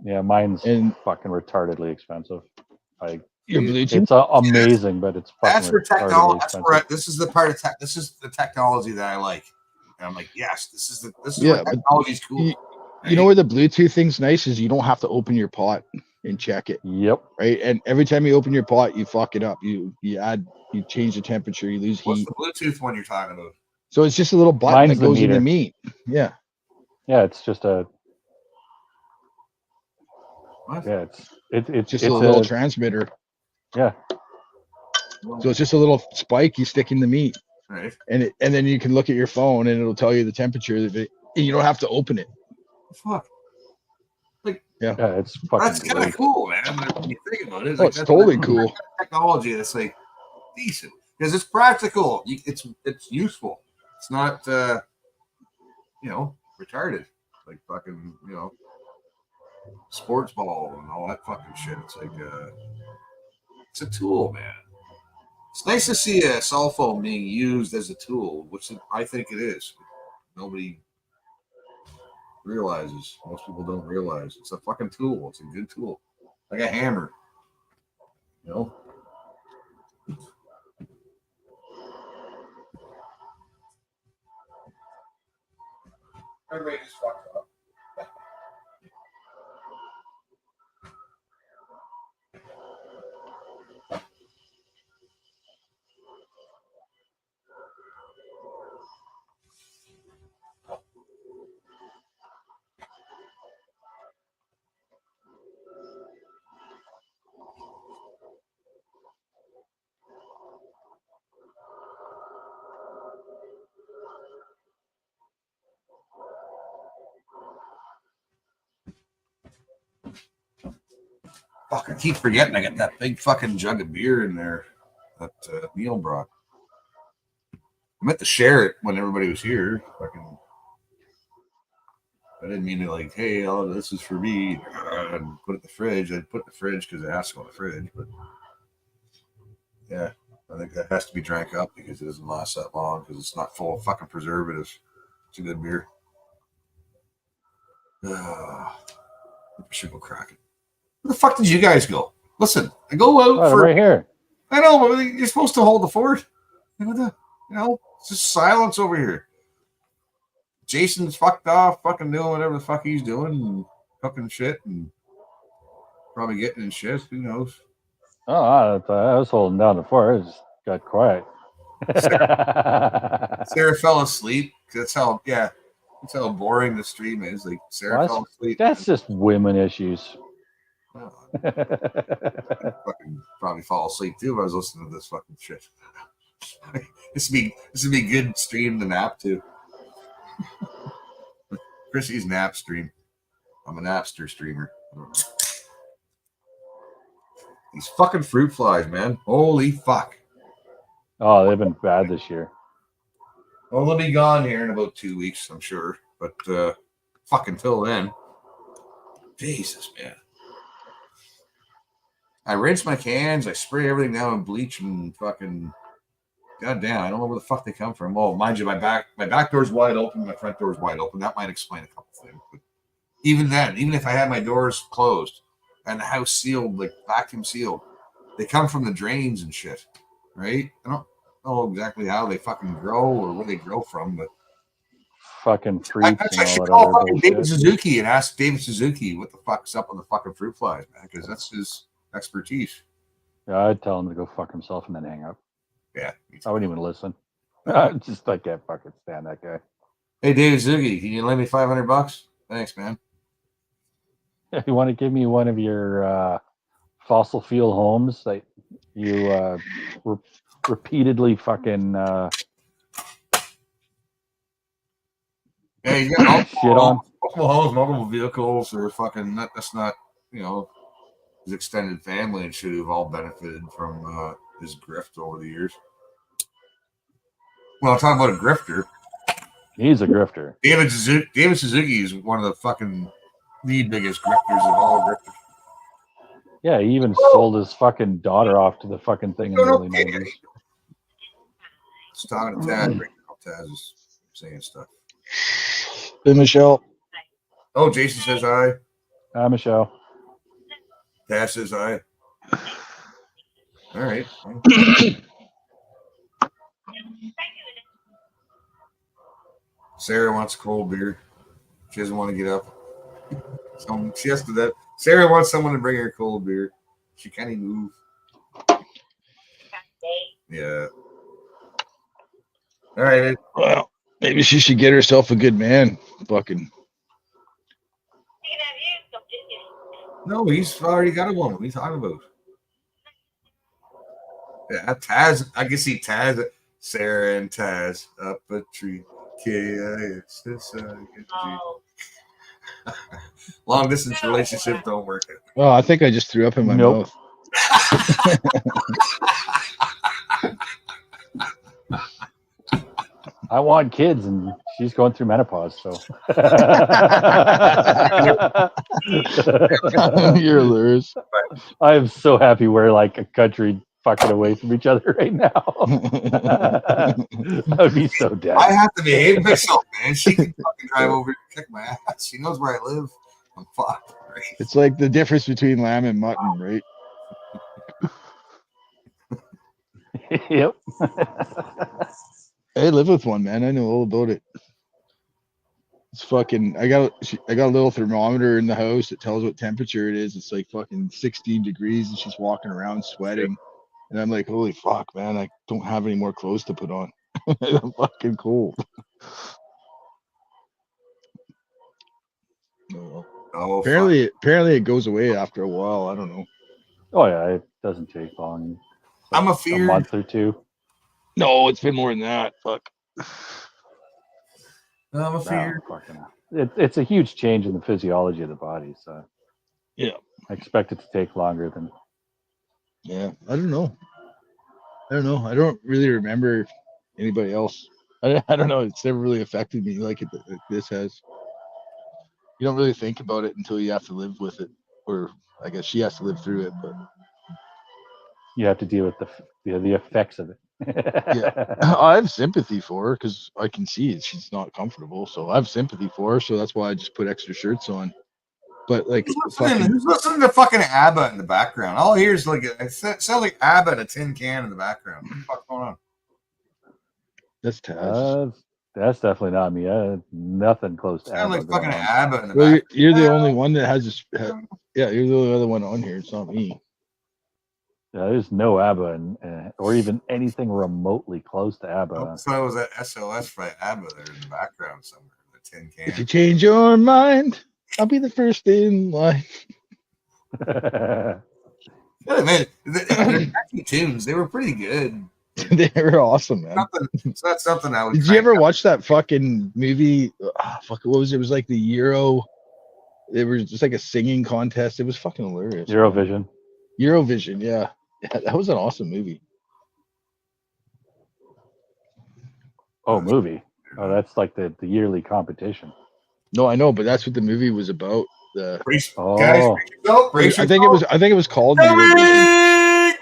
Yeah, mine's fucking retardedly expensive. Your Bluetooth? It's amazing, but it's fucking That's for technology. expensive. This is the part of tech. This is the technology that I like. And I'm like, yes, this is where technology's cool. You know where the Bluetooth thing's nice is you don't have to open your pot and check it. Yep. Right, and every time you open your pot, you fuck it up. You change the temperature, you lose heat. What's the Bluetooth one you're talking about? So it's just a little button that goes in the meat. Yeah. Yeah, it's just a. What? Yeah, it's just a little transmitter. Yeah. So it's just a little spike you stick in the meat, right? And then you can look at your phone and it'll tell you the temperature of it. And you don't have to open it. Fuck. Yeah, it's fucking. That's kind of cool, man. When you think about it, it's totally cool. Technology that's like decent because it's practical. It's useful. It's not retarded like fucking sports ball and all that fucking shit. It's like it's a tool, man. It's nice to see a cell phone being used as a tool, which I think it is. Nobody realizes. Most people don't realize it's a fucking tool. It's a good tool, like a hammer. You know. Everybody just fucked up. Fuck, I keep forgetting I got that big fucking jug of beer in there that Neil brought. I meant to share it when everybody was here. Fucking, I didn't mean to like, hey, oh, this is for me, and put it in the fridge. I'd put it in the fridge because it has to go in the fridge. But yeah, I think that has to be drank up because it doesn't last that long because it's not full of fucking preservatives. It's a good beer. I should go crack it. Where the fuck did you guys go? Listen, I go out for right here. I know, but you're supposed to hold the fort. You know, it's just silence over here. Jason's fucked off, fucking doing whatever the fuck he's doing, and cooking shit, and probably getting in shit. Who knows? Oh, I was holding down the fort. It just got quiet. Sarah fell asleep. That's how boring the stream is. Like Sarah fell asleep. That's just women issues. I'd fucking probably fall asleep too if I was listening to this fucking shit. This would be good stream to nap to. Chrissy's nap stream. I'm a Napster streamer. These fucking fruit flies, man. Holy fuck. Oh, they've been bad this year. Well, they'll be gone here in about 2 weeks, I'm sure. But fucking till then. Jesus, man. I rinse my cans. I spray everything down with bleach and fucking. Goddamn, I don't know where the fuck they come from. Oh, mind you, my back door's wide open. My front door's wide open. That might explain a couple things. But even then, even if I had my doors closed and the house sealed, like vacuum sealed, they come from the drains and shit, right? I don't know exactly how they fucking grow or where they grow from, but fucking fruits I and all should that call other fucking David bullshit. Suzuki and ask David Suzuki what the fuck's up with the fucking fruit flies, man, because that's his expertise. Yeah, I'd tell him to go fuck himself and then hang up. Yeah, I wouldn't even listen. Just I can't fucking stand that guy. Hey, David Suzuki, can you lend me $500? Thanks, man. If you want to give me one of your fossil fuel homes that you repeatedly fucking yeah, he's got shit on. multiple homes, multiple vehicles, or fucking that's not, you know, his extended family and shit who've all benefited from his grift over the years. Well, I'm talking about a grifter. He's a grifter. David Suzuki is one of the fucking the biggest grifters of all grifters. Yeah, he even sold his fucking daughter off to the fucking thing in the early 90s. It's talking to Taz right now. Taz is saying stuff. Hey, Michelle. Oh, Jason says hi. Hi, Michelle. Taz says hi. All right. Sarah wants cold beer. She doesn't want to get up. So she has to that. Sarah wants someone to bring her cold beer. She can't even move. Yeah. All right. Well, maybe she should get herself a good man. Fucking. No, he's already got a woman. What are you talking about? Yeah, Taz. I can see Taz, Sarah, and Taz up a tree. Long distance relationship don't work. Oh, I think I just threw up in my mouth. I want kids, and She's going through menopause, so. You're hilarious. I am so happy we're like a country fucking away from each other right now. I would be so dead. I have to behave myself, man. She can fucking drive over and kick my ass. She knows where I live. I'm fucked. Right? It's like the difference between lamb and mutton, right? Yep. I live with one, man. I know all about it. It's fucking. I got a little thermometer in the house that tells what temperature it is. It's like fucking 16 degrees, and she's walking around sweating. And I'm like, holy fuck, man! I don't have any more clothes to put on. I'm fucking cold. Oh, apparently it goes away after a while. I don't know. Oh yeah, it doesn't take long. I'm a month or two. No, it's been more than that. Fuck. I'm a fear. It's a huge change in the physiology of the body, so yeah, I expect it to take longer than. Yeah, I don't know. I don't really remember anybody else. I don't know. It's never really affected me like this has. You don't really think about it until you have to live with it, or I guess she has to live through it. But You have to deal with the effects of it. yeah, I have sympathy for her because I can see she's not comfortable. So I have sympathy for her. So that's why I just put extra shirts on. But like, who's listening to fucking ABBA in the background? All I hear is like it sounds like ABBA in a tin can in the background. What the fuck's going on? That's Taz. That's definitely not me. Nothing close to Sound ABBA like fucking going on. ABBA in the Well, background. you're the only one that has this. Yeah, you're the only other one on here. It's not me. Yeah, there's no ABBA or even anything remotely close to ABBA. So it was that SOS by ABBA there in the background somewhere in the tin can. If you change your mind, I'll be the first in line. Yeah, man, they're catchy tunes. They were pretty good. They were awesome, man. So that's something I would. Did you ever watch that fucking movie? Fuck, what was it? It was like the Euro. It was just like a singing contest. It was fucking hilarious. Eurovision. Eurovision, yeah. That was an awesome movie. Oh, movie. Oh, that's like the yearly competition. No, I know, but that's what the movie was about. Guys, I think it was called Eurovision.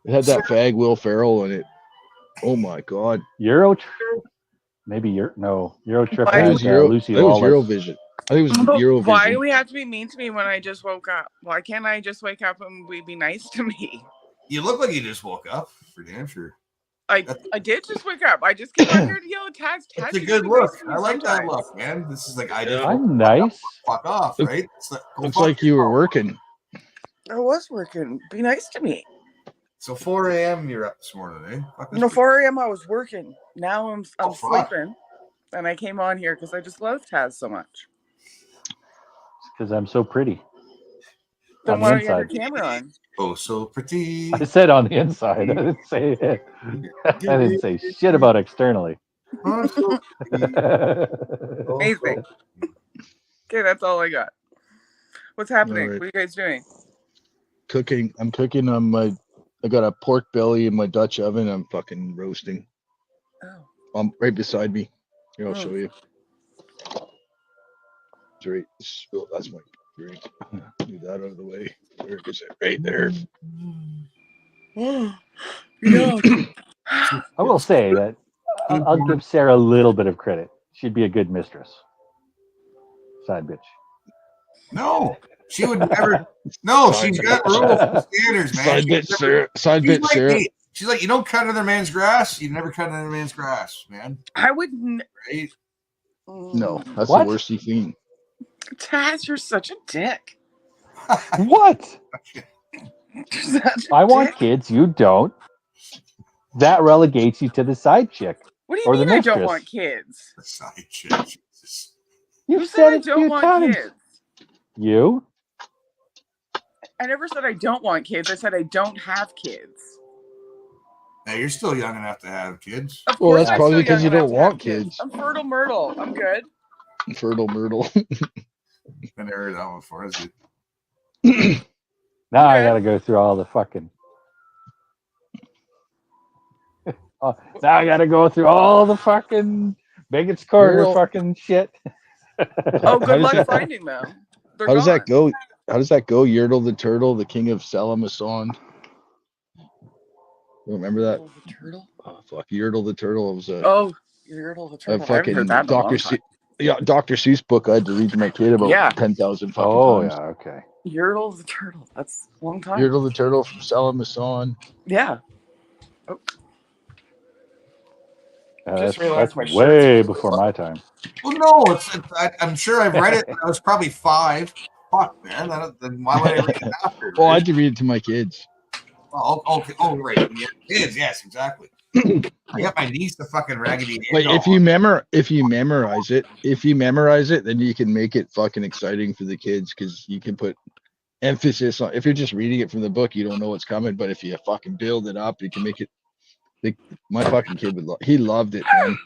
It had that fag Will Ferrell in it. Oh my god. Euro Trip? I think it was Eurovision. I think it was Eurovision. Why do we have to be mean to me when I just woke up? Why can't I just wake up and be nice to me? You look like you just woke up, for damn sure. I did just wake up. I just came out here to yell at Taz. That's a good look. I like that look, man. This is like I'm nice. Fuck off, right? Looks like you were working. I was working. Be nice to me. So 4 a.m. you're up this morning, eh? No, 4 a.m. I was working. Now I'm sleeping, and I came on here because I just love Taz so much. Because I'm so pretty. Then why don't you have your camera on? Oh, so pretty. I said on the inside. I didn't say it. I didn't say shit about externally. Amazing. Okay, that's all I got. What's happening? All right. What are you guys doing? Cooking. I'm cooking on I got a pork belly in my Dutch oven. I'm fucking roasting. Oh. Right beside me. Here, I'll show you. Right. Oh, that's my drink. Move that out of the way. Where is it? Right there. I will say that I'll give Sarah a little bit of credit. She'd be a good mistress. Side bitch. No, she would never. No, she's got rules and standards, man. Side bitch, Sarah. Side bitch, Sarah. She's like, you don't cut another man's grass. You never cut another man's grass, man. I wouldn't. Right? No, that's the worst thing. Taz, you're such a dick. What? I want kids. You don't. That relegates you to the side chick. What do you or mean the I mistress. don't want kids? The side chick. You Who said I it a don't few want times. kids? You? I never said I don't want kids. I said I don't have kids. Now you're still young enough to have kids. Of Well, course that's I'm probably still because you young don't enough to have want kids. I'm fertile myrtle. I'm good. Fertile myrtle. I never heard that one before. Is it? Now I gotta go through all the fucking. Now I gotta go through all the fucking Baggett's Corner Yertle. fucking shit. Oh, good How does luck that- finding them. They're How does gone. that go? How does that go? Yertle the turtle, the king of Salamason. Remember that? Yertle the turtle. Oh fuck, Yertle the turtle was Oh, Yertle the a turtle. I haven't heard fucking that in a long Dr. time. Dr. Seuss book I had to read to my kid about Yeah. 10,000 fucking Oh times. yeah, okay. Yertle the turtle. That's a long time. Yertle the turtle from Salamason. Yeah. Oh. Just That's realized my way shirt's before my time. Well, no, I'm sure I've read it when I was probably 5. Fuck, man. Then why would I read it after? Well, I Right? had to read it to my kids. Oh, okay. Oh, right. Yeah, kids. Yes, exactly. I got my niece the fucking Raggedy Ann Like doll. if you memorize it, then you can make it fucking exciting for the kids because you can put emphasis on. If you're just reading it from the book, you don't know what's coming. But if you fucking build it up, you can make it. My fucking kid he loved it, man.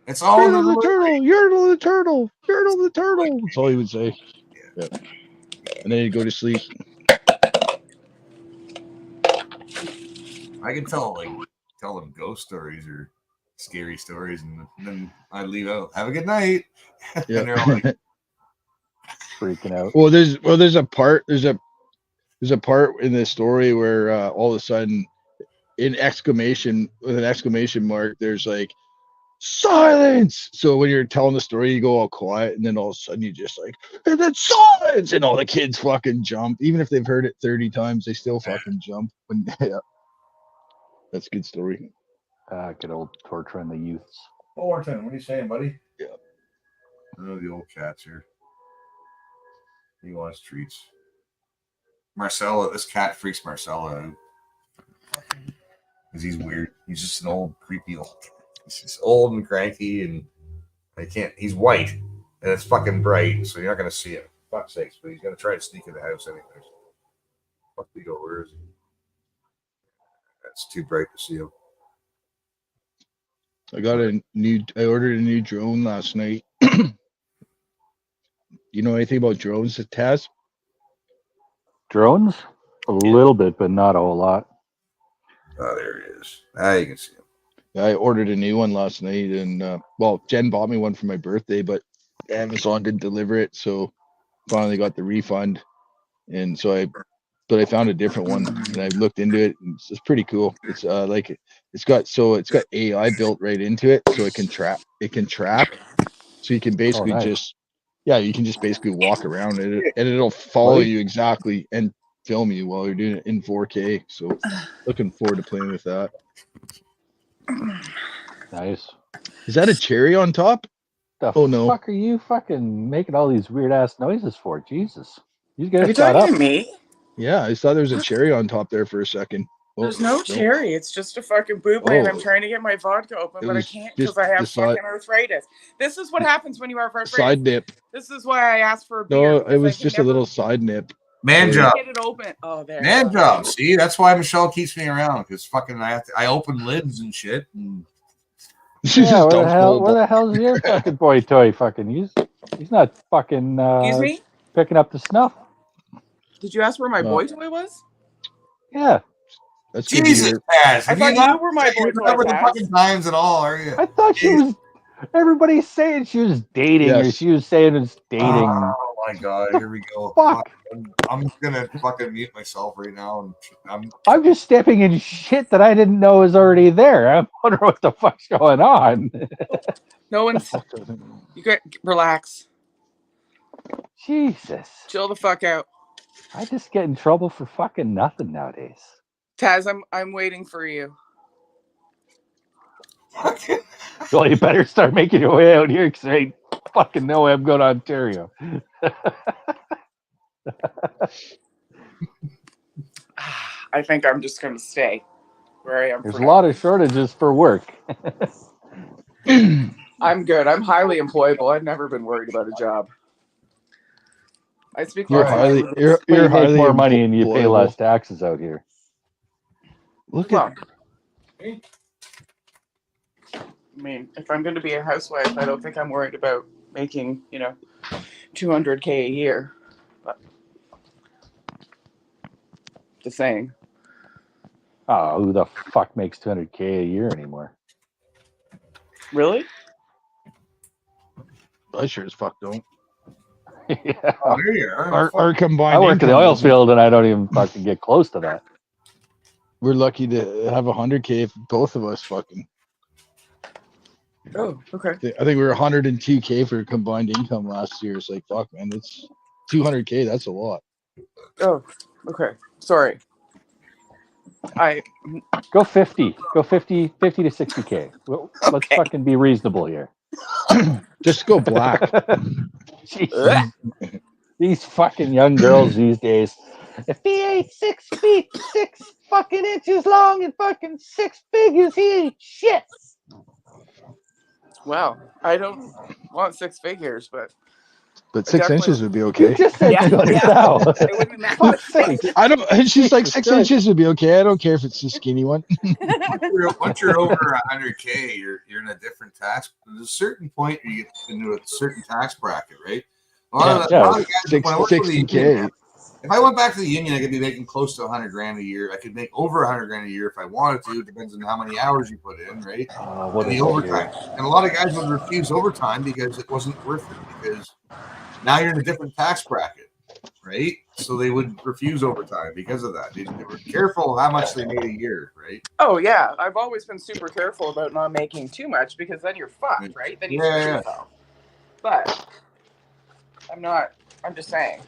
It's all in the Yertle the turtle, Yertle the turtle, Yertle the turtle. That's all he would say. Yeah. And then he'd go to sleep. I can tell them ghost stories or scary stories, and then I leave out. Have a good night. Yeah. And they're all like, freaking out. Well, there's a part in the story where all of a sudden, with an exclamation mark, there's like silence. So when you're telling the story, you go all quiet, and then all of a sudden you just like, and then silence, and all the kids fucking jump. Even if they've heard it 30 times, they still fucking jump. Yeah. That's a good story. Good old torturing the youths. Fullerton, what are you saying, buddy? Yeah. Oh, the old cat's here. He wants treats. Marcella, this cat freaks Marcella out. Because he's weird. He's just an old, creepy old cat. He's just old and cranky, and he's white, and it's fucking bright, so you're not going to see him. Fuck's sakes, but he's going to try to sneak in the house anyways. Fuck we go, where is he? It's too bright to see him. I ordered a new drone last night. You know anything about drones, Taz? Drones? A little bit, but not a whole lot. Oh, there he is. Ah, you can see him. Yeah, I ordered a new one last night, and Jen bought me one for my birthday, but Amazon didn't deliver it, so finally got the refund. And so I found a different one, and I looked into it, and it's pretty cool. It's it's got AI built right into it, so it can track. So you can basically you can just basically walk around it, and it'll follow you exactly and film you while you're doing it in 4K. So looking forward to playing with that. Nice. Is that a cherry on top? The no. fuck are you fucking making all these weird ass noises for? Jesus. You get Are you shut talking up. to me? Yeah, I thought there was a cherry on top there for a second. There's no cherry. It's just a fucking boobly, and I'm Oh. trying to get my vodka open, It but I was can't just because I have the side- fucking arthritis. This is what happens when you have arthritis. Side nip. This is why I asked for a beer. No, it because I was can just a never little side nip. Man Sorry. job. get it open. Oh, there. Man job. See, that's why Michelle keeps me around, because fucking I open lids and shit. And Yeah, where the hell's your fucking boy toy fucking? He's not fucking Excuse me? picking up the snuff. Did you ask where my No. boy toy was? Yeah. That's good to Jesus, hear. Taz. I thought you were my boy You toy, remember the Taz. fucking times and all, are you? I thought she was. Everybody's saying she was dating, or Yes. she was saying it's dating. Oh my god, here we go. Fuck. I'm just gonna fucking mute myself right now, and I'm just stepping in shit that I didn't know was already there. I'm wondering what the fuck's going on. No one's. You got relax. Jesus. Chill the fuck out. I just get in trouble for fucking nothing nowadays. Taz, I'm waiting for you. Well, you better start making your way out here because I ain't fucking no way I'm going to Ontario. I think I'm just gonna stay where I am. There's for a now. lot of shortages for work. I'm good. I'm highly employable. I've never been worried about a job. I speak You're lots of highly languages. But you you're make highly more money and you pay employable. less taxes out here. Look Well, at I mean, if I'm going to be a housewife, I don't think I'm worried about making, $200K a year. But just saying. Oh, who the fuck makes $200K a year anymore? Really? I sure as fuck don't. Yeah. Oh, there you are. Our combined I work in the income oil doesn't- field and I don't even fucking get close to that. We're lucky to have 100K if both of us fucking. Oh, okay. I think we were 102K for combined income last year. It's like, fuck, man, it's 200K. That's a lot. Oh, okay. Sorry. Go 50. Go 50 to 60K. Well, let's fucking be reasonable here. Just go black. Jesus. These fucking young girls these days. If he ain't 6 feet 6 fucking inches long and fucking 6 figures, he ain't shit. Wow. I don't want 6 figures, but But I 6 definitely- inches would be okay. You just said Yeah, just yeah. now. It wouldn't matter. Fuck's sake. I don't. She's like 6 Christ. inches would be okay. I don't care if it's the skinny one. Once you're over 100K, you're in a different tax. There's a certain point where you get into a certain tax bracket, right? A lot of guys, when I worked for the union, 60K. if I went back to the union, I could be making close to 100 grand a year. I could make over 100 grand a year if I wanted to. It depends on how many hours you put in, right? What And the is overtime. And a lot of guys would refuse overtime because it wasn't worth it. Because now you're in a different tax bracket, right? So they would refuse overtime because of that. They were careful how much they made a year, right? Oh yeah, I've always been super careful about not making too much because then you're fucked, right? Then you screw yourself. But I'm not. I'm just saying.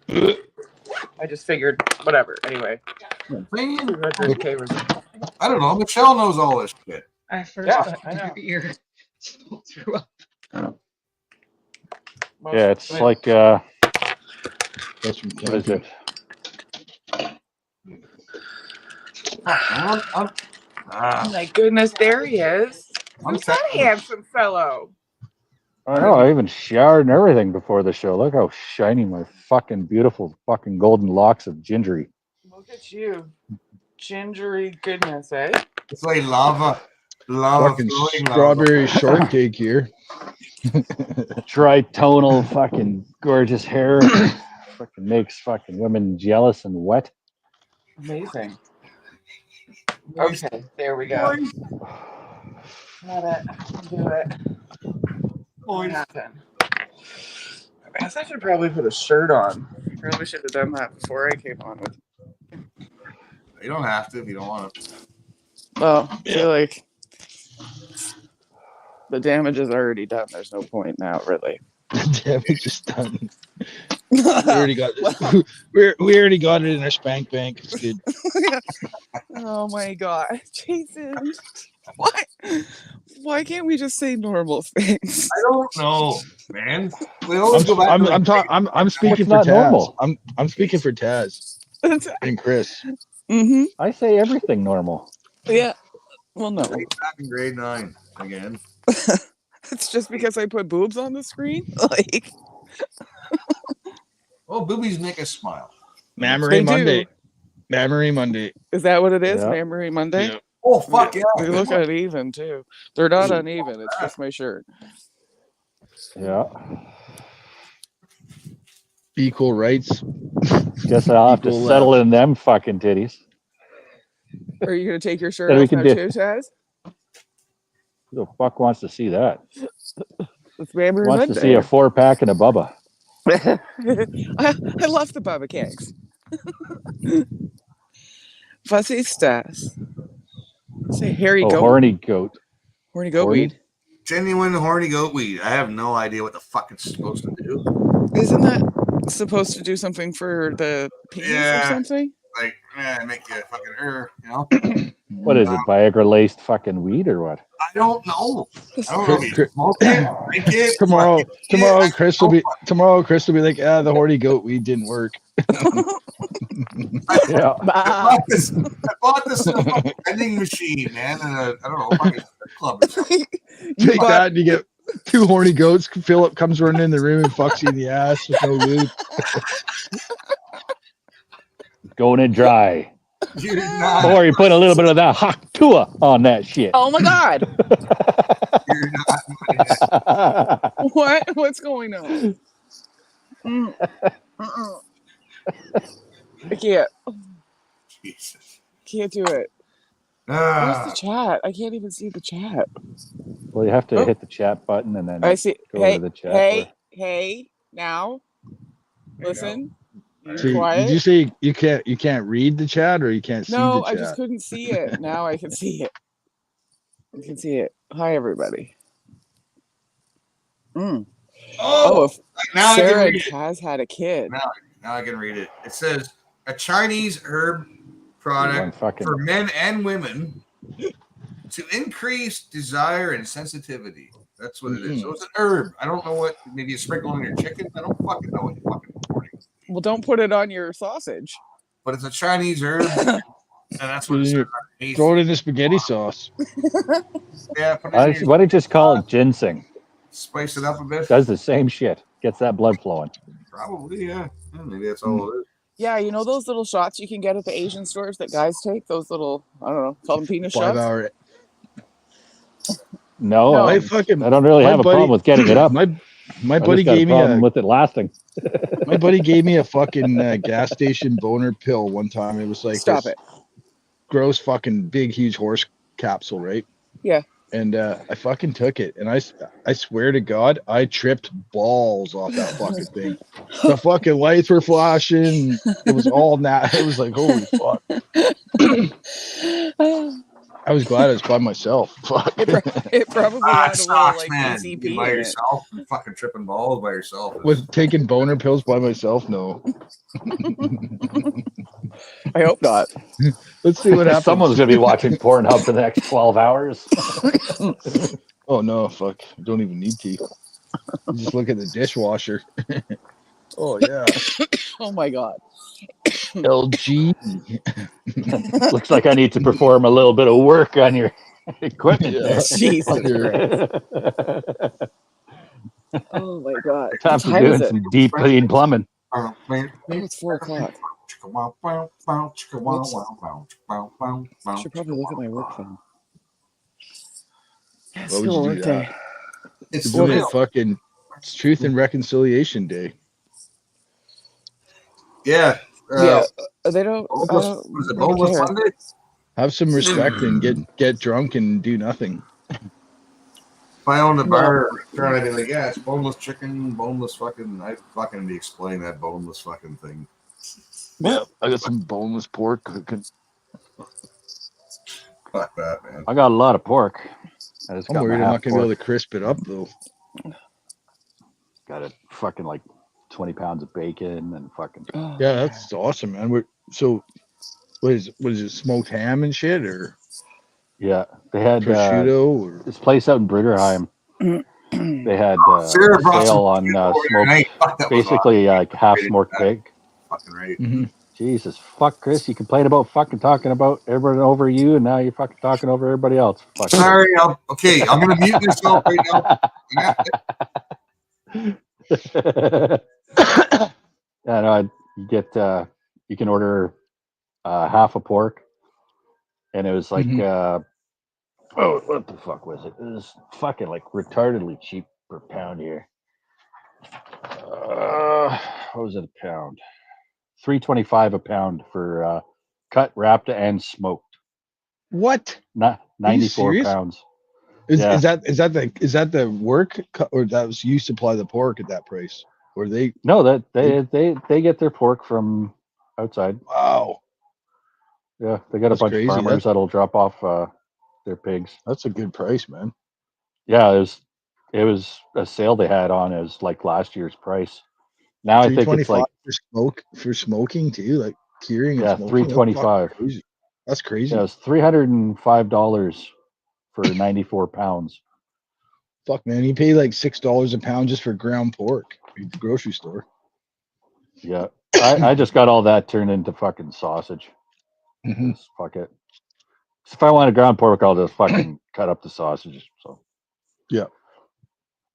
I just figured, whatever. Anyway. 200K was. I don't know. Michelle knows all this shit. I first Yeah, got I know. your ear threw up. Yeah, it's like what is it? Oh my goodness, there he is. Who's that handsome fellow? I know, I even showered and everything before the show. Look how shiny my fucking beautiful fucking golden locks of gingery. Look at you. Gingery goodness, eh? It's like lava. Lava Fucking flowing strawberry lava. shortcake here. Tritonal fucking gorgeous hair. Fucking makes fucking women jealous and wet. Amazing. Okay, there we go. Got it. Do it. What happened? I guess I should probably put a shirt on. Probably should have done that before I came on with. You don't have to if you don't want to. Well, I feel like the damage is already done. There's no point now, really. The damage is done. We already got it. We already got it in our spank bank. It's good. Oh my god, Jason! What? Why can't we just say normal things? I don't know, man. We always go back. I'm speaking for not Taz. normal. I'm speaking for Taz and Chris. Mm-hmm. I say everything normal. Yeah. Well, no. Back in grade 9 again. It's just because I put boobs on the screen. Like, oh, boobies make us smile. Mammary Monday. Mammary Monday. Is that what it is? Yeah. Mammary Monday? Yeah. Oh, fuck yeah. They look uneven, too. They're not uneven. It's just my shirt. Yeah. Equal rights. Guess I'll have to Equal settle in them fucking titties. Are you going to take your shirt Then we off can now, do- too, Taz? Who the fuck wants to see that? It's Mammary Wants Monday. to see a 4-pack and a Bubba. I love the Bubba cakes. Fuzzy Stas. Say hairy goat. Horny goat. Horny goat Horny? weed. Genuine horny goat weed. I have no idea what the fuck it's supposed to do. Isn't that supposed to do something for the penis or something? Like, make you fucking you know? What is it? Viagra laced fucking weed or what? I don't know. I don't know if you smoke it, drink it. Tomorrow, Chris will be like, the horny goat weed didn't work. Yeah. I bought this little vending machine, man, and I don't know, fucking strip club or something. Take that and you get 2 horny goats. Philip comes running in the room and fucks you in the ass with no lube. Going in dry. You're not. Or you put a little bit of that hot tua on that shit. Oh my god! You're not. What's going on? I can't. Jesus. Can't do it. Where's the chat? I can't even see the chat. Well, you have to Oh. hit the chat button and then I see. go Hey, to the chat. hey, now. Listen. So did Quiet. you say you can't read the chat or you can't see the No, chat? I just couldn't see it. Now I can see it. I can see it. Hi, everybody. Oh, if now I can Sarah read it. has had a kid. Now I can read it. It says a Chinese herb product for men and women to increase desire and sensitivity. That's what it is. So it's an herb. I don't know what. Maybe you sprinkle on your chicken. I don't fucking know what you fucking. Well, don't put it on your sausage. But it's a Chinese herb, and that's what it says underneath. Throw it in the spaghetti sauce. Yeah, put it Why in don't your you just call it ginseng? spice it up a bit. Does the same shit. Gets that blood flowing. Probably, yeah. Maybe that's all it is. Yeah, you know those little shots you can get at the Asian stores that guys take? Those little, I don't know, call them penis shots? 5 hour. No, My I don't really my have a buddy- problem with getting it up. My I buddy just got a gave me problem a with it lasting. my buddy gave me a fucking gas station boner pill one time. It was like Stop this it. gross fucking big huge horse capsule, right? Yeah. And I fucking took it, and I swear to God, I tripped balls off that fucking thing. The fucking lights were flashing. It was all that. It was like, holy fuck. I was glad I was by myself. Fuck. It probably Ah, had it a little sucks, like man. ACP You by in it. yourself, fucking tripping balls by yourself. With taking boner pills by myself, no. I hope not. Let's see what happens. Someone's gonna be watching Pornhub for the next 12 hours. Oh no, fuck! I don't even need to. Just look at the dishwasher. Oh yeah. Oh my God. LG. Looks like I need to perform a little bit of work on your equipment there. Jesus Christ. Oh my God. Time What for time is doing it? some deep clean plumbing. Oh, it's 4 o'clock. Should probably look at my work phone. Yeah, it's Why would still a you work do day. that? It's It's doing it fucking. It's Truth and Reconciliation Day. Yeah. Yeah, they don't. I Boneless, don't was it really Boneless care. Sunday? Have some respect and get drunk and do nothing. If I owned a No. bar or restaurant, I'd be like, yeah, it's boneless chicken, boneless fucking. I'd fucking be explaining that boneless fucking thing. Yeah, I got some boneless pork cooking. Fuck that, man. I got a lot of pork. I just I'm got my worried I'm half not gonna be pork. able to crisp it up though. Got it fucking like 20 pounds of bacon and fucking. Yeah, that's awesome, man. So, what is it? Smoked ham and shit, or Yeah, they had prosciutto, or this place out in Britterheim. They had Sarah a brought some sale on chicken over there, and smoked, fuck, that was basically like half smoked awesome. pig. Fucking right. Mm-hmm. Jesus, fuck, Chris, you complain about fucking talking about everybody over you, and now you're fucking talking over everybody else. Fuck. Sorry, okay, I'm gonna mute myself right now. Yeah, no, you get you can order half a pork, and it was like oh, what the fuck was it? It was fucking like retardedly cheap per pound here. What was it a pound? $3.25 a pound for cut, wrapped, and smoked. what? Not Are you 94 serious? pounds. Is Yeah. is that the work or that was you supply the pork at that price? Or they? No, that they get their pork from outside. Wow, Yeah, they got that's a bunch crazy. of farmers that'll drop off their pigs. That's a good price, man. Yeah, it was a sale they had on as like last year's price. Now I think it's like for smoking too, like curing and yeah, smoking. $3.25. That's crazy. Yeah, it's $305 for 94 pounds. Fuck, man, you pay like $6 a pound just for ground pork at the grocery store. Yeah, I just got all that turned into fucking sausage. Mhm. Just fuck it. If I want a ground pork, I'll just fucking cut up the sausages. So Yeah,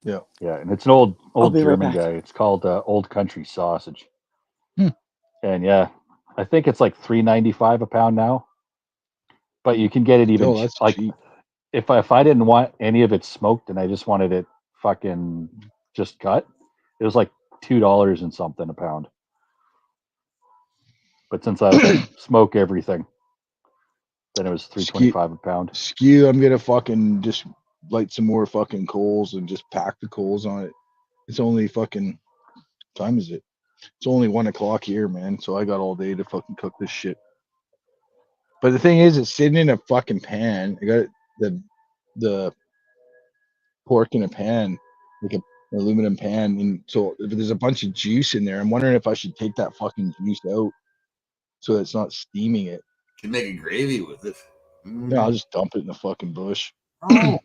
yeah, and it's an old be right German back. guy. It's called Old Country Sausage. Hmm. And yeah, I think it's like $3.95 a pound now. But you can get it even Still, that's like cheap. if I didn't want any of it smoked and I just wanted it fucking just cut, it was like $2 and something a pound. But since I smoke everything, Then it was $3.25 a pound. Skew, I'm gonna fucking just light some more fucking coals and just pack the coals on it. It's only fucking time is it? It's only 1 o'clock here, man. So I got all day to fucking cook this shit. But the thing is, it's sitting in a fucking pan. I got the pork in a pan, like an aluminum pan, and so there's a bunch of juice in there. I'm wondering if I should take that fucking juice out so that it's not steaming it. Can make a gravy with it. Yeah, I'll just dump it in the fucking bush. Oh,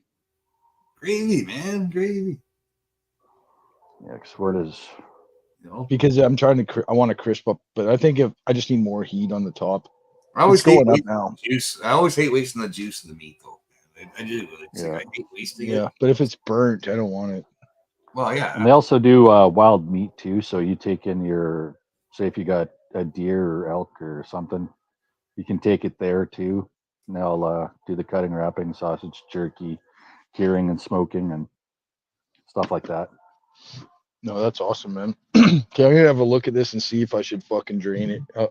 gravy, man, gravy. Yeah, because where does Because I'm trying to, I want to crisp up, but I think if I just need more heat on the top. I always It's going hate up now. juice. I always hate wasting the juice of the meat, though. I do. Yeah. I hate wasting it. Yeah, but if it's burnt, I don't want it. Well, yeah. And they also do wild meat too. So you take in your, say if you got a deer or elk or something, you can take it there too. And they'll do the cutting, wrapping, sausage, jerky, curing and smoking and stuff like that. No, that's awesome, man. Okay, I'm gonna have a look at this and see if I should fucking drain it. I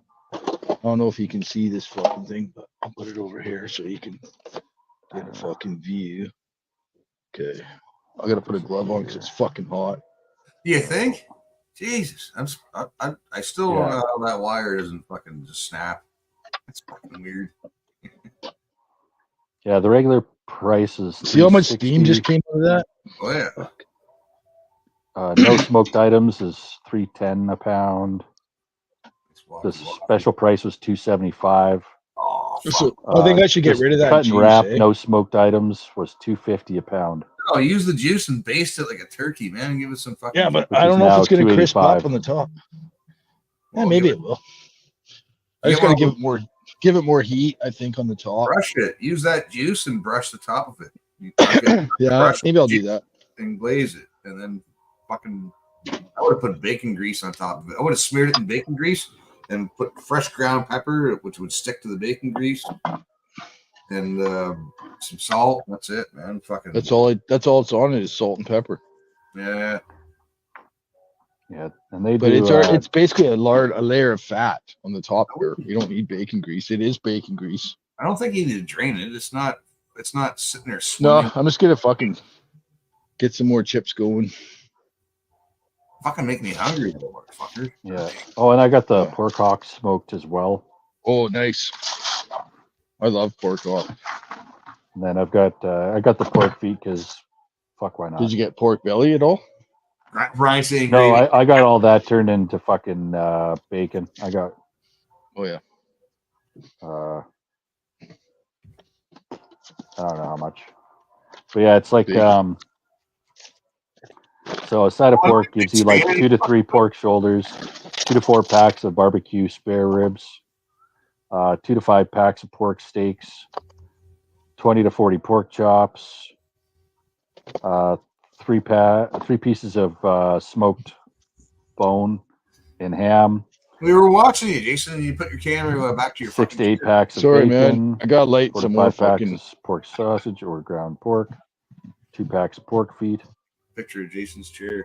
don't know if you can see this fucking thing, but I'll put it over here so you can get a fucking view. Okay, I gotta put a glove on because it's fucking hot. You think? Jesus, I still don't Yeah. know how that wire doesn't fucking just snap. It's fucking weird. Yeah, the regular price is See how much steam $3.60. just came out of that? Oh yeah. No smoked items is $3.10 a pound. The special price was $2.75. Oh, So I think I should get just rid of that cut and juice, wrap. eh? No smoked items was $2.50 a pound. No, use the juice and baste it like a turkey, man, and give it some fucking. Yeah, but Which I is don't know if now it's gonna crisp up $2.85. on the top. Yeah, Well, maybe give it will. I just You gotta wanna- give it more heat, I think, on the top. Brush it. Use that juice and brush the top of it. Yeah, brush maybe I'll the do that. and glaze it, and then fucking. I would have put bacon grease on top of it. I would have smeared it in bacon grease and put fresh ground pepper, which would stick to the bacon grease, and some salt. That's it, man. Fucking. That's all it's on it is salt and pepper. Yeah. Yeah, and they But do. it's basically a layer of fat on the top here. You don't need bacon grease. It is bacon grease. I don't think you need to drain it. It's not sitting there No, swimming. I'm just gonna fucking get some more chips going. Fucking make me hungry, motherfucker. Yeah. Oh, and I got the pork hock smoked as well. Oh, nice. I love pork hock. And then I got the pork feet because fuck, why not? Did you get pork belly at all? Brian saying No, gravy. I got all that turned into fucking bacon. I got. Oh yeah. I don't know how much, but yeah, it's like Bacon. so a side of pork gives you like 2 to 3 pork shoulders, 2 to 4 packs of barbecue spare ribs, 2 to 5 packs of pork steaks, 20 to 40 pork chops, 3 pieces of smoked bone and ham. We were watching you, Jason, and you put your camera back to your 6 to 8 packs of Sorry, bacon. man. I gotta light 4 to some more 5 packs fucking. of pork sausage or ground pork, 2 packs of pork feet. picture of Jason's chair.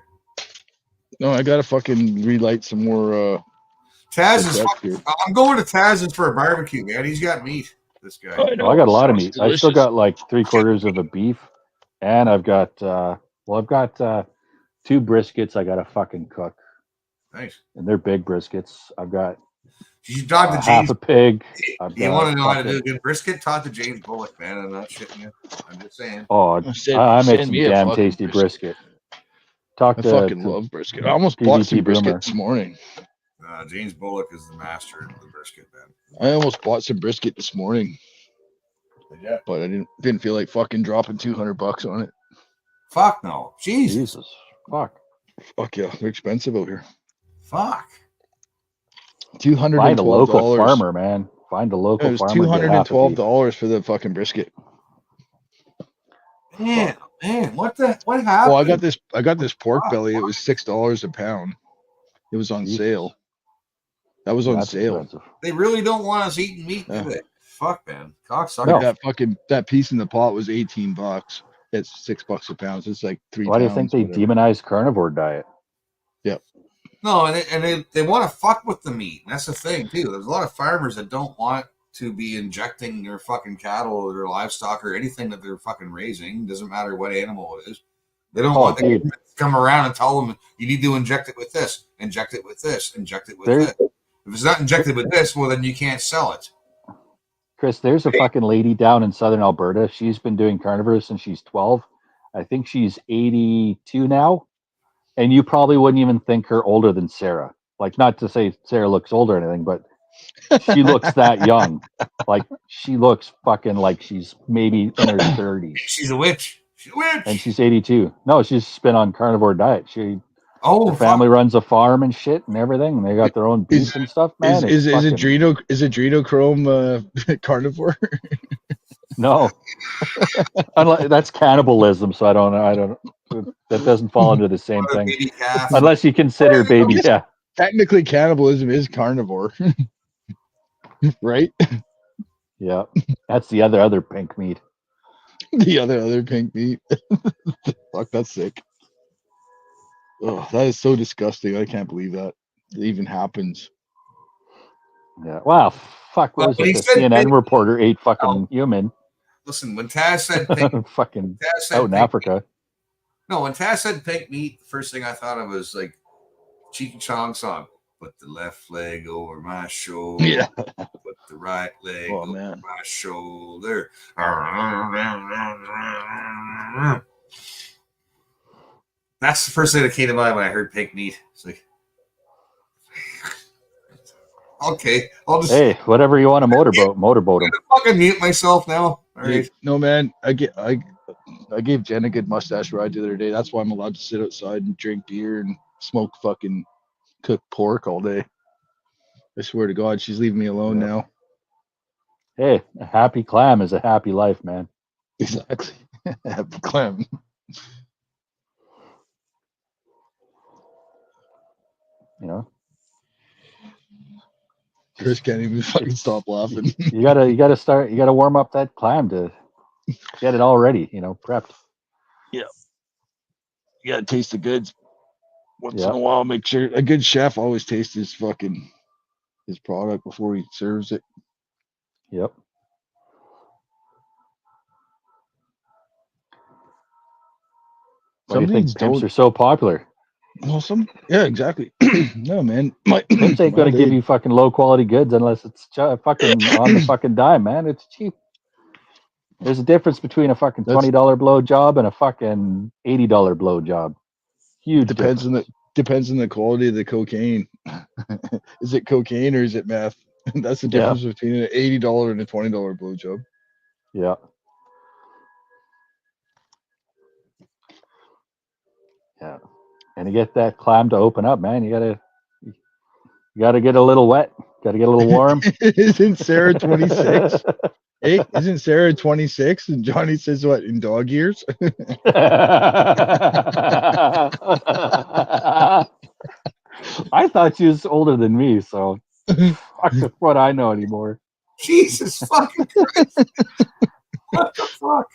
No, I gotta fucking relight some more. Taz is. here. I'm going to Taz's for a barbecue, man. He's got meat. This guy. I know. Well, I got a lot of Sounds meat. I still delicious. got like 3/4 of the beef, and I've got 2 briskets I gotta fucking cook, Nice. and they're big briskets. I've got You talk to half James. a pig. You want to know how to do a good brisket? Talk to James Bullock, man. I'm not shitting you. I'm just saying. Oh, I make some damn tasty brisket. Talk I to fucking love brisket. I almost bought some PVT brisket Boomer. this morning. James Bullock is the master of the brisket, man. I almost bought some brisket this morning, Yeah. but I didn't feel like fucking dropping $200 on it. Fuck no. Jesus. Fuck. Fuck yeah, they're expensive out here. Fuck. $212. Find a local farmer, man. Find a local It was farmer. get half a beef. $212 for the fucking brisket. Man, what happened? Well, I got this pork belly. It was $6 a pound. It was on sale. That was on That's sale. expensive. They really don't want us eating meat, do they? Fuck, man. Cocksucker. Like that piece in the pot was $18. It's $6 a pound. So it's like 3 Why do you pounds, think they whatever. demonize carnivore diet? Yep. No, and they want to fuck with the meat. And that's the thing too. There's a lot of farmers that don't want to be injecting their fucking cattle or their livestock or anything that they're fucking raising. Doesn't matter what animal it is. They don't want the government to come around and tell them you need to inject it with this, inject it with this, inject it with this. If it's not injected with this, well, then you can't sell it. Chris, there's a fucking lady down in southern Alberta. She's been doing carnivores since she's 12. I think she's 82 now. And you probably wouldn't even think her older than Sarah. Like, not to say Sarah looks older or anything, but she looks that young. Like, she looks fucking like she's maybe in her 30s. She's a witch. She's a witch. And she's 82. No, she's been on carnivore diet. Her family runs a farm and shit and everything. And they got their own beef and stuff, man. Is adrenochrome carnivore? No. That's cannibalism, so I don't that doesn't fall under the same thing. Unless you consider baby, yeah. Technically cannibalism is carnivore. Right? Yeah. That's the other pink meat. The other pink meat. Fuck, that's sick. Oh, that is so disgusting. I can't believe that it even happens. Yeah. Wow. Fuck, what was it? The CNN reporter ate fucking human. Listen, when Taz said pink, fucking out in Africa. No, when Taz said pink meat, the first thing I thought of was like Cheech and Chong song. Put the left leg over my shoulder. Yeah. Put the right leg over my shoulder. That's the first thing that came to mind when I heard pink meat. It's like, okay, I'll just whatever you want to motorboat them. I'm fucking mute myself now. All right. No, man, I gave Jen a good mustache ride the other day. That's why I'm allowed to sit outside and drink beer and smoke fucking cooked pork all day. I swear to God, she's leaving me alone now. Hey, a happy clam is a happy life, man. Exactly. Happy clam. You know, Chris can't even fucking stop laughing. you gotta warm up that clam to get it all ready, prepped. Yeah. You gotta taste the goods once in a while. Make sure a good chef always tastes his product before he serves it. Yep. Why do you think pimps are so popular? Well, yeah, exactly. No, man. Pimps ain't gonna give you fucking low quality goods unless it's fucking on the fucking dime, man. It's cheap. There's a difference between a fucking $20 blow job and a fucking $80 blow job. Huge. Depends on the quality of the cocaine. Is it cocaine or is it meth? That's the difference between an $80 and a $20 blow job. Yeah. Yeah. And to get that clam to open up, man, you gotta get a little wet. Gotta get a little warm. Isn't Sarah 26? Hey, isn't Sarah 26? And Johnny says what, in dog years? I thought she was older than me, so fuck what I know anymore. Jesus fucking Christ. What the fuck?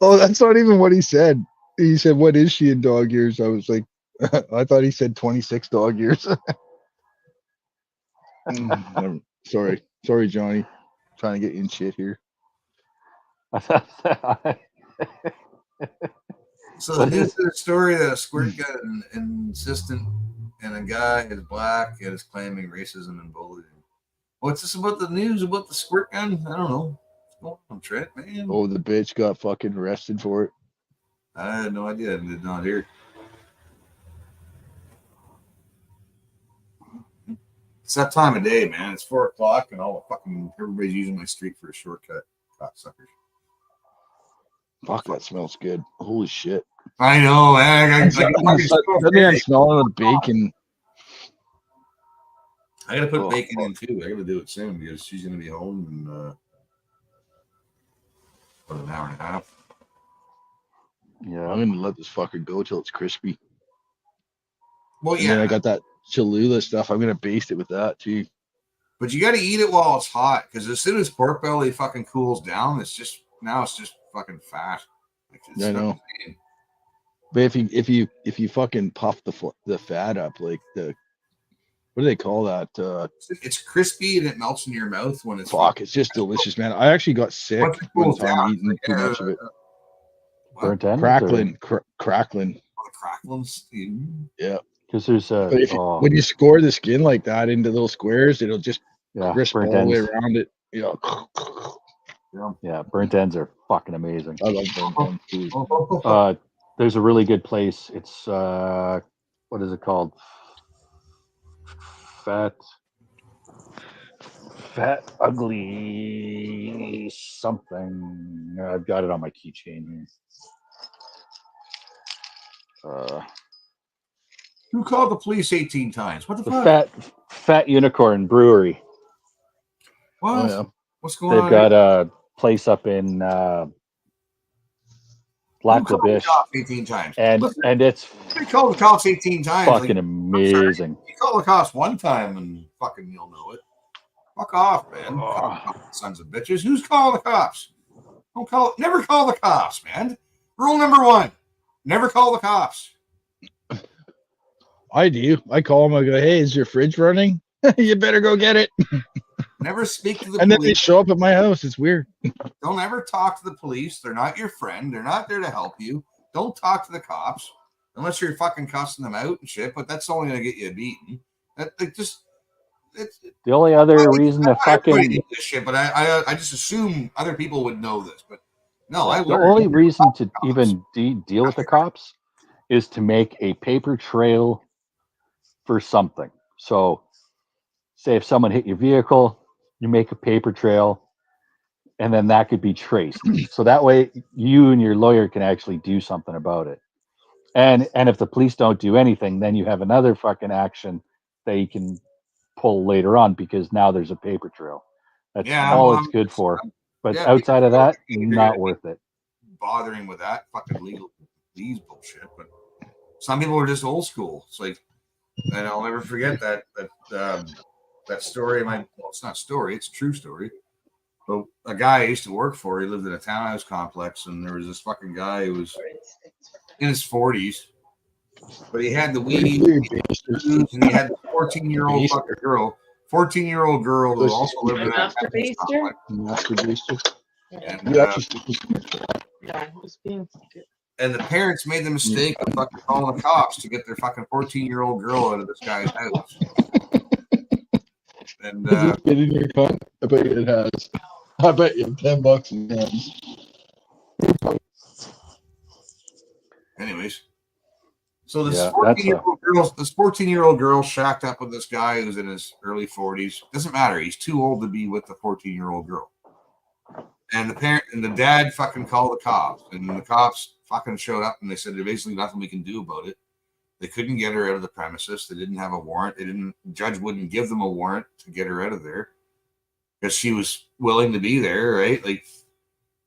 Oh, that's not even what he said. He said, what is she in dog years? I was like, I thought he said 26 dog years. Sorry, Johnny. Trying to get you in shit here. So this is a story that a squirt gun insistent and a guy is black and is claiming racism and bullying. What's this about the news about the squirt gun? I don't know. What's going on, Trent, man? Oh, the bitch got fucking arrested for it. I had no idea. I did not hear. It's that time of day, man. It's 4 o'clock and everybody's using my street for a shortcut. Cocksuckers. Fuck, that smells good. Holy shit. I know, man. That man smelling the bacon. I gotta put bacon in too. I gotta do it soon because she's gonna be home in about an hour and a half. Yeah, I'm gonna let this fucker go till it's crispy. Well, and then I got that Cholula stuff. I'm gonna baste it with that too. But you gotta eat it while it's hot, because as soon as pork belly fucking cools down, it's just fucking fat. I know. But if you fucking puff the fat up, like What do they call that? It's crispy and it melts in your mouth when it's. Fuck, it's just delicious, man. I actually got sick Once it one cools time down, eating it's too like, much of it. Burnt ends. Crackling. The cracklings. Yeah. Because there's a But when you score the skin like that into little squares, it'll just crisp all burnt the way ends. around it. Yeah, burnt ends are fucking amazing. I love burnt ends too. There's a really good place. It's what is it called? Fat ugly something. I've got it on my keychain here. Who called the police 18 times? What the fuck? Fat Unicorn Brewery. What? Oh, yeah. What's going on? They've got a place up in Black Who called the Labish, cops 18 times? and Listen, and it's you call the cops 18 times. fucking like, amazing. You call the cops one time and fucking you'll know it. Fuck off, man. Sons of bitches. Who's calling the cops? Never call the cops, man. Rule number 1. Never call the cops. I do. I call them. I go, "Hey, is your fridge running? You better go get it." Never speak to the and police. then they show up at my house. It's weird. Don't ever talk to the police. They're not your friend. They're not there to help you. Don't talk to the cops unless you're fucking cussing them out and shit. But that's only gonna get you beaten. The only other reason to fucking this shit, but I just assume other people would know this. But no, I the learned. only reason to even deal with the cops is to make a paper trail for something. So, say if someone hit your vehicle, you make a paper trail, and then that could be traced. So that way, you and your lawyer can actually do something about it. And if the police don't do anything, then you have another fucking action that you can pull later on because now there's a paper trail. That's all it's good for. But outside of that, not worth it. Bothering with that fucking legalese bullshit. But some people are just old school. It's like, and I'll never forget that story. Well, it's not a story; it's a true story. But a guy I used to work for, he lived in a townhouse complex, and there was this fucking guy who was in his 40s, but he had the weed, and he had the 14-year-old fucking girl. 14-year-old girl who also lived in that complex. And the parents made the mistake of fucking calling the cops to get their fucking 14-year-old girl out of this guy's house. And Does it get in your car? I bet you it has. I bet you $10 in hands. Anyways, so this Yeah, 14-year-old girl shacked up with this guy who's in his early 40s. Doesn't matter. He's too old to be with the 14-year-old girl. And the parent and the dad fucking called the cops, and the cops fucking showed up, and they said there's basically nothing we can do about it. They couldn't get her out of the premises. They didn't have a warrant. The judge wouldn't give them a warrant to get her out of there because she was willing to be there, right? Like,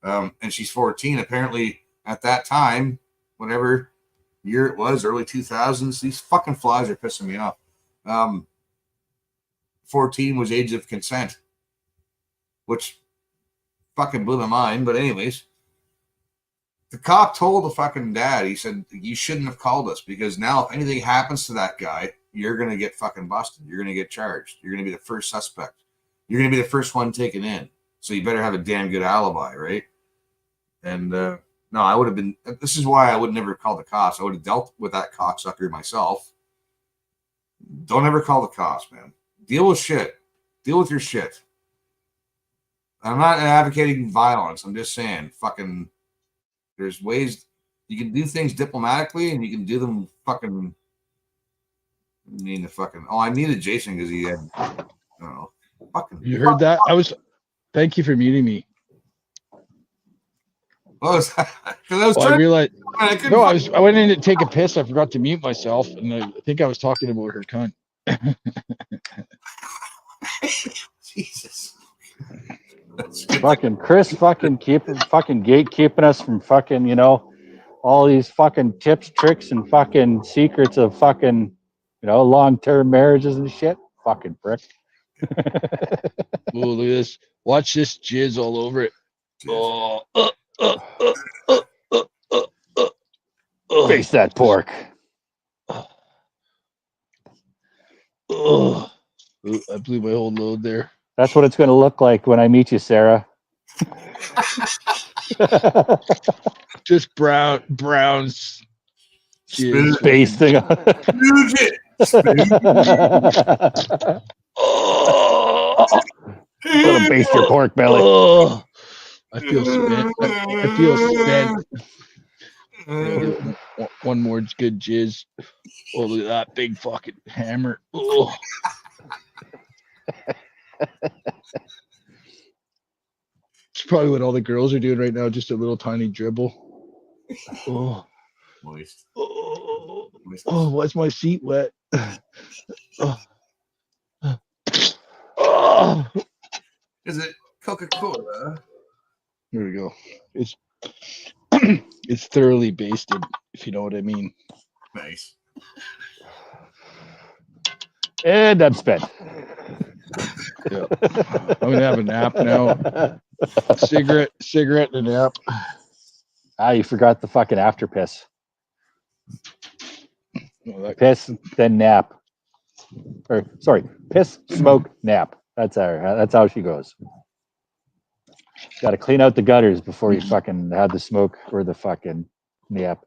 and she's 14. Apparently, at that time, whatever year it was, early 2000s, these fucking flies are pissing me off. 14 was age of consent, which fucking blew my mind. But anyways, the cop told the fucking dad, he said, you shouldn't have called us because now if anything happens to that guy, you're going to get fucking busted. You're going to get charged. You're going to be the first suspect. You're going to be the first one taken in. So you better have a damn good alibi, right? And no, I would have been, this is why I would never call the cops. I would have dealt with that cocksucker myself. Don't ever call the cops, man. Deal with shit. Deal with your shit. I'm not advocating violence. I'm just saying, fucking, there's ways you can do things diplomatically, and you can do them fucking. I needed Jason because he had. I don't know. Fucking. You heard that? Thank you for muting me. What was that? I realized. I went in to take a piss. I forgot to mute myself, and I think I was talking about her cunt. Jesus. Fucking Chris fucking gatekeeping us from fucking, all these fucking tips, tricks, and fucking secrets of fucking, long-term marriages and shit. Fucking prick. Oh, look at this. Watch this jizz all over it. Face that pork. Oh. Ooh, I blew my whole load there. That's what it's going to look like when I meet you, Sarah. Just browns. Jizz. Space thing. Gonna baste your pork belly. Oh, I feel spent. I feel spent. One more good jizz. Oh, look at that big fucking hammer. Oh. It's probably what all the girls are doing right now, just a little tiny dribble. Oh. Moist. Oh, why's my seat wet? Oh. Oh. Is it Coca-Cola? There we go. It's it's thoroughly basted, if you know what I mean. Nice. And I'm spent. Yeah. I'm gonna have a nap now. Cigarette, and a nap. Ah, you forgot the fucking after piss. Oh, Piss, then nap. Or sorry, piss, smoke, nap. That's how she goes. Got to clean out the gutters before you fucking have the smoke or the fucking nap.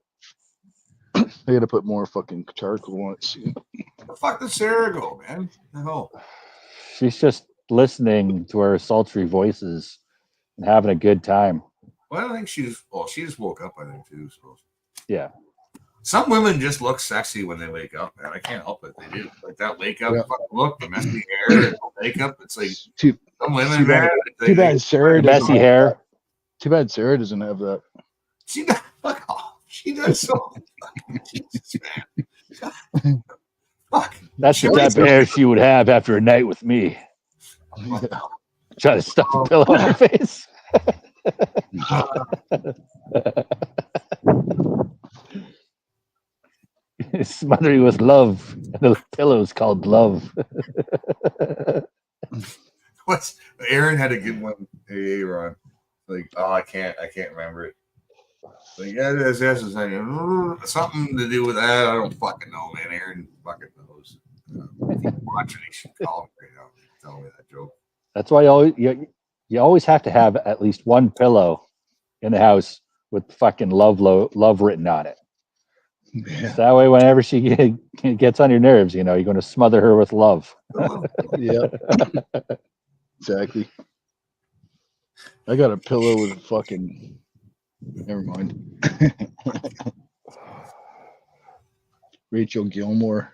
I gotta put more fucking charcoal on it. Where the fuck did Sarah go, man? The hell? She's just listening to our sultry voices and having a good time. Well, I don't think she just woke up, I think, too. So. Yeah. Some women just look sexy when they wake up, man. I can't help it. They do. Like that wake up fucking look, the messy hair, and the makeup. It's like some women, man. Too bad Sarah doesn't messy hair. Too bad Sarah doesn't have that. She does. Fuck off. She does so. Jesus, man. Fuck. That's the type of hair she would have after a night with me. Try to stuff a pillow in her face. Smother you with love. The pillow's called love. Aaron had a good one. Hey, Ron. Like, I can't remember it. Like, yeah, this is something to do with that. I don't fucking know, man. Aaron fucking knows. If he's watching, he should call him right now. Tell me that joke. That's why you always have to have at least one pillow in the house with fucking love written on it. Yeah. So that way, whenever she gets on your nerves, you're going to smother her with love. Yeah. Exactly. I got a pillow with a fucking. Never mind. Rachel Gilmore.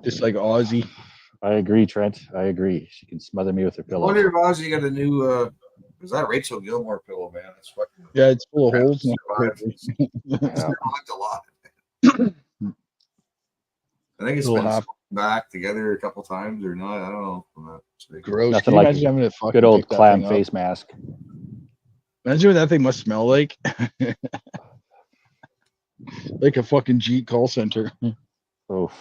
Just like Ozzy. I agree, Trent. I agree. She can smother me with her I pillow. wonder if Ozzy got a new. Is that Rachel Gilmore pillow, man? That's fucking. Yeah, it's full of holes. It's survived a lot. I think it's been back together a couple times or not. I don't know. Gross. Nothing Can you like imagine having a fucking good old pick that clown thing face up? mask. Imagine what that thing must smell like. Like a fucking Jeep call center. Oof.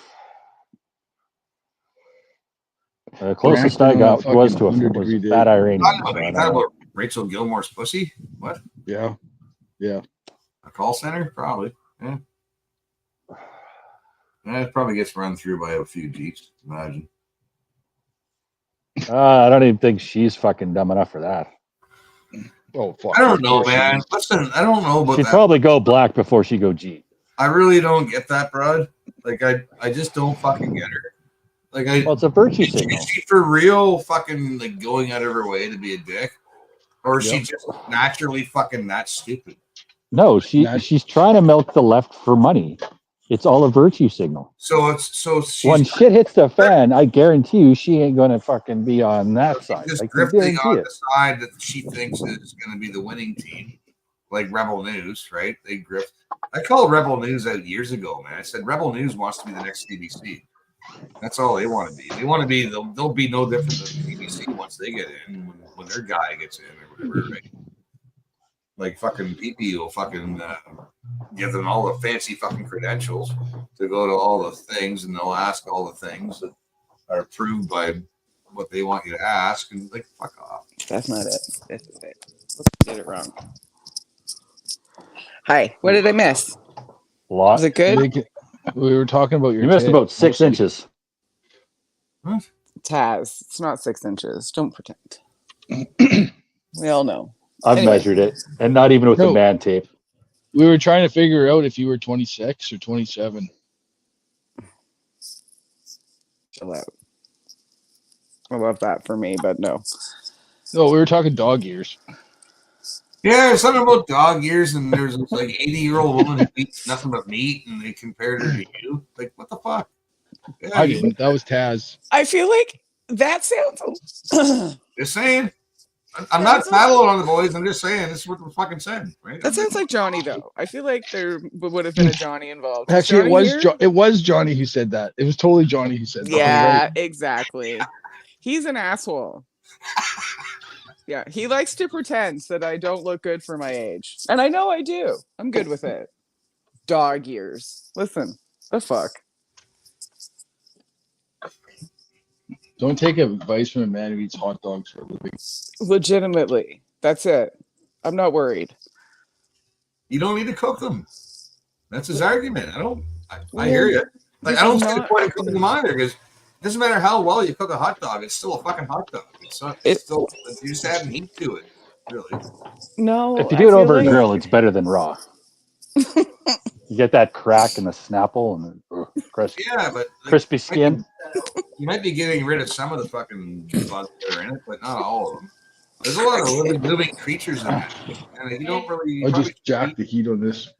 The closest I got was to a fat Iranian. You talking about Rachel Gilmore's pussy? What? Yeah. Yeah. A call center? Probably. Yeah. Yeah, it probably gets run through by a few Jeeps, imagine. I don't even think she's fucking dumb enough for that. Oh, fuck. I don't know, man. Listen, I don't know about She'd that. probably go black before she go Jeep. I really don't get that, bro. Like, I just don't fucking get her. Like, Well, it's a virtue signal. Is she for real fucking, like, going out of her way to be a dick? Or is she just naturally fucking that stupid? No, she's trying to milk the left for money. It's all a virtue signal. So when shit hits the fan, I guarantee you she ain't gonna fucking be on that side. Just I can drifting guarantee on it. the side that she thinks is going to be the winning team, like Rebel News, right? They grift. I called Rebel News out years ago, man. I said Rebel News wants to be the next CBC. That's all they want to be. They want to be. They'll be no different than CBC once they get in, when their guy gets in or whatever, right? Like fucking PP will fucking give them all the fancy fucking credentials to go to all the things, and they'll ask all the things that are approved by what they want you to ask, and like fuck off. That's not it. That's it. Let's get it wrong. Hi, what did I miss? Lot. Was it good? We were talking about your. You missed tit, about 6 mostly. inches. Taz, it's not 6 inches. Don't pretend. We all know. I've Anyway. measured it, and not even with the man tape. We were trying to figure out if you were 26 or 27. Chill out. I love that for me, but no. No, we were talking dog years. Yeah, there's something about dog years, and there's this like 80-year-old woman who eats nothing but meat, and they compared her to you. Like, what the fuck? Yeah, I didn't. That was Taz. I feel like that sounds. Just saying. I'm not battling on the boys. I'm just saying this is what the fucking said. Right? That sounds like Johnny, though. I feel like there would have been a Johnny involved. Is Actually, Johnny it was Johnny who said that. It was totally Johnny who said that. Yeah, Right? exactly. He's an asshole. Yeah, he likes to pretend that I don't look good for my age. And I know I do. I'm good with it. Dog years. Listen, the fuck. Don't take advice from a man who eats hot dogs for a living. Legitimately. That's it. I'm not worried. You don't need to cook them. That's his argument. I hear you. Like, I don't see the point of cooking them either, because it doesn't matter how well you cook a hot dog, it's still a fucking hot dog. It's still, you just add heat to it, really. No. If you do it over a grill, it's better than raw. You get that crack in the snapple and the crispy, Yeah, but crispy skin. You might be getting rid of some of the fucking bugs that are in it, but not all of them. There's a lot of living creatures in that, and you don't really. I just jacked the heat on this.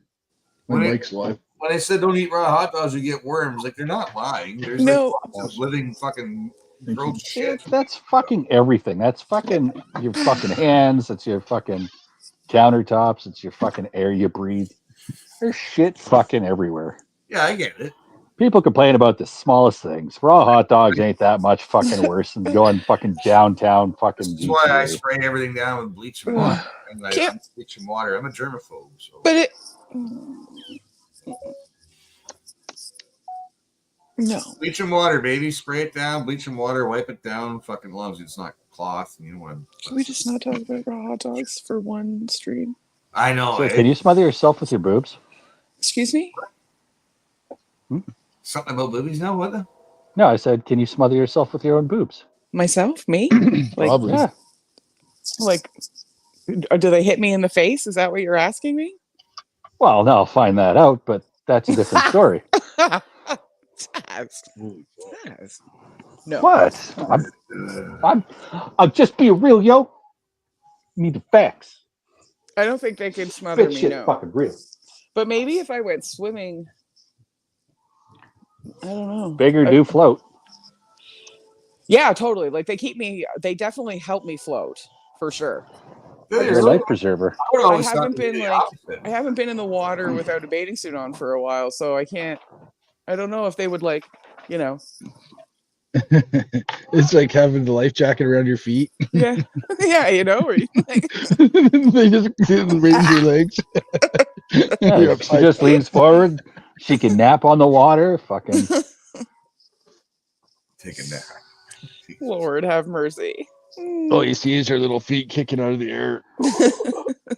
My mic's live. When I said don't eat raw hot dogs, you get worms. Like, they're not lying. There's like lots of living fucking gross shit. That's fucking everything. That's fucking your fucking hands. It's your fucking countertops. It's your fucking air you breathe. There's shit fucking everywhere. Yeah, I get it. People complain about the smallest things. Raw hot dogs ain't that much fucking worse than going fucking downtown fucking. That's why I spray everything down with bleach and water. And I'm bleach and water. I'm a germaphobe. So. But it. No. Bleach and water, baby. Spray it down. Bleach and water. Wipe it down. Fucking lungs. It's not cloth. You know what? Can we just not talk about raw hot dogs for one stream? I know. So can you smother yourself with your boobs? Excuse me? Something about boobies now? What the? No, I said, can you smother yourself with your own boobs? Myself? Me? Probably. Yeah. Like, do they hit me in the face? Is that what you're asking me? Well, no, I'll find that out, but that's a different story. Taz. No. What? I'll just be real, yo. You need the facts. I don't think they can smother Spit me, shit no. fucking real. But maybe if I went swimming, I don't know. Bigger do float. Yeah, totally. Like they definitely help me float for sure. You're a life preserver. I haven't been in the water without a bathing suit on for a while, so I don't know if they would It's like having the life jacket around your feet. Yeah. Yeah, where you they just raise your legs. Yeah, she just leans forward. She can nap on the water. Fucking take a nap. Lord have mercy. All you see is her little feet kicking out of the air.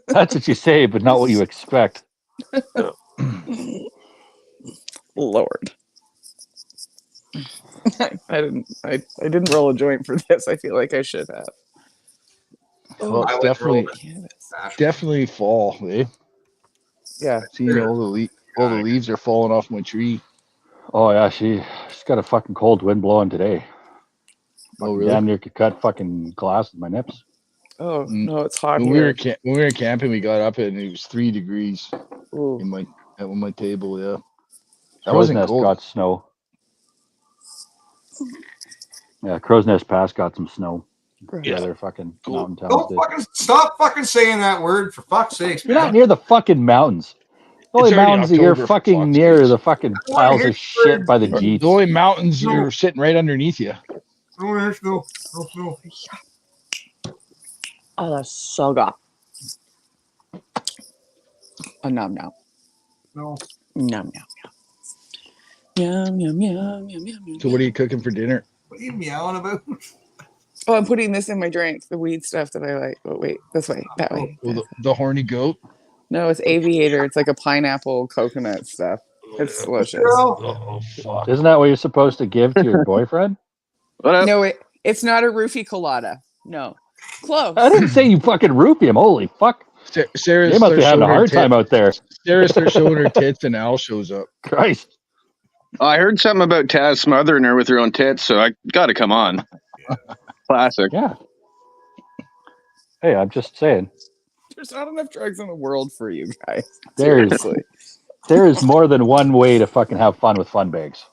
That's what you say, but not what you expect. Lord. I didn't roll a joint for this. I feel like I should have. Well, it's definitely fall, eh? Yeah. Seeing all the leaves are falling off my tree. Oh yeah, she's got a fucking cold wind blowing today. Oh really? Damn near could cut fucking glass with my nips. Oh no, it's hot When here. we were camping, we got up and it was 3 degrees on my table. Yeah, that Crow's wasn't Nest cold. got snow. Yeah, Crow's Nest Pass got some snow. Yeah, they're fucking mountain towns. Don't stop fucking saying that word, for fuck's sake. You're not near the fucking mountains. The only mountains that you're fucking near are the fucking piles of shit by the Jeeps. The only mountains are sitting right underneath you. No. Oh, that's so good. Oh, nom. No. Nom. Yum. So what are you cooking for dinner? What are you meowing about? Oh, I'm putting this in my drink, the weed stuff that I like. Oh, wait, this way, that way. Oh, the horny goat? No, it's Aviator. It's like a pineapple coconut stuff. It's delicious. Oh fuck! Isn't that what you're supposed to give to your boyfriend? No, it's not a roofie colada. No, close. I didn't say you fucking roofie him. Holy fuck! Sarah They must be starts having a showing her hard time out there. Sarah starts showing her tits, and Al shows up. Christ! I heard something about Taz smothering her with her own tits, so I got to come on. Classic. Yeah. Hey, I'm just saying. There's not enough drugs in the world for you guys. There Seriously. is more than one way to fucking have fun with fun bags.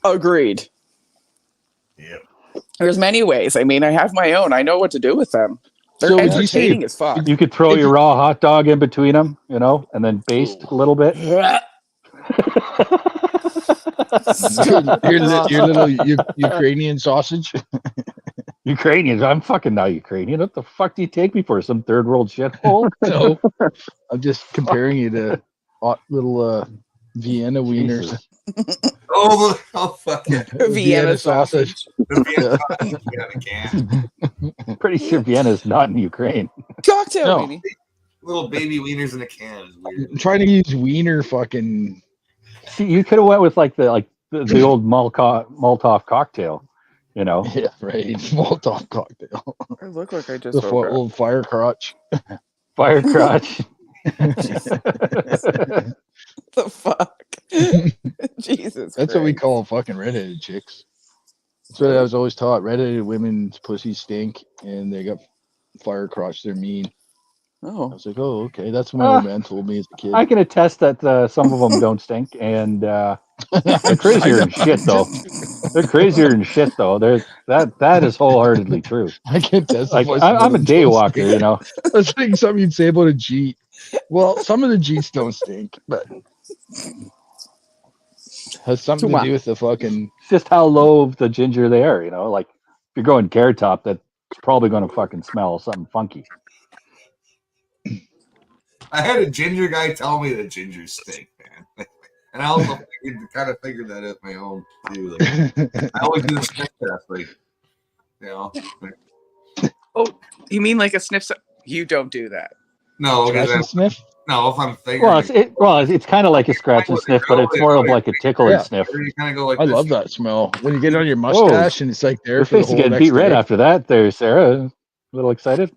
Agreed. Yeah. There's many ways. I mean, I have my own. I know what to do with them. They're So entertaining as fuck. You could throw your raw hot dog in between them, you know, and then baste a little bit. your little Ukrainian sausage. Ukrainians, I'm fucking not Ukrainian. What the fuck do you take me for? Some third world shithole? No, I'm just comparing you to little Vienna wieners. Oh fuck yeah. Vienna sausage. Pretty sure Vienna is not in Ukraine. Cocktail, No. baby. Little baby wieners in a can is weird. I'm trying to use wiener fucking. See, you could have went with like the old Molotov cocktail, you know? Yeah, right. Molotov cocktail. I look like I just The woke up. little fire crotch. Fire crotch. The fuck? Jesus. That's what we call fucking redheaded chicks. That's what I was always taught. Redheaded women's pussies stink, and they got fire crotch. They're mean. Oh. I was like, oh, okay. That's what my old man told me as a kid. I can attest that some of them don't stink, and they're crazier than shit, though. They're crazier than shit, though. That is wholeheartedly true. I can attest. Like, I'm a day walker, you know. That's like something you'd say about a Jeep. Well, some of the Jeeps don't stink, but has something to do with the fucking. It's just how low of the ginger they are, you know. Like, if you're going Carrot Top, that's probably going to fucking smell something funky. I had a ginger guy tell me that gingers stink, man. And I also kind of figured that out my own too. Like, I always do the sniff test, like, you know. Oh, you mean like a sniff? You don't do that. No, Scratch and sniff? No, if I'm figuring. It's kind of like a scratch and sniff, but it's more of like a tickle and sniff. You kind of go like I love that smell when you get it on your mustache and it's like there. Your for the face is whole getting next beat red day. after that, there, Sarah. A little excited.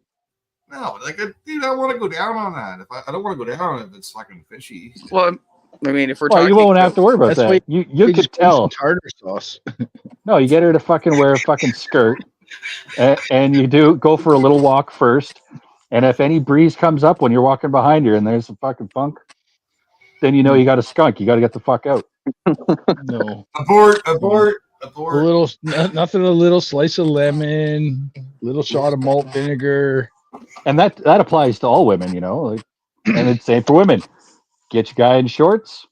No, like, dude, I want to go down on that. If I don't want to go down on it, it's fucking fishy. Well, I mean, if we're Well, talking, you won't have to worry about that. You could just put tell. some tartar sauce. No, you get her to fucking wear a fucking skirt, and you go for a little walk first. And if any breeze comes up when you're walking behind her and there's some fucking funk, then you know you got a skunk. You got to get the fuck out. No. Abort. A little, nothing. A little slice of lemon, little shot of malt vinegar. And that applies to all women, you know. Like, and it's same for women. Get your guy in shorts,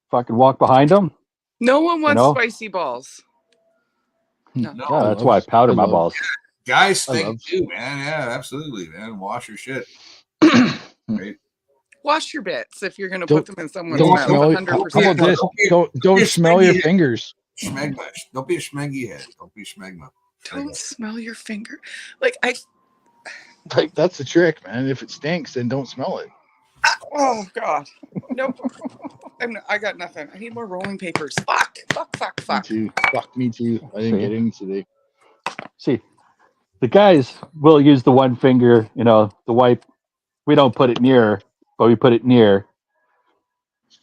fucking walk behind him. no one wants know? spicy balls. No. Yeah, that's why I powder my balls. Guys stink too, man. Yeah, absolutely, man. Wash your shit. Right? Wash your bits if you're going to Don't- put them in someone's Don't mouth. smell. 100%. How about this? Don't smell your fingers. Schmegma. Don't be a schmeggy head. Don't be schmegma. Don't smell your finger. Like Like that's the trick, man. If it stinks, then don't smell it. Oh God. Nope. I got nothing. I need more rolling papers. Fuck. Me too. Fuck me too. I didn't get any today. See, the guys will use the one finger, you know, the wipe. We don't put it near, but we put it near,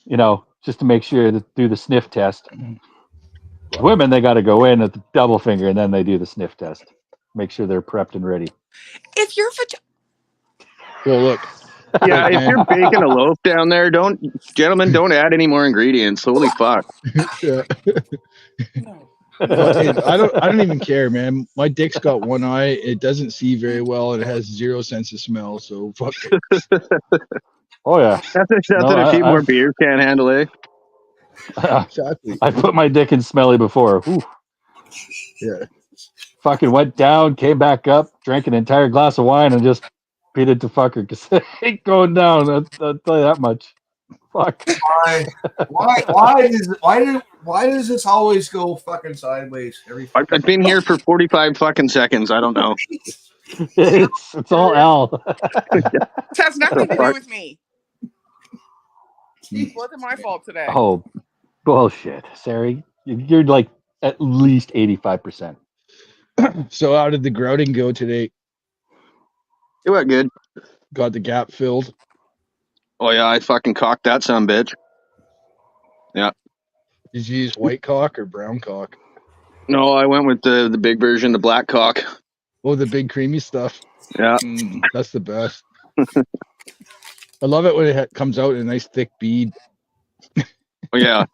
you know, just to make sure to do the sniff test. Women, they got to go in at the double finger and then they do the sniff test. Make sure they're prepped and ready. If you're Well, look. Yeah, if you're baking a loaf down there, gentlemen, don't add any more ingredients. Holy fuck. Yeah. I don't even care, man. My dick's got one eye. It doesn't see very well, and it has 0 sense of smell. So fuck it. Oh yeah, That's a few more beers can't handle it. Exactly. I put my dick in smelly before. Whew. Yeah. Fucking went down, came back up, drank an entire glass of wine, and just beat it to fucker because it ain't going down. I'll tell you that much. Fuck. Why does this always go fucking sideways? I've been here for 45 fucking seconds. I don't know. It's all Al. It has nothing to do with me. It wasn't my fault today. Oh, bullshit, Sari. You're like at least 85%. So how did the grouting go today? It went good. Got the gap filled. Oh yeah, I fucking cocked that son of a bitch. Yeah. Did you use white cock or brown cock? No, I went with the big version, the black cock. Oh, the big creamy stuff. Yeah. That's the best. I love it when it comes out in a nice thick bead. Oh yeah.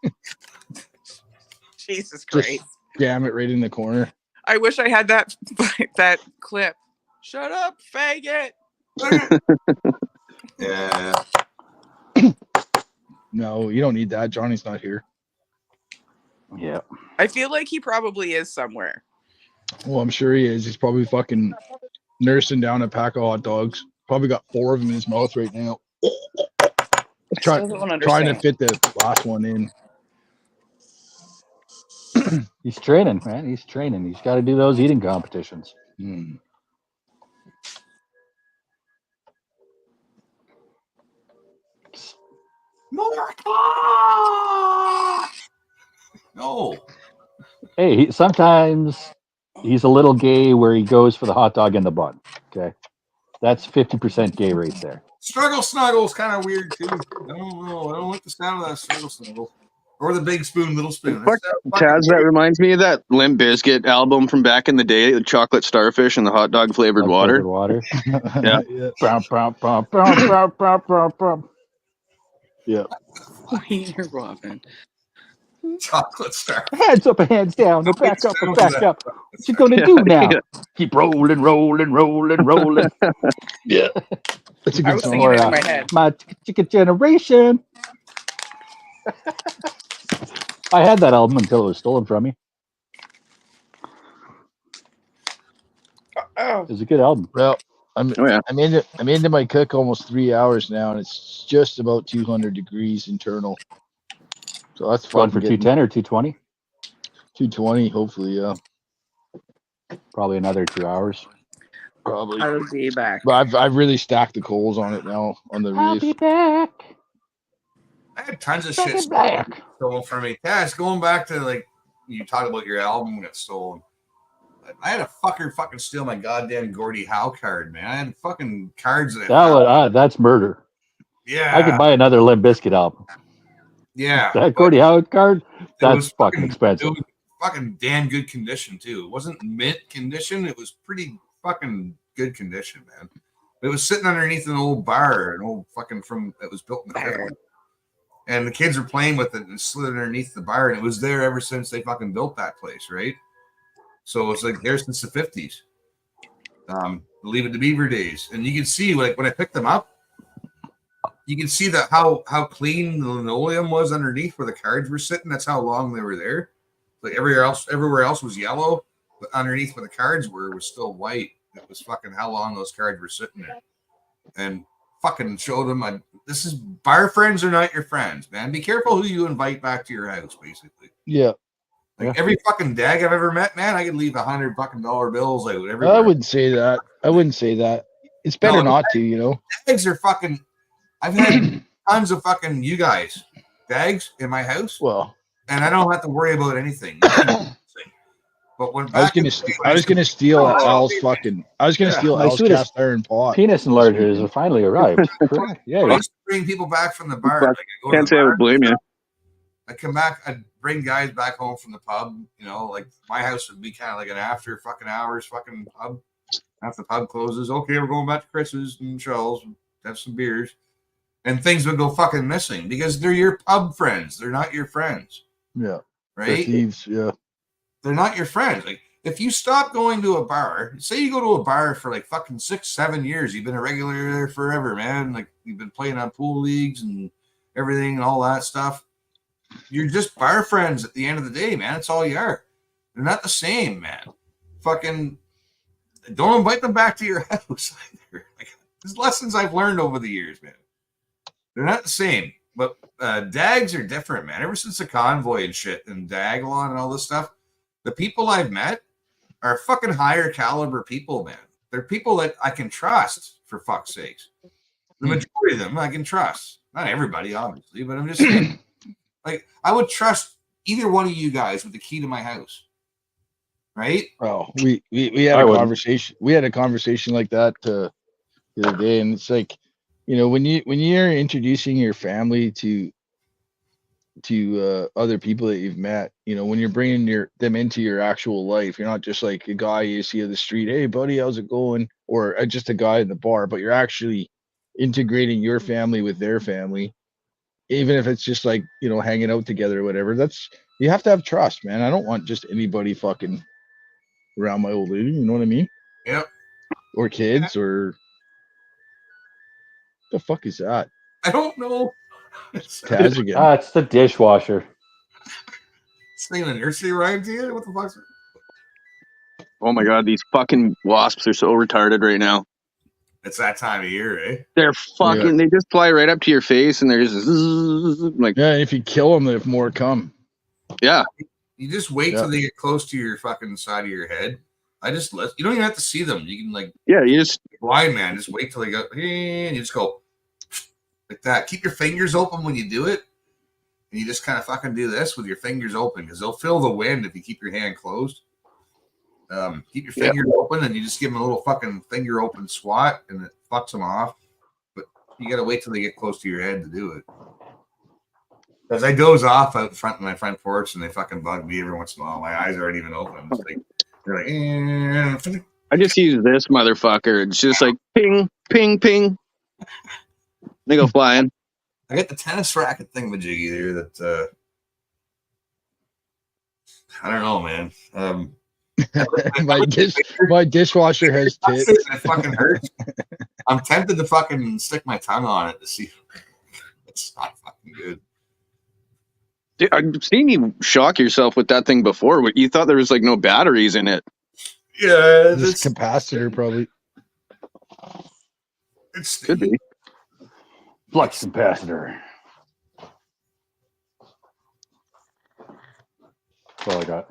Jesus Just Christ. jam it right in the corner. I wish I had that that clip. Shut up, faggot. Yeah. No, you don't need that. Johnny's not here. Yeah. I feel like he probably is somewhere. Well, I'm sure he is. He's probably fucking nursing down a pack of hot dogs. Probably got 4 of them in his mouth right now. Still don't Trying to understand. fit the last one in. He's training, man. He's training. He's got to do those eating competitions. No. Hey, sometimes he's a little gay where he goes for the hot dog in the bun. Okay. That's 50% gay right there. Struggle snuggle is kind of weird too. I don't know. I don't like the sound of that struggle snuggle. Or the big spoon, little spoon. Fuck, Taz, that reminds me of that Limp Bizkit album from back in the day, the chocolate starfish and the hot dog flavored water. Yeah. Yeah. You're Robin. Chocolate star. Hands up and hands down. Or back up or back up. What you gonna do now? Keep rolling, rolling, rolling, rolling. Yeah. That's a I good was song. singing it in my head. My chicken generation. I had that album until it was stolen from me. It was a good album. Well, I'm into my cook almost 3 hours now, and it's just about 200 degrees internal. So that's Going fucking for 210 or 220? 220, hopefully, yeah. Probably another 2 hours. Probably. I'll be back. But I've really stacked the coals on it now on the I'll reef. be back. I had tons of shit stolen from me. Taz, going back to like you talked about your album got stolen. I had a fucker fucking steal my goddamn Gordie Howe card, man. I had fucking cards that That's murder. Yeah. I could buy another Limp Bizkit album. Yeah. That Gordie Howe card, that's was fucking expensive. It was fucking damn good condition too. It wasn't mint condition. It was pretty fucking good condition, man. It was sitting underneath an old bar, an old fucking that was built in the 50s. And the kids were playing with it and slid underneath the bar, and it was there ever since they fucking built that place, right? So it's like there since the 50s. Leave It to Beaver days. And you can see like when I picked them up, you can see that how clean the linoleum was underneath where the cards were sitting. That's how long they were there. Like everywhere else was yellow, but underneath where the cards were was still white. It was fucking how long those cards were sitting there. And fucking showed them this is bar friends are not your friends, man. Be careful who you invite back to your house, basically. Yeah. Like every fucking dag I've ever met, man, I could leave $100 fucking bills out everywhere. I wouldn't say that. It's better not to, you know. Dags are fucking. I've had tons of fucking you guys dags in my house. Well, and I don't have to worry about anything. But when I was gonna steal Al's cast iron pot. Penis enlargers have finally arrived. Yeah. I used to bring people back from the bar. Like I go Can't to the say I bar, would blame you. I come back, I'd bring guys back home from the pub. You know, like my house would be kind of like an after fucking hours fucking pub. After the pub closes, okay, we're going back to Chris's and Charles, have some beers. And things would go fucking missing because they're your pub friends. They're not your friends. Yeah. Right? They're thieves, yeah. They're not your friends. Like if you stop going to a bar, say you go to a bar for like fucking 6-7 years, you've been a regular there forever, man. Like you've been playing on pool leagues and everything and all that stuff. You're just bar friends at the end of the day, man. That's all you are. They're not the same, man. Fucking don't invite them back to your house either. Like there's lessons I've learned over the years, man. They're not the same. But dags are different, man. Ever since the convoy and shit and Dagalon and all this stuff, the people I've met are fucking higher caliber people, man. They're people that I can trust, for fuck's sakes. The majority of them I can trust. Not everybody, obviously, but I'm just saying. Like, I would trust either one of you guys with the key to my house, right? Oh, we had a conversation. We had a conversation like that the other day, and it's like, when you're introducing your family to other people that you've met, when you're bringing them into your actual life, you're not just like a guy you see on the street, hey buddy, how's it going, or just a guy in the bar, but you're actually integrating your family with their family, even if it's just like hanging out together or whatever. You have to have trust, man. I don't want just anybody fucking around my old lady, you know what I mean? Yep. Or kids, or the fuck is that? I don't know. Taz again. It's the dishwasher. Singing a nursery rhyme to you? What the fuck's that? Oh my god, these fucking wasps are so retarded right now. It's that time of year, eh? They're fucking. They just fly right up to your face, and they're just like. Yeah, if you kill them, if more come. Yeah. You just wait till they get close to your fucking side of your head. You don't even have to see them. You can you just blind man. Just wait till they go, and you just go like that. Keep your fingers open when you do it, and you just kind of fucking do this with your fingers open because they'll feel the wind if you keep your hand closed. Keep your fingers open, and you just give them a little fucking finger open swat, and it fucks them off. But you got to wait till they get close to your head to do it. Because I doze off out front of my front porch, and they fucking bug me every once in a while. My eyes aren't even open. They're like, I just use this motherfucker. It's just like ping, ping, ping. They go flying. I got the tennis racket thingamajiggy there that I don't know, man. My dishwasher has tits. It fucking hurts. I'm tempted to fucking stick my tongue on it to see. It's not fucking good. Dude, I've seen you shock yourself with that thing before. You thought there was like no batteries in it. Yeah, this capacitor probably. It could be flux capacitor. That's all I got.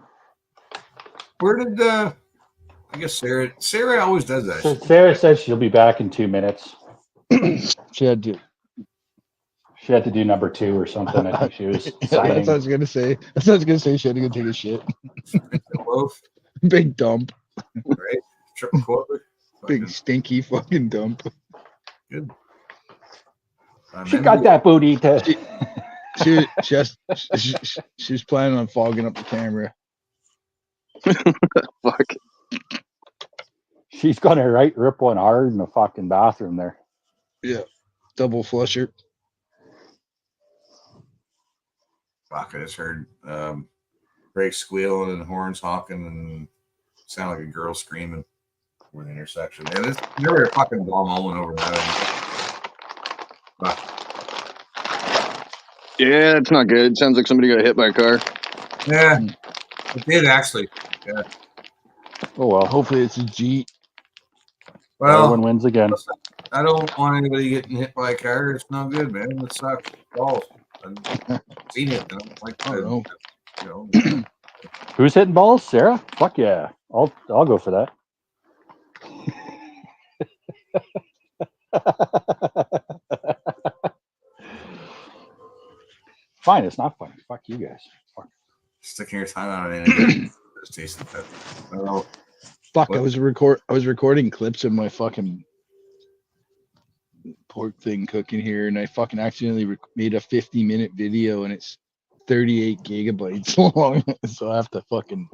Where did I guess Sarah always does that. So Sarah said she'll be back in 2 minutes. She had to do number 2 or something. I think she was That's signing. what I was gonna say. She had to go take a shit. Big dump. Right? Triple quarter. Big stinky fucking dump. Good. She got that booty to. She was planning on fogging up the camera. Fuck. She's gonna rip one hard in the fucking bathroom there. Yeah. Double flusher. Fuck, I just heard brakes squealing and horns honking and sound like a girl screaming over the intersection. And it's never a fucking bomb moment over that. Yeah, it's not good. It sounds like somebody got hit by a car. Yeah, it did actually. Yeah. Oh well, hopefully it's a Jeep. Well, everyone wins again. I don't want anybody getting hit by a car. It's no good, man. It sucks. Balls. I've seen it. I don't like that. Who's hitting balls? Sarah? Fuck yeah. I'll go for that. Fine, it's not funny. Fuck you guys. Fuck. Sticking your tongue on it. Just taste the pepper. Oh. Fuck! I was recording clips of my fucking pork thing cooking here, and I fucking accidentally made a 50-minute video, and it's 38 gigabytes long. So I have to fucking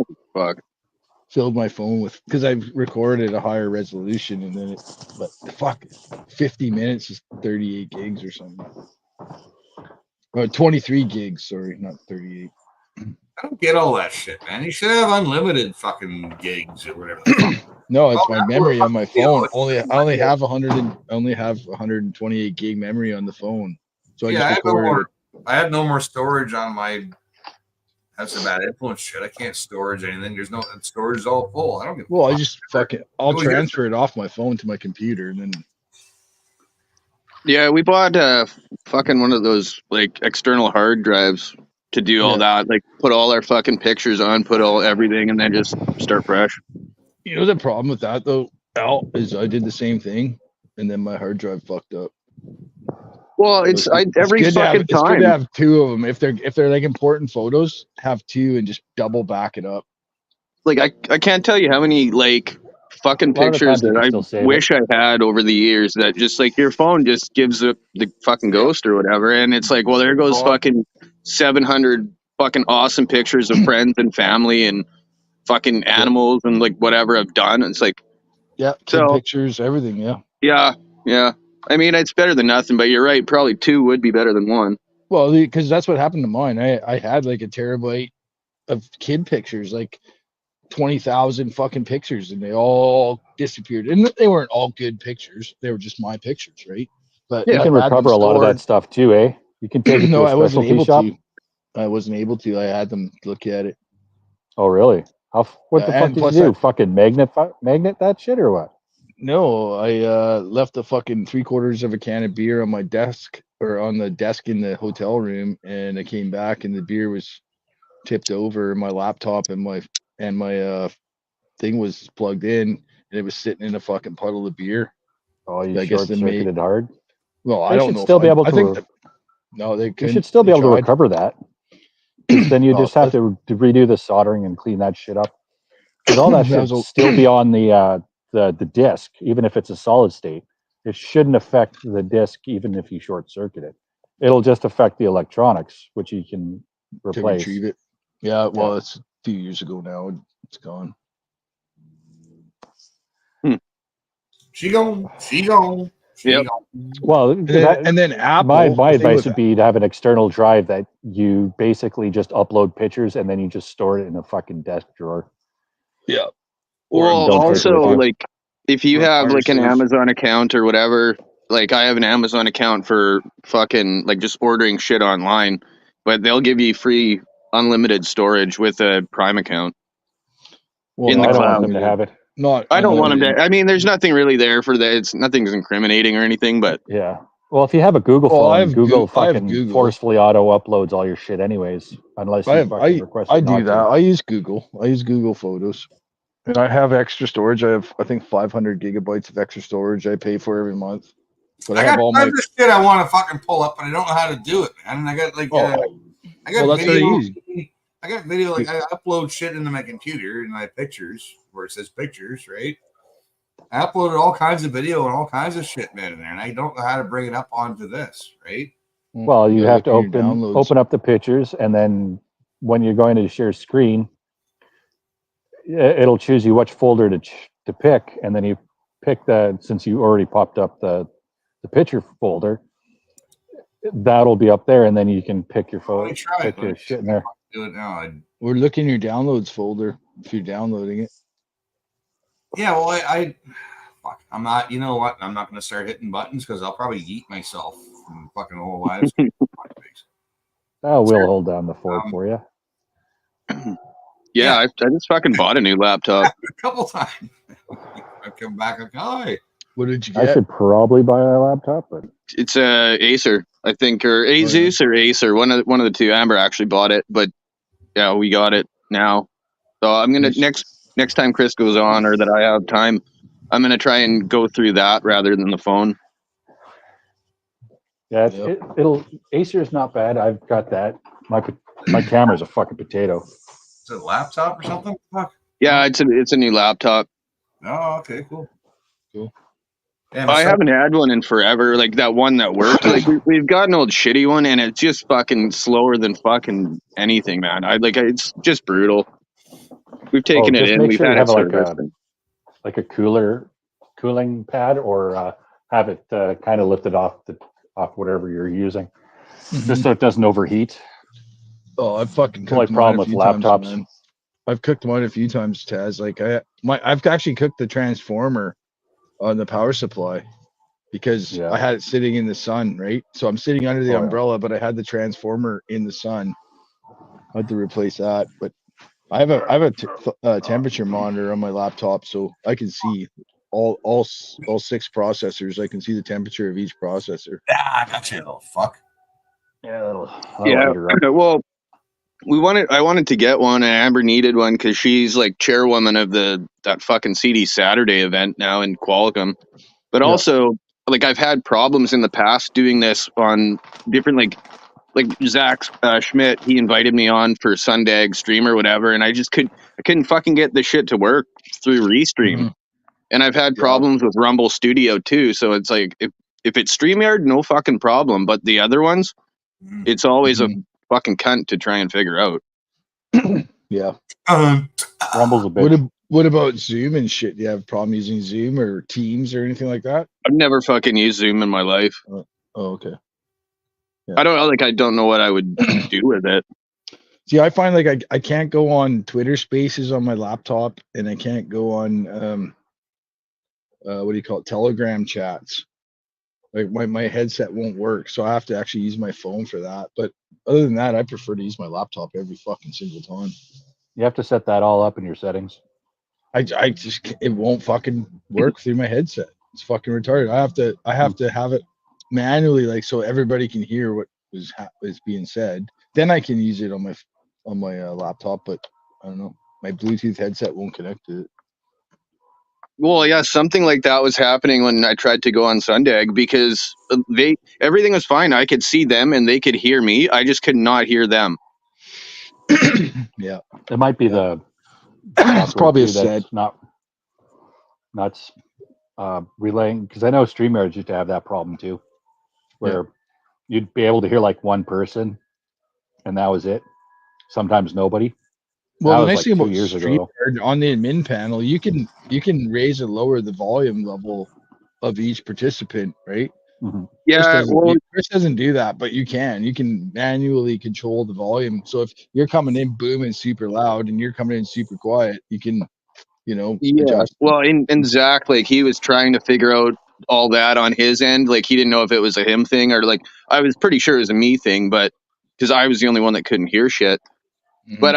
filled my phone with, because I've recorded a higher resolution, and then but fuck, 50 minutes is 38 gigs or something. 23 gigs, sorry, not 38. I don't get all that shit, man. You should have unlimited fucking gigs or whatever. No, it's my memory on my phone. I only have 128 gig memory on the phone. So I just recorded. I have no more storage on my. That's a bad influence shit. I can't storage anything. There's no storage is all full. I don't get. Well, I just I'll transfer it off my phone to my computer, and then. Yeah, we bought fucking one of those like external hard drives to do all that. Like put all our fucking pictures on, put all everything, and then just start fresh. You know the problem with that though, Al, is I did the same thing, and then my hard drive fucked up. Well, it's every fucking It's good time. to have two of them if they're like important photos. Have two and just double back it up. Like I can't tell you how many like fucking A lot of the pictures times you that can I still save wish I had over the years that just like your phone just gives up the fucking ghost or whatever, and it's like, well, there goes fucking 700 fucking awesome pictures of friends and family and fucking animals and like whatever I've done. It's like, Yeah, kid so pictures, everything. yeah. I mean, it's better than nothing, but you're right. Probably two would be better than one. Well, because that's what happened to mine. I had like a terabyte of kid pictures, like 20,000 fucking pictures, and they all disappeared. And they weren't all good pictures; they were just my pictures, right? But You can I had them recover a lot of that stored. stuff too, eh? You can take it to No, a I wasn't specialty able shop. to. I wasn't able to. I had them look at it. Oh, really? What the fuck And did you plus, do? Fucking magnet that shit or what? no, I left the fucking 3/4 of a can of beer on my desk or on the desk in the hotel room, and I came back and the beer was tipped over. My laptop and my thing was plugged in, and it was sitting in a fucking puddle of beer. Oh, you I guess the short-circuited hard? Well, I They don't should know still if be able I to. think no, they You couldn't. should still be They able to tried. recover that. Because then you Well, just have to redo the soldering and clean that shit up. Because all that That should was a- still be on the disc, even if it's a solid state. It shouldn't affect the disc, even if you short circuit it. It'll just affect the electronics, which you can to replace. retrieve it. Yeah, well, it's a few years ago now. It's gone. She gone. Yep. Well, and then Apple. My the thing advice with would be to have an external drive that you basically just upload pictures and then you just store it in a fucking desk drawer. Yeah. Well, don't take it also, with you. like, if you Or have fire like an safe. Amazon account or whatever, like I have an Amazon account for fucking like just ordering shit online, but they'll give you free unlimited storage with a Prime account Well, in the I don't cloud. want them to have it. Not I don't want them unlimited. to. I mean, there's nothing really there for that. It's nothing's incriminating or anything, but Yeah. Well, if you have a Google Well, phone, I have Google I have fucking Google. forcefully auto uploads all your shit anyways, unless you fucking request it I do not that. to. I use Google. I use Google Photos. And I have extra storage. I have, I think, 500 gigabytes of extra storage I pay for every month. But I I have got all my. tons of shit I want to fucking pull up, but I don't know how to do it, man. And I got like, I got well, that's what I video. use. I got video. Like I upload shit into my computer and my pictures where it says pictures, right? I uploaded all kinds of video and all kinds of shit, man, in there, and I don't know how to bring it up onto this, right? Well, you have to look in your downloads. open up the pictures, and then when you're going to share screen, it'll choose you which folder to pick, and then you pick since you already popped up the picture folder, that'll be up there, and then you can pick your photo, pick your shit in there. Do it now. Or look in your downloads folder if you're downloading it. Yeah, well, fuck, I'm not. You know what? I'm not going to start hitting buttons because I'll probably yeet myself from fucking whole lives. Oh, we'll hold down the fort for you. yeah, I just fucking bought a new laptop. A couple times. I come back like, hi. What did you I should probably buy a laptop, but It's a Acer, I think, or Asus or Acer. One of the two. Amber actually bought it, but yeah, we got it now. So I'm gonna next time Chris goes on or that I have time, I'm gonna try and go through that rather than the phone. yeah, it'll Acer is not bad. I've got that. My camera's a fucking potato. Is it a laptop or something? Fuck. Yeah, it's a new laptop. Oh, okay, cool. Yeah, I haven't had one in forever. Like that one that worked. Like we've got an old shitty one, and it's just fucking slower than fucking anything, man. It's just brutal. We've taken it just in. make We've sure had you have it like a cooling pad, or have it kind of lifted off whatever you're using, just so it doesn't overheat. Oh, I've fucking the only cooked problem mine a with few laptops. times, man. I've cooked mine a few times, Taz. Like I've actually cooked the transformer on the power supply because I had it sitting in the sun, right? So I'm sitting under the umbrella, but I had the transformer in the sun. I had to replace that, but I have a temperature monitor on my laptop, so I can see all 6 processors. I can see the temperature of each processor. Ah, gotcha, little fuck. Yeah, Yeah. Well, I wanted to get one, and Amber needed one because she's like chairwoman of that fucking CD Saturday event now in Qualicum. But also, like I've had problems in the past doing this on different like Zach Schmidt. He invited me on for Sundag stream or whatever, and I couldn't fucking get the shit to work through Restream. And I've had problems with Rumble Studio too. So it's like if it's StreamYard, no fucking problem. But the other ones, it's always a fucking cunt to try and figure out. Yeah. Rumble's a bitch. What about Zoom and shit? Do you have a problem using Zoom or Teams or anything like that? I've never fucking used Zoom in my life. Oh, okay. I don't know what I would do with it. See, I find like I can't go on Twitter Spaces on my laptop, and I can't go on what do you call it, Telegram chats. Like my headset won't work, so I have to actually use my phone for that. But other than that, I prefer to use my laptop every fucking single time. You have to set that all up in your settings. I just it won't fucking work through my headset. It's fucking retarded. I have to have it manually, like so everybody can hear what is being said. Then I can use it on my laptop. But I don't know, my Bluetooth headset won't connect to it. Well, yeah, something like that was happening when I tried to go on Sundag because everything was fine. I could see them and they could hear me. I just could not hear them. Yeah, it might be the. It's probably a set. Not relaying, because I know StreamYard used to have that problem too, where you'd be able to hear like one person, and that was it. Sometimes nobody. Well, the nice thing about StreamYard on the admin panel, you can raise and lower the volume level of each participant, right? Mm-hmm. Yeah, Chris doesn't do that, but you can manually control the volume. So if you're coming in booming super loud and you're coming in super quiet, you can, adjust. Well, and Zach, like he was trying to figure out all that on his end. Like he didn't know if it was a him thing or like I was pretty sure it was a me thing, but because I was the only one that couldn't hear shit. Mm-hmm. But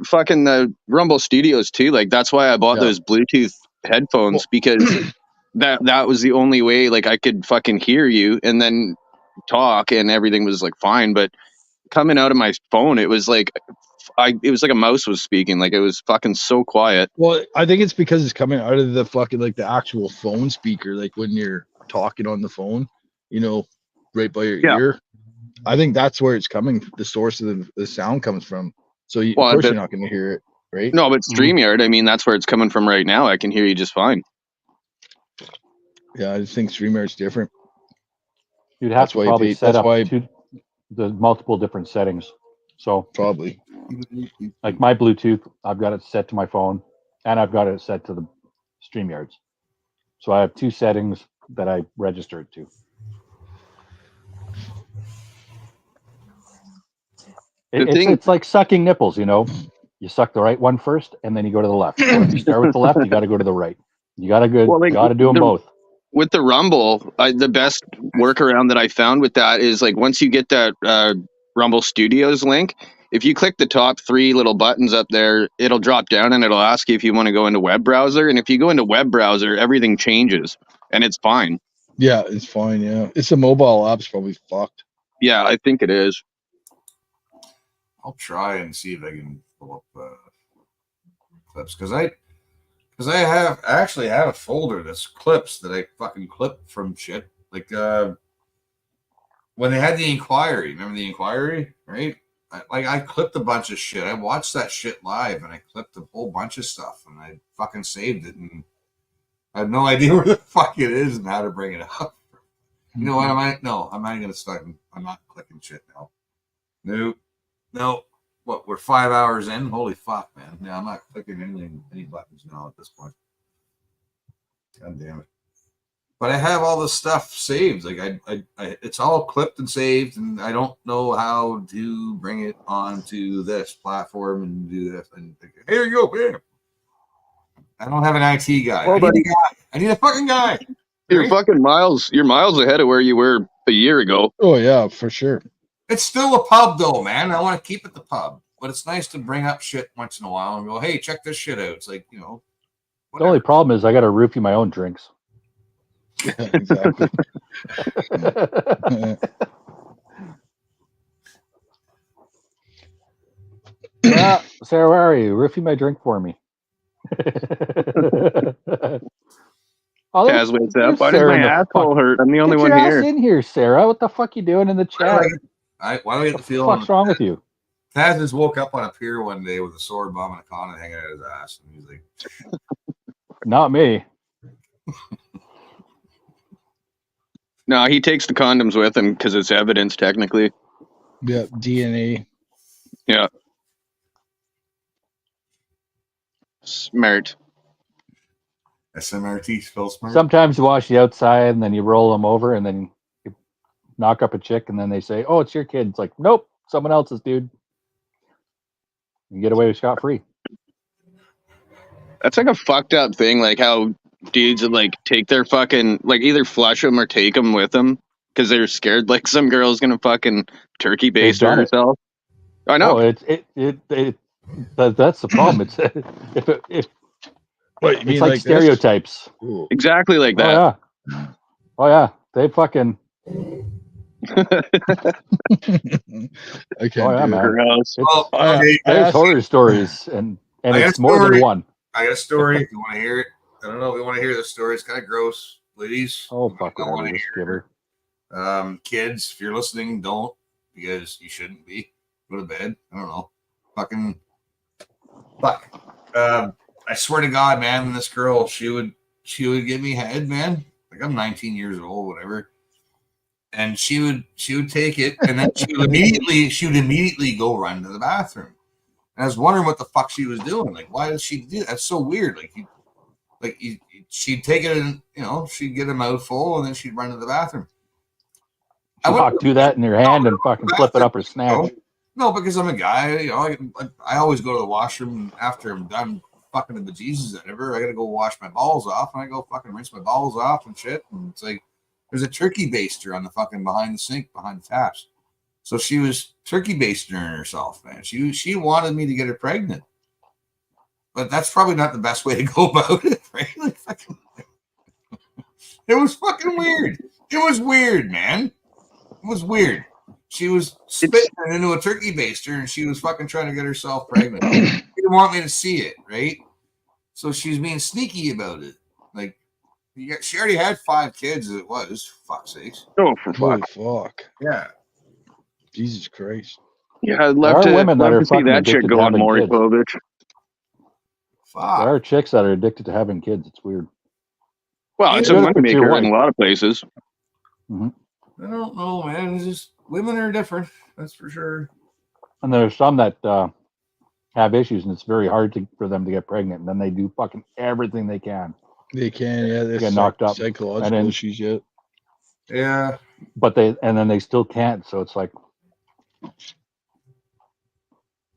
fucking the Rumble Studios too. Like that's why I bought those Bluetooth headphones because that was the only way like I could fucking hear you and then talk and everything was like fine. But coming out of my phone, it was like a mouse was speaking. Like it was fucking so quiet. Well, I think it's because it's coming out of the fucking like the actual phone speaker, like when you're talking on the phone, right by your ear. I think that's where it's coming. The source of the sound comes from. So of course you're not going to hear it, right? No, but StreamYard, I mean, that's where it's coming from right now. I can hear you just fine. Yeah, I just think StreamYard's different. You'd have to probably set up the multiple different settings. So probably like my Bluetooth, I've got it set to my phone and I've got it set to the StreamYards. So I have two settings that I registered to. It's like sucking nipples, You suck the right one first, and then you go to the left. So if you start with the left, you got to go to the right. You got to do them both. With the Rumble, the best workaround that I found with that is like once you get that Rumble Studios link, if you click the top three little buttons up there, it'll drop down and it'll ask you if you want to go into web browser. And if you go into web browser, everything changes and it's fine. Yeah, it's fine. Yeah, it's the mobile app's probably fucked. Yeah, I think it is. I'll try and see if I can pull up clips because I actually have a folder that's clips that I fucking clip from shit. Like when they had the Inquiry, remember the Inquiry, right? I clipped a bunch of shit. I watched that shit live and I clipped a whole bunch of stuff and I fucking saved it and I have no idea where the fuck it is and how to bring it up. You know what? I'm not gonna start. I'm not clicking shit now. Nope. No. What? We're 5 hours in. Holy fuck, man! Yeah, I'm not clicking any buttons now at this point. God damn it! But I have all this stuff saved. Like I it's all clipped and saved, and I don't know how to bring it onto this platform and do this. And here you go, bam. I don't have an IT guy. I need a fucking guy. You're miles ahead of where you were a year ago. Oh yeah, for sure. It's still a pub though, man. I want to keep it the pub. But it's nice to bring up shit once in a while and go, hey, check this shit out. It's like, whatever. The only problem is I got to roofie my own drinks. Yeah, exactly. Yeah, Sarah, where are you? Roofie my drink for me. Oh, Taz wakes up. Why does Sarah my in the asshole fuck. hurt? I'm the only Get one your ass here. in here, Sarah. What the fuck you doing in the chat? Why do I get the What the feeling? fuck's wrong with you? Taz just woke up on a pier one day with a sword, bomb, and a condom hanging out of his ass, and he's like, Not me. No, he takes the condoms with him because it's evidence, technically. Yeah, DNA. Yeah. Smart. SMRT, spell smart. Sometimes you wash the outside and then you roll them over and then you knock up a chick and then they say, "Oh, it's your kid." It's like, nope, someone else's, dude. You get away with scot free. That's like a fucked up thing, like how dudes would like take their fucking like either flush them or take them with them because they're scared like some girl's gonna fucking turkey They've baste done it. herself. I know. Oh, that's the problem. It's if What, you it's mean like like this? stereotypes. Ooh. Exactly like Oh that. yeah. Oh yeah. They fucking. I Oh can't yeah, do it. man. Gross. Well, okay, There's horror stories and I got it's a more than story. one. I got a story. If you want to hear it, I don't know if you want to hear the story. It's kind of gross, ladies. Oh You fuck, don't want whatever. to Just give hear her. it. Kids, if you're listening, don't, because you shouldn't be. Go to bed. I don't know. Fucking fuck. I swear to God, man, this girl, she would give me head, man. Like I'm 19 years old, whatever. And she would take it, and then she would immediately go run to the bathroom. And I was wondering what the fuck she was doing. Like, why does she do that? That's so weird. She'd take it and, she'd get a mouthful and then she'd run to the bathroom. Do that in your hand and fucking flip it up or snatch. No, because I'm a guy. I always go to the washroom after I'm done fucking the bejesus out of her. I gotta go wash my balls off, and I go fucking rinse my balls off and shit. And it's like there's a turkey baster on the fucking behind the sink, behind the taps. So she was turkey basting herself, man. She wanted me to get her pregnant, but that's probably not the best way to go about it, right? Like, fucking, it was fucking weird. It was weird, man. It was weird. She was spitting it into a turkey baster, and she was fucking trying to get herself pregnant. She didn't want me to see it, right? So she was being sneaky about it. Like, she already had 5 kids as it was. Fuck's sakes. Oh, for fuck. Holy fuck. Yeah. Jesus Christ. Yeah, I'd There love are to women that love are to see fucking that chick addicted go to on having Maury kids. Povich. There are chicks that are addicted to having kids. It's weird. Well, it's a moneymaker in a lot of places. Mm-hmm. I don't know, man. It's just women are different. That's for sure. And there's some that have issues, and it's very hard for them to get pregnant. And then they do fucking everything they can. They can, yeah. They get knocked up. Psychological issues yet. Yeah. But then they still can't. So it's like,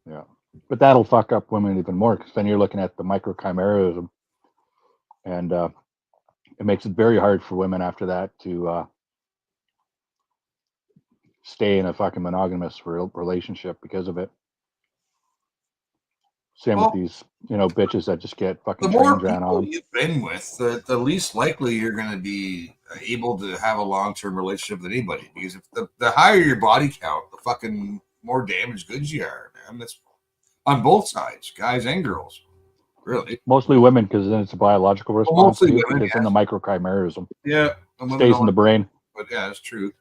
yeah. But that'll fuck up women even more, because then you're looking at the microchimerism, and it makes it very hard for women after that to stay in a fucking monogamous relationship because of it. Same with these, bitches that just get fucking The more trains ran people on. you've been with, the least likely you're going to be able to have a long-term relationship with anybody. Because if the higher your body count, the fucking more damaged goods you are, man. That's on both sides, guys and girls. Really. Mostly women, because then it's a biological response mostly too, women, because then the microchimerism stays in the brain. But yeah, it's true.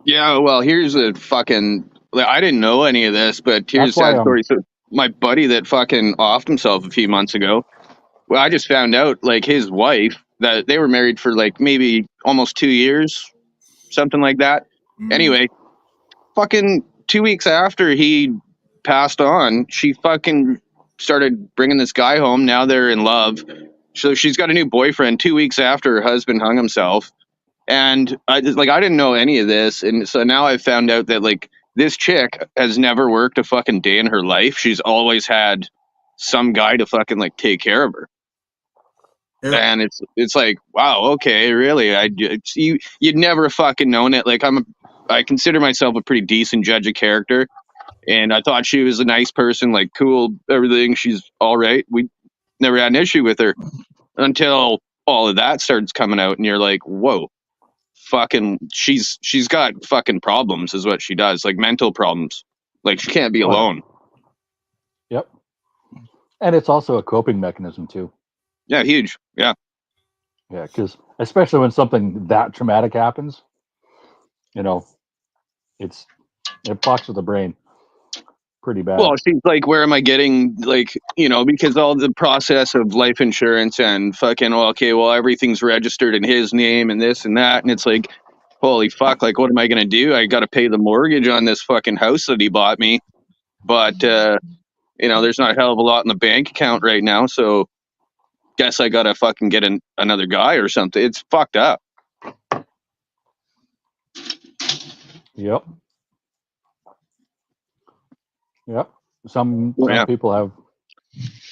Yeah, well, here's a fucking. I didn't know any of this, but here's That's a why, sad story. So, my buddy that fucking offed himself a few months ago. Well, I just found out, like, his wife, that they were married for like maybe almost 2 years, something like that. Anyway, fucking 2 weeks after he passed on, she fucking started bringing this guy home. Now they're in love. So she's got a new boyfriend 2 weeks after her husband hung himself. And I didn't know any of this. And so now I've found out that like this chick has never worked a fucking day in her life. She's always had some guy to fucking like take care of her. Yeah. And it's like, wow, okay, really? You'd never fucking known it. Like I consider myself a pretty decent judge of character. And I thought she was a nice person, like cool, everything. She's all right. We never had an issue with her until all of that starts coming out. And you're like, whoa. Fucking she's got fucking problems is what she does, like mental problems. Like she can't be alone. Yep. And it's also a coping mechanism too. Yeah, huge. Yeah. Yeah, because especially when something that traumatic happens, you know, it fucks with the brain pretty bad. Well, she's like, where am I getting, like, because all the process of life insurance and fucking, well, okay, well, everything's registered in his name and this and that. And it's like, holy fuck, like, what am I going to do? I got to pay the mortgage on this fucking house that he bought me. But, there's not a hell of a lot in the bank account right now. So guess I got to fucking get another guy or something. It's fucked up. Yep. Some Yeah. people have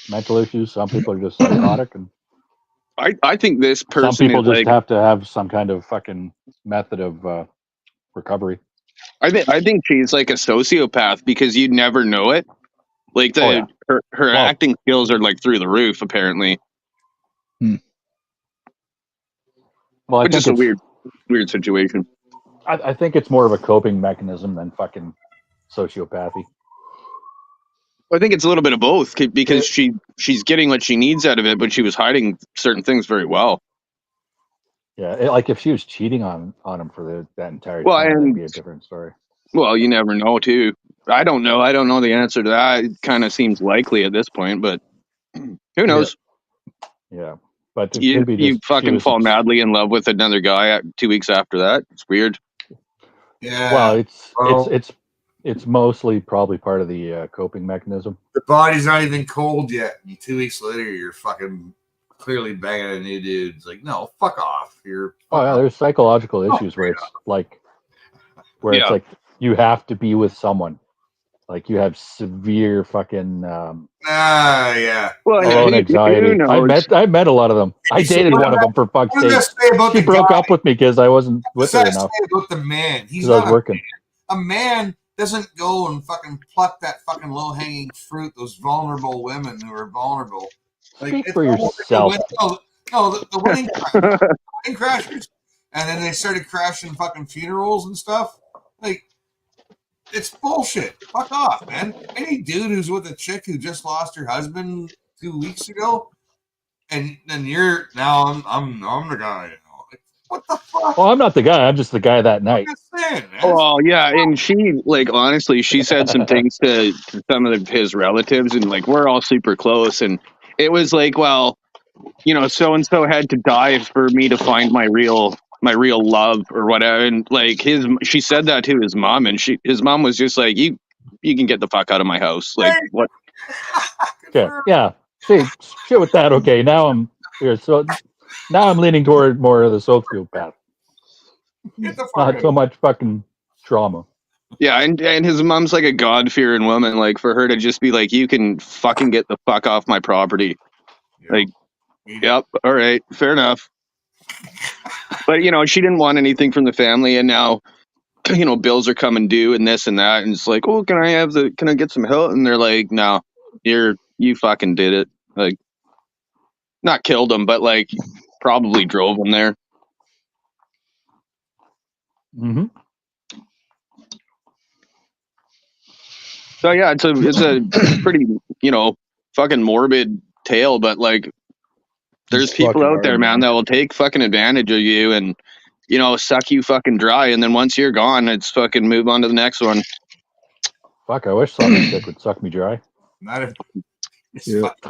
mental issues. Some people are just psychotic, and I think this person some people is just like, have to have some kind of fucking method of recovery. I think she's like a sociopath because you'd never know it. Like her acting skills are like through the roof, apparently. Well, I Which think is a it's weird situation. I think it's more of a coping mechanism than fucking sociopathy. I think it's a little bit of both because she's getting what she needs out of it, but she was hiding certain things very well. Yeah, like if she was cheating on him for that entire Well, time, that'd and be a different story. well, you never know too. I don't know. I don't know the answer to that. It kind of seems likely at this point, but who knows? Yeah, but it You could be just she fucking was fall madly in love with another guy 2 weeks after that. It's weird. Yeah. Well, it's mostly probably part of the coping mechanism. The body's not even cold yet. And 2 weeks later, you're fucking clearly banging a new dude. It's like, no, fuck off. There's psychological issues where it's like, it's like you have to be with someone, like you have severe fucking yeah. Well, alone anxiety. who knows? I met a lot of them. I dated one of them for fuck's What does sake. that say about She the broke guy? up with me because I wasn't What with does her that enough say about the man? He's because I was not working. a man doesn't go and fucking pluck that fucking low hanging fruit. Those vulnerable women who are vulnerable. Speak for yourself. The wedding crashers, and then they started crashing fucking funerals and stuff. Like, it's bullshit. Fuck off, man. Any dude who's with a chick who just lost her husband 2 weeks ago, and then you're now I'm the guy. Like, what the fuck? Well, I'm not the guy. I'm just the guy that night. Oh yeah, and she honestly, she said some things to some of his relatives, and like we're all super close, and it was like, well, so and so had to die for me to find my real love or whatever, and like she said that to his mom, and his mom was just like, you can get the fuck out of my house, like what? Okay, yeah, shit with that. Okay, now I'm here, so now I'm leaning toward more of the sociopath. Not so much fucking trauma. Yeah, and his mom's like a God-fearing woman. Like for her to just be like, you can fucking get the fuck off my property. Like, yep, all right, fair enough. But she didn't want anything from the family, and now bills are coming due and this and that, and it's like, oh, can I get some help? And they're like, no, you fucking did it. Like, not killed him, but like probably drove him there. Mm-hmm. So yeah, it's a pretty fucking morbid tale, but like there's It's people fucking out hard, there, man, that will take fucking advantage of you and suck you fucking dry, and then once you're gone, it's fucking move on to the next one. Fuck, I wish some chick would suck me dry. Not if suck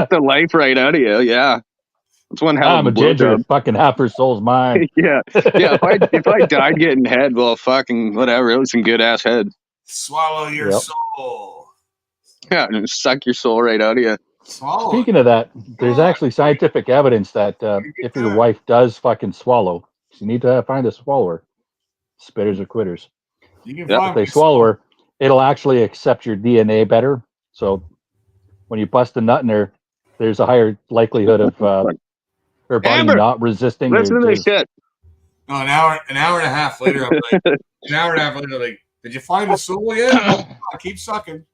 the life right out of you. Yeah, it's one hell I'm of a ginger. blowjob. Fucking half her soul's mine. yeah. If I died getting head, well, fucking whatever. It was some good ass head. Swallow your Yep. soul. Yeah, and suck your soul right out of you. Swallow. Speaking of that, there's actually scientific evidence that if your wife does fucking swallow, you need to find a swallower. Spitters or quitters. You can If they swallow her, it'll actually accept your DNA better. So when you bust a nut in her, there's a higher likelihood of her body Amber, not resisting. listen to this shit. No, an hour and a half later, I'm like, like, did you find the soul yet? Oh, keep sucking.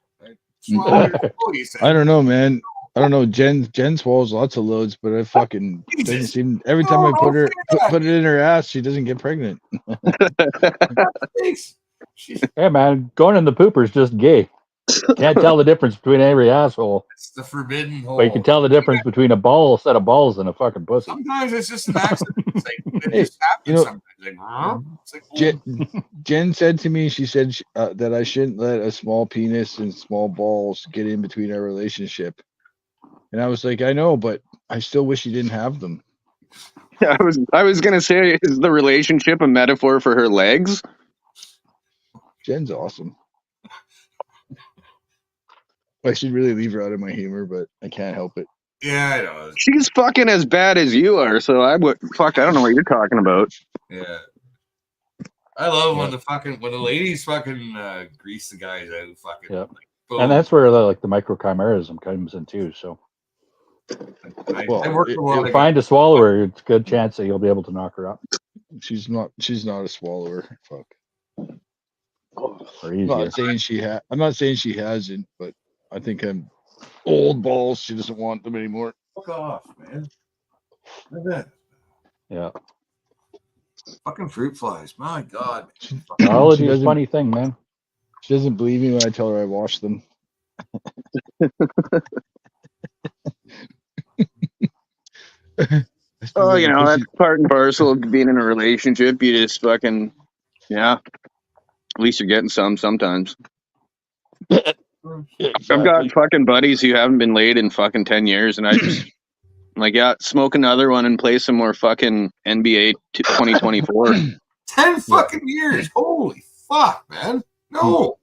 Swallow your soul, you said. I don't know, man. I don't know. Jen swallows lots of loads, but I fucking doesn't seem. Every time I put it in her ass, she doesn't get pregnant. Hey man, going in the pooper is just gay. Can't tell the difference between every asshole. It's the forbidden hole. But you can tell the difference between a set of balls and a fucking pussy. Sometimes it's just an accident. It's like, it Hey, just happens you know, sometimes. Like, huh? It's like, Jen said to me, she said that I shouldn't let a small penis and small balls get in between our relationship. And I was like, I know, but I still wish you didn't have them. Yeah, I was gonna say, is the relationship a metaphor for her legs? Jen's awesome. I should really leave her out of my humor, but I can't help it. yeah, I know. She's fucking as bad as you are, so I don't know what you're talking about. Yeah. I love when the ladies fucking grease the guys out. Fucking. Yeah. Like, boom. And that's where the microchimerism comes in too. So I work with a lot if you of find a swallower, it's a good chance that you'll be able to knock her up. She's not a swallower. Fuck. Or I'm easier. I'm not saying she hasn't, but I think I'm old balls. She doesn't want them anymore. Fuck off, man. Look at that. Yeah. Fucking fruit flies. My God. Biology is a funny thing, man. She doesn't believe me when I tell her I wash them. Oh, that's part and parcel of being in a relationship. You just fucking, at least you're getting some sometimes. I've got fucking buddies who haven't been laid in fucking 10 years, and I just, smoke another one and play some more fucking NBA 2024. 10 fucking years. Holy fuck, man. No.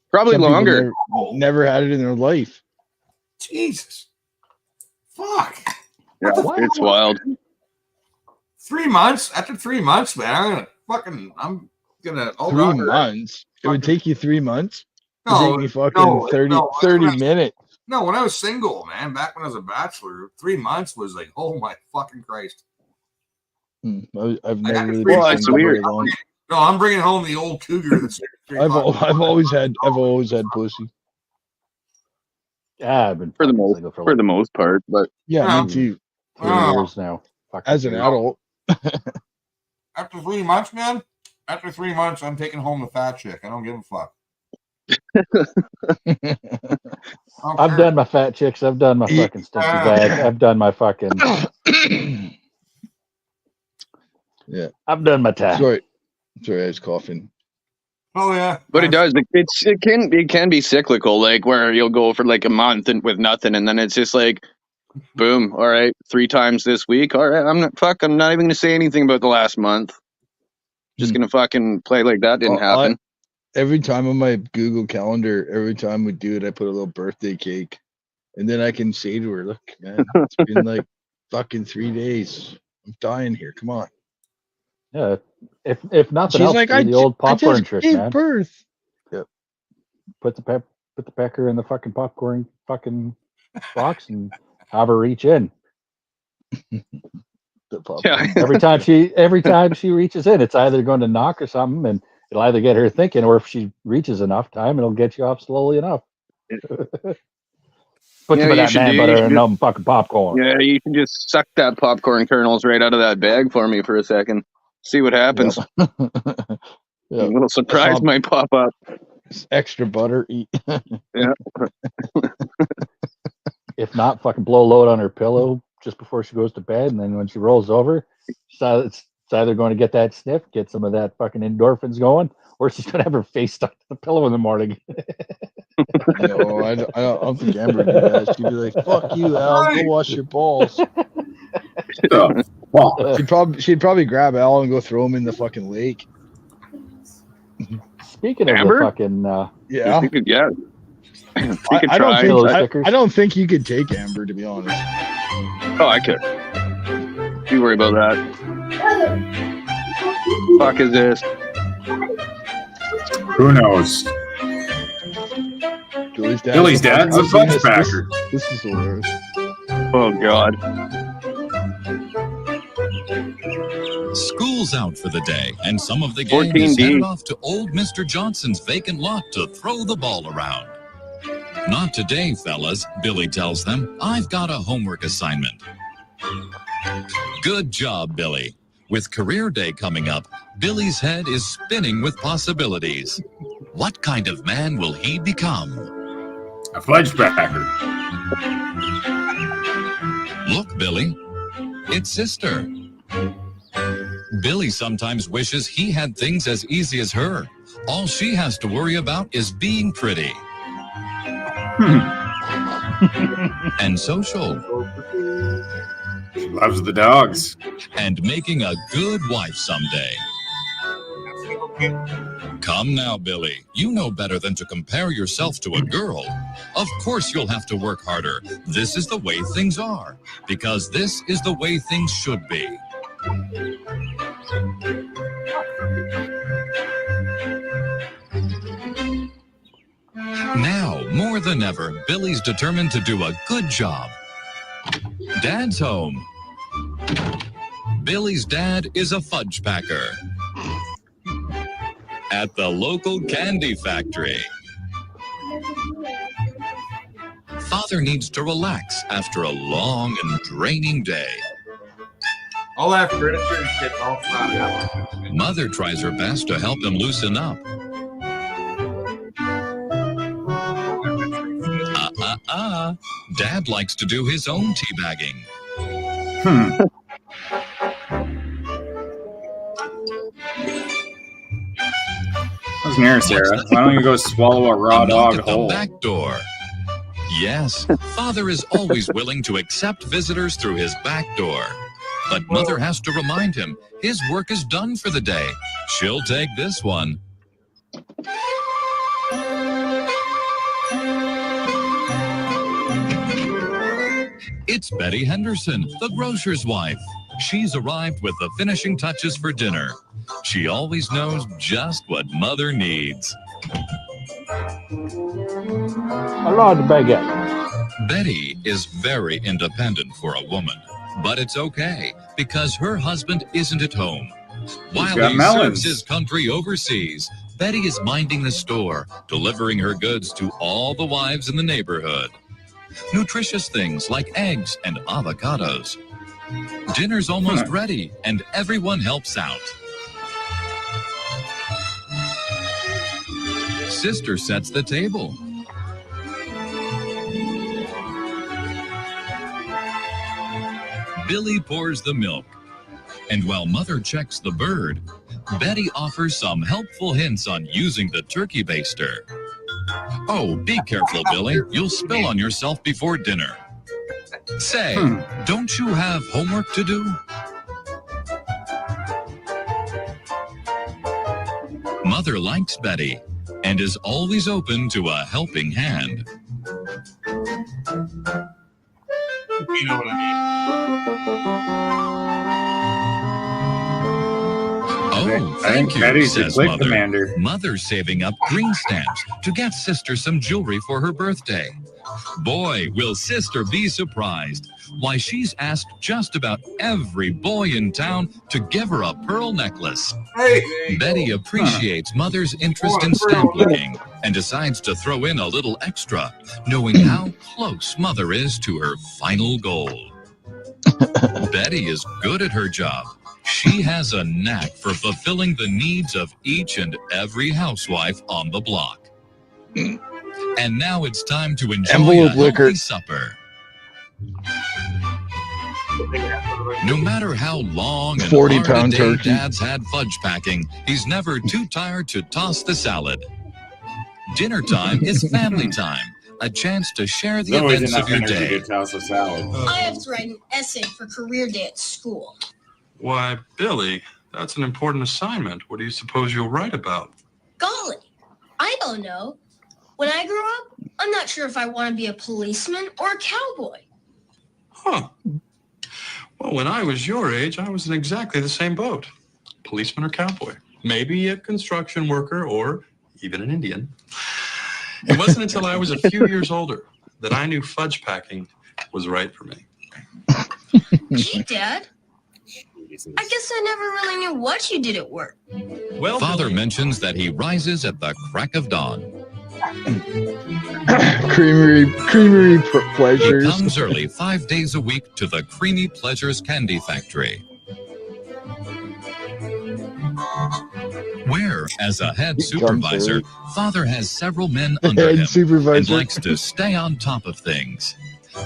Probably Some people longer. Never had it in their life. Jesus. Fuck. Yeah, it's wild. 3 months? After 3 months, man, I'm gonna 3 months? It would take you 3 months? It would No, take me fucking 30 minutes. No, when I was single, man, back when I was a bachelor, 3 months was like, oh my fucking Christ. I've never really Well, been it's single very weird. long. No, I'm bringing home the old cougar. That's I've always had pussy. Yeah, I've been for the most part, but yeah, me too. 3 years now. As an adult. After 3 months, man. After 3 months, I'm taking home the fat chick. I don't give a fuck. I've done my fat chicks. I've done my fucking stinky bag. I've done my fucking. Yeah. I've done my time. Sorry, I was coughing. Oh yeah, but it does. It can be cyclical, like where you'll go for like a month and with nothing, and then it's just like, boom. All right, 3 times this week. All right, I'm not even gonna say anything about the last month. Just gonna fucking play like that didn't happen. Every time on my Google Calendar, every time we do it, I put a little birthday cake, and then I can say to her, "Look, man, it's been like fucking 3 days. I'm dying here. Come on." Yeah, if nothing She's else, like, do the old popcorn just trick, gave man. birth. Yep. Put the pecker in the fucking popcorn fucking box and have her reach in. Every time she reaches in, it's either going to knock or something, and it'll either get her thinking, or if she reaches enough time, it'll get you off slowly enough. Put some of that man butter and no fucking popcorn. Yeah, you can just suck that popcorn kernels right out of that bag for me for a second. See what happens. Yeah. A little surprise might pop up. Extra butter, eat. Yeah. If not, fucking blow a load on her pillow just before she goes to bed, and then when she rolls over, it's either going to get that sniff, get some of that fucking endorphins going, or she's going to have her face stuck to the pillow in the morning. No, I don't think Amber would do that. She'd be like, "Fuck you, Al. Go wash your balls." She'd probably grab Al and go throw him in the fucking lake. Speaking of Amber? the fucking Yeah. You could, yeah. I don't think you could take Amber, to be honest. Oh, I could. You worry about that. Fuck is this? Who knows? Billy's dad's a Bucks backer. This is hilarious. Oh God. School's out for the day, and some of the gang is headed off to old Mr. Johnson's vacant lot to throw the ball around. Not today, fellas, Billy tells them. I've got a homework assignment. Good job, Billy. With career day coming up, Billy's head is spinning with possibilities. What kind of man will he become? A fudge packer. Look, Billy, it's sister. Billy sometimes wishes he had things as easy as her. All she has to worry about is being pretty. And social. She loves the dogs. And making a good wife someday. Come now, Billy. You know better than to compare yourself to a girl. Of course you'll have to work harder. This is the way things are. Because this is the way things should be. Now, more than ever, Billy's determined to do a good job. Dad's home. Billy's dad is a fudge packer at the local candy factory. Father needs to relax after a long and draining day. All that furniture and shit all flat out. Mother tries her best to help him loosen up. Dad likes to do his own teabagging. How's near, Sarah? Why don't you go swallow a raw dog whole? Back door. Yes, Father is always willing to accept visitors through his back door. But Mother has to remind him his work is done for the day. She'll take this one. It's Betty Henderson, the grocer's wife. She's arrived with the finishing touches for dinner. She always knows just what Mother needs. A large baguette. Betty is very independent for a woman, but it's okay because her husband isn't at home. While he serves his country overseas, Betty is minding the store, delivering her goods to all the wives in the neighborhood. Nutritious things like eggs and avocados. Dinner's almost ready, and everyone helps out. Sister sets the table. Billy pours the milk. And while Mother checks the bird, Betty offers some helpful hints on using the turkey baster. Oh, be careful, Billy. You'll spill on yourself before dinner. Say, don't you have homework to do? Mother likes Betty and is always open to a helping hand. You know what I mean? Oh, thank you, Betty's the says click Mother. commander. Mother's saving up green stamps to get Sister some jewelry for her birthday. Boy, will Sister be surprised. Why, she's asked just about every boy in town to give her a pearl necklace. Hey. Betty appreciates Mother's interest in stamp looking and decides to throw in a little extra, knowing how close Mother is to her final goal. Betty is good at her job. She has a knack for fulfilling the needs of each and every housewife on the block. And now it's time to enjoy a healthy supper. No matter how long and 40 hard a pound day turkey. Dad's had fudge packing, he's never too tired to toss the salad. Dinner time is family time, a chance to share the There's always events enough of your energy day. to toss a salad. I have to write an essay for career day at school. Why, Billy, that's an important assignment. What do you suppose you'll write about? Golly, I don't know. When I grow up, I'm not sure if I want to be a policeman or a cowboy. Huh. Well, when I was your age, I was in exactly the same boat. Policeman or cowboy. Maybe a construction worker or even an Indian. It wasn't until I was a few years older that I knew fudge packing was right for me. Gee, Dad. I guess I never really knew what you did at work. Well, Father mentions that he rises at the crack of dawn. creamery pleasures. He comes early 5 days a week to the Creamy Pleasures Candy Factory. where, as a head He comes supervisor, early. Father has several men under Head him supervisor. and likes to stay on top of things.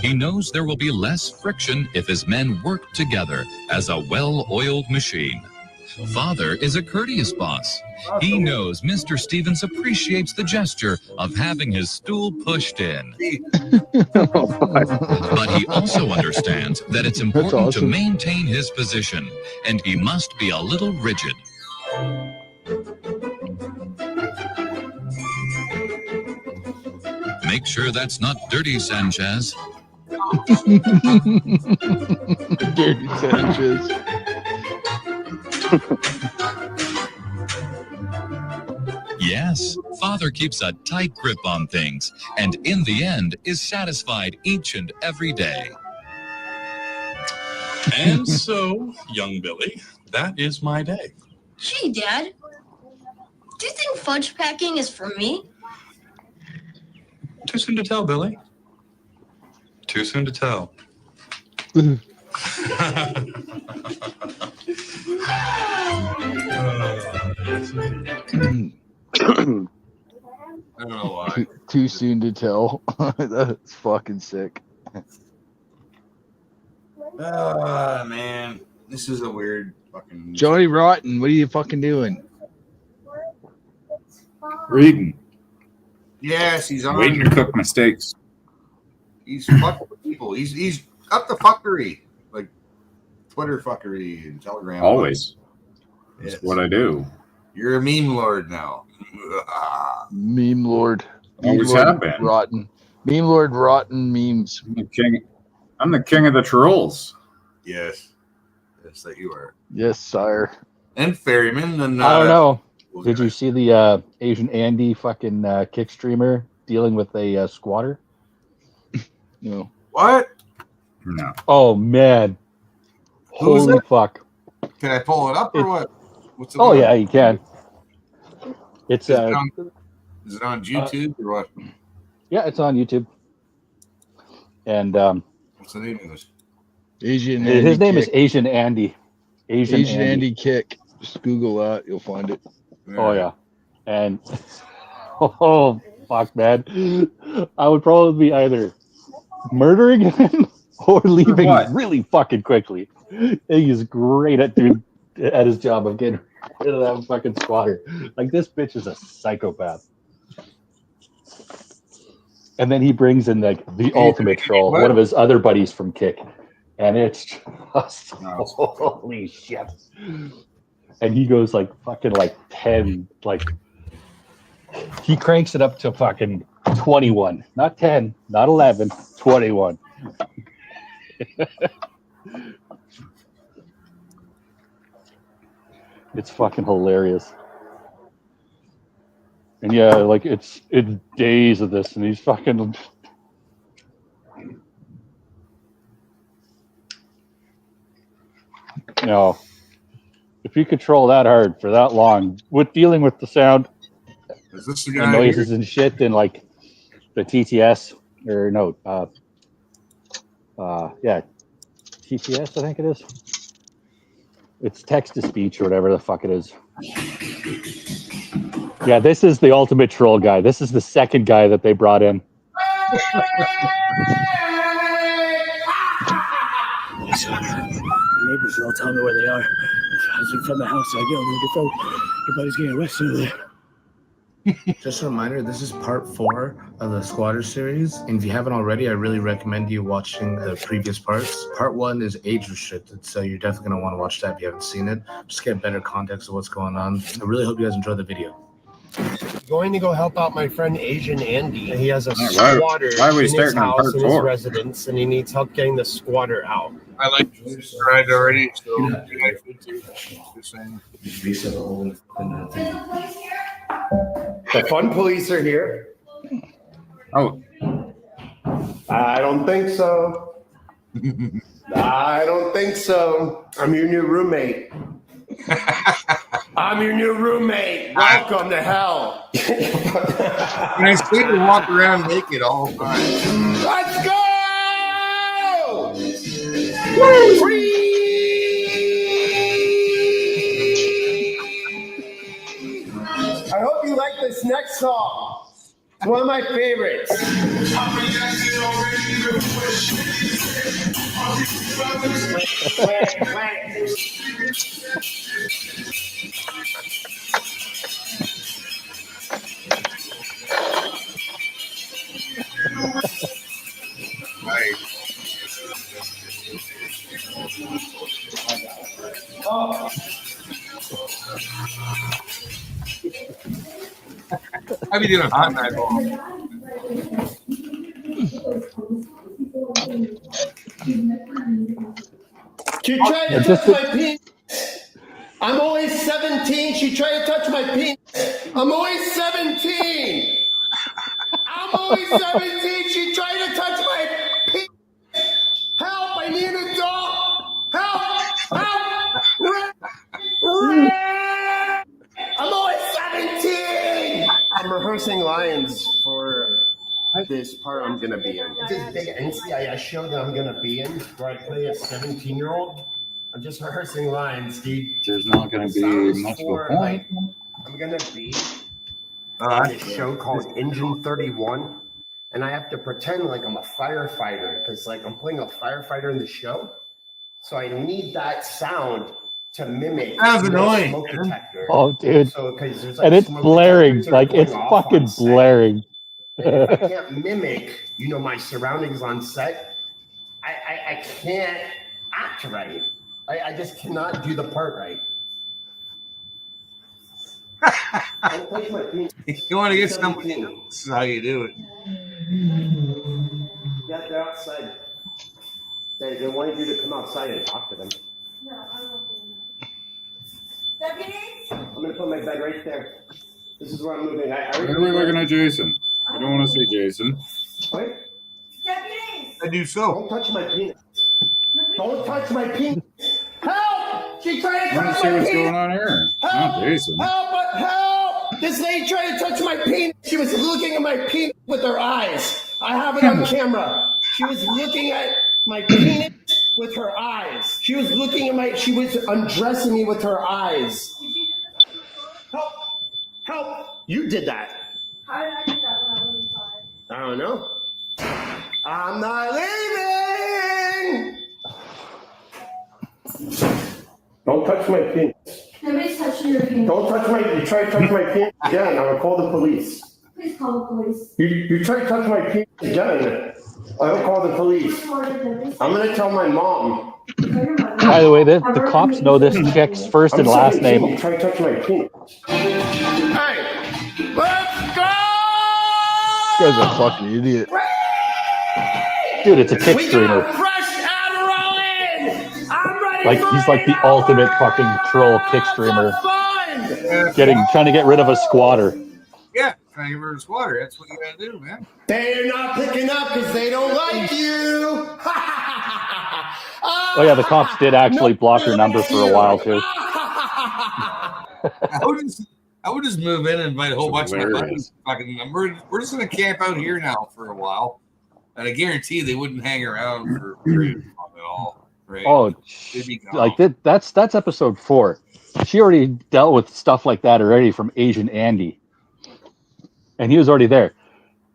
He knows there will be less friction if his men work together as a well-oiled machine. Father is a courteous boss. He knows Mr. Stevens appreciates the gesture of having his stool pushed in. But he also understands that it's important to awesome. maintain his position, and he must be a little rigid. Make sure that's not dirty, Sanchez. Dirty Sanchez. Yes, Father keeps a tight grip on things, and in the end is satisfied each and every day. And so, young Billy, that is my day. Hey, Dad. Do you think fudge packing is for me? Too soon to tell, Billy. Too soon to tell. I don't know why. Too soon to tell. That's fucking sick. Man, this is a weird fucking. Johnny Rotten, what are you fucking doing? Reading. Yes, he's on. Waiting to cook my steaks. He's fucking with people. He's up the fuckery, like Twitter fuckery and Telegram. Always. Yes. That's what I do. You're a meme lord now. Meme Lord. Always Lord have been. Rotten. Meme Lord Rotten memes. I'm the king of the trolls. Yes, yes, that you are. Yes, sire. And Ferryman. And I don't know. Did you see the Asian Andy fucking kick streamer dealing with a squatter? No. What? No. Oh man. Who is Holy it? fuck. Can I pull it up or what? What's the Oh one? yeah, you can. It's Is it on YouTube or what? yeah, it's on YouTube. And What's the name of this? Asian his Andy name is Kick. Asian Andy. Asian Andy Kick. Just Google that, you'll find it. Oh yeah. And oh fuck, man. I would probably be either murdering him or leaving what? really fucking quickly. He is great at his job of getting rid of that fucking squatter. Like this bitch is a psychopath. And then he brings in like the ultimate troll, one of his other buddies from Kick. And it's just holy shit. And he goes like fucking like 10, like he cranks it up to fucking 21. Not 10, not 11, 21. It's fucking hilarious. And yeah, like it's days of this, and he's fucking. You know, if you control that hard for that long, with dealing with the sound Is this the and guy noises here? and shit, and like the TTS or no, yeah, TTS, I think it is. It's text to speech or whatever the fuck it is. Yeah, this is the ultimate troll guy. This is the second guy that they brought in. Neighbors will all tell me where they are. As I'm from the house, I go on the phone. Everybody's getting arrested over there. Just a reminder, this is part 4 of the Squatter series. And if you haven't already, I really recommend you watching the previous parts. Part 1 is age restricted, so you're definitely going to want to watch that if you haven't seen it. Just get better context of what's going on. I really hope you guys enjoy the video. Going to go help out my friend Asian Andy. He has a Why- squatter why are we in his starting on house, part in his 4? residence, and he needs help getting the squatter out. I like subscribed already, so you guys should too. Just saying. The fun police are here. Oh. I don't think so. I don't think so. I'm your new roommate. I'm your new roommate. Welcome to hell. And I sleep and walk around naked all the time. Let's go! one of my favorites. How be doing hot night ball? She tried to touch my penis. I'm only 17. She tried to touch my penis. I'm only 17. I'm only 17. She tried to touch my penis. Help! I need an adult. Help! I'm only 17. I'm rehearsing lines for this part I'm gonna be in. This big NCIS show that I'm gonna be in, where I play a 17-year-old. I'm just rehearsing lines, dude. There's not going to be much of a point. I'm gonna be in this show called Engine 31, and I have to pretend like I'm a firefighter because, like, I'm playing a firefighter in the show. So I need that sound to mimic Sounds the annoying. smoke detector. Oh, dude. So because there's And it's smoke blaring. detectors that are Like, it's going off fucking on set. blaring. And if I can't mimic, my surroundings on set, I can't act right. I just cannot do the part right. Don't touch my penis. If you want to get somebody, this is how you do it. Yeah, they're outside. They wanted you to come outside and talk to them. No, I won't do that. Deputies? I'm gonna put my bed right there. This is where I'm moving. Why are we looking at Jason? I don't want to see Jason. Wait. Deputies! I do so. Don't touch my penis. Don't touch my penis. Help! She tried to I want touch to see my what's penis. going on here. Not Jason. Help! This lady tried to touch my penis. She was looking at my penis with her eyes. I have it on camera. She was looking at my penis with her eyes. She was undressing me with her eyes. Help! Help! You did that. How did I do that when I was inside? I don't know. I'm not leaving! Don't touch my penis. Nobody's touching your penis. Don't touch you try to touch my penis again, I will call the police. Please call the police. You try to touch my penis again, I will call the police. I'm gonna tell my mom. By the way, the cops know this chick's first and last name. You try to touch my penis. Hey! Let's go! This guy's a fucking idiot. Dude, it's a kick streamer. Fresh Adderall in! I'm ready Like, he's like the ultimate fucking troll kick streamer. Trying to get rid of a squatter. Yeah, trying to get rid of squatter. That's what you gotta do, man. They're not picking up because they don't like you. Oh yeah, the cops did actually block her number for a while too. I would just move in and invite a whole bunch of my buddies. Fucking, we're just gonna camp out here now for a while, and I guarantee they wouldn't hang around for very long at all. Right? Oh, like that's episode 4. She already dealt with stuff like that already from Asian Andy, and he was already there.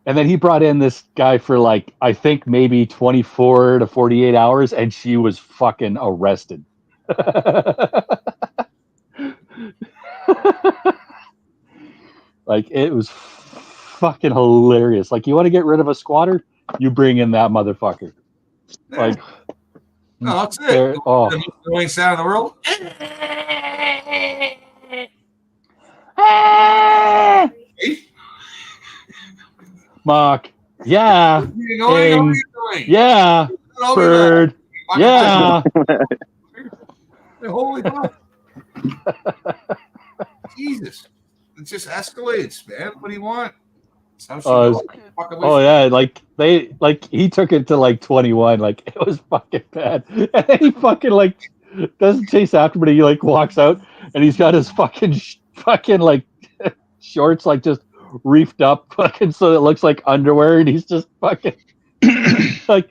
And then he brought in this guy for like, I think maybe 24 to 48 hours, and she was fucking arrested. Like, it was fucking hilarious. Like, you want to get rid of a squatter? You bring in that motherfucker. Like, no, that's it. Oh. The most annoying sound in the world. Mock. Yeah. Annoying. Yeah. Bird. Yeah. Holy fuck. Jesus. It just escalates, man. What do you want? That's how she Yeah, like he took it to like 21. Like, it was fucking bad. And then he fucking like doesn't chase after, but he like walks out and he's got his fucking like shorts like just reefed up, fucking, so it looks like underwear, and he's just fucking like,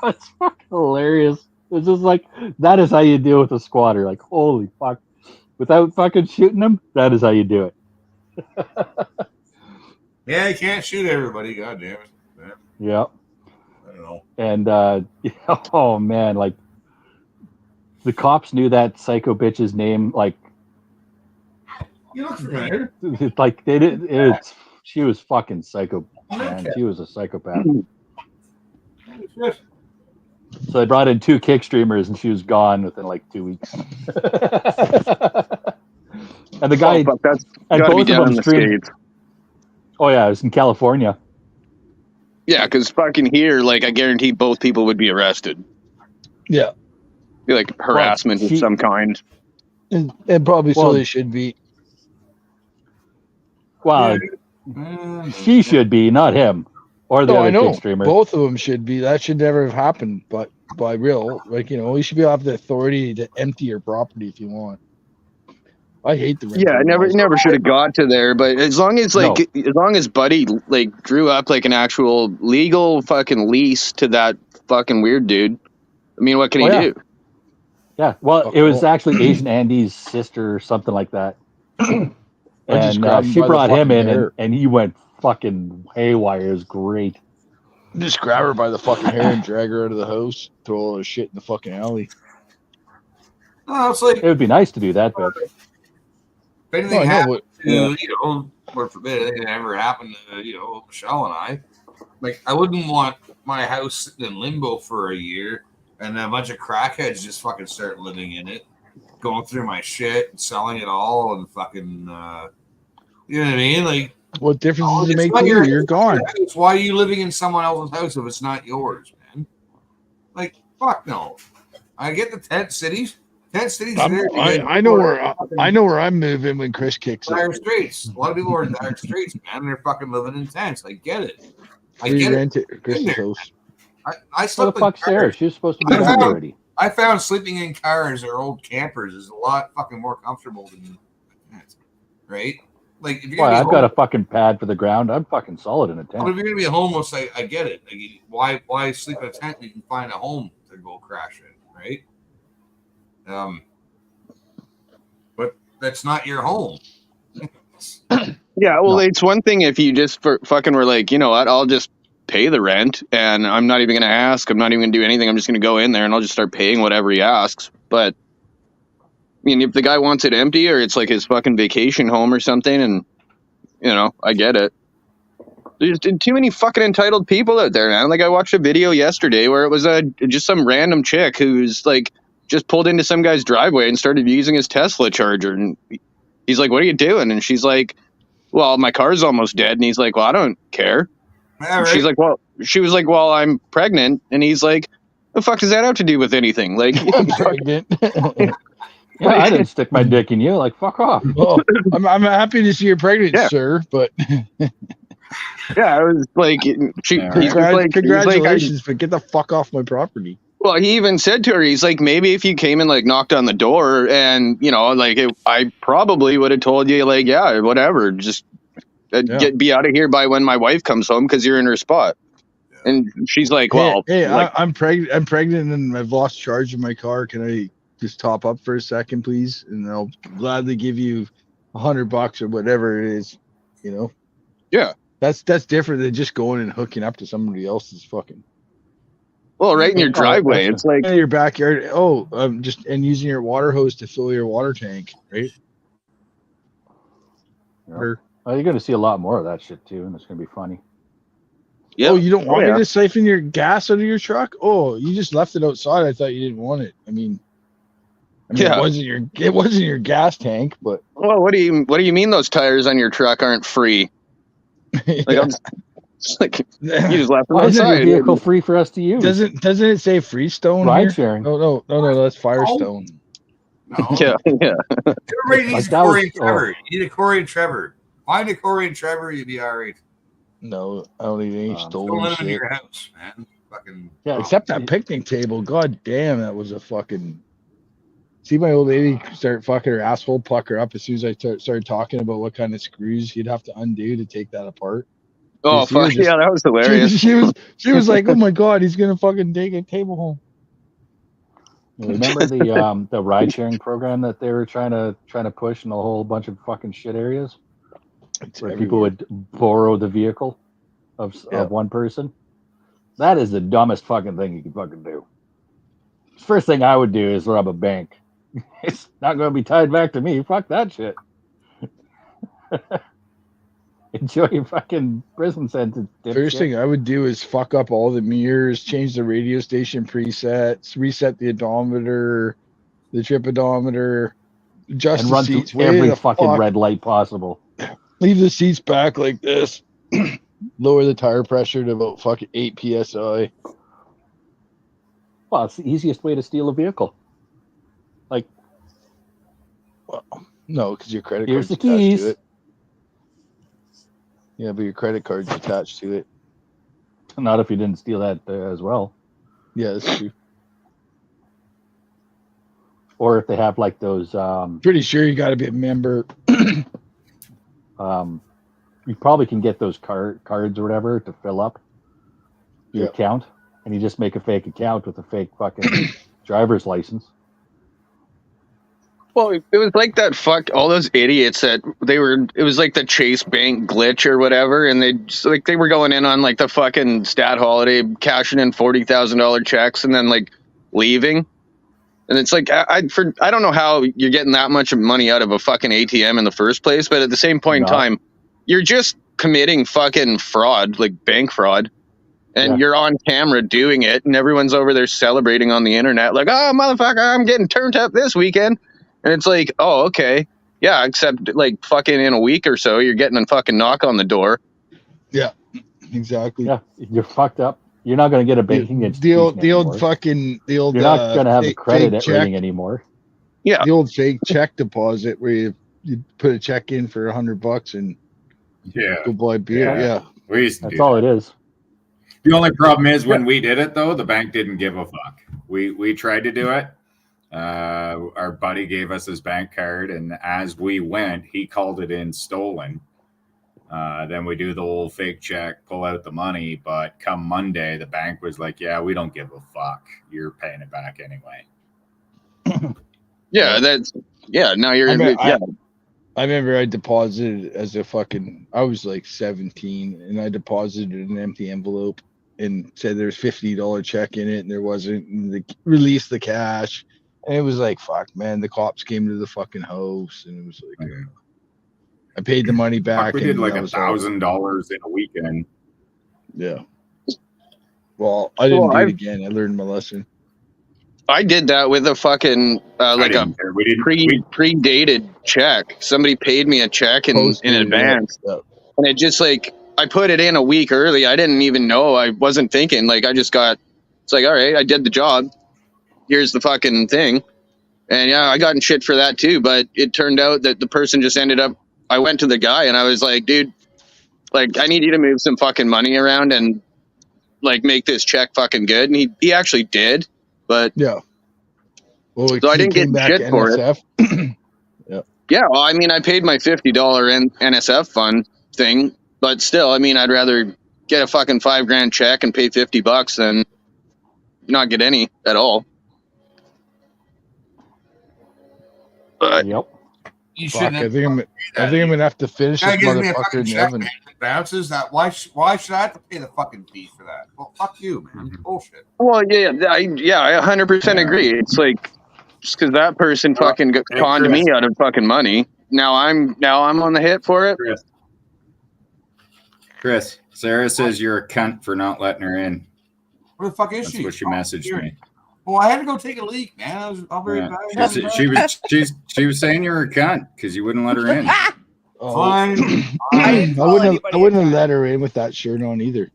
it's fucking hilarious. It's just like, that is how you deal with a squatter. Like, holy fuck, without fucking shooting him, that is how you do it. Yeah, you can't shoot everybody. God damn it. Man, Yep. I don't know. And oh man, like the cops knew that psycho bitch's name. Like, You look familiar. like they did. It's she was fucking psycho, man. She was a psychopath. So they brought in 2 kick streamers, and she was gone within like 2 weeks. And the guy, fuck, that's and got to be both of down them in the streamed. States. Oh yeah, it was in California. Yeah, because fucking here, like I guarantee both people would be arrested. Yeah. Be like harassment of some kind. And probably so Well, they should be. Well, she should be, not him, or the No, other I know. kick streamer. Both of them should be. That should never have happened. But by real, like, you know, you should be have the authority to empty your property if you want. I hate the Yeah, I rental laws. never should have got to there, but as long as as long as Buddy like drew up like an actual legal fucking lease to that fucking weird dude, I mean, what can he do? Yeah, well, it was actually Asian Andy's sister or something like that. just And grab him she by the brought him fucking in, hair. and he went fucking haywire. It was great. Just grab her by the fucking hair and drag her out of the house, throw all her shit in the fucking alley. No, it's like It would be nice to do that, but if anything No, I know, happened but- to, yeah. you know, Lord forbid anything ever happened to, you know, Michelle and I, like I wouldn't want my house sitting in limbo for a year and a bunch of crackheads just fucking start living in it, going through my shit and selling it all and fucking, you know what I mean? Like, What difference does it it's make not to you? your- You're gone. It's why are you living in someone else's house if it's not yours, man? Like, fuck no. I get the tent cities. Tent cities. I know where I'm moving when Chris kicks Dire it. straits. A lot of people are in dire straits, man. They're fucking living in tents. I get it. I We get rent it, Been Chris's there. house. I what slept the fuck's in there? cars. She was supposed to be I home found, already. I found sleeping in cars or old campers is a lot fucking more comfortable than a tent, right? Like if you're Boy, gonna I've be got a fucking pad for the ground. I'm fucking solid in a but if tent. you're gonna be homeless, I get it. Like, why sleep in a tent when you can find a home to go crash in, right? But that's not your home. Yeah, well, it's one thing if you just fucking were like, you know what, I'll just pay the rent and I'm not even going to ask. I'm not even going to do anything. I'm just going to go in there and I'll just start paying whatever he asks. But, I mean, if the guy wants it empty or it's like his fucking vacation home or something, and, you know, I get it. There's too many fucking entitled people out there, man. Like, I watched a video yesterday where it was just some random chick who's, like, just pulled into some guy's driveway and started using his Tesla charger. And he's like, what are you doing? And she's like, well, my car's almost dead. And he's like, well, I don't care. Right. She's like, she was like, well, I'm pregnant. And he's like, the fuck does that have to do with anything? Like, I'm pregnant. Yeah, I didn't stick my dick in you. Like, fuck off. Oh, I'm happy to see you're pregnant, sir, but yeah, I was like, congratulations, but get the fuck off my property. Well, he even said to her, he's like, maybe if you came and like knocked on the door and, you know, like I probably would have told you like, yeah, whatever, just be out of here by when my wife comes home because you're in her spot. And she's like, well, I'm pregnant. I'm pregnant and I've lost charge of my car. Can I just top up for a second, please? And I'll gladly give you $100 or whatever it is, you know? Yeah. That's different than just going and hooking up to somebody else's fucking. Well, right in your driveway. It's like in your backyard. And using your water hose to fill your water tank, right? Yeah. Well, you're going to see a lot more of that shit too, and it's going to be funny. Yeah. Oh, you don't want me to siphon your gas out of your truck? Oh, you just left it outside. I thought you didn't want it. I mean, yeah. it wasn't your gas tank, but well, what do you mean those tires on your truck aren't free? Like, I'm like, you just left them Why is outside. your vehicle free for us to use? Doesn't it say Freestone? Ride here? sharing. Oh no, that's Firestone. No. Yeah. Everybody needs Like Corey and that Trevor. You need a Corey and Trevor. Find a Corey and Trevor, you'd be all right. No, I don't need any Don't stolen let them in shit. your house, man. Fucking Except that picnic table. God damn, that was a fucking. See my old lady start fucking her asshole pucker up as soon as I started talking about what kind of screws you'd have to undo to take that apart. Oh fuck yeah, that was hilarious. She was like, oh my god, he's gonna fucking take a table home. Remember the ride sharing program that they were trying to push in a whole bunch of fucking shit areas? where people would borrow the vehicle of one person. That is the dumbest fucking thing you can fucking do. First thing I would do is rob a bank. It's not going to be tied back to me. Fuck that shit. Enjoy your fucking prison sentence. First thing I would do is fuck up all the mirrors, change the radio station presets, reset the odometer, the trip odometer, adjust and the run seats through way every the fucking fuck. red light possible. Leave the seats back like this. Lower the tire pressure to about fucking 8 psi. Well, it's the easiest way to steal a vehicle. Like, well, no, because your credit here's card's the attached keys. to it. Yeah, but your credit card's attached to it. Not if you didn't steal that as well. Yeah, that's true. Or if they have like those. Pretty sure you got to be a member. You probably can get those cards or whatever to fill up your account, and you just make a fake account with a fake fucking driver's license. Well, it was like that all those idiots that it was like the Chase Bank glitch or whatever, and they were going in on like the fucking stat holiday, cashing in $40,000 checks and then like leaving. And it's like, I don't know how you're getting that much money out of a fucking ATM in the first place, but at the same point in time, you're just committing fucking fraud, like bank fraud. And you're on camera doing it, and everyone's over there celebrating on the internet, like, oh, motherfucker, I'm getting turned up this weekend. And it's like, oh, okay. Yeah, except like fucking in a week or so, you're getting a fucking knock on the door. Yeah, exactly. Yeah, you're fucked up. You're not going to get a banking institution the old anymore. fucking the old. You're not going to have a credit rating check anymore. Yeah, the old fake check deposit where you put a check in for $100 and go buy beer. Yeah, we used to That's do all that. it is. The only problem is when we did it, though, the bank didn't give a fuck. We tried to do it. Our buddy gave us his bank card, and as we went, he called it in stolen. Then we do the old fake check, pull out the money, but come Monday, the bank was like, yeah, we don't give a fuck. You're paying it back anyway. Now you're I remember I deposited I was like 17, and I deposited an empty envelope and said there's $50 check in it, and there wasn't, and they released the cash, and it was like, fuck, man, the cops came to the fucking house, and it was like, I paid the money back. We did like and $1,000 in a weekend. Yeah. Well, I didn't do it again. I learned my lesson. I did that with a fucking predated check. Somebody paid me a check in advance, and it just like I put it in a week early. I didn't even know. I wasn't thinking. Like it's like, all right, I did the job. Here's the fucking thing, and yeah, I got in shit for that too. But it turned out that the person just ended up. I went to the guy and I was like, dude, like I need you to move some fucking money around and like make this check fucking good. And he actually did. But yeah, well, so I didn't get shit for it. Yeah, well, I mean, I paid my $50 NSF fund thing, but still, I mean, I'd rather get a fucking $5,000 check and pay $50 than not get any at all. But fuck, I think I'm gonna have to finish this motherfucker in check, heaven. man. Bounces that. Why should I have to pay the fucking fee for that? Well, fuck you, man. It's bullshit. Well, I 100% agree. It's like just because that person fucking conned me out of fucking money. Now I'm on the hit for it. Chris, Sarah says you're a cunt for not letting her in. Where the fuck is That's she? what she messaged me. Well, I had to go take a leak, man. I was very bad. She was saying you're a cunt because you wouldn't let her in. Fine. I wouldn't have let her in with that shirt on either.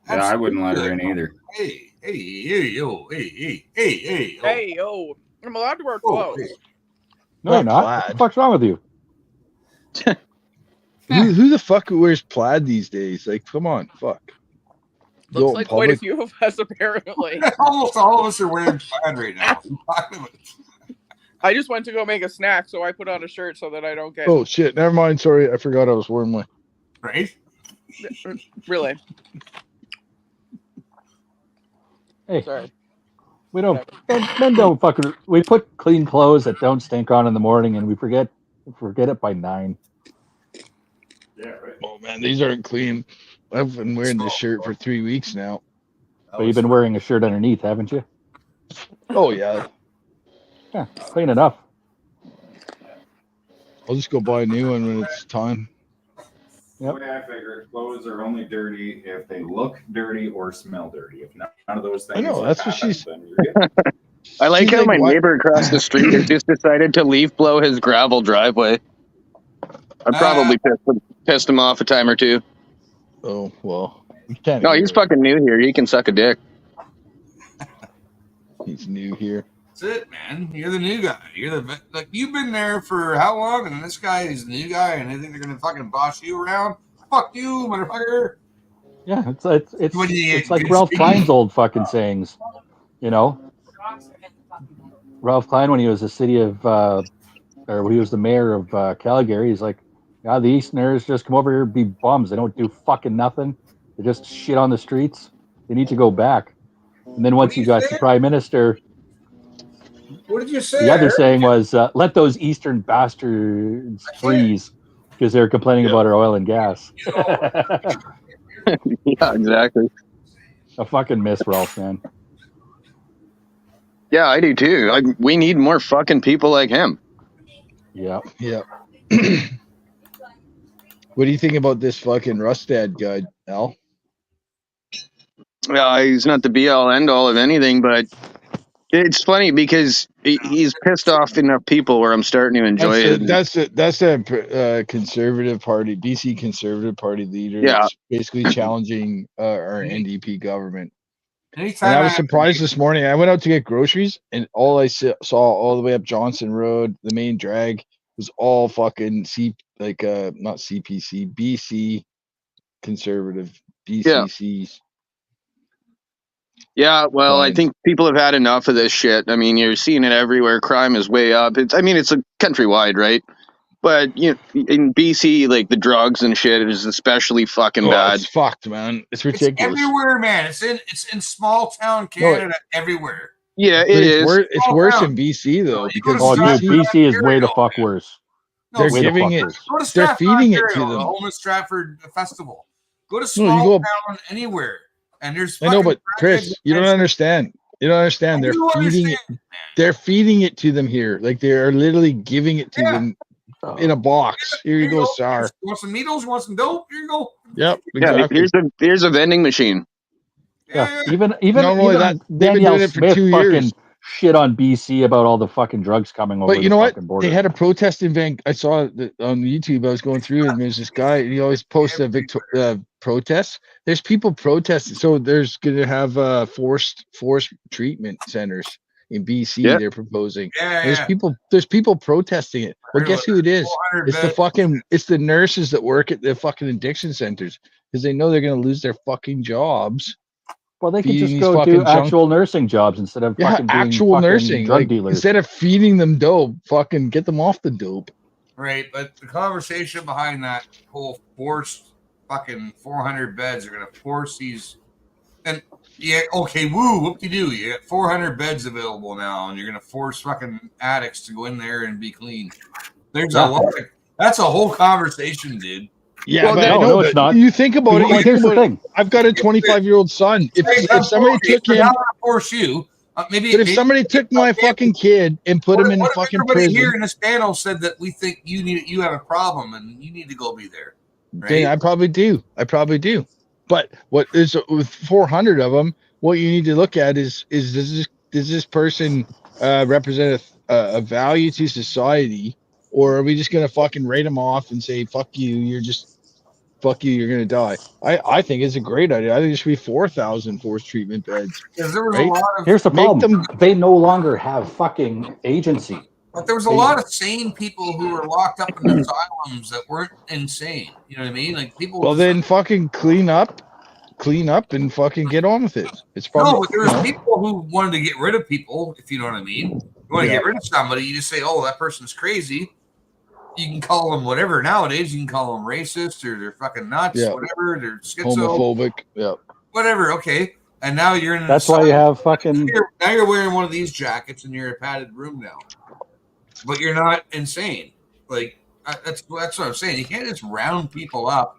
Yeah, I wouldn't let her in either. Hey, yo. Hey, yo. I'm allowed to wear clothes. No, you're not. What the fuck's wrong with you? Who the fuck wears plaid these days? Like, come on, fuck. Looks like quite a few of us, apparently. Almost all of us are wearing plaid right now. I just went to go make a snack, so I put on a shirt so that I don't get... Oh, shit. Never mind. Sorry. I forgot I was wearing my... Right? Really? Hey, sorry. We don't... Men don't fucking... We put clean clothes that don't stink on in the morning, and we forget it by 9. Yeah, right. Oh man, these aren't clean. I've been wearing this shirt for 3 weeks now. But you've been wearing a shirt underneath, haven't you? Oh yeah. Yeah, clean enough. I'll just go buy a new one when it's time. The way I figure it, clothes are only dirty if they look dirty or smell dirty. If none of those things I know, have that's what happened, she's. then you're good. I like She's how like, my what? neighbor across the street has just decided to leaf blow his gravel driveway. I probably pissed him off a time or two. Oh well, you can't. No, hear he's it. fucking new here. He can suck a dick. He's new here. That's it, man. You're the new guy. You're the like you've been there for how long? And this guy is the new guy, and they think they're gonna fucking boss you around. Fuck you, motherfucker. Yeah, it's What do you- it's like Ralph Klein's old fucking sayings, you know. Ralph Klein, when he was the city of, or when he was the mayor of Calgary, he's like, "Yeah, the Easterners just come over here and be bums. They don't do fucking nothing. They just shit on the streets. They need to go back." And then once he got to prime minister, What did you say? the other saying was, "Let those Eastern bastards freeze," because they're complaining about our oil and gas. Yeah, exactly. I fucking miss Ralph, man. Yeah, I do too. We need more fucking people like him. Yeah. Yeah. What do you think about this fucking Rustad guy, Al? He's not the be all end all of anything, but it's funny because he's pissed off enough people where I'm starting to enjoy it. That's a conservative party, BC Conservative Party leader. Yeah. That's basically challenging our NDP government. Anytime And I was surprised this morning. I went out to get groceries, and all I saw all the way up Johnson Road, the main drag, was all fucking not CPC, BC Conservative, BCCs. Yeah, well, I Fine. think people have had enough of this shit. I mean, you're seeing it everywhere. Crime is way up. It's a countrywide, right? But in BC, like the drugs and shit is especially fucking bad. It's fucked, man. It's ridiculous. Everywhere, man. It's in small town Canada everywhere. Yeah, But it's worse in BC though, because BC is way the fuck worse. They're Way the giving fuck it. worse. Go to They're Stratford, feeding it Ontario, to the them. Homeless Stratford Festival. Go to No, small you go- town anywhere, and there's. I know, fucking but Chris, you don't understand. You don't understand. I They're do feeding it. They're feeding it to them here. Like they are literally giving it to them in a box. Here you go, Sar. You want some needles? You want some dope? Here you go. Yep, Yeah, exactly. here's a vending machine. Yeah, even Not only that, they've been Danielle doing it for Smith 2 fucking years. shit on BC about all the fucking drugs coming over But you the know what? fucking border. They had a protest event. I saw it on YouTube. I was going through, and there's this guy. And he always posts a protests. There's people protesting. So there's going to have forced treatment centers in BC. Yeah. They're proposing. Yeah, There's yeah. people protesting it. Well, guess who it is? 400 It's the nurses that work at the fucking addiction centers because they know they're going to lose their fucking jobs. Well, they could feeding just these go fucking do junk- actual nursing jobs instead of Yeah, fucking doing actual fucking nursing. drug Like, dealers. instead of feeding them dope, fucking get them off the dope. Right, but the conversation behind that whole forced fucking 400 beds are going to force these. And yeah, okay, woo, whoop-de-doo. You got 400 beds available now, and you're going to force fucking addicts to go in there and be clean. There's a lot of, that's a whole conversation, dude. Yeah, Well, but no, I know, no, it's but not. you think about it. Well, You here's think the about thing. it. I've got a 25-year-old son. If somebody took they're him, not going to force you. Maybe, but if somebody took my fucking kid and put him in what if fucking everybody prison, here in this panel said that we think you have a problem and you need to go be there, right? then I probably do. But what is with 400 of them? What you need to look at is does this person represent a value to society, or are we just gonna fucking write them off and say fuck you? You're gonna die. I think it's a great idea. I think there should be 4,000 forced treatment beds. Because there was Right? a lot of Here's the Make problem. them- They no longer have fucking agency. But there was a lot of sane people who were locked up in asylums that weren't insane. You know what I mean? Like people. Well, then fucking clean up and fucking get on with it. It's probably No, but there was people who wanted to get rid of people. If you know what I mean, you want to Yeah. get rid of somebody, you just say, "Oh, that person's crazy." You can call them whatever nowadays. You can call them racist or they're fucking nuts, Yeah. whatever. They're schizo, homophobic. Yeah. whatever. Okay, and now you're in. an That's why you have fucking. Now you're wearing one of these jackets and you're in a padded room now, but you're not insane. Like That's what I'm saying. You can't just round people up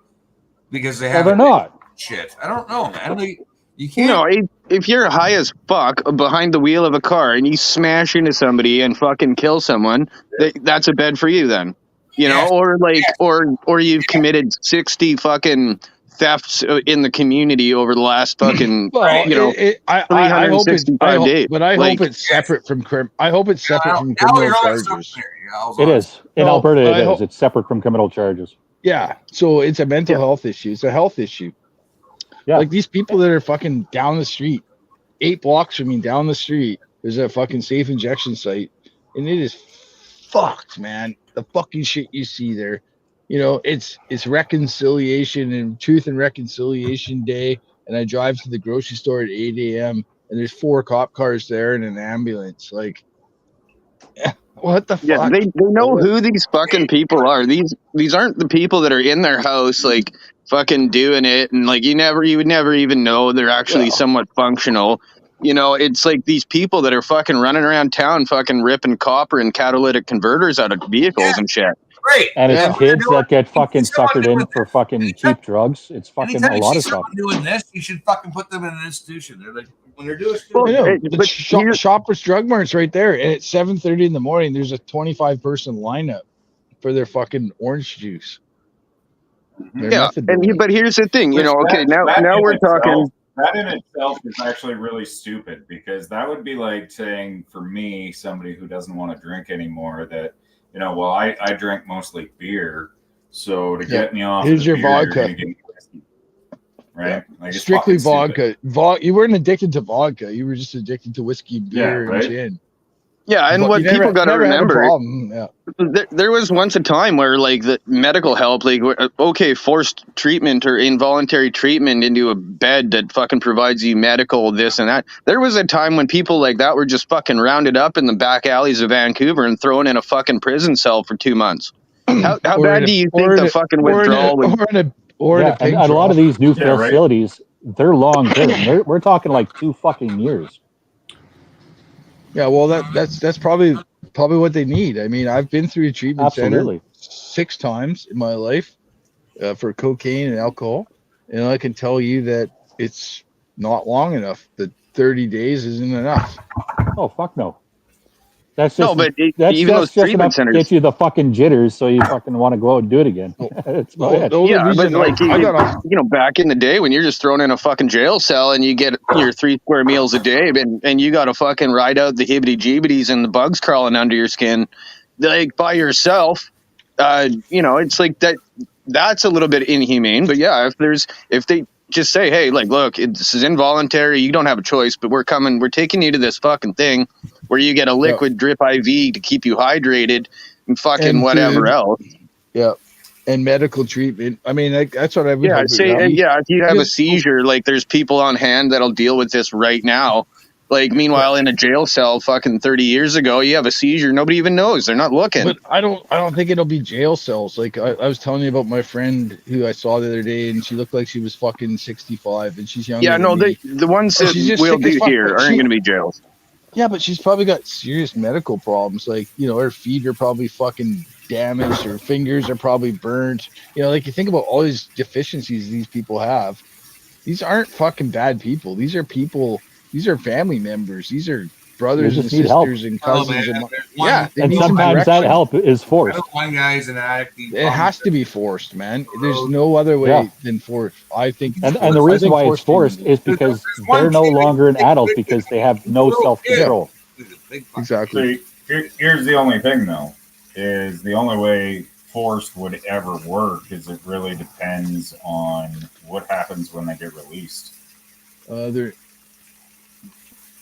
because they Well, have they're not. shit. I don't know, man. Like, you can't. No, if you're high as fuck behind the wheel of a car and you smash into somebody and fucking kill someone, that's a bed for you then. You know, or like, or you've committed 60 fucking thefts in the community over the last fucking, Well, you know, I hope it's 365 days. but I Like, hope it's separate from I hope it's separate from Now criminal you're on charges. something there. It is. In No, Alberta, but I it is. hope- It's separate from criminal charges. Yeah, so it's a mental health issue. It's a health issue. Yeah. Like these people that are fucking down the street, 8 blocks from me down the street, there's a fucking safe injection site, and it is fucked, man. The fucking shit you see there. You know, it's reconciliation and truth and reconciliation day, and I drive to the grocery store at 8 a.m. and there's 4 cop cars there and an ambulance. Like, what the yeah, fuck? they know who these fucking people are. These aren't the people that are in their house, like, fucking doing it. And like, you would never even know they're actually somewhat functional. You know, it's like these people that are fucking running around town, fucking ripping copper and catalytic converters out of vehicles and shit. Right. And it's kids that get fucking someone suckered in for fucking cheap drugs. It's fucking Anytime a you lot see of stuff. someone doing this, you should fucking put them in an institution. They're like, when they're doing I know. shit. The Shoppers Drug Mart's right there, and at 7:30 in the morning, there's a 25-person lineup for their fucking orange juice. Their Yeah, method but here's the thing, you know. Okay, now we're talking. That in itself is actually really stupid, because that would be like saying, for me, somebody who doesn't want to drink anymore, that, you know, well, I drink mostly beer, so to get me off, here's the your beer, vodka. you're gonna give me whiskey, right? Like, it's Strictly fucking stupid. vodka. You weren't addicted to vodka. You were just addicted to whiskey, beer, and right? gin. Yeah, and But what you never- people got to never had a remember, problem. Yeah. there was once a time where, like, the medical help, like, okay, forced treatment or involuntary treatment into a bed that fucking provides you medical this and that. There was a time when people like that were just fucking rounded up in the back alleys of Vancouver and thrown in a fucking prison cell for 2 months. How bad do you think the fucking withdrawal would? And a lot of these new facilities, they're long term. We're talking like 2 fucking years. Yeah, well, that's probably what they need. I mean, I've been through a treatment Absolutely. center 6 times in my life for cocaine and alcohol, and I can tell you that it's not long enough. The 30 days isn't enough. Oh, fuck no. That's just, No, but that's even those just treatment enough to centers. get you the fucking jitters, so you fucking want to go out and do it again. That's about it. Yeah, but like, you know, back in the day when you're just thrown in a fucking jail cell and you get your 3 square meals a day, and you got to fucking ride out the hibbity-jeebities and the bugs crawling under your skin, like, by yourself, you know, it's like that's a little bit inhumane. But yeah, if they just say, hey, like, look, this is involuntary, you don't have a choice, but we're taking you to this fucking thing where you get a liquid drip IV to keep you hydrated and fucking And whatever food. else. Yeah, and medical treatment. I mean, that's what I would. Yeah, hope it would be. if you have a Because- seizure, like, there's people on hand that'll deal with this right now. Like, meanwhile, in a jail cell fucking 30 years ago, you have a seizure, nobody even knows. They're not looking. But I don't think it'll be jail cells. Like I was telling you about my friend who I saw the other day, and she looked like she was fucking 65, and she's younger. Yeah, no, than me. the ones And that she's just we'll sick as do fuck, here but aren't she- going to be jails. Yeah, but she's probably got serious medical problems. Like, you know, her feet are probably fucking damaged. Her fingers are probably burnt. You know, like, you think about all these deficiencies these people have. These aren't fucking bad people. These are people. These are family members. These are brothers They and just need help. sisters and Oh, cousins. man, And there's one- yeah, they And need some sometimes that direction. help is forced. One guy's an addict. It has to be forced, man. There's no other way Yeah. than forced. I think. And forced. the I reason think why it's forced is because they're no longer an adult because they have no self-control. Exactly. See, here's the only thing, though, is the only way forced would ever work is it really depends on what happens when they get released. They're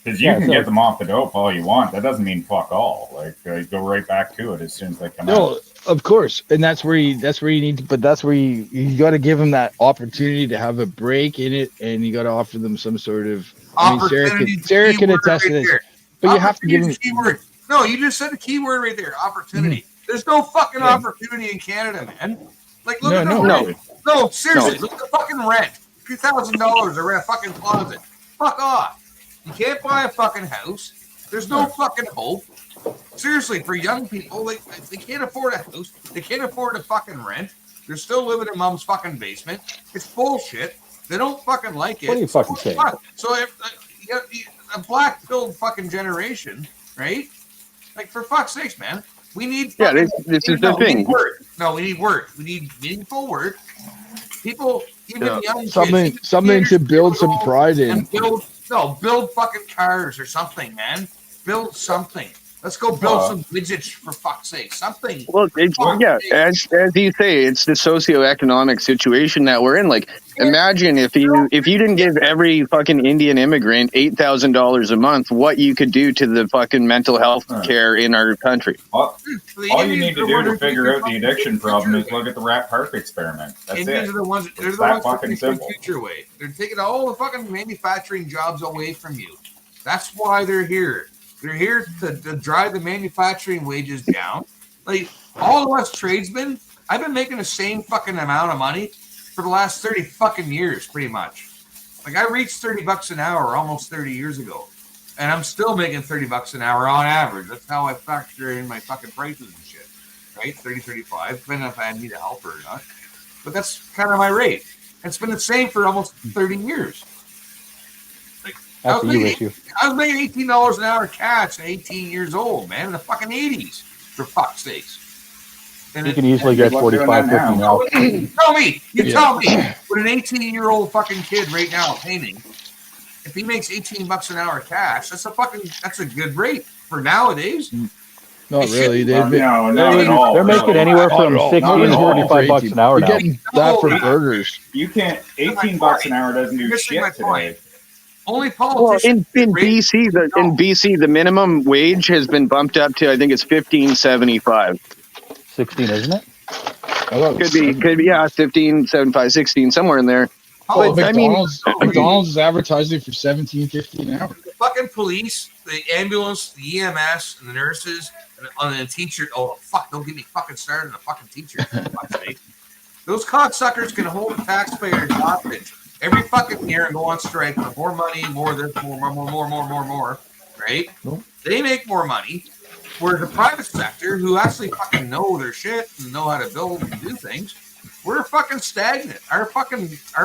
Because you Yeah, can so- get them off the dope all you want. That doesn't mean fuck all. Like, go right back to it as soon as they come No, out. of course, and that's where you need to. But that's where you got to give them that opportunity to have a break in it, and you got to offer them some sort of. I mean, Opportunity. Sarah can keyword attest to right this, there. but you have to give them. Opportunity is a keyword. No, you just said a keyword right there. Opportunity. There's no fucking Yeah. opportunity in Canada, man. Like, look No, at the no. rent. No, seriously, look at the fucking rent. $2,000 to rent a fucking closet. Fuck off. You can't buy a fucking house. There's no fucking hope. Seriously, for young people, like they can't afford a house, they can't afford a fucking rent. They're still living in mom's fucking basement. It's bullshit. They don't fucking like it. What are you fucking saying? So if a black-pilled fucking generation, right? Like for fuck's sakes, man, we need. Fucking, this is the we thing. need work. No, we need work. We need meaningful work. People, even young something kids, to build some pride in. and build fucking cars or something, man. Build something. Let's go build some widgets for fuck's sake. Something. Well, as you say, it's the socioeconomic situation that we're in. Like, imagine if you didn't give every fucking Indian immigrant $8,000 a month, what you could do to the fucking mental health care in our country. All you need to do to figure out the addiction problem is look at the Rat Park experiment. That's Indians it. are the ones. They're It's the that ones that fucking take simple. the future away. They're taking all the fucking manufacturing jobs away from you. That's why they're here. They're here to drive the manufacturing wages down. Like all of us tradesmen, I've been making the same fucking amount of money for the last 30 fucking years, pretty much. Like I reached $30 an hour almost 30 years ago, and I'm still making $30 an hour on average. That's how I factor in my fucking prices and shit, right? 30, 35, depending if I need a helper or not. But that's kind of my rate. It's been the same for almost 30 years. That's a you issue. I was making $18 an hour cash at 18 years old, man, in the fucking 80s, for fuck's sakes. And You can easily get 45, 50 now. Tell me, tell me, with an 18-year-old fucking kid right now painting, if he makes $18 an hour cash, that's a good rate for nowadays. Not really. They're making anywhere from 60 to 45 bucks an hour now. You're getting that for burgers. You can't. $18 an hour doesn't do shit today. Only Well, politicians. in BC, the minimum wage has been bumped up to, I think it's $15.75. 16, isn't it? Could be, yeah, 15.75, 16, somewhere in there. Oh, But, McDonald's is advertising for $17.50 an hour. The fucking police, the ambulance, the EMS, and the nurses, and the teacher. Oh, fuck, don't get me fucking started on the fucking teacher. For fuck's sake. Those cocksuckers can hold the taxpayers hostage every fucking year and go on strike for more money, more this, more, right? They make more money. Whereas the private sector, who actually fucking know their shit and know how to build and do things, we're fucking stagnant. Our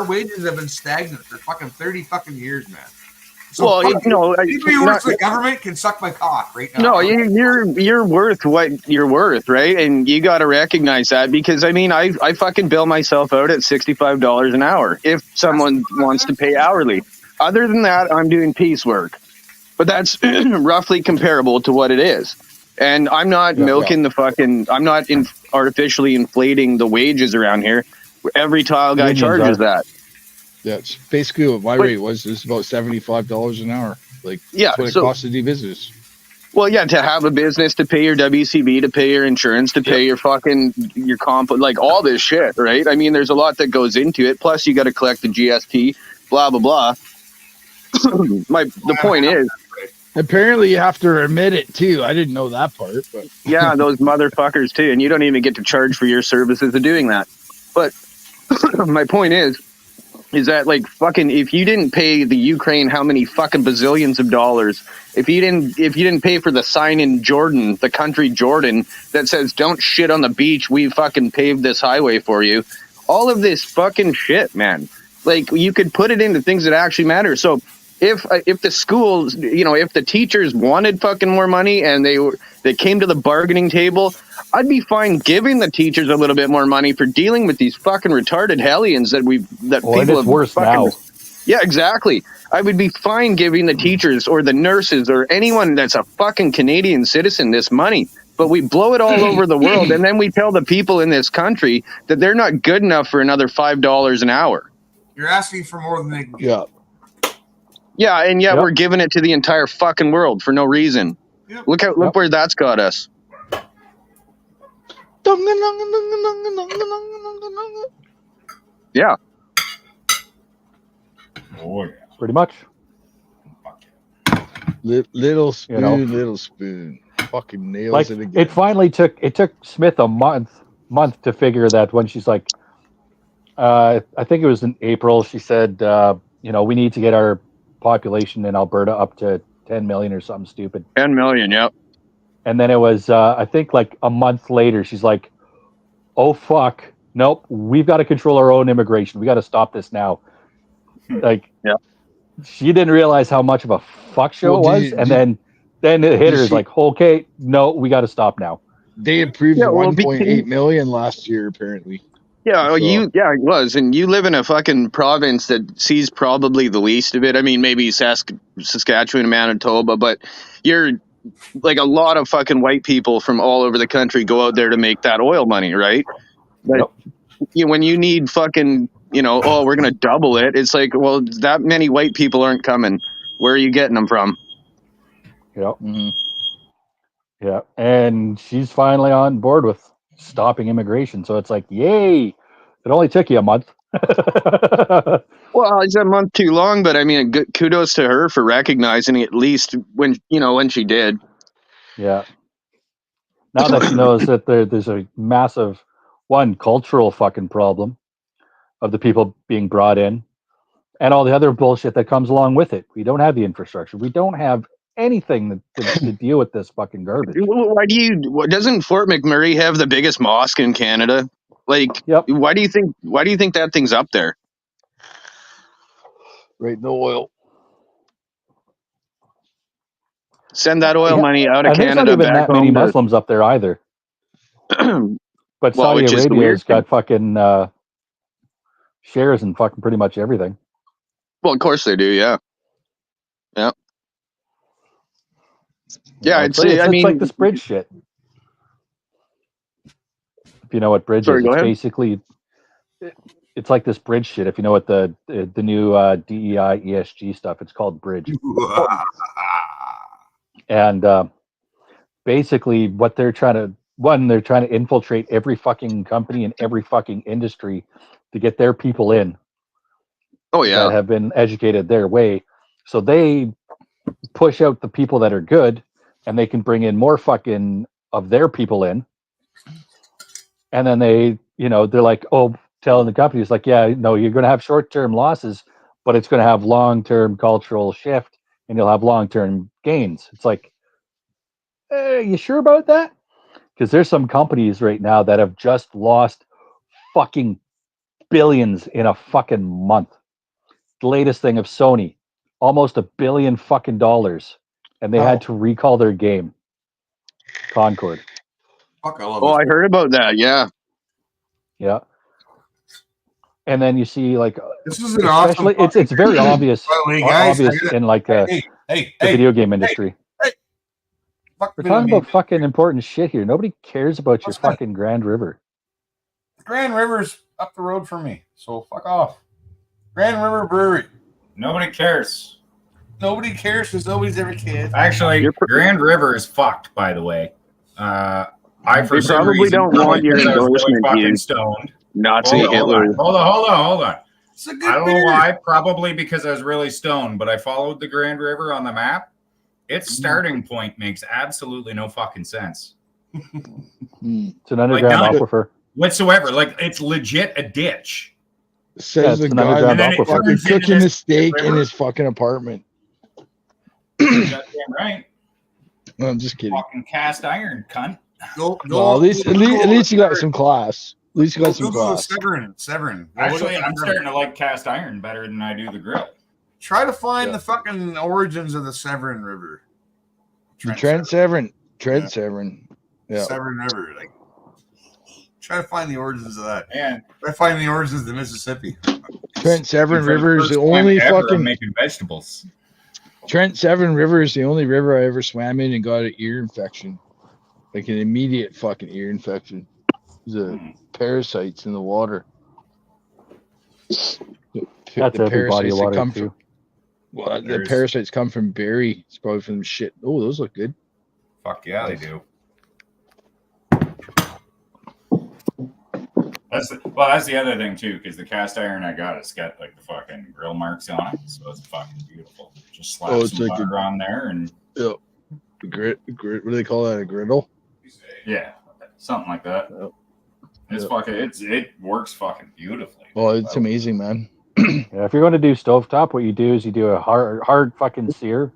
wages have been stagnant for fucking 30 fucking years, man. So anybody who works for the government can suck my cock right now. No, you're worth what you're worth, right? And you got to recognize that, because I mean, I fucking bill myself out at $65 an hour if someone wants to pay hourly. Other than that, I'm doing piecework, but that's roughly comparable to what it is. And I'm not milking the fucking. I'm not artificially inflating the wages around here. Every tile guy charges that. That's basically what my rate was. It's about $75 an hour. Like, that's what it costs to do business. Well, yeah, to have a business, to pay your WCB, to pay your insurance, to pay your comp, like all this shit, right? I mean, there's a lot that goes into it. Plus, you got to collect the GST, blah, blah, blah. The point is, apparently you have to remit it too. I didn't know that part, but yeah, those motherfuckers too. And you don't even get to charge for your services of doing that. But my point is that, like, fucking, if you didn't pay the Ukraine how many fucking bazillions of dollars, if you didn't pay for the sign in Jordan, the country Jordan, that says don't shit on the beach, we fucking paved this highway for you, all of this fucking shit, man, like, you could put it into things that actually matter. So if the schools, if the teachers wanted fucking more money and they came to the bargaining table, I'd be fine giving the teachers a little bit more money for dealing with these fucking retarded hellions that people have worse fucking, now. Yeah, exactly. I would be fine giving the teachers or the nurses or anyone that's a fucking Canadian citizen this money. But we blow it all over the world, and then we tell the people in this country that they're not good enough for another $5 an hour. You're asking for more than they can get. Yeah. Yeah, and yet we're giving it to the entire fucking world for no reason. Yep. Look where that's got us. Yeah. Oh, yeah. Pretty much. Little spoon. Fucking nails Like, it again. it took Smith a month to figure that when she's like, I think it was in April, she said, we need to get our population in Alberta up to 10 million or something stupid. 10 million, yep. And then it was, I think, like a month later, she's like, "Oh fuck, nope, we've got to control our own immigration. We got to stop this now." Like, yeah, she didn't realize how much of a fuck show it was, and then it hit her. It's like, okay, no, we got to stop now. They approved Yeah, well, 1.8 million last year, apparently. yeah, So- it was, and you live in a fucking province that sees probably the least of it. I mean, maybe Saskatchewan and Manitoba, but you're like a lot of fucking white people from all over the country go out there to make that oil money, right? But when you need fucking, oh, we're gonna double it. It's like, well, that many white people aren't coming. Where are you getting them from? Yep. Yeah, and she's finally on board with stopping immigration. So it's like, yay! It only took you a month. Well, it's a month too long, but I mean, kudos to her for recognizing it, at least when she did. Yeah. Now that she knows that there's a massive cultural fucking problem of the people being brought in, and all the other bullshit that comes along with it. We don't have the infrastructure. We don't have anything to deal with this fucking garbage. Why doesn't Fort McMurray have the biggest mosque in Canada? Like, why do you think that thing's up there? Right, no oil. Send that oil money out of And there's not Canada even back that many home to- Muslims up there either. But Well, Saudi which is the Arabia's weird thing. got fucking shares in fucking pretty much everything. Well, of course they do. Yeah. Yeah. Yeah, It's like this bridge shit. If you know what bridge Sorry, is, go it's ahead. basically it's like this bridge shit. If you know what the new DEI ESG stuff, it's called bridge. And basically, what they're trying to infiltrate every fucking company and every fucking industry to get their people in. Oh yeah. That have been educated their way, so they push out the people that are good, and they can bring in more fucking of their people in. And then they're like, oh, telling the companies like, yeah, no, you're going to have short-term losses, but it's going to have long-term cultural shift, and you'll have long-term gains. It's like, you sure about that? Because there's some companies right now that have just lost fucking billions in a fucking month. The latest thing of Sony, almost $1 billion fucking dollars, and they had to recall their game, Concord. Fuck, I love Oh, this. I heard about that. Yeah. Yeah. And then you see like This is an awesome. It's very obvious. By the way, guys, obvious in like the video game industry. Fuck We're video talking game. about fucking important shit here. Nobody cares about your fucking Grand River. Grand River's up the road from me, so fuck off. Grand River Brewery. Nobody cares. Nobody cares because nobody's ever cared. Actually, Grand River is fucked, by the way. I for They some probably reason, don't want your because I was really endorsement, fucking you stoned. Nazi Hold Hitler. on. It's a good I don't beer. know why. Probably because I was really stoned, but I followed the Grand River on the map. Its starting point makes absolutely no fucking sense. It's an underground aquifer. Whatsoever. Like, it's legit a ditch. Says the it's an guy underground that's aquifer. fucking turns into cooking this his steak in river. his fucking apartment. Goddamn right. No, I'm just kidding. Fucking cast iron, cunt. Well, at least you got some class. At least you got some class. Severn. Actually, I'm starting to like cast iron better than I do the grill. Try to find the fucking origins of the Severn River. Trent Severn. Yeah. Severn River. Like, try to find the origins of that. And try to find the origins of the Mississippi. Trent Severn For River is first the time only ever, I'm fucking. making vegetables. Trent Severn River is the only river I ever swam in and got an ear infection, like an immediate fucking ear infection. The parasites in the water. That's every body of water come too. from. Well, the parasites come from berry. It's probably from shit. Oh, those look good. Fuck yeah, they do. That's the other thing too, because the cast iron I got, it's got like the fucking grill marks on it, so it's fucking beautiful. Just slap Oh, it's some like butter on there, and Yeah. The grit. What do they call that? A griddle? yeah, something like that. It's fucking. It works fucking beautifully. Oh, it's amazing, man. Yeah, if you're going to do stovetop, what you do is you do a hard fucking sear,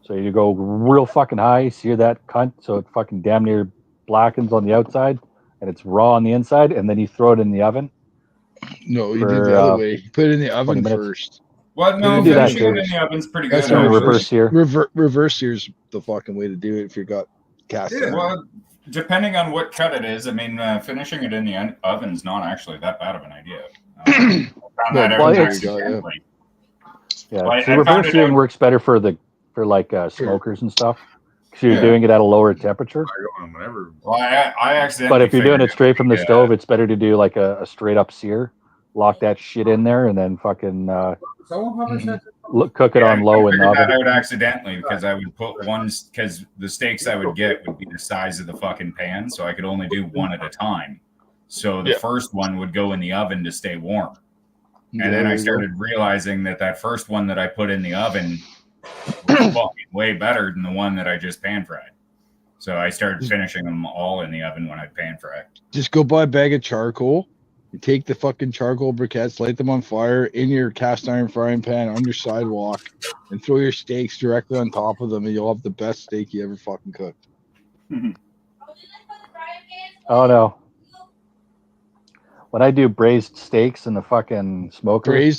So you go real fucking high, sear that cunt so it fucking damn near blackens on the outside and it's raw on the inside, and then you throw it in the oven. No, you did the other way. You put it in the oven first. Well, no, You do that finishing it too. in the oven's pretty That's good. the actually. reverse sear. Reverse sear's the fucking way to do it if you got cast iron. Well, depending on what cut it is, I mean, finishing it in the oven's not actually that bad of an idea. I found that out accidentally. Yeah, Well, so I found reverse it searing out- works better for smokers and stuff. Because you're doing it at a lower temperature. Well, I accidentally. But if you're doing figured it straight from the would be, stove, it's better to do like a straight up sear. Lock that shit in there and then fucking cook it on low in the figured that oven. out accidentally because I would put one because the steaks I would get would be the size of the fucking pan, so I could only do one at a time. So the first one would go in the oven to stay warm, and then I started realizing that first one that I put in the oven was fucking way better than the one that I just pan fried. So I started finishing them all in the oven when I pan fry. Just go buy a bag of charcoal. You take the fucking charcoal briquettes, light them on fire in your cast iron frying pan on your sidewalk, and throw your steaks directly on top of them, and you'll have the best steak you ever fucking cooked. Oh no. When I do braised steaks in the fucking smoker. I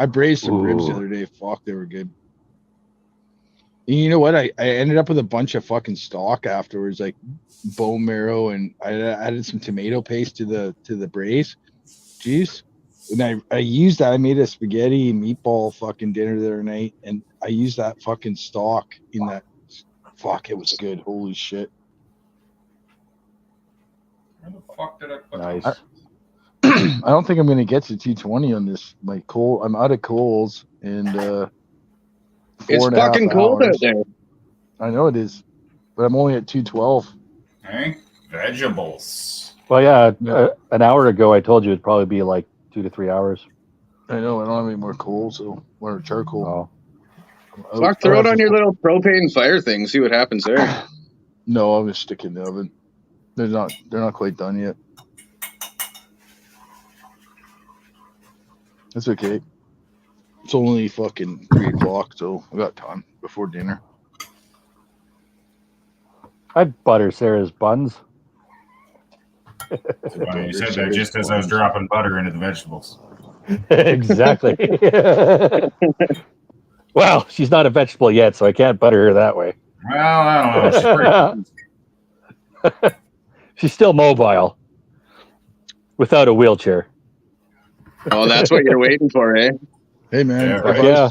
braised some ribs the other day. Fuck, they were good. And you know what? I ended up with a bunch of fucking stock afterwards, like bone marrow, and I added some tomato paste to the braise. Jeez. And I used that. I made a spaghetti meatball fucking dinner the other night, and I used that fucking stock in that. Fuck, it was good. Holy shit. Where the fuck did I put Nice. I don't think I'm gonna get to 220 on this. My coal. I'm out of coals, and It's 4.5 fucking cold hours. out there. I know it is, but I'm only at 212. Hey, vegetables. Well, yeah, an hour ago I told you it'd probably be like 2 to 3 hours. I know. I don't have any more coal, so or charcoal. Fuck, throw it on your little propane fire thing. See what happens there. No, I'm gonna stick it in the oven. They're not quite done yet. That's okay. It's only fucking 3 o'clock, so I got time before dinner. I'd butter Sarah's buns. It's funny you said that just as I was dropping butter into the vegetables. Exactly. Well, she's not a vegetable yet, so I can't butter her that way. Well, I don't know. She's pretty She's still mobile without a wheelchair. Oh, that's what you're waiting for, eh? Hey, man. Yeah,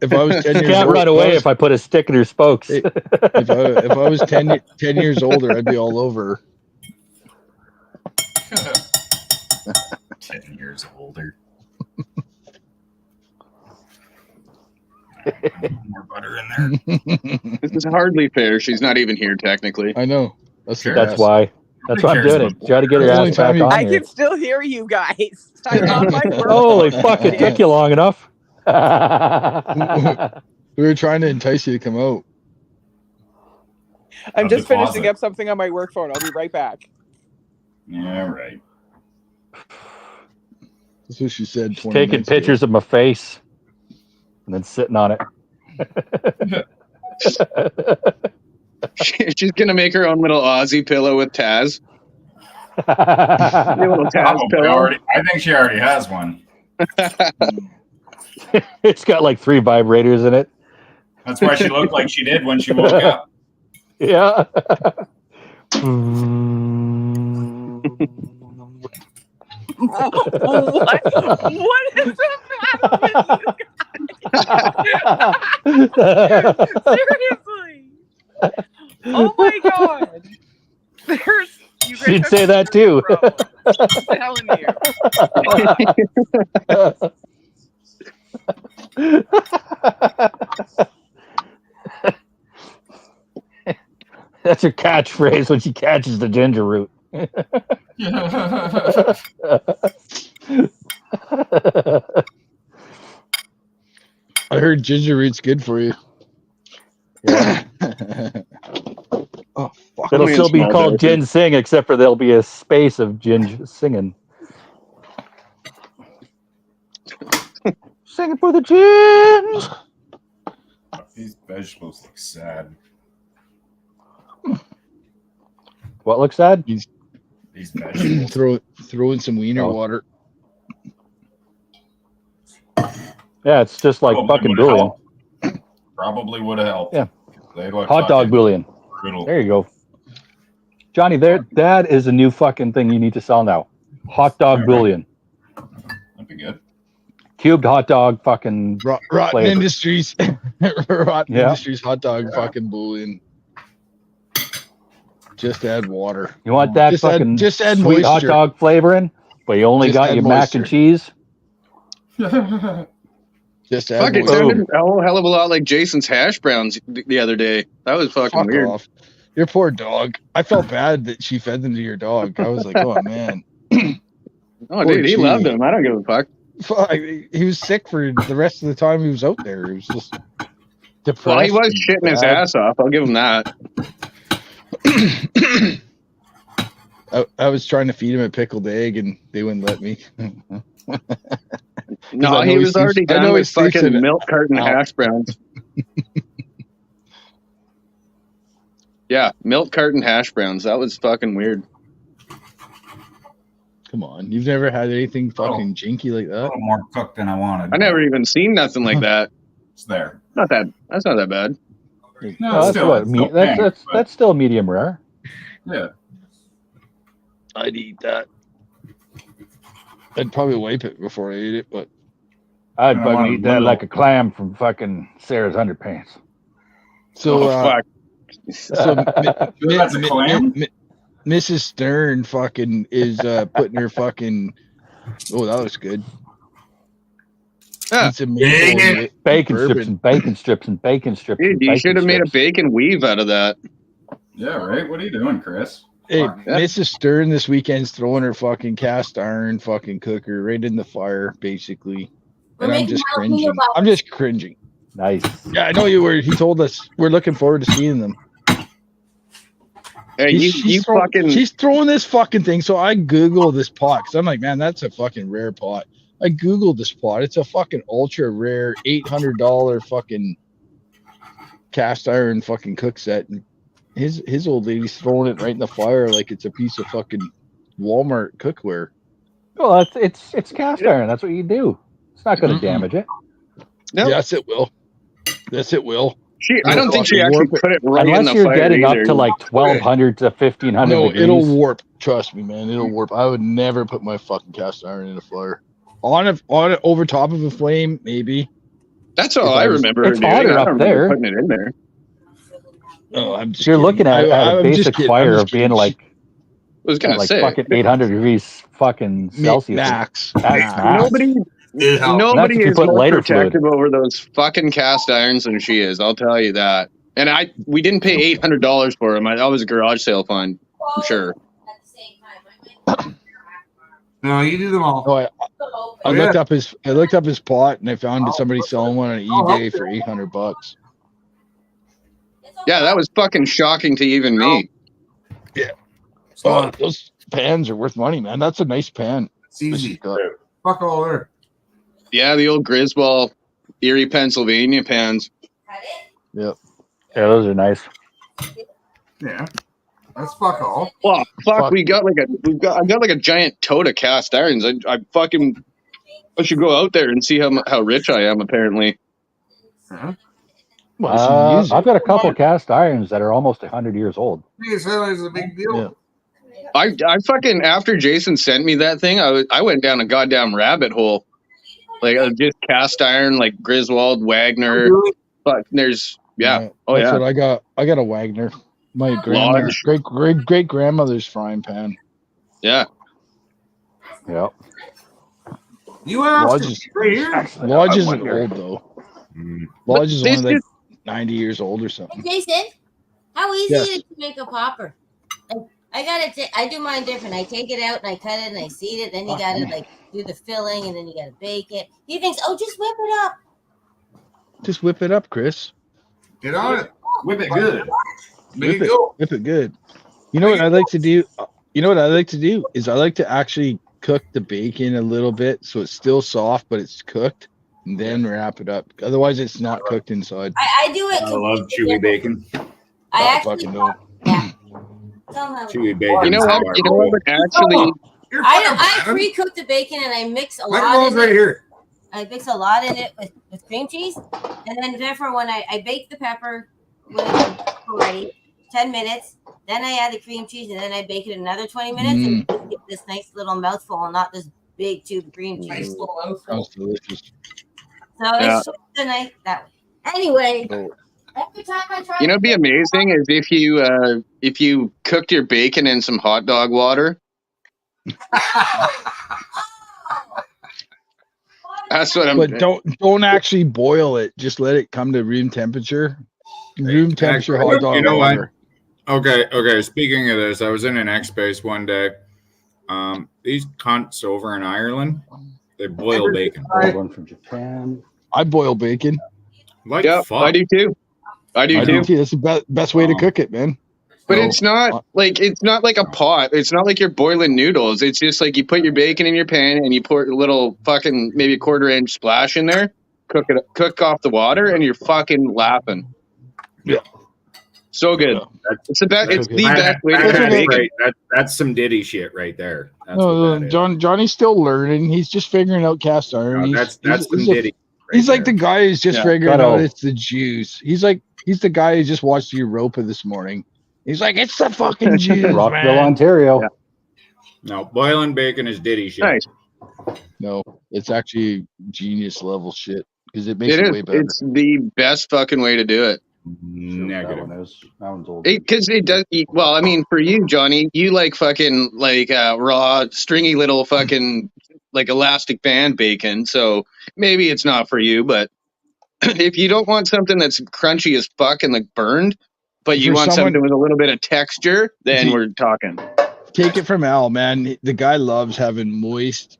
If I was 10 she years can't old, run away if I put a stick in her spokes. Hey, if I was 10 years older, I'd be all over. 10 years older. More butter in there. This is hardly fair. She's not even here technically. I know. That's why. That's why I'm doing it. Try to get her ass back on I here. can still hear you guys. I'm on my work Holy phone. fuck! It took you long enough. We were trying to entice you to come out. I'm Of just the finishing closet. up something on my work phone. I'll be right back. Yeah, right. That's what she said. 20 Taking minutes pictures of my face and then sitting on it. She's gonna make her own little Aussie pillow with Taz. Your little Taz Probably pillow. I think she already has one. It's got like 3 vibrators in it. That's why she looked like she did when she woke up. Yeah. What is the matter with you guys? Seriously. Oh my god. There's you guys She'd have say that too. I'm telling you. That's her catchphrase when she catches the ginger root. I heard ginger root's good for you. Yeah. Oh, fuck. It'll still be called Gin Sing, except for there'll be a space of Ginge singing. Singing for the gins. These vegetables look sad. What looks sad? These vegetables. Throw in some wiener water. Yeah, it's just like Probably fucking would've bouillon. helped. Probably would have helped. Yeah. They look Hot dog fucking bouillon. brutal. There you go. Johnny, that is a new fucking thing you need to sell now. Hot dog bouillon. That'd be good. Cubed hot dog fucking Rotten flavor. Industries. Rotten Industries hot dog fucking bouillon. Just add water. You want that just fucking just add sweet hot moisture. dog flavoring, but you only Just got add your mac moisture. and cheese? Just add Fuck, it moisture. sounded a whole hell of a lot like Jason's hash browns the other day. That was fucking Fuck weird. off. Your poor dog. I felt bad that she fed them to your dog. I was like, oh man. Oh, dude, he loved them. I don't give a fuck. Fuck, he was sick for the rest of the time he was out there. He was just depressed. Well, he was and shitting his bad. ass off. I'll give him that. I was trying to feed him a pickled egg and they wouldn't let me. No, he was already done with fucking milk carton hash browns. Yeah, milk carton hash browns. That was fucking weird. Come on, you've never had anything fucking jinky like that? A little more cooked than I wanted. I never even seen nothing like that. It's there. Not that. That's not that bad. No, that's still, what it's still that's pink, but- that's still medium rare. Yeah. I'd eat that. I'd probably wipe it before I ate it, but I'd I fucking want eat a that little- like a clam from fucking Sarah's Underpants. so fuck. so That's a clam? Mrs. Stern fucking is putting her fucking. Oh, that was good. Yeah. Pizza maple Dang with Bacon bourbon. strips and bacon strips and bacon strips. Dude, and you bacon should have made a strips. bacon weave out of that. Yeah, right? What are you doing, Chris? Hey, Fuck. Mrs. Stern this weekend's throwing her fucking cast iron fucking cooker right in the fire, basically. And I'm just cringing. I'm just cringing. Nice. Yeah, I know you were. He told us we're looking forward to seeing them. Hey, you fucking. She's throwing this fucking thing. So I Googled this pot because I'm like, man, that's a fucking rare pot. I Googled this pot. It's a fucking ultra rare $800 fucking cast iron fucking cook set. And his old lady's throwing it right in the fire like it's a piece of fucking Walmart cookware. Well, it's cast iron. That's what you do. It's not going to damage it. Nope. Yes, it will. Yes, it will. I don't think she actually put it right in Unless the you're fire getting either. up to like 1200 to 1500 No, degrees. it'll warp. Trust me, man. It'll warp. I would never put my fucking cast iron in a fire. On it, over top of a flame, maybe. That's all If I I was- remember. It's doing. hotter I up don't remember there. putting it in there. Oh, I'm just You're kidding. looking at a I'm just basic kidding. fire I'm of just being kidding. I like, was gonna like say fucking 800 degrees fucking Celsius. Max. That's Max. max. nobody. That's Nobody if you is put more lighter fluid. protective over those fucking cast irons than she is. I'll tell you that. And we didn't pay $800 for them. That was a garage sale find. I'm sure. No, you do them all. Oh, I looked up his pot and I found somebody selling one on eBay for $800. Yeah, that was fucking shocking to even me. Yeah. Oh, those pans are worth money, man. That's a nice pan. It's easy. Fuck all there. Yeah, the old Griswold, Erie, Pennsylvania pans. Yep. Yeah, those are nice. Yeah. That's fuck all. Well, fuck, I got like a giant tote of cast irons. I should go out there and see how rich I am. Apparently, I've got a couple cast irons that are almost 100 years old. It's a big deal. I fucking after Jason sent me that thing, I went down a goddamn rabbit hole. Like just cast iron, like Griswold, Wagner. But there's That's yeah. what I got. I got a Wagner. My grandmother's great grandmother's frying pan. Yeah. Yep. You asked Lodge is, Lodge isn't old though. Lodge is only like 90 years old or something. Jason, how easy Yes. is it to make a popper? Like, I do mine different. I take it out and I cut it and I seed it. Then you gotta like do the filling and then you gotta bake it. He thinks, oh, just whip it up. Just whip it up, Chris. Get on it. Whip it good. Make it go. Whip it good. You know what I like to do? You know what I like to do is I like to actually cook the bacon a little bit so it's still soft but it's cooked, and then wrap it up. Otherwise, it's not cooked inside. I do it. I love completely chewy bacon. I actually fucking know. Yeah. Somehow. Chewy bacon. You know what? You know what? Actually, I pre-cook the bacon and I mix a lot in right it. here. I mix a lot in it with cream cheese, and then therefore when I bake the pepper when it's already 10 minutes, then I add the cream cheese, and then I bake it another 20 minutes, and you get this nice little mouthful, and not this big tube of cream cheese. Sounds delicious. So it's just a nice that way. Anyway, every time I try, you know, it'd be amazing is if you cooked your bacon in some hot dog water. That's what I'm. But don't actually boil it. Just let it come to room temperature. Room temperature hot dog You know water. what? Okay. Speaking of this, I was in an X Base one day. These cunts over in Ireland, they boil bacon. One from Japan. I boil bacon. Like fuck. I do too. I do too. That's the best way to cook it, man. But it's not like a pot. It's not like you're boiling noodles. It's just like you put your bacon in your pan and you pour a little fucking maybe a 1/4-inch splash in there. Cook off the water, and you're fucking laughing. Yeah, so good. Yeah. It's the best. It's the best way to cook bacon. That's some Diddy shit right there. That's No, Johnny's still learning. He's just figuring out cast iron. No, that's some Diddy. He's like the guy who's just figuring Cut out out. it's the juice. He's the guy who just watched Europa this morning. He's like, it's the fucking juice, Rockville, man. Ontario. Yeah. No, boiling bacon is Diddy shit. Nice. No, it's actually genius level shit because it makes it way better. It's the best fucking way to do it. Negative. That one's old. Because it does. Well, I mean, for you, Johnny, you like fucking raw, stringy little fucking like elastic band bacon. So maybe it's not for you, but if you don't want something that's crunchy as fuck and like burned, but you want something with a little bit of texture, then we're talking. Take it from Al, man. The guy loves having moist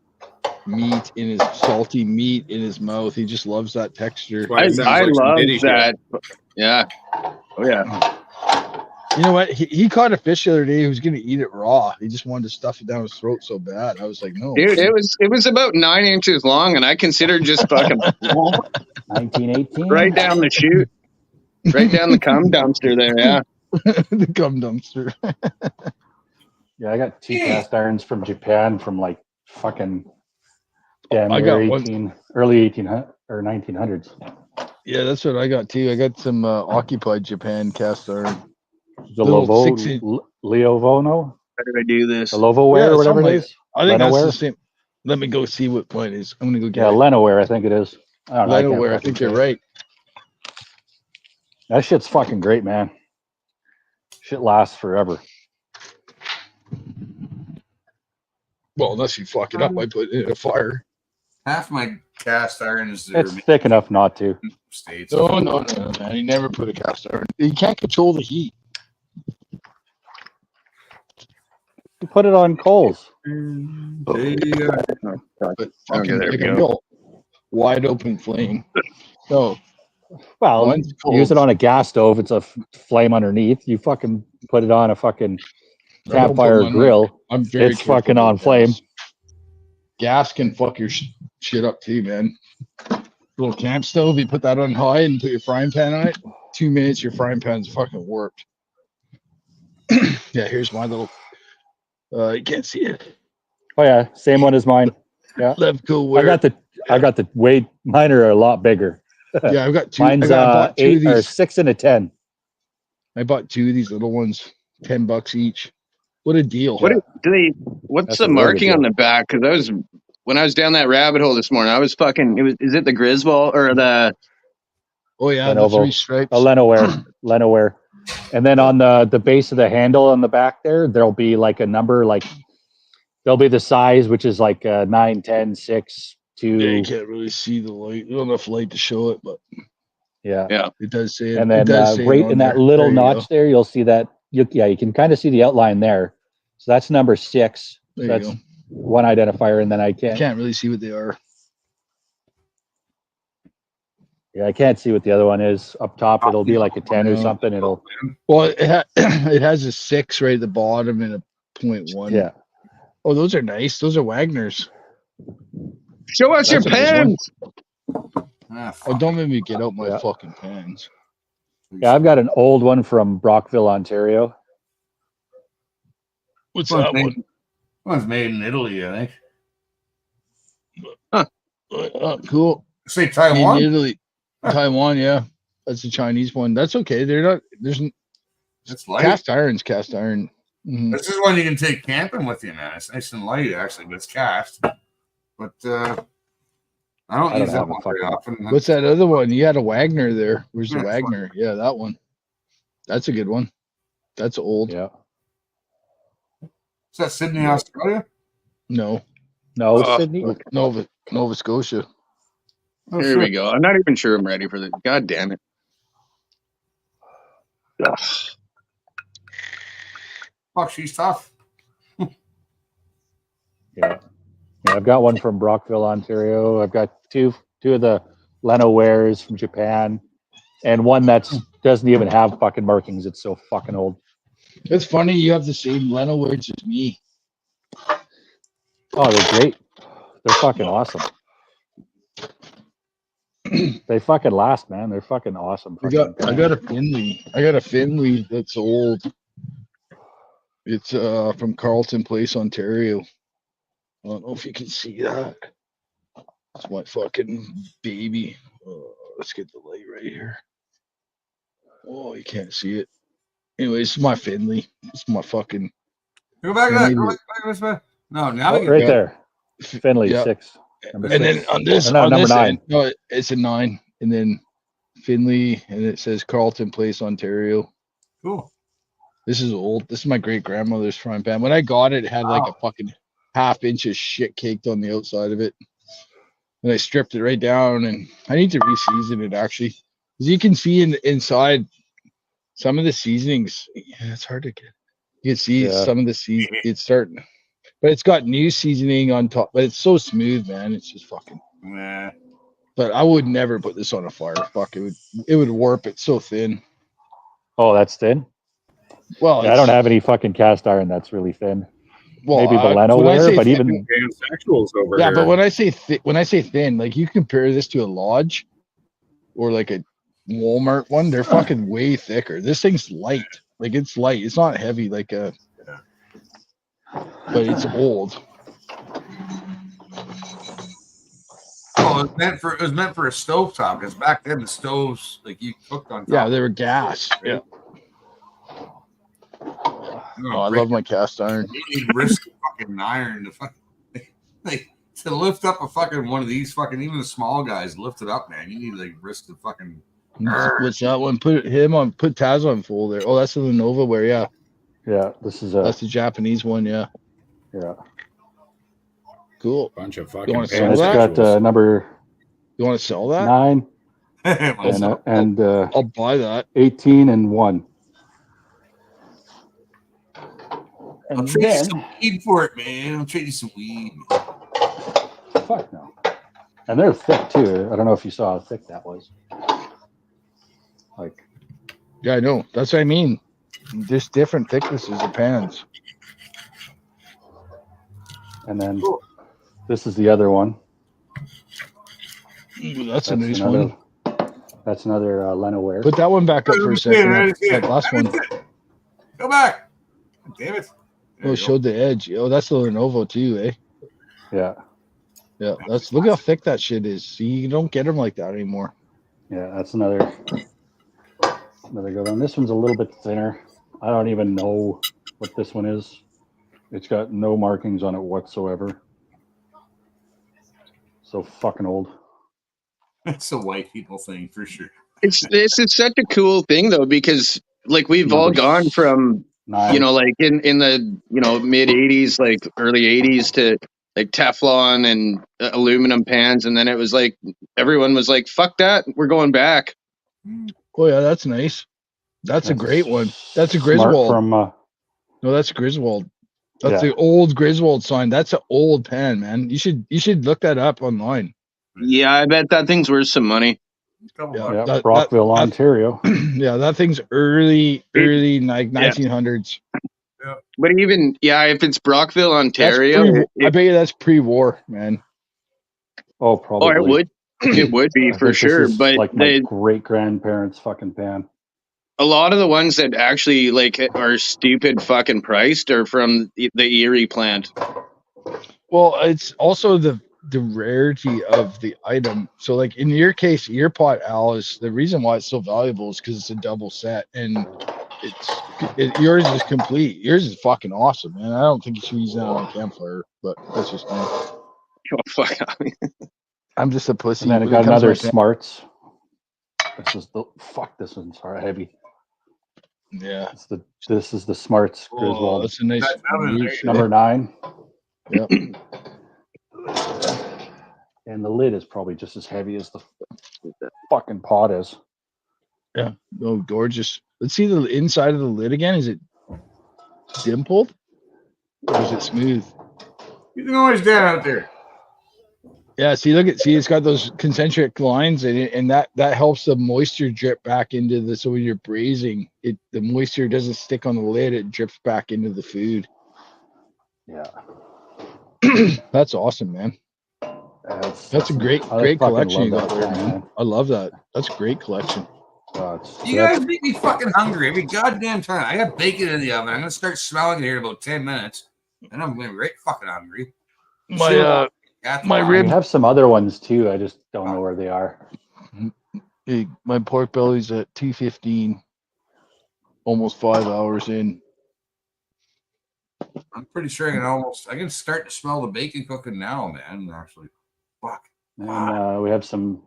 meat in his salty meat in his mouth. He just loves that texture. I love that. Yeah. Oh yeah. You know what? He caught a fish the other day. He was gonna eat it raw. He just wanted to stuff it down his throat so bad. I was like, no, dude. It was about 9 inches long, and I considered just fucking 1918. right down the chute, right down the cum dumpster there. Yeah. The cum dumpster. Yeah, I got 2 cast irons from Japan from like fucking I got early 1800 or 1900s. Yeah, that's what I got too. I got some occupied Japan cast iron. The Leovono? How did I do this? The Lovoware or whatever it is. I think that's Lenoware? the same. Let me go see what mine is. I'm gonna go get Yeah, it. Lenoware, I think it is. Lenoware, I think you're right. That shit's fucking great, man. Shit lasts forever. Well, unless you fuck it up, I put it in a fire. Half my cast irons It's thick enough not to. States. No, man. You never put a cast iron. You can't control the heat. You put it on coals. But fucking make a real wide open flame. So, well, use it on a gas stove. It's a flame underneath. You fucking put it on a fucking campfire grill. I'm very it's fucking on flame. Gas can fuck your shit up too, man. Little camp stove, you put that on high and put your frying pan on it. 2 minutes, your frying pan's fucking warped. Yeah, here's my little. You can't see it. Oh yeah, same one as mine. Yeah, Levco. I got the weight. Mine are a lot bigger. Yeah, I've got 2. Mine's I bought 2 8 of these. or 6 and a 10. I bought 2 of these little ones, $10 each. What a deal! What's That's the a really marking good on deal. the back? Because when I was down that rabbit hole this morning, I was fucking. Is it the Griswold or the? Oh yeah, the Lenovo. 3 stripes. A Lenoware. And then on the base of the handle on the back there'll be like a number, like there'll be the size, which is like 9, 10, 6, 2. Yeah, you can't really see the light. There's not enough light to show it, but Yeah. it does say it. And It then does say it right on in that there. little There you notch go. there, you'll see that. You can kind of see the outline there. So that's number 6. There you That's go. one identifier, and then I You can't. can't really see what they are. Yeah, I can't see what the other one is up top. It'll be like a 10 or something. It'll. Well, it has a 6 right at the bottom and a 0.1. Yeah. Oh, those are nice. Those are Wagner's. Show us your That's a nice one. pens. Oh, don't make me get out my fucking pans. Yeah, I've got an old one from Brockville, Ontario. What's that one? One's made in Italy, I think. Cool. Say Taiwan? In Italy. Taiwan, yeah. That's a Chinese one. That's okay. They're not, there's It's light. cast iron's cast iron. This is one you can take camping with you, man. It's nice and light, actually, but it's cast. But I don't use that one very often. What's that other one? You had a Wagner there. Where's the Wagner? Yeah, that one. That's a good one. That's old. Yeah. Is that Sydney, Australia? No. No, Sydney. Nova Scotia. Here we go. I'm not even sure I'm ready for this. God damn it. Ugh. Fuck, she's tough. Yeah. I've got one from Brockville, Ontario. I've got two of the Leno wares from Japan, and one that doesn't even have fucking markings. It's so fucking old. It's funny you have the same Leno words as me. Oh, they're great. They're fucking awesome. They fucking last, man. They're fucking awesome. I got a Finley. I got a Finley that's old. It's from Carleton Place, Ontario. I don't know if you can see that. It's my fucking baby. Let's get the light right here. Oh, you can't see it. Anyways, it's my Finley. It's my fucking. Go back to that. Go back to this man. No, now right there. Finley, Yeah. 6. And then on this, no, on number this 9. end, no, it's a 9, and then Finley, and it says Carleton Place, Ontario. Cool. This is old. This is my great grandmother's frying pan. When I got it, it had like a fucking half-inch of shit caked on the outside of it. And I stripped it right down, and I need to re-season it actually. As you can see inside, some of the seasonings. Yeah, it's hard to get. You can see some of the seasoning. It's starting, but it's got new seasoning on top. But it's so smooth, man. It's just fucking. Nah. But I would never put this on a fire. Fuck, it would warp. It's so thin. Oh, that's thin? Well, yeah, I don't have any fucking cast iron that's really thin. Well, maybe the Leno ware, but even yeah, but when I say thin, like you compare this to a Lodge or like a Walmart one, they're fucking way thicker. This thing's light. Like it's light. It's not heavy like a but it's old. Oh, it was meant for a stovetop because back then the stoves like you cooked on top. Yeah, they were gas. Right? Yeah. Oh, I love my cast iron. You need risk fucking iron to fucking like to lift up a fucking one of these fucking even the small guys lift it up, man. You need like risk to fucking. What's that one? Put Taz on full there. Oh, that's the Lenovo ware. Yeah. Yeah, this is that's the Japanese one. Yeah. Yeah. Cool. Bunch of You fucking. want to sell that? Got number. You want to sell that? 9. and I'll buy that. 18 and 1. I'll trade you some weed for it, man. I'll trade you some weed. Fuck no. And they're thick too. I don't know if you saw how thick that was. Like. Yeah, I know. That's what I mean. Just different thicknesses of pans. And then this is the other one. Ooh, that's a nice one. That's another Leno ware. Put that one back up for a second. That last one. Go back. Damn it. Oh, showed the edge. Oh, that's the Lenovo too, eh? Yeah. Yeah. That's look how thick that shit is. See, you don't get them like that anymore. Yeah, that's another good one. This one's a little bit thinner. I don't even know what this one is. It's got no markings on it whatsoever. So fucking old. It's a white people thing for sure. This is such a cool thing though, because like we've all gone from 9. you know, like in the mid 80s, like early 80s to like Teflon and aluminum pans, and then it was like everyone was like, "Fuck that, we're going back." Oh yeah, that's nice. That's a great one. That's a Griswold. From no, that's Griswold. That's Yeah. the old Griswold sign. That's an old pan, man. You should look that up online. Yeah, I bet that thing's worth some money. Yeah, Brockville, Ontario. Yeah, that thing's early like 1900s. Yeah. But even if it's Brockville, That's Ontario, I bet you that's pre-war, man. Oh, probably. it would. It would be I for think sure, this is but like my great grandparents' fucking pan. a lot of the ones that actually like are stupid fucking priced are from the Erie plant. Well, it's also the rarity of the item. So, like in your case, your pot, Alice, the reason why it's so valuable is because it's a double set, and yours is complete. Yours is fucking awesome, man. I don't think you should use that on a campfire, but that's just me. Oh, fuck. I'm just a pussy. And then I when it got comes to another my pan. smarts. This is the this one's heavy. Yeah. This is the smarts Oh, Griswold. that's a nice use, number 9. Yep. And the lid is probably just as heavy as the fucking pot is. Yeah. Oh, gorgeous. Let's see the inside of the lid again. Is it dimpled or is it smooth? You can always down out there. Yeah, see, it's got those concentric lines in it, and that helps the moisture drip back into the. So when you're braising, the moisture doesn't stick on the lid; it drips back into the food. Yeah, that's awesome, man. That's a great collection you got there, man. I love that. That's a great collection. You guys make me fucking hungry every goddamn time. I got bacon in the oven. I'm gonna start smelling it here in about 10 minutes, and I'm gonna be right fucking hungry. My rib. We have some other ones too. I just don't know where they are. Hey, my pork belly's at 2:15, almost 5 hours in. I'm pretty sure I can start to smell the bacon cooking now, man. Actually, fuck. And we have some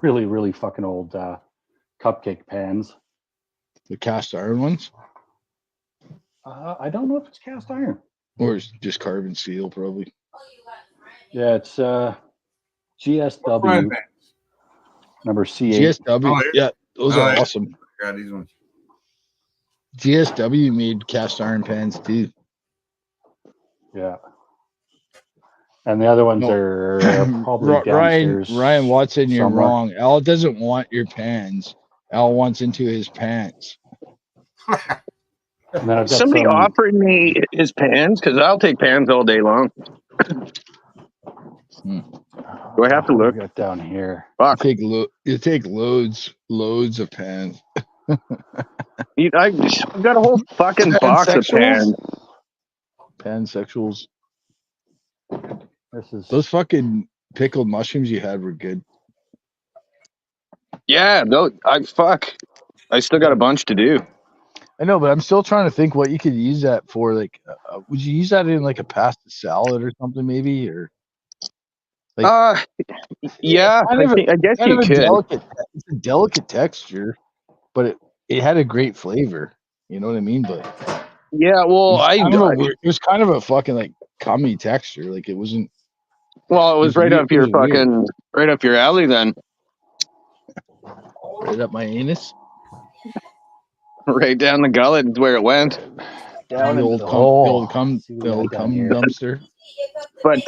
really, really fucking old cupcake pans. The cast iron ones? I don't know if it's cast iron. Or it's just carbon steel, probably. Yeah, it's GSW number C8. GSW, yeah, those are awesome. I got these ones. GSW made cast iron pans too. Yeah. And the other ones are probably downstairs. Ryan Watson, you're somewhere. wrong. Al doesn't want your pans. Al wants into his pants. And then I've got Somebody offered me his pans because I'll take pans all day long. Do I have to look? Got down here. Fuck. You take loads of pans. I've got a whole fucking box of pans. Pansexuals. This is those fucking pickled mushrooms you had were good. Yeah, no, I still got a bunch to do. I know, but I'm still trying to think what you could use that for. Like, would you use that in like a pasta salad or something, maybe? Or like, yeah, I guess you could. It's a delicate texture, but it had a great flavor. You know what I mean? But yeah, well, it was kind of a fucking like cummy texture. Like it wasn't. Well, it was right up your fucking right up your alley then. Right up my anus. Right down the gullet is where it went. Down the old cum dumpster. But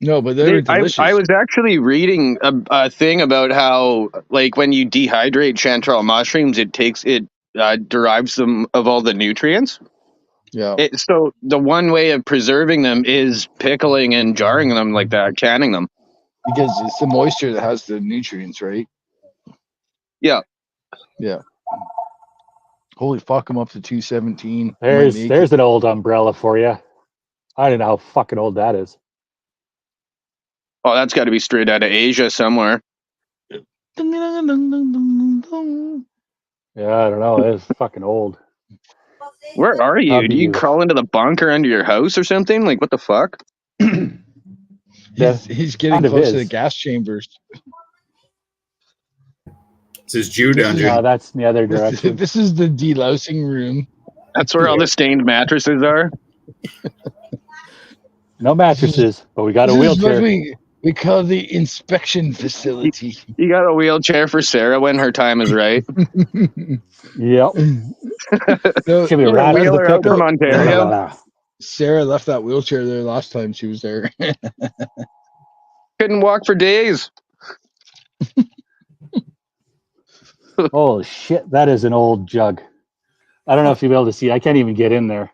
no, but they were delicious. I was actually reading a thing about how, like, when you dehydrate chanterelle mushrooms, it derives them of all the nutrients. Yeah. So the one way of preserving them is pickling and jarring them like that, canning them. Because it's the moisture that has the nutrients, right? Yeah. Yeah. Holy fuck, I'm up to 217. There's an old umbrella for you. I don't know how fucking old that is. Oh, that's got to be straight out of Asia somewhere. Yeah, I don't know. It's fucking old. Where are you? Do you crawl into the bunker under your house or something? Like, what the fuck? He's getting close to the gas chambers. It's his Jew dungeon. No, that's in the other direction. This is the delousing room. That's where all the stained mattresses are. No mattresses, but we got a wheelchair. We call the inspection facility. You got a wheelchair for Sarah when her time is right. Yep. Can we wheel her out from Ontario? Sarah left that wheelchair there last time she was there. Couldn't walk for days. Holy shit, that is an old jug. I don't know if you'll be able to see. I can't even get in there.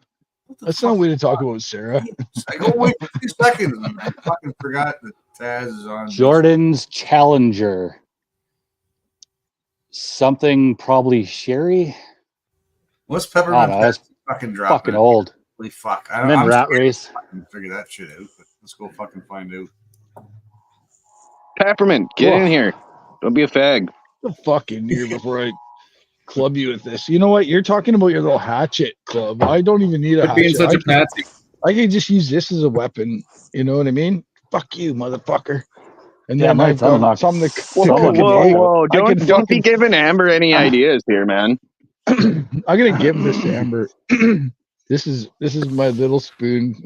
That's not a way to talk about Sarah. I go wait 2 seconds and I fucking forgot that Taz is on. Jordan's Challenger. Something probably Sherry. What's I Peppermint don't know, it's Patch fucking dropping? fucking old. Holy fuck! And then I'm Rat scared Race. to fucking figure that shit out. But let's go fucking find out. Peppermint, get in here. Don't be a fag. The fuck in here before I club you with this. You know what? You're talking about your little hatchet club. I don't even need a Quit being hatchet. such a patsy. I can just use this as a weapon. You know what I mean? Fuck you, motherfucker. And Yeah, then might I've sound got like something to Whoa, cook him, whoa, eh? whoa! I can Don't be fucking- giving Amber any ideas here, man. I'm gonna give this to Amber. This is my little spoon.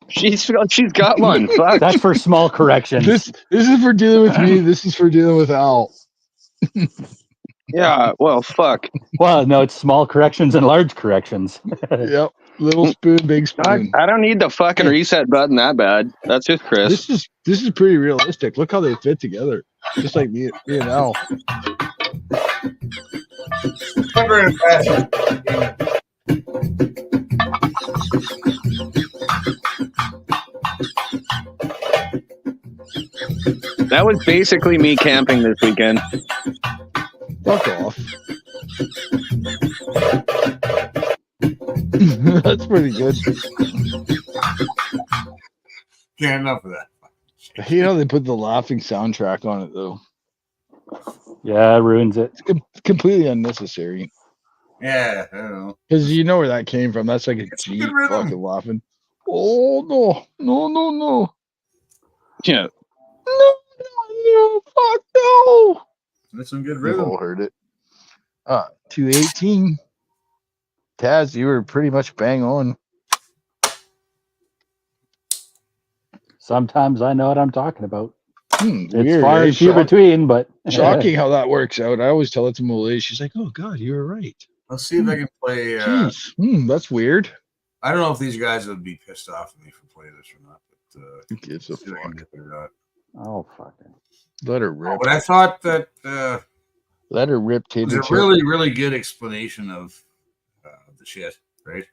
She's got one. Fuck. That's for small corrections. This is for dealing with me. This is for dealing with Al. Yeah. Well, fuck. Well, no, it's small corrections and large corrections. Yep. Little spoon, big spoon. I don't need the fucking reset button that bad. That's just Chris. This is pretty realistic. Look how they fit together, just like me and Al. That was basically me camping this weekend. Fuck off. That's pretty good. Can't enough of that. I hate how they put the laughing soundtrack on it though. Yeah, it ruins it. It's completely unnecessary. Yeah, I don't know. Because you know where that came from. That's like a Jeep fucking laughing. Oh no, no, no, no. Yeah. No, fuck no. That's some good We've rhythm. all heard it. 218. Taz, you were pretty much bang on. Sometimes I know what I'm talking about. It's Weird, far eh? and few between, but Shocking how that works out. I always tell it to Molly. She's like, "Oh God, you were right." Let's see if I can play. Jeez, that's weird. I don't know if these guys would be pissed off at me for playing this or not. But who gives a see if I can get there or not. Oh fucking. Let her rip. But I thought that Let her rip. it was a really, really good explanation of the shit, right?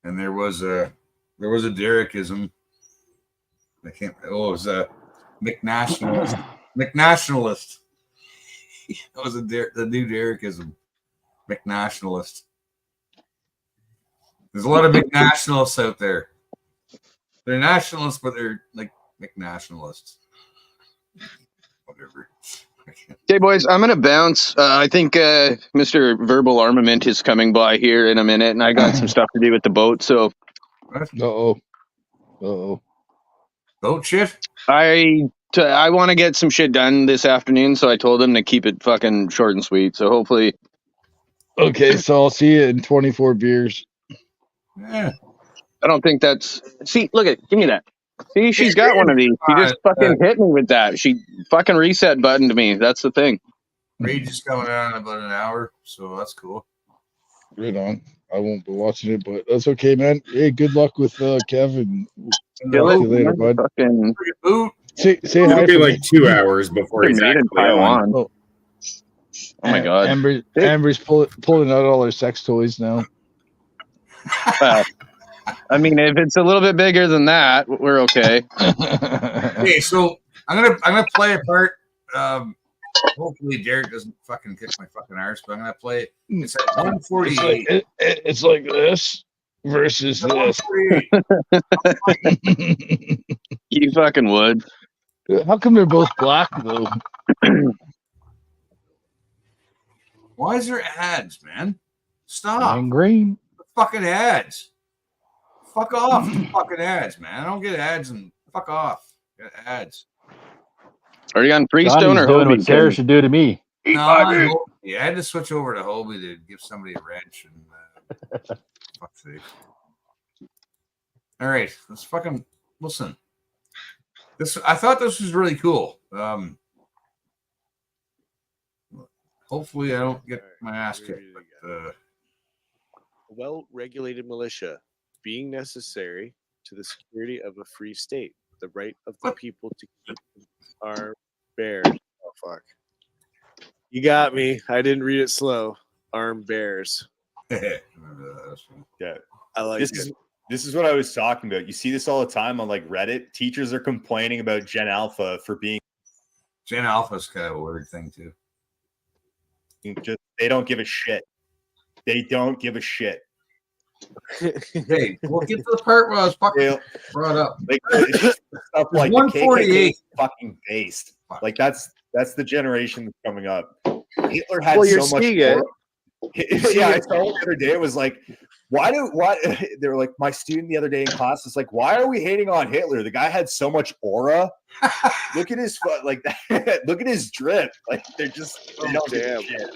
And there was a Derekism. I can't. Oh, it was a McNationalist. McNationalist. That was the new Derekism. McNationalist. There's a lot of McNationalists out there. They're nationalists, but they're like McNationalists. Whatever. Okay, boys, I'm gonna bounce. I think Mr. Verbal Armament is coming by here in a minute, and I got some stuff to do with the boat. So, boat shit. I want to get some shit done this afternoon, so I told him to keep it fucking short and sweet. So hopefully, Okay, so I'll see you in 24 beers. Yeah. I don't think that's. See, look at. Give me that. See, she's got one of these. She just fucking hit me with that. She fucking reset buttoned me. That's the thing. Rage is coming out in about an hour, so that's cool. Right on. I won't be watching it, but that's okay, man. Hey, good luck with Kevin. See you later, bud. Fucking say It'll hi be for like me. 2 hours before he's made in actually Taiwan. on. Oh my god. Amber's pulling out all her sex toys now. Well, I mean, if it's a little bit bigger than that, we're okay. Okay, so I'm gonna play a part. Hopefully Derek doesn't fucking kick my fucking arse, but I'm gonna play it. It's at 148. It's like this versus this. You fucking would. How come they're both black though? Why is there ads, man? Stop. And green. The fucking ads. Fuck off with the fucking ads, man. I don't get ads and fuck off. Get ads. Are you on Freestone Johnny's or doing Hobie? what Sarah should do to me. No, I had to switch over to Hobie to give somebody a wrench and fuck's sake. All right, let's fucking listen. I thought this was really cool. Hopefully I don't get my ass kicked. But, A well-regulated militia being necessary to the security of a free state, the right of the people to keep our bears. Oh fuck! You got me. I didn't read it slow. Armed bears. Yeah, I like This it. This is what I was talking about. You see this all the time on like Reddit. Teachers are complaining about Gen Alpha for being Gen Alpha's kind of a weird thing too. Just they don't give a shit. They don't give a shit. Hey, we'll get to the part where I was fucking brought up. Like it's just stuff like the 148 KKK fucking based. Like that's the generation that's coming up. Hitler had Well, you're so much seeing it. Yeah, I saw it the other day. It was like, why they were like, my student the other day in class is like, why are we hating on Hitler? The guy had so much aura. Look at his like that. Look at his drip. Like they don't give a shit.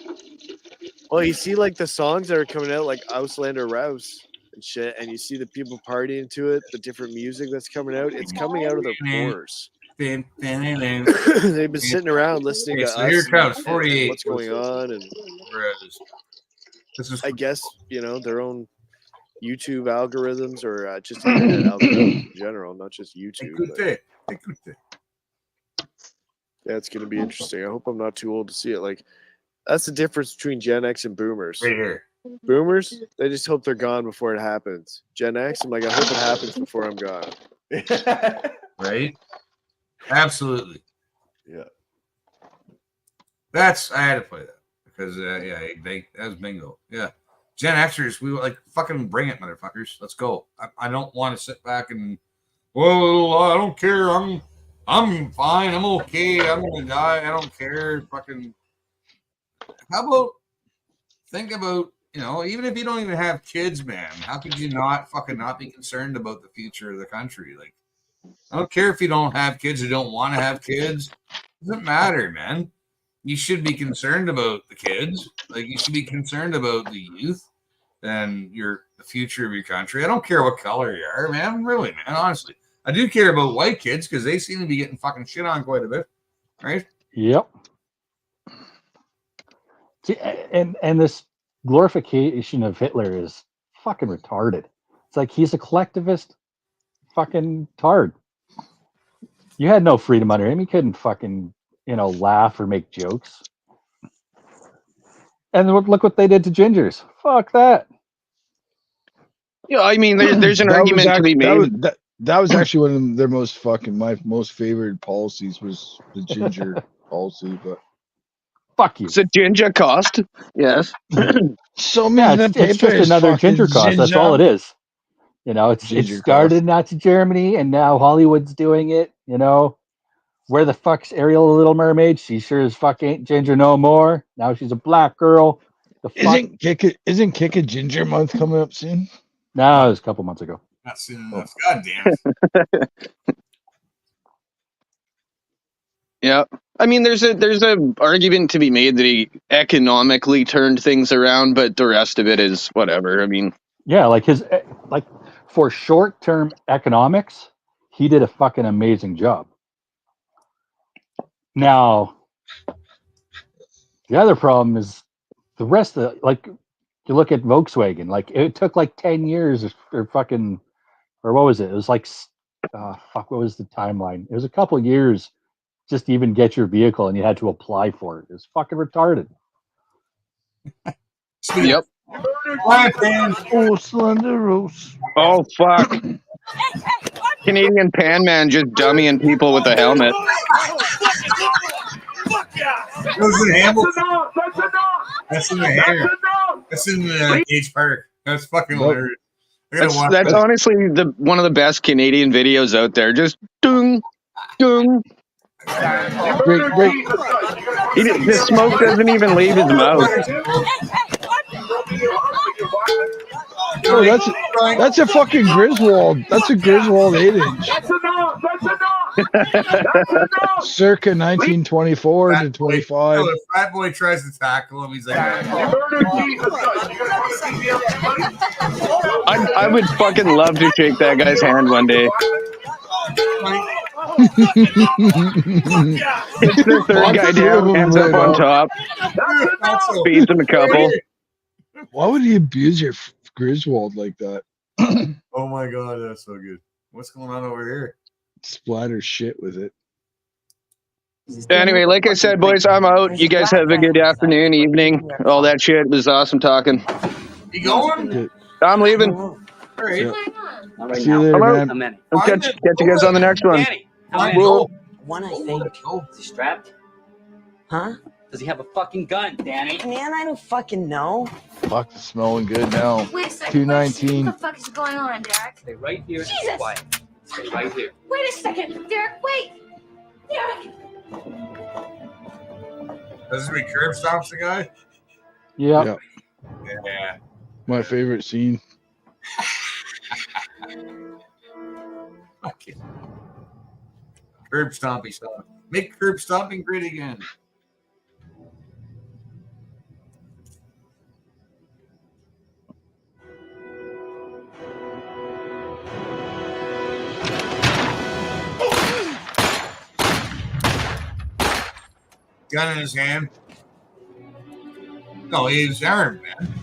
Well, you see like the songs that are coming out, like Auslander Rouse and shit, and you see the people partying to it, the different music that's coming out. It's coming out of their pores. They've been sitting around listening to so us. here it comes, and 48. What's going on? And I guess their own YouTube algorithms or just internet algorithms in general, not just YouTube. Yeah, it's going to be interesting. I hope I'm not too old to see it. Like, that's the difference between Gen X and Boomers. Right here. Boomers, they just hope they're gone before it happens. Gen X, I'm like, I hope it happens before I'm gone. Right? Absolutely. Yeah. I had to play that because that was bingo. Yeah. Gen Xers, we were like, fucking bring it, motherfuckers. Let's go. I don't want to sit back and, well, I don't care. I'm fine. I'm okay. I'm gonna die. I don't care. Fucking. How about think about, even if you don't even have kids, man, how could you not be concerned about the future of the country? Like, I don't care if you don't have kids or don't want to have kids. It doesn't matter, man. You should be concerned about the kids. Like, you should be concerned about the youth and the future of your country. I don't care what color you are, man. Really, man. Honestly, I do care about white kids because they seem to be getting fucking shit on quite a bit, right? Yep. See, and this glorification of Hitler is fucking retarded. It's like he's a collectivist fucking tard. You had no freedom under him. You couldn't fucking, laugh or make jokes. And look what they did to gingers. Fuck that. Yeah, I mean, there's an argument to be made. That was actually one of their my most favorite policies was the ginger policy, but fuck you. It's a ginger cost. Yes. So it's just another ginger cost. That's all it is. It started in Nazi Germany, and now Hollywood's doing it. Where the fuck's Ariel, the Little Mermaid? She sure as fuck ain't ginger no more. Now she's a black girl. Isn't Kick a Ginger Month coming up soon? No, it was a couple months ago. Not soon enough. God damn it. Yeah. I mean, there's a argument to be made that he economically turned things around, but the rest of it is whatever. I mean, yeah, for short-term economics, he did a fucking amazing job. Now, the other problem is the rest of you look at Volkswagen, it took 10 years or what was it? It was what was the timeline? It was a couple of years just to even get your vehicle, and you had to apply for it. It was fucking retarded. Yep. Oh, Slender Rose. Oh, fuck. Canadian Pan Man just dummying people with a helmet. That's in Hamilton. That's in the hair. That's in the Gage Park. That's fucking hilarious. That's honestly one of the best Canadian videos out there. Just dung, dung. Great. The smoke doesn't even leave his mouth. Oh, that's a fucking Griswold. That's a Griswold 8-inch. Circa 1924 to 25. The fat boy tries to tackle him. He's like, I would fucking love to shake that guy's hand one day. It's the third guy down, hands up on top. Speeds him a couple. Why would he abuse your Griswold like that? Oh my god, that's so good. What's going on over here? Splatter shit with it. Anyway, like I said, boys, I'm out. You guys have a good afternoon, evening, all that shit. It was awesome talking. You going? I'm leaving. All right. Not right See you now. later, Hello? man. How many? I'll catch you guys on the next one. Danny, how Fine, many? go. One, I think. Is he strapped? Huh? Does he have a fucking gun, Danny? Man, I don't fucking know. Fuck, it's smelling good now. Wait a second. 219. What the fuck is going on, Derek? Stay right here. Jesus! And quiet. Stay right here. Wait a second, Derek. Wait, Derek. This is where he curb stomps the guy? Yeah. Yeah. My favorite scene. Fuck it. Curb stompy stuff. Make curb stomping great again. Gun in his hand. No, he's armed, man.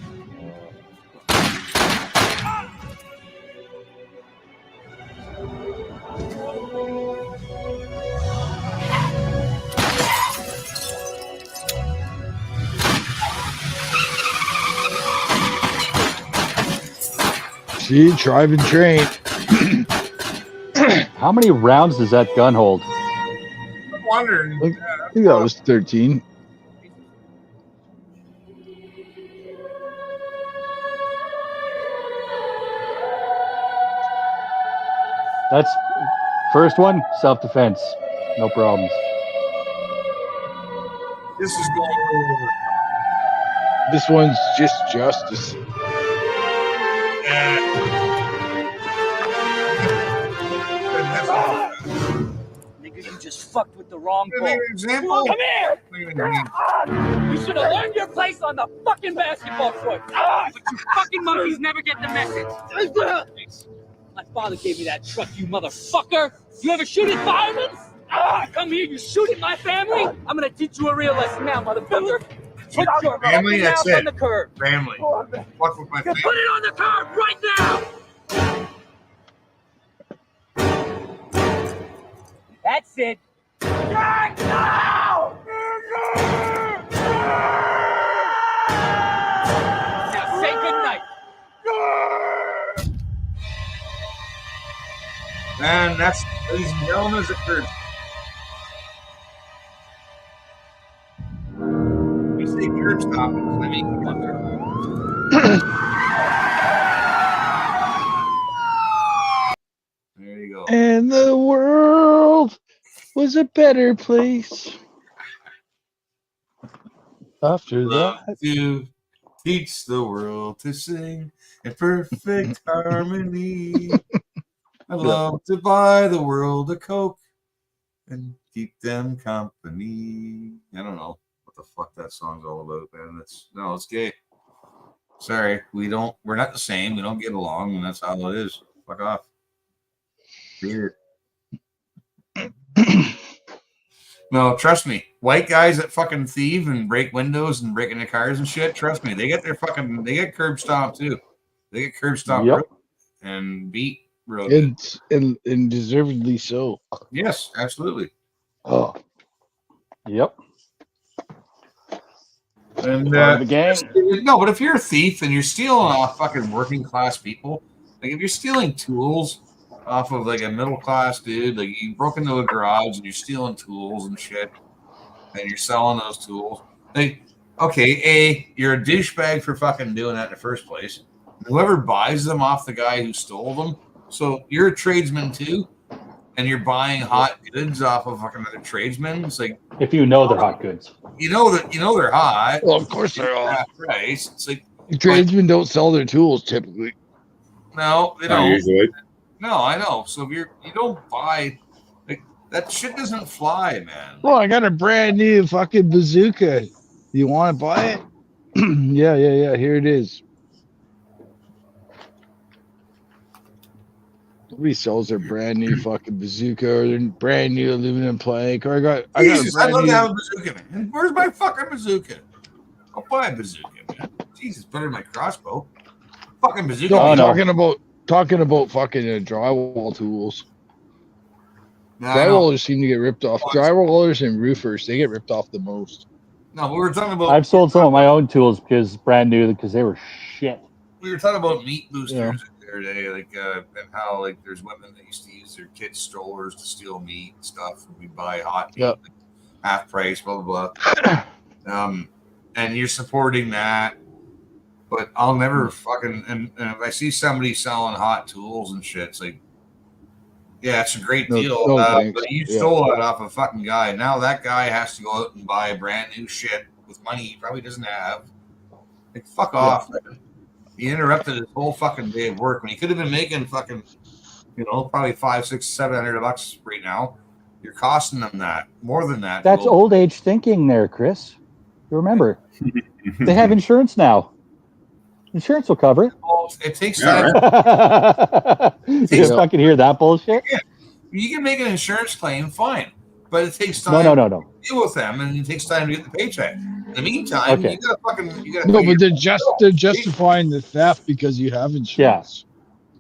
See, drive and train. How many rounds does that gun hold? I'm wondering. I think that was 13. That's first one, self-defense. No problems. This is going over. This one's just justice. Nigga, you just fucked with the wrong Give ball. me an example. Come here! You should have learned your place on the fucking basketball court. But you fucking monkeys never get the message. My father gave me that truck, you motherfucker. You ever shoot at firemen? Come here, you shoot at my family? I'm gonna teach you a real lesson now, motherfucker. Put your Family, fucking that's mouth it. on the curb. Family. Fuck with my family. Put it on the curb right now! That's it. Right now! Now say goodnight. And that's, ladies and gentlemen, is a curb. We say curb stopping. I mean, there you go. And the world was a better place. After Love that. to teach the world to sing in perfect harmony. I love to buy the world a Coke and keep them company. I don't know what the fuck that song's all about, man. It's gay. Sorry, we're not the same. We don't get along, and that's how it is. Fuck off. Weird. No, trust me. White guys that fucking thieve and break windows and break into cars and shit, trust me, they get curb stomped too. They get curb stomped Yep. and beat real good. And deservedly so. Yes, absolutely. Oh. Yep. And Part of the gang. no, but if you're a thief and you're stealing off fucking working class people, like if you're stealing tools off of like a middle class dude, like you broke into a garage and you're stealing tools and shit, and you're selling those tools. Like, okay, you're a douchebag for fucking doing that in the first place. Whoever buys them off the guy who stole them, so you're a tradesman too, and you're buying hot goods off of fucking other tradesmen. It's like If you know they're hot goods. you know they're hot. Well, of course they're hot. Price. It's like Tradesmen don't sell their tools typically. no, they Not don't. usually. No, I know. So if you don't buy like that shit doesn't fly, man. Well, I got a brand new fucking bazooka. You want to buy it? Yeah. Here it is. Nobody sells their brand new fucking bazooka or their brand new aluminum plank. Or I got a Jesus, I'd brand love new. to have a bazooka, man. Where's my fucking bazooka? I'll buy a bazooka, man. Jesus, better than my crossbow. Fucking bazooka. No, I'm man. talking about fucking drywall tools. No, I know. Drywallers seem to get ripped off. Drywallers and roofers, they get ripped off the most. No, but we were talking about. I've sold some of my own tools because brand new because they were shit. We were talking about meat boosters the other day, like and how like there's women that used to use their kids' strollers to steal meat and stuff. And we buy hot meat, Yep. like, half price, blah blah blah. And you're supporting that, but I'll never fucking and if I see somebody selling hot tools and shit, it's like, yeah, it's a great deal, No thanks. but you Yeah. stole that off a fucking guy. Now that guy has to go out and buy brand new shit with money he probably doesn't have. Like, fuck off, man. He interrupted his whole fucking day of work when he could have been making fucking, probably $500, $600, $700 right now. You're costing them that, more than that. That's old age thinking there, Chris. You remember, they have insurance now. Insurance will cover it. It takes Yeah, time. You didn't fucking hear that bullshit? Yeah. You can make an insurance claim, fine, but it takes time No. to deal with them, and it takes time to get the paycheck. In the meantime, Okay. you gotta No, but they're justifying the theft because you have insurance.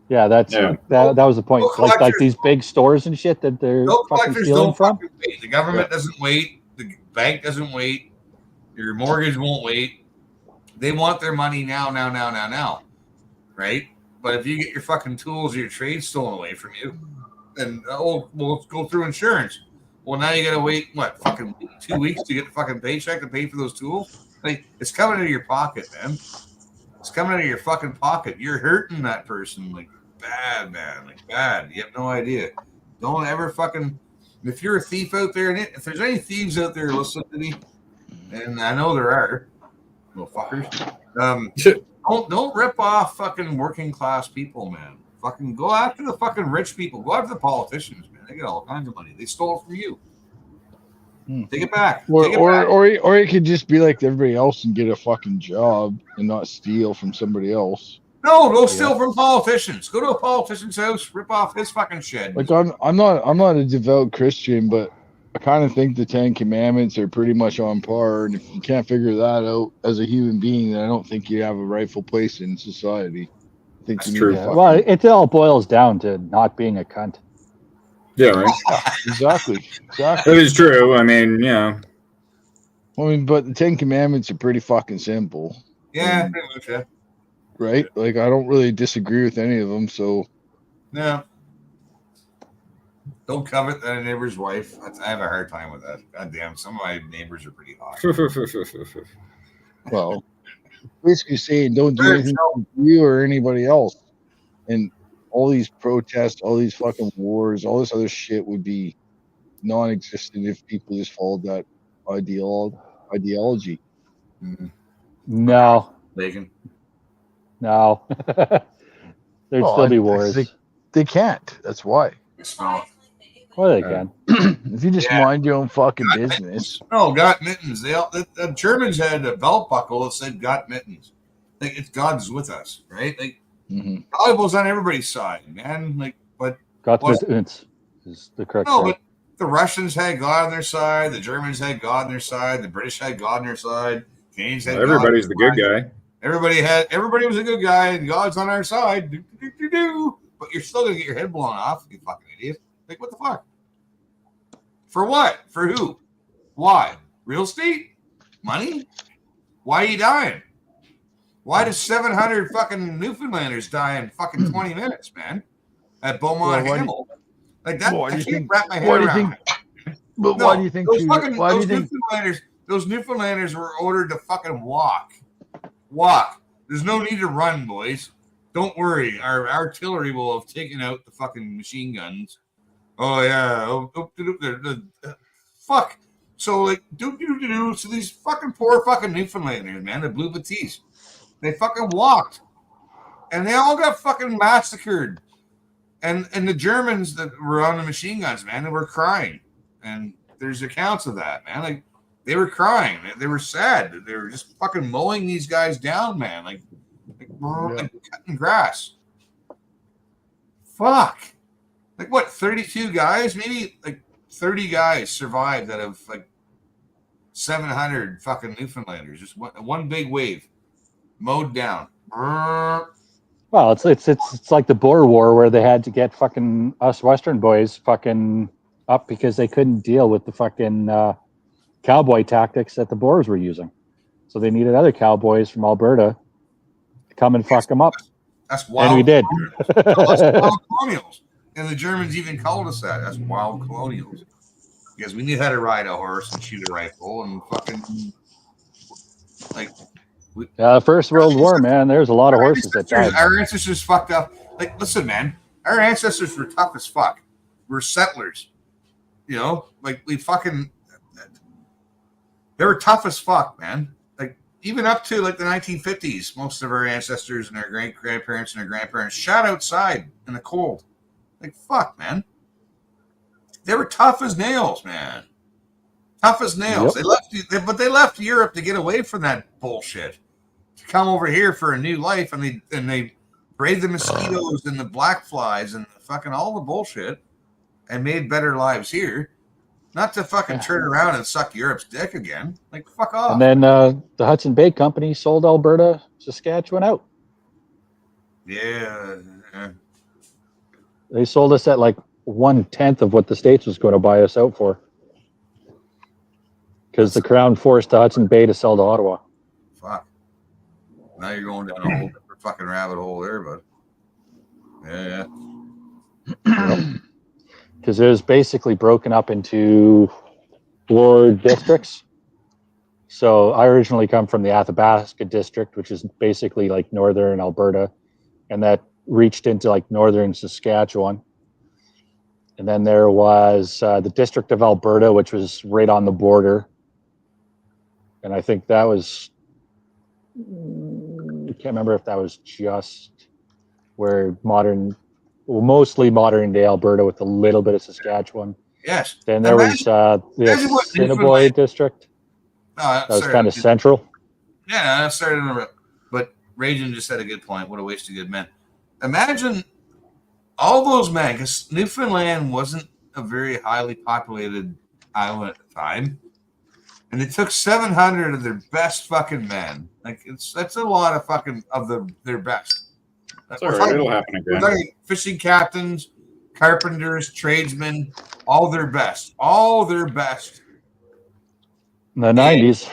Yeah, that was the point. Like these big stores and shit that they're Bill fucking collectors stealing don't from. fucking wait. The government doesn't wait. The bank doesn't wait. Your mortgage won't wait. They want their money now, right? But if you get your fucking tools or your trade stolen away from you, then we'll go through insurance. Well, now you gotta wait fucking 2 weeks to get the fucking paycheck to pay for those tools. Like, it's coming out of your pocket, man. It's coming out of your fucking pocket. You're hurting that person like bad, man, like bad. You have no idea. Don't ever fucking. If you're a thief out there, and if there's any thieves out there listening to me, and I know there are, little fuckers. Don't rip off fucking working class people, man. Fucking go after the fucking rich people. Go after the politicians, man. They get all kinds of money. They stole it from you. Take it back. Or you could just be like everybody else and get a fucking job and not steal from somebody else. No, go steal from politicians. Go to a politician's house, rip off his fucking shed. Like I'm not a devout Christian, but I kind of think the 10 Commandments are pretty much on par. And if you can't figure that out as a human being, then I don't think you have a rightful place in society. I think you need to fucking- Well, it all boils down to not being a cunt. Yeah, right. Exactly. That is true. I mean, yeah. I mean, but the 10 Commandments are pretty fucking simple. Yeah, pretty much, yeah. Right? Like, I don't really disagree with any of them, so. Yeah. Don't covet thy neighbor's wife. I have a hard time with that. God damn, some of my neighbors are pretty hot. Well, basically saying don't do anything to you or anybody else. And all these protests, all these fucking wars, all this other shit would be non-existent if people just followed that ideology. No. Bacon. No. There'd still be wars. They can't. That's why. Well, they can. If you just mind your own fucking business. No, got mittens. The Germans had a belt buckle that said "Got mittens." Like, it's God's with us, right? Like, the Bible's on everybody's side, man. Like, but Gott mit uns is the correct no, term. but the Russians had God on their side. The Germans had God on their side. The British had God on their side. Canadians had Everybody's God the on good their side. guy. Everybody was a good guy, and God's on our side. But you're still gonna get your head blown off, you fucking idiot. Like, what the fuck? For what? For who? Why? Real estate? Money? Why are you dying? Why does 700 fucking Newfoundlanders die in fucking 20 minutes, man? At Beaumont Hamel. Like that, I can't wrap my head around it. But why do you think those Newfoundlanders were ordered to fucking walk? Walk. There's no need to run, boys. Don't worry. Our artillery will have taken out the fucking machine guns. Oh yeah. Fuck. So like so these fucking poor fucking Newfoundlanders, man, the Blue Batiste, they fucking walked. And they all got fucking massacred. And the Germans that were on the machine guns, man, they were crying. And there's accounts of that, man. Like, they were crying. They were sad. They were just fucking mowing these guys down, man. Like cutting grass. Fuck. Like, what, 32 guys? Maybe like 30 guys survived out of like 700 fucking Newfoundlanders. Just one big wave. Mowed down. Well, it's like the Boer War where they had to get fucking us Western boys fucking up because they couldn't deal with the fucking cowboy tactics that the Boers were using. So they needed other cowboys from Alberta to come and fuck them up. That's wild. And we did. That's wild colonials. And the Germans even called us that. That's wild colonials. Because we knew how to ride a horse and shoot a rifle and fucking like. First World War, man. There's a lot of horses that died. Our ancestors fucked up. Like, listen, man. Our ancestors were tough as fuck. We're settlers. You know, like we fucking. They were tough as fuck, man. Like even up to like the 1950s, most of our ancestors and our great grandparents and our grandparents shot outside in the cold. Like fuck, man. They were tough as nails, man. Tough as nails. Yep. They left Europe to get away from that bullshit. To come over here for a new life, and they braved the mosquitoes and the black flies and fucking all the bullshit, and made better lives here. Not to fucking turn around and suck Europe's dick again. Like fuck off. And then the Hudson Bay Company sold Alberta, Saskatchewan out. Yeah. They sold us at like 1/10 of what the States was going to buy us out for. Because the Crown forced the Hudson Bay to sell to Ottawa. Fuck. Now you're going down a whole different fucking rabbit hole there, bud. Yeah. Because it was basically broken up into 4 districts. So I originally come from the Athabasca district, which is basically like northern Alberta, and that reached into like northern Saskatchewan. And then there was the District of Alberta, which was right on the border. And I think that was, I can't remember if that was just where mostly modern day Alberta with a little bit of Saskatchewan. Yes. Then there was the Assiniboine district. That was kind of central. Yeah, I started, but Rajan just had a good point. What a waste of good men. Imagine all those men, because Newfoundland wasn't a very highly populated island at the time, and they took 700 of their best fucking men. Like that's a lot of fucking of their best. That's all right. It'll happen again. We're talking fishing captains, carpenters, tradesmen, all their best. All their best. In the 90s,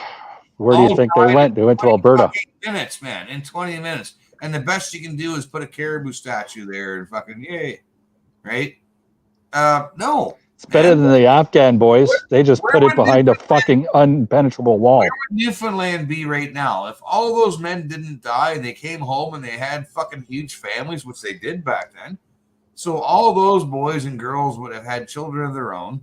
where do you think they went? They went to Alberta. Minutes, man, in 20 minutes. And the best you can do is put a caribou statue there and fucking yay. Right? No. It's better than the Afghan boys. They just put it behind a fucking unpenetrable wall. Where would Newfoundland be right now? If all those men didn't die and they came home and they had fucking huge families, which they did back then. So all those boys and girls would have had children of their own.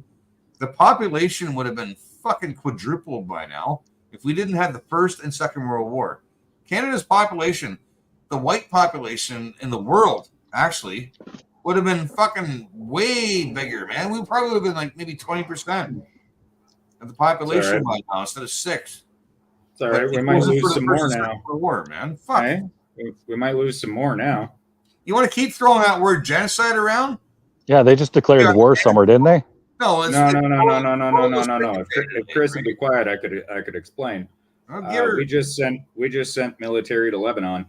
The population would have been fucking quadrupled by now if we didn't have the First and Second World War. Canada's population, the white population in the world, actually, would have been fucking way bigger, man. We probably would have been like maybe 20% of the population by now instead of 6%. It's all right. We might lose some more now. War, man. Fuck. Hey, we might lose some more now. You want to keep throwing that word genocide around? Yeah, they just declared war somewhere, didn't they? No. If Chris would be quiet, I could explain. We just sent military to Lebanon,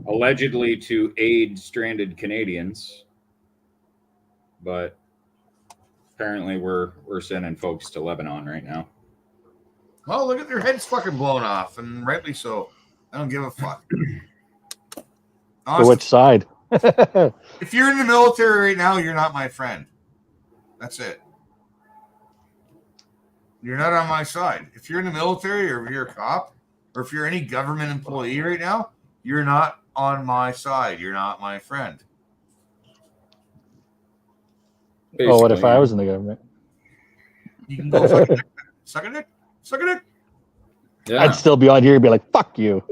allegedly to aid stranded Canadians, but apparently we're sending folks to Lebanon right now. Well, look at their heads fucking blown off, and rightly so. I don't give a fuck. For which side? If you're in the military right now, you're not my friend. That's it. You're not on my side. If you're in the military or if you're a cop or if you're any government employee right now, you're not on my side. You're not my friend. Basically, what if I was in the government? You can go fucking suck a dick. Suck a dick. Yeah. I'd still be on here and be like, fuck you.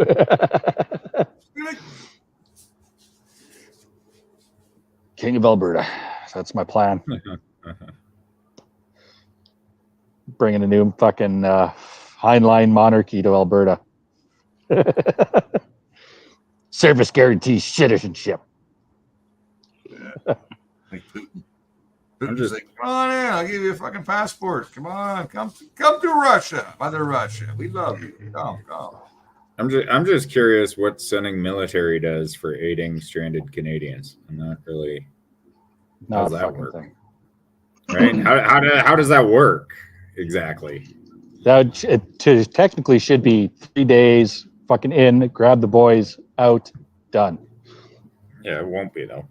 King of Alberta. That's my plan. Bringing a new fucking Heinlein monarchy to Alberta. Service guarantees citizenship. Yeah. Like Putin. Putin's just like, come on in, I'll give you a fucking passport. Come on, come to Russia. Mother Russia. We love you. Come. I'm just curious what sending military does for aiding stranded Canadians. I'm not really. How does that work? Right? How does that work exactly? That technically should be 3 days fucking in, grab the boys, out, done. Yeah, it won't be though.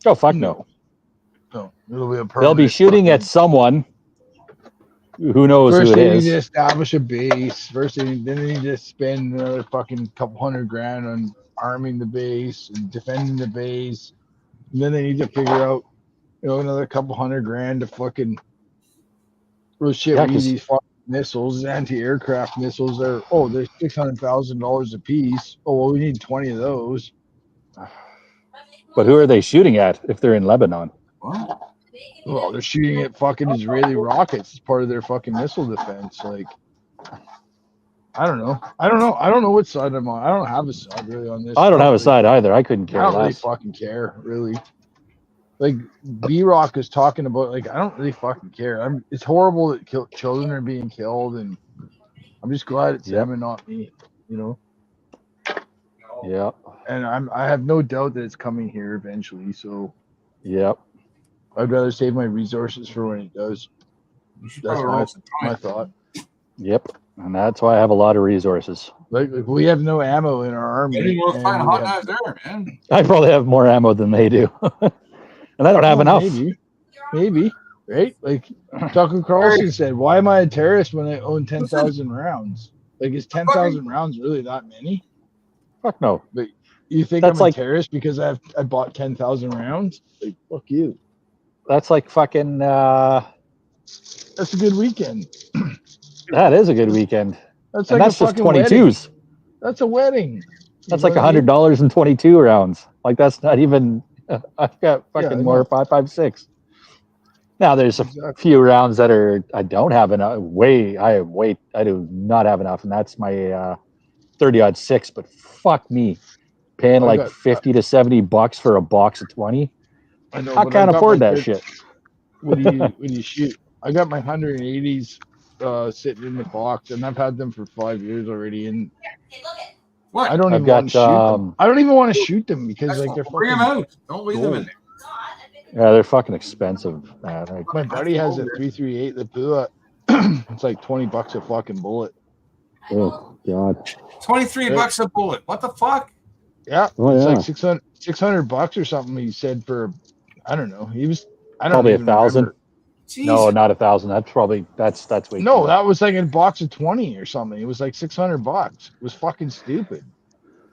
Oh fuck no. No, it'll be a They'll be permanent shooting fucking- at someone. Who knows First who it they need to is? establish a base. Then they need to spend another fucking couple $100,000 on arming the base and defending the base. And then they need to figure out, another couple $100,000 to fucking. Well, shit, Yeah, we need 'cause- these fucking missiles, anti-aircraft missiles. They're $600,000 a piece. Oh well, we need 20 of those. But who are they shooting at if they're in Lebanon? Well, they're shooting at fucking Israeli rockets as part of their fucking missile defense. Like, I don't know. I don't know what side I'm on. I don't have a side really on this. I don't have a really- side either. I couldn't care I don't really less. fucking care, really. Like B-Rock is talking about, like, I don't really fucking care. It's horrible that children are being killed, and I'm just glad it's them and not me. Yeah. And I have no doubt that it's coming here eventually. So Yep. I'd rather save my resources for when it does. That's my thought. Yep. And that's why I have a lot of resources. Like we have no ammo in our army. Maybe we'll and find we hot have- knives there, man. I probably have more ammo than they do. And I don't have enough. Maybe, right? Like Tucker Carlson said, why am I a terrorist when I own 10,000 rounds? Like, is 10,000 rounds really that many? Fuck no. But you think That's I'm like- a terrorist because I bought 10,000 rounds? Like, fuck you. That's like fucking. That's a good weekend. That is a good weekend. That's And like that's a just fucking 22s. wedding. That's a wedding. That's You like know what I mean? $100 and 22 rounds. Like that's not even. I've got I fucking know. more 5.56. Now there's a few rounds that I don't have enough. I do not have enough, and that's my 30-06. But fuck me, paying I like got- $50 to $70 for a box of 20. I know, I but can't got afford my that shit. when you shoot, I got my 180s sitting in the box, and I've had them for 5 years already. And What? I don't I've even want to got, shoot them. I don't even want to shoot them because like they're Bring fucking them out. Don't leave them in gold. there. Yeah, they're fucking expensive, man. Like, My buddy has a 338 Lapua. It's like $20 a fucking bullet. oh god. $23 a bullet. What the fuck? Yeah, Oh, it's yeah. like $600 or something. He said for, I don't know. I don't Probably even 1,000. remember. No, not 1,000. That's probably that's way. No, too that was like a box of 20 or something. It was like $600. It was fucking stupid.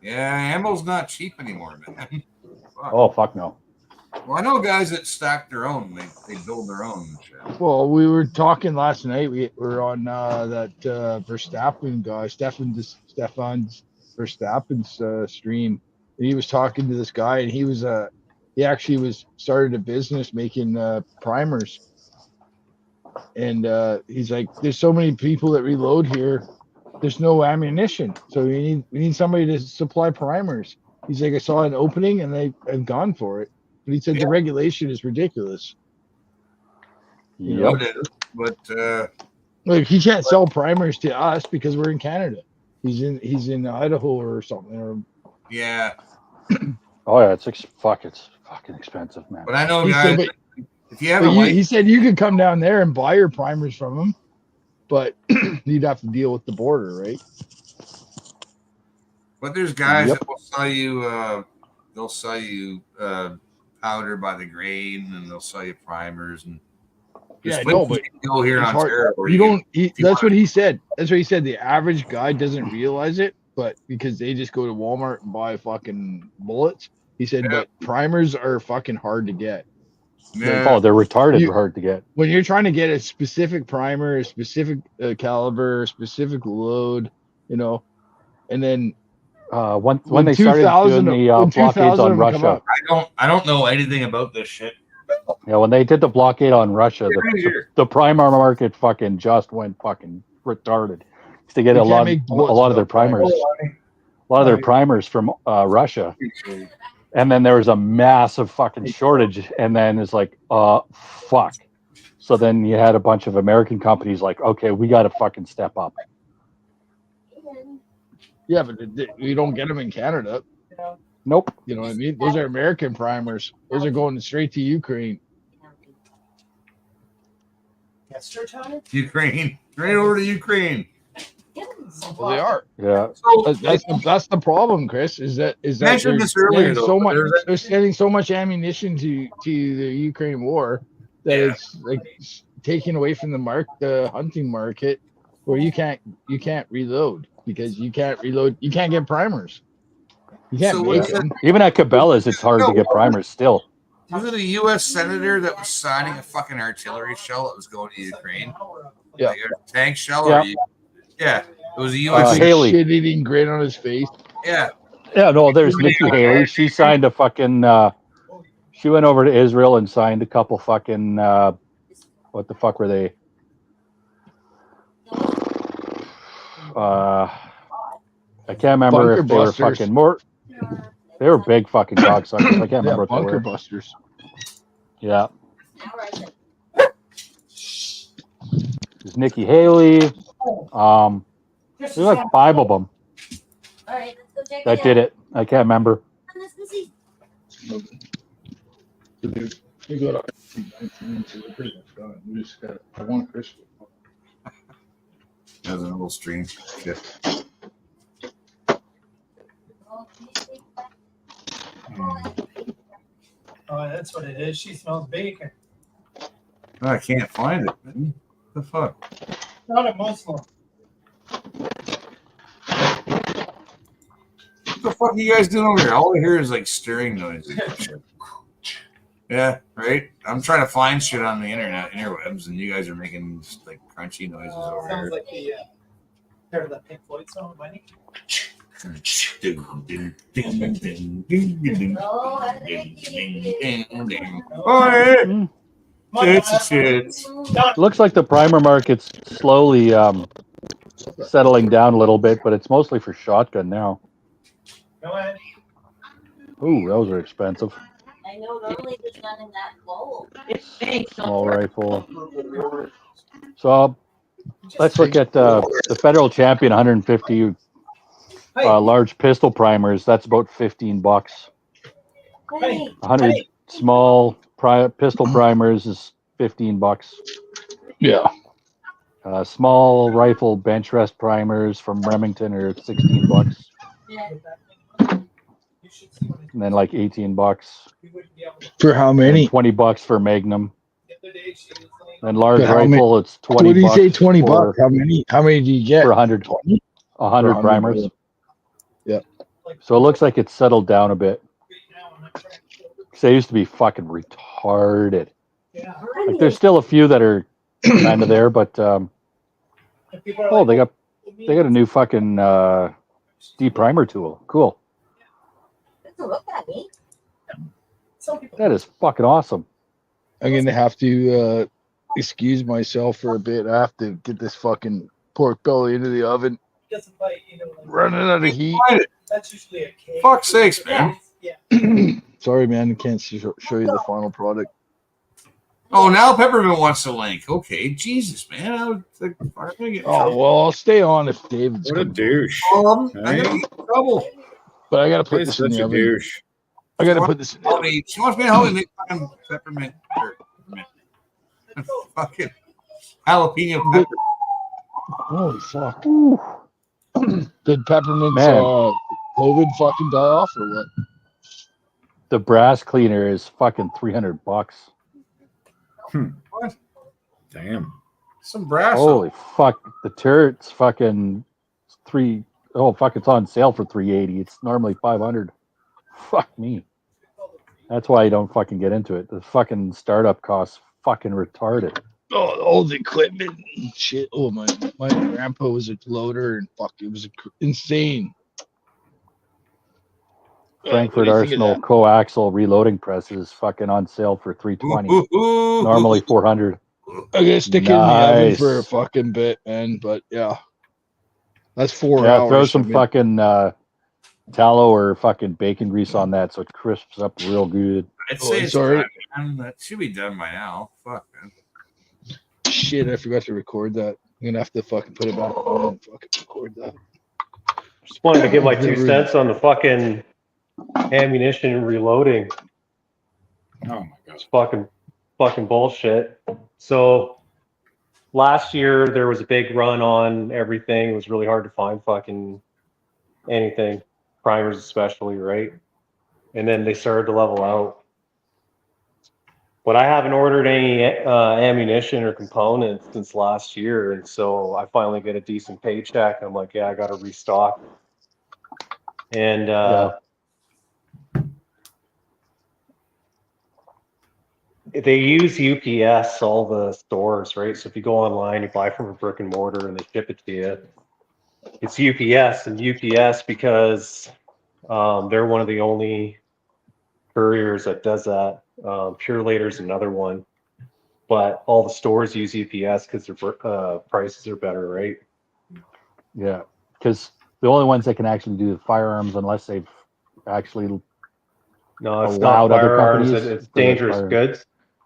Yeah, ammo's not cheap anymore, man. Fuck. Oh fuck no. Well, I know guys that stack their own. They build their own and shit. Well, we were talking last night. We were on that Verstappen guy, Stefan's Verstappen's stream. And he was talking to this guy, and he actually started a business making primers. And he's like, "There's so many people that reload here. There's no ammunition, so we need somebody to supply primers." He's like, "I saw an opening, and they've gone for it." But he said the regulation is ridiculous. You know, it is, but Like he can't sell primers to us because we're in Canada. He's in Idaho or something. Or yeah. Oh yeah, it's fucking expensive, man. But I know he guys. said, if you have a he said you could come down there and buy your primers from him, but you'd have to deal with the border, right? But there's guys that will sell you. They'll sell you powder by the grain, and they'll sell you primers and. Yeah, just no, like but you here in it's hard. Ontario, where You don't. if you That's want- what he said. That's what he said. The average guy doesn't realize it, but because they just go to Walmart and buy fucking bullets, he said. But primers are fucking hard to get. Oh, they're retarded hard to get. When you're trying to get a specific primer, a specific caliber, a specific load, and then when they started doing the blockades on Russia. I don't know anything about this shit. Yeah, when they did the blockade on Russia, the primer market fucking just went fucking retarded. They get You a can't lot make of bullets their without primers. primers from Russia, and then there was a massive fucking shortage, and then it's like, fuck. So then you had a bunch of American companies like, okay, we got to fucking step up. Yeah, but you don't get them in Canada. Nope. You know what I mean? Those are American primers. Those are going straight to Ukraine. Ukraine, right over to Ukraine. Well, they are. Yeah. That's the problem, Chris. Is that mentioned this earlier, though, so but much. there's They're sending so much ammunition to the Ukraine war that it's like taking away from the hunting market, where you can't reload because you can't reload. You can't get primers. You can't So what make is it? them. Even at Cabela's, it's hard to get primers still. Was it a U.S. senator that was signing a fucking artillery shell that was going to Ukraine? Yeah. Like a tank shell? Yeah. Yeah. It was a U.S. Haley. Shit-eating grin on his face. Yeah. Yeah, no, there's Nikki Haley. She signed a fucking. She went over to Israel and signed a couple fucking. What the fuck were they? I can't remember Bunker if they were busters. fucking more. They were big fucking cocksuckers. I can't remember what they bunker were. busters. Yeah. There's Nikki Haley. There's like 5 of them that did it. I can't remember. We got 19, so we're pretty much done. We just got one Chris. That was a little stream. Shit. Oh, that's what it is. She smells bacon. Oh, I can't find it. Man. What the fuck? Not a Muslim. What the fuck are you guys doing over here? All I hear is like stirring noises. Yeah, right. I'm trying to find shit on the interwebs, and you guys are making just like crunchy noises over Sounds here. like the part of that Pink Floyd song, Money. Looks like the primer market's slowly settling down a little bit, but it's mostly for shotgun now. Go ahead. Ooh, those are expensive. I know normally there's none in that bowl. Small rifle. So let's look at the Federal Champion 150 large pistol primers. That's about $15. 100 small pistol primers is $15. Yeah. Small rifle bench rest primers from Remington are $16. And then like $18 For how many? $20 for Magnum. And large For how rifle, many? it's 20 What do you say? bucks 20 for- bucks. How many? How many do you get? For 100. 20? 100 For primers. Yeah. So it looks like it's settled down a bit. Because they used to be fucking retarded. Like there's still a few that are kind of there, but oh, they got a new fucking deprimer tool. Cool. That is fucking awesome. I'm gonna have to excuse myself for a bit. I have to get this fucking pork belly into the oven. Running out of heat. That's usually a cake. Fuck's sakes, man. Sorry, man. I can't show you the final product. Oh, now Peppermint wants the link. Okay, Jesus, man. I was like, I'm gonna get in Oh trouble. well, I'll stay on if David's. What a douche. I'm gonna get in trouble. But I gotta put He's this in such the a oven. douche. I gotta put this in the Help oven. me. She wants me to help me make fucking peppermint. Fucking jalapeno pepper. Holy fuck. Did Peppermint's Man. COVID fucking die off or what? The brass cleaner is fucking $300. What? Damn. Some brass. Holy fuck! The turret's fucking it's on sale for $380. It's normally $500. Fuck me. That's why you don't fucking get into it. The fucking startup costs fucking retarded. Oh, all the equipment and shit. Oh, my grandpa was a loader and fuck, it was insane. Frankfurt what do you think of Arsenal that? coaxial reloading press is fucking on sale for $320. Normally $400. I'm gonna stick it in the oven Nice. for a fucking bit, man. But yeah, that's 4 Yeah, hours. throw some I mean, fucking tallow or fucking bacon grease on that so it crisps up real good. I'd Oh, say it's sorry. time, man. That should be done by now. Fuck, man. shit, I forgot to record that. I'm gonna have to fucking put it back on and fucking record that. Just wanted to give my 2 cents on the fucking ammunition and reloading. Oh my god. It's fucking bullshit. So last year there was a big run on everything. It was really hard to find fucking anything, primers especially, right? And then they started to level out. But I haven't ordered any ammunition or components since last year, and so I finally get a decent paycheck. I'm like, yeah, I got to restock. And they use UPS, all the stores, right? So if you go online, you buy from a brick and mortar, and they ship it to you. It's UPS, and UPS because they're one of the only couriers that does that. Pure Later's another one. But all the stores use UPS because their prices are better, right? Yeah, because the only ones that can actually do the firearms, unless they've actually No, it's allowed not other firearms. companies. It's for the dangerous goods.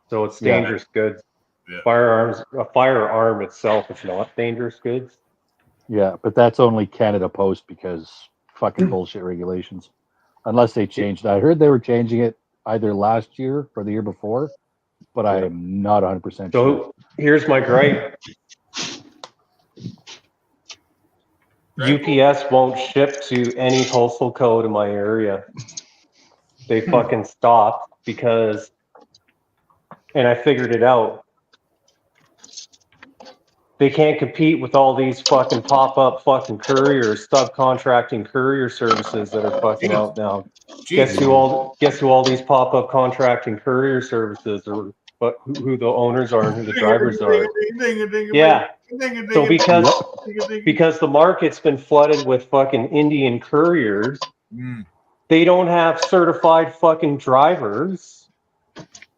So it's Yeah. dangerous goods. Yeah. Firearms, a firearm itself is not dangerous goods. Yeah, but that's only Canada Post because fucking bullshit regulations. Unless they changed. I heard they were changing it either last year or the year before, but I am not 100% sure. So here's my gripe. UPS won't ship to any postal code in my area. They fucking stopped because, and I figured it out. They can't compete with all these fucking pop-up fucking couriers, subcontracting courier services that are fucking out now. Guess who all these pop-up contracting courier services are, but who the owners are and who the drivers are. Yeah. So because the market's been flooded with fucking Indian couriers, they don't have certified fucking drivers.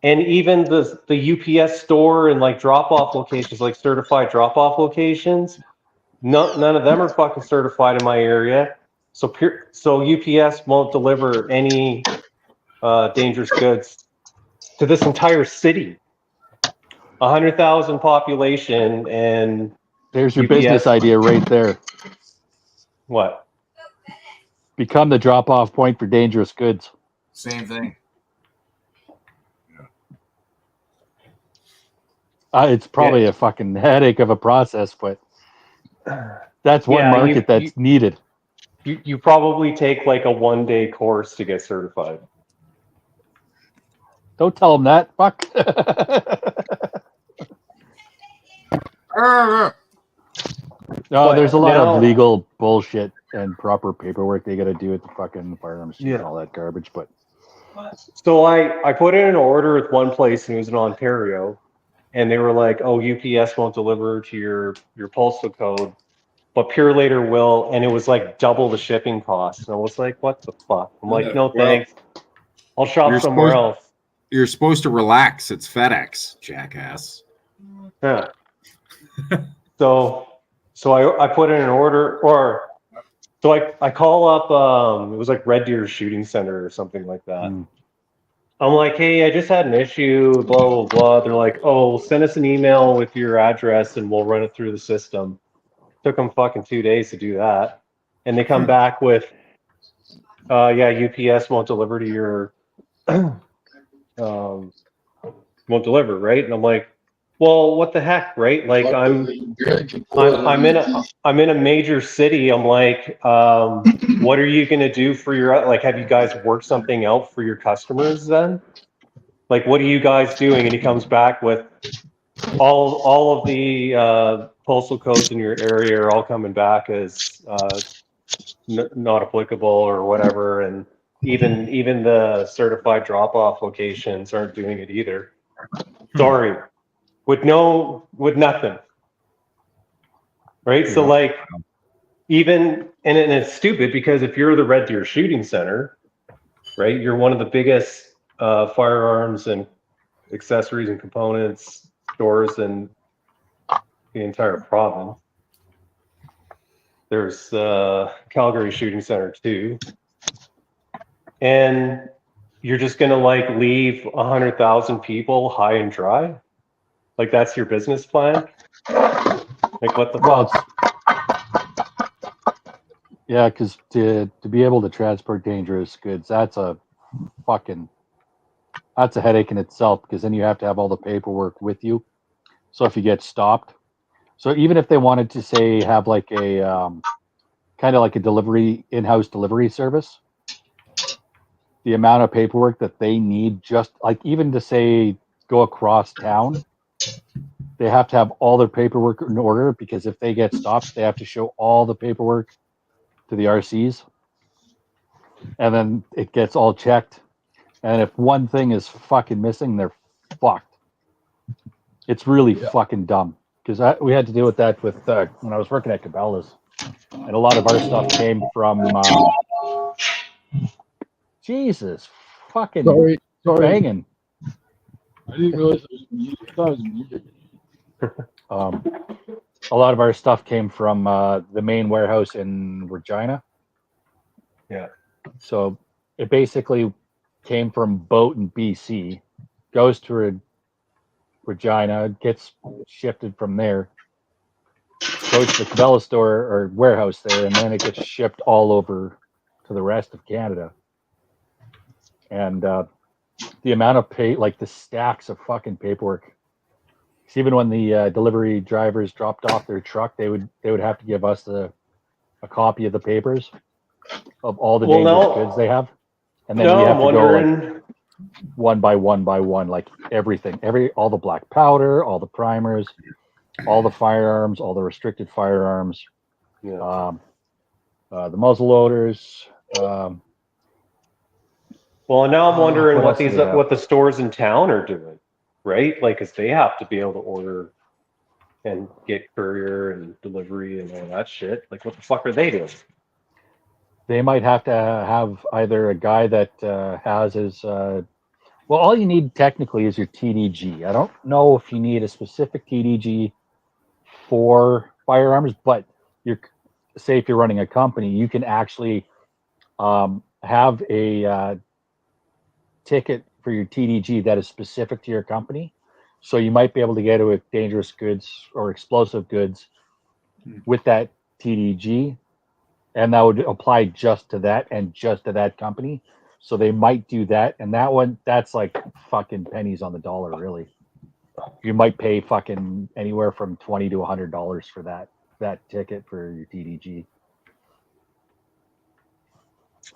And even the UPS store and like drop-off locations, like certified drop-off locations, none of them are fucking certified in my area. So UPS won't deliver any dangerous goods to this entire city. 100,000 population, and there's your UPS business idea right there. What? Become the drop-off point for dangerous goods. Same thing. It's probably a fucking headache of a process, but that's one market that's needed. You probably take like a 1-day course to get certified. Don't tell them that. Fuck. No, there's a lot of legal bullshit and proper paperwork they got to do at the fucking firearms and all that garbage. But so I put in an order with one place, and it was in Ontario, and they were like, "Oh, UPS won't deliver to your postal code, but Pure Later will," and it was like double the shipping cost. And I was like, "What the fuck?" I'm like, "No thanks. I'll shop somewhere else." You're supposed to relax. It's FedEx, jackass. Yeah. So I put in an order, so I call up, it was like Red Deer Shooting Center or something like that. I'm like, hey, I just had an issue, blah, blah, blah. They're like, oh, send us an email with your address and we'll run it through the system. Took them fucking 2 days to do that. And they come back with, UPS won't deliver to your, won't deliver, right? And I'm like, well, what the heck, right? Like I'm in a major city. I'm like, what are you gonna do for your, like, have you guys worked something out for your customers then? Like, what are you guys doing? And he comes back with all of the postal codes in your area are all coming back as not applicable or whatever, and even the certified drop-off locations aren't doing it either. Sorry. With nothing, right? So like, even and it's stupid because if you're the Red Deer Shooting Center, right, you're one of the biggest firearms and accessories and components stores in the entire province. There's Calgary Shooting Center too, and you're just gonna like leave 100,000 people high and dry. Like that's your business plan? Like what the fuck? Yeah, because to be able to transport dangerous goods, that's a headache in itself, because then you have to have all the paperwork with you. So if you get stopped, So even if they wanted to say have like a kind of like a delivery in-house delivery service, the amount of paperwork that they need, just like even to say go across town, they have to have all their paperwork in order, because if they get stopped, they have to show all the paperwork to the RCs, and then it gets all checked. And if one thing is fucking missing, they're fucked. It's really fucking dumb, because we had to deal with that with when I was working at Cabela's, and a lot of our stuff came from Jesus fucking Sorry. banging. I didn't realize it was muted. I thought it was muted. A lot of our stuff came from the main warehouse in Regina. Yeah. So it basically came from Boat in BC, goes to Regina, gets shifted from there, goes to the Cabela store or warehouse there, and then it gets shipped all over to the rest of Canada. And the amount of like the stacks of fucking paperwork. 'Cause even when the delivery drivers dropped off their truck, they would have to give us a copy of the papers of all the dangerous goods they have, and then we have to go like one by one, like everything, all the black powder, all the primers, all the firearms, all the restricted firearms, the muzzle loaders. Well, and now I'm wondering what what else do these they have? what the stores in town are doing, right? Like, because they have to be able to order and get courier and delivery and all that shit. Like, what the fuck are they doing? They might have to have either a guy that has his. Well, all you need technically is your TDG. I don't know if you need a specific TDG for firearms, but say if you're running a company, you can actually have a ticket for your TDG that is specific to your company. So you might be able to get it with dangerous goods or explosive goods with that TDG, and that would apply just to that and just to that company. So they might do that, and that's like fucking pennies on the dollar, really. You might pay fucking anywhere from $20 to $100 for that ticket for your TDG,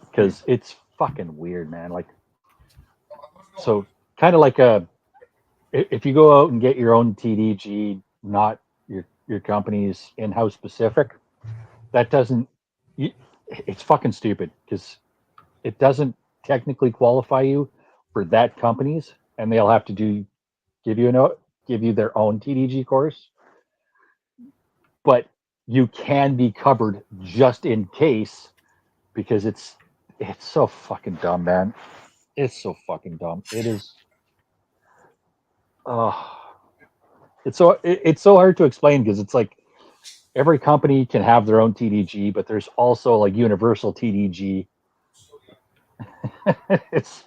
because it's fucking weird, man. Like, so kind of like if you go out and get your own TDG, not your company's in-house specific, that doesn't. It's fucking stupid, because it doesn't technically qualify you for that company's, and they'll have to give you their own TDG course. But you can be covered just in case, because it's so fucking dumb, man. It's so fucking dumb. It is. It's so hard to explain, because it's like every company can have their own TDG, but there's also like universal TDG. It's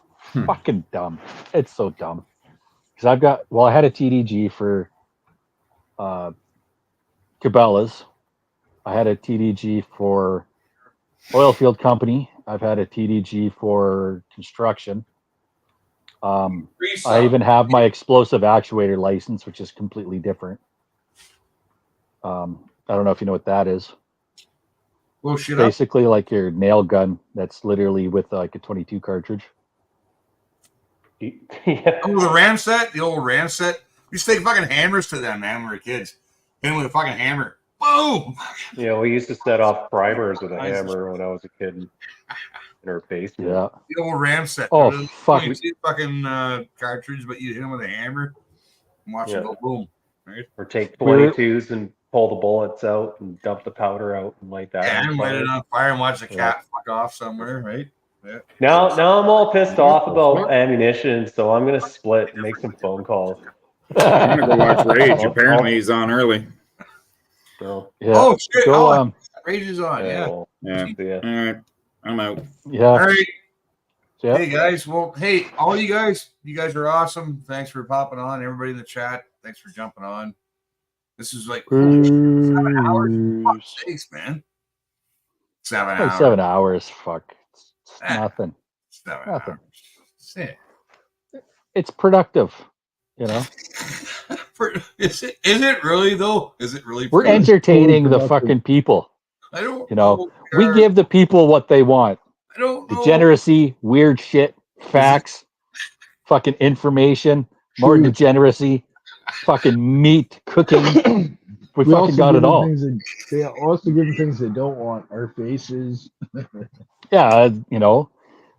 fucking dumb. It's so dumb. Because I had a TDG for Cabela's. I had a TDG for oil field company. I've had a TDG for construction. I even have my explosive actuator license, which is completely different. I don't know if you know what that is. Well, shit basically like your nail gun that's literally with like a 22 cartridge. Yeah. Oh, the old ram set. We used to take fucking hammers to them, man, when we were kids. Hit them with a fucking hammer. Boom! Yeah, we used to set off primers with a hammer when I was a kid in our basement. Yeah. The old ram set. Oh, The fuck. 22 fucking cartridge, but you hit them with a hammer and watch it go boom. Right? Or take 22s and pull the bullets out and dump the powder out and light that Yeah, on and light it fire. on fire and watch the cat fuck off somewhere, right? Yeah. Now I'm all pissed off about ammunition, so I'm gonna split and make some phone calls. I'm gonna go watch Rage. I'll- Apparently, he's on early. So, Yeah. Oh shit! Go, Rage is on. Yeah. well, Yeah. All right. I'm out. Yeah. All right. Yeah. Hey guys. Well, hey, all you guys are awesome. Thanks for popping on. Everybody in the chat, thanks for jumping on. This is like 7 hours. Fuck sakes, man. 7 like hours. 7 hours. Fuck. It's nothing. 7 Nothing. hours. That's it. It's productive, you know. Is it really though? Is it really? We're entertaining the fucking people. I don't You know, know. we give the people what they want. I don't know. Degeneracy, weird shit, facts, fucking information, more degeneracy, fucking meat, cooking. We fucking also got give it them all. they also give them things they don't want. Our faces. Yeah, you know.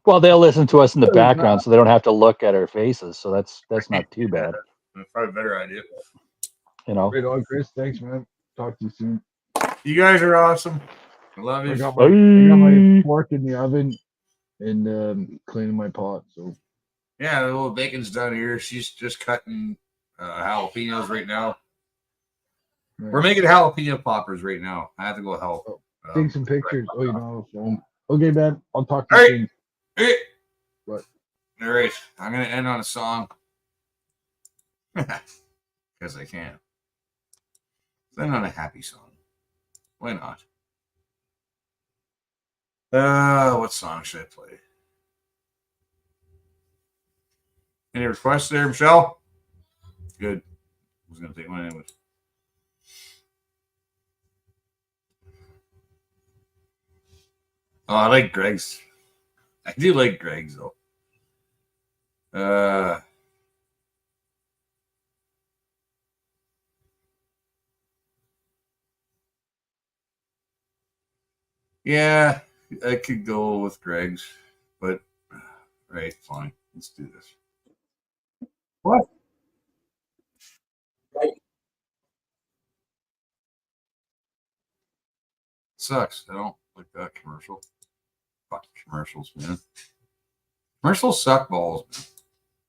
Well, they'll listen to us in the background, so they don't have to look at our faces. So that's not too bad. That's probably a better idea. You know. Right on, Chris. Thanks, man. Talk to you soon. You guys are awesome. I love you. I got my fork in the oven and cleaning my pot. So Yeah, the little bacon's done here. She's just cutting jalapenos right now. We're making jalapeno poppers right now. I have to go help. take some pictures. Oh, you know, phone. Okay, man. I'll talk to you soon. Hey. What? All right. I'm going to end on a song. Because I can. Then on a happy song. Why not? What song should I play? Any requests there, Michelle? Good. I was going to take one anyway. Oh, I like Greg's. I do like Greg's though. Yeah, I could go with Greg's, but right, fine. Let's do this. What? Sucks. I don't like that commercial. Fuck commercials, man. Commercials suck balls, man.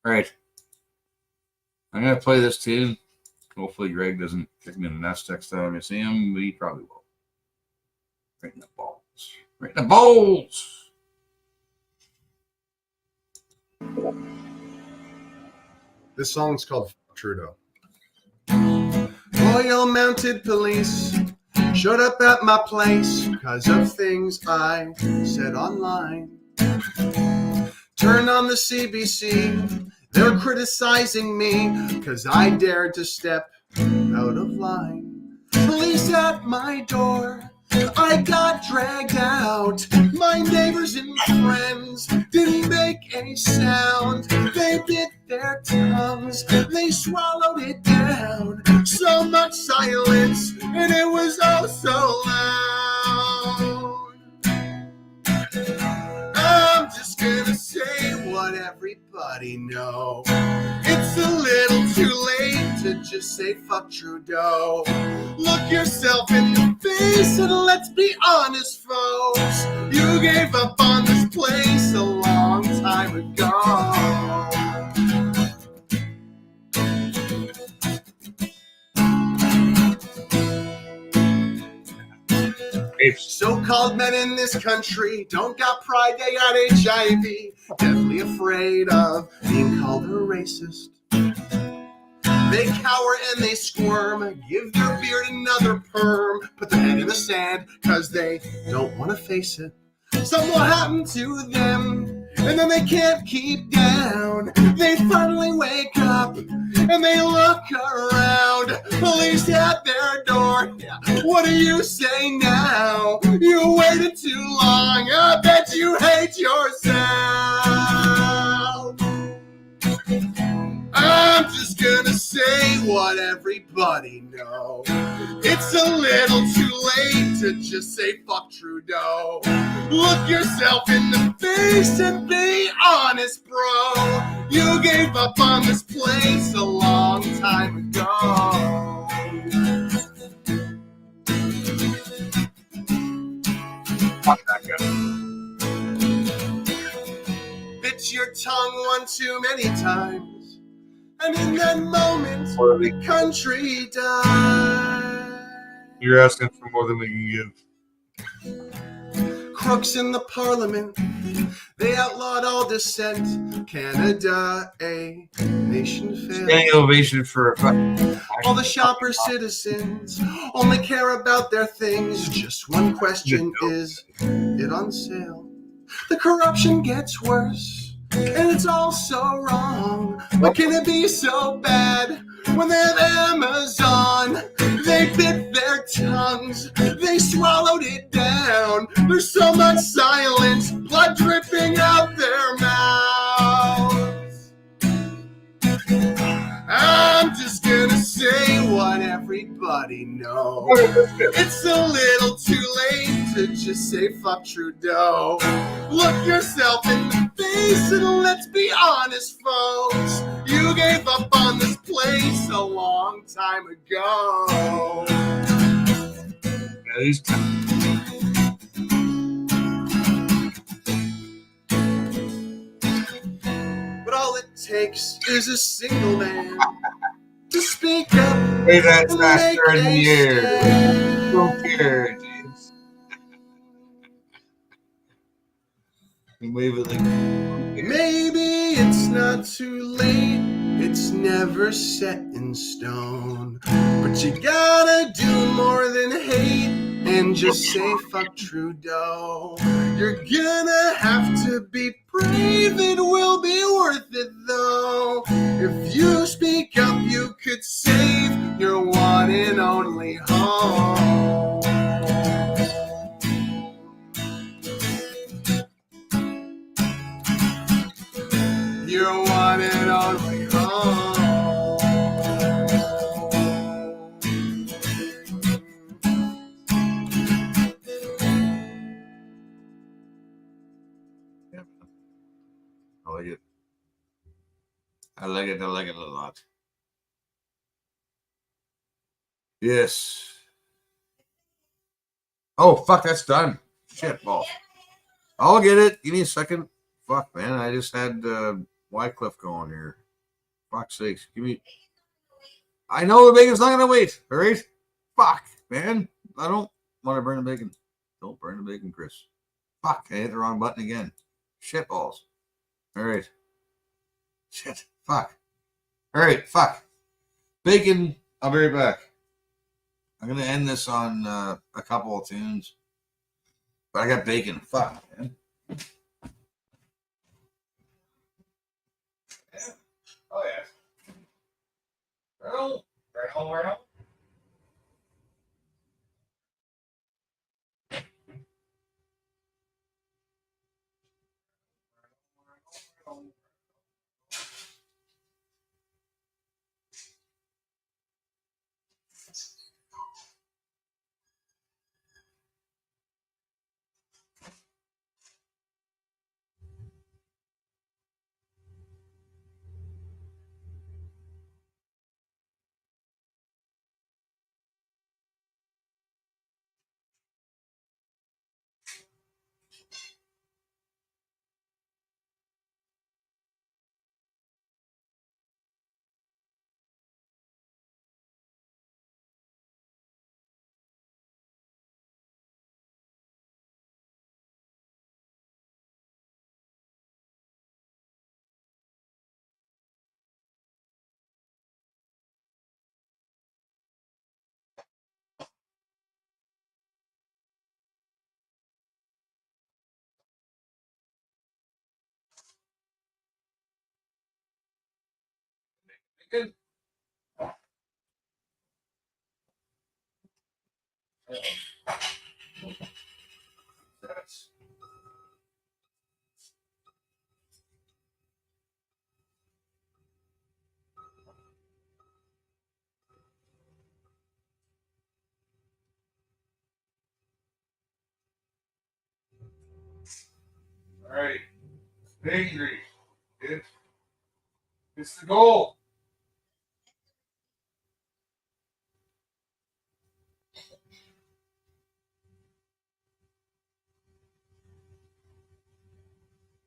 All right. I'm going to play this tune. Hopefully Greg doesn't kick me in the nuts next time I see him, but he probably will. Right in the balls. Right in the balls. This song's called Trudeau. Royal Mounted Police showed up at my place because of things I said online. Turned on the CBC, they're criticizing me because I dared to step out of line. Police at my door, I got dragged out. My neighbors and friends didn't make any sound. They bit their tongues, they swallowed it down. So much silence, and it was oh so loud. I'm just gonna say what everybody knows. It's a little too late to just say fuck Trudeau. Look yourself in the face and let's be honest, folks. You gave up on this place a long time ago. So-called men in this country don't got pride, they got HIV. Deathly afraid of being called a racist. They cower and they squirm, give their beard another perm, put their head in the sand because they don't want to face it. Something will happen to them, and then they can't keep down. They finally wake up and they look around. Police at their door. What do you say now? You waited too long. I bet you hate yourself. I'm just gonna say what everybody knows. It's a little too late to just say fuck Trudeau. Look yourself in the face and be honest, bro. You gave up on this place a long time ago. Fuck that guy. Bit your tongue one too many times, and in that moment, the country died. You're asking for more than we can give. Crooks in the parliament, they outlawed all dissent. Canada, a nation failed. Standing ovation for All the shopper citizens only care about their things. Just one question, is it on sale? The corruption gets worse. And it's all so wrong. Why can it be so bad? When they have Amazon, they bit their tongues, they swallowed it down. There's so much silence, blood dripping out their mouths. I'm just gonna say what everybody knows. It's a little too late to just say fuck Trudeau. Look yourself in the face and let's be honest, folks. You gave up on this place a long time ago. But all it takes is a single man to speak up. Wait, that's and faster make in the a year. stand. Don't care, James. And wave it like. Maybe it's not too late, it's never set in stone. But you gotta do more than hate and just say fuck Trudeau. You're gonna have to be brave, it will be worth it though. If you speak up, you could save your one and only home. Your one and only home. I like it. I like it. I like it a lot. Yes. Oh, fuck, that's done. Shit, balls. I'll get it. Give me a second. Fuck, man. I just had Wycliffe going here. Fuck's sakes. Give me. I know the bacon's not going to wait. All right? Fuck, man. I don't want to burn the bacon. Don't burn the bacon, Chris. Fuck, I hit the wrong button again. Shit balls. All right. Shit. Fuck. All right. Fuck. Bacon. I'll be right back. I'm going to end this on a couple of tunes. But I got bacon. Fuck, man. Oh, yeah. Well. Bacon. That's. All right. Bacon grease. It's the goal.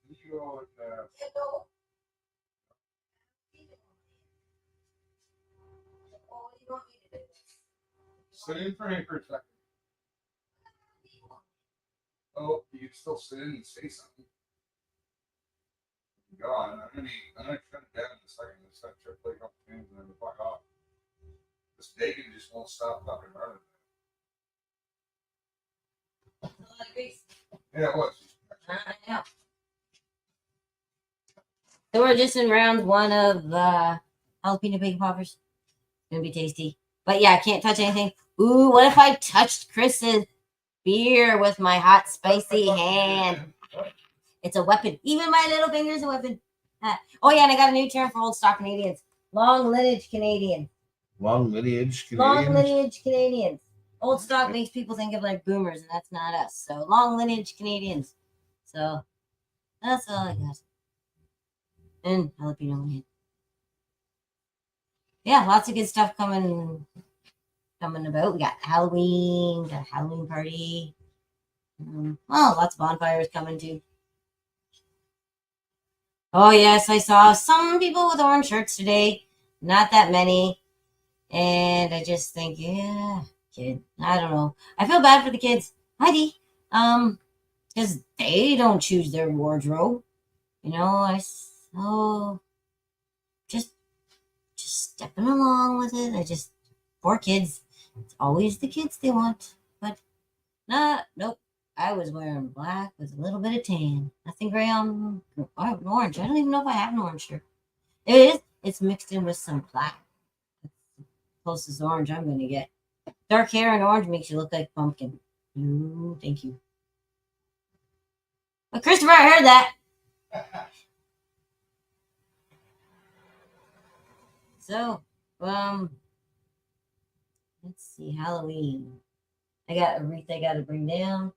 You go with sit in for me for a second. Oh, you can still sit in and say something. God, I'm gonna shut it down in a second. Let's try to play a couple tunes and then we'll fuck off. This bacon just won't stop fucking running. Yeah, it was. I know. So we're just in round 1 of jalapeno bacon poppers. Gonna be tasty. But yeah, I can't touch anything. Ooh, what if I touched Chris's beer with my hot, spicy hand? It's a weapon. Even my little finger is a weapon. Oh yeah, and I got a new term for old stock Canadians. Long lineage Canadian. Long lineage Canadians. Long lineage Canadians. Old stock makes people think of like boomers, and that's not us. So long lineage Canadians. So that's all I got. And jalapeno on it. Yeah, lots of good stuff coming about. We got Halloween, got a Halloween party. Lots of bonfires coming too. Oh yes, I saw some people with orange shirts today. Not that many. And I just think, yeah, kid. I don't know. I feel bad for the kids. Heidi. Because they don't choose their wardrobe. You know, just stepping along with it. Poor kids. It's always the kids they want. But nope. I was wearing black with a little bit of tan. Nothing gray on orange. I don't even know if I have an orange shirt. It is. It's mixed in with some black. That's the closest orange I'm going to get. Dark hair and orange makes you look like pumpkin. Ooh, thank you. But Christopher, I heard that. So, let's see, Halloween. I got a wreath I got to bring down.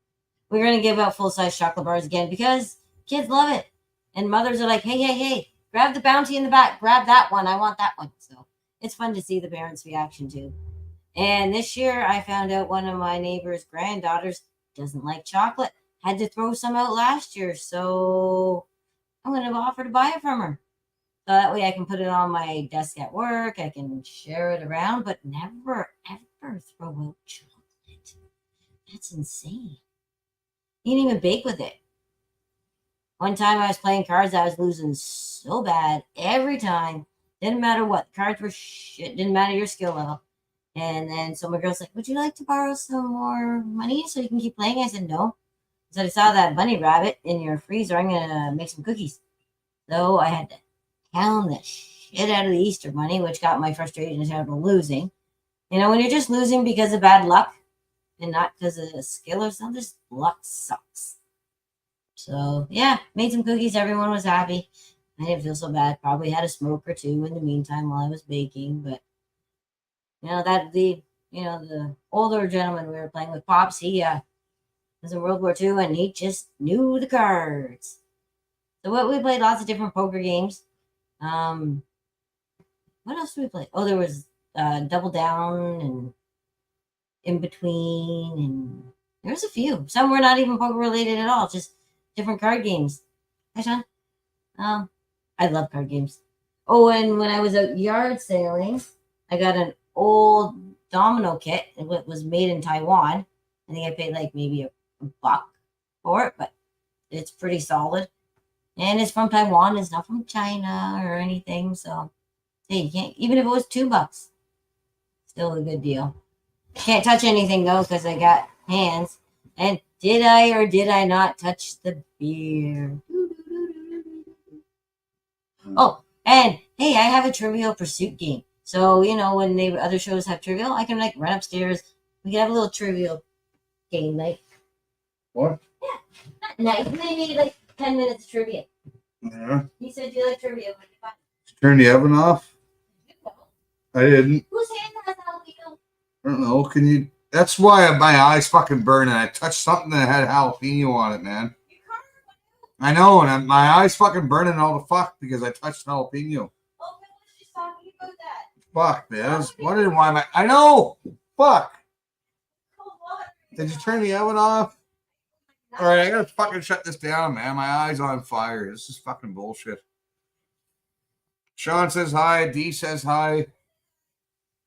We're going to give out full-size chocolate bars again because kids love it. And mothers are like, hey, grab the bounty in the back. Grab that one. I want that one. So it's fun to see the parents' reaction too. And this year I found out one of my neighbor's granddaughters doesn't like chocolate. Had to throw some out last year. So I'm going to offer to buy it from her. So that way I can put it on my desk at work. I can share it around, but never, ever throw out chocolate. That's insane. You can even bake with it. One time I was playing cards, I was losing so bad every time. Didn't matter what. The cards were shit. Didn't matter your skill level. And then so my girl's like, would you like to borrow some more money so you can keep playing? I said, no. I said, I saw that bunny rabbit in your freezer. I'm going to make some cookies. So I had to pound the shit out of the Easter bunny, which got my frustration out of losing. You know, when you're just losing because of bad luck and not because of skill or something, just luck sucks. So, yeah, made some cookies. Everyone was happy. I didn't feel so bad. Probably had a smoke or two in the meantime while I was baking. But, you know, the older gentleman we were playing with, Pops, he was in World War II, and he just knew the cards. So we played lots of different poker games. What else did we play? Oh, there was Double Down and In Between, and there was a few. Some were not even poker related at all, just different card games. Hi, Sean. I love card games. Oh, and when I was out yard sailing, I got an old domino kit. It was made in Taiwan. I think I paid like maybe a buck for it, but it's pretty solid. And it's from Taiwan. It's not from China or anything. So, hey, you can't, even if it was $2, still a good deal. Can't touch anything though because I got hands. And did I or did I not touch the beer? Oh, and hey, I have a Trivial Pursuit game. So, you know, when other shows have Trivial, I can like run upstairs. We can have a little Trivial game night. What? Yeah, nice. Maybe like 10 minutes trivia. Yeah. You said you like trivia. Turn the oven off. I didn't. Whose hand has jalapeno? I don't know. Can you? That's why my eyes fucking burn, and I touched something that had jalapeno on it, man. I know, and my eyes fucking burning all the fuck because I touched jalapeno. Oh, I was just talking about that. Fuck, man. I was wondering why I know. Fuck. Did you turn the oven off? All right, I gotta fucking shut this down, man. My eyes on fire. This is fucking bullshit. Sean says hi. D says hi.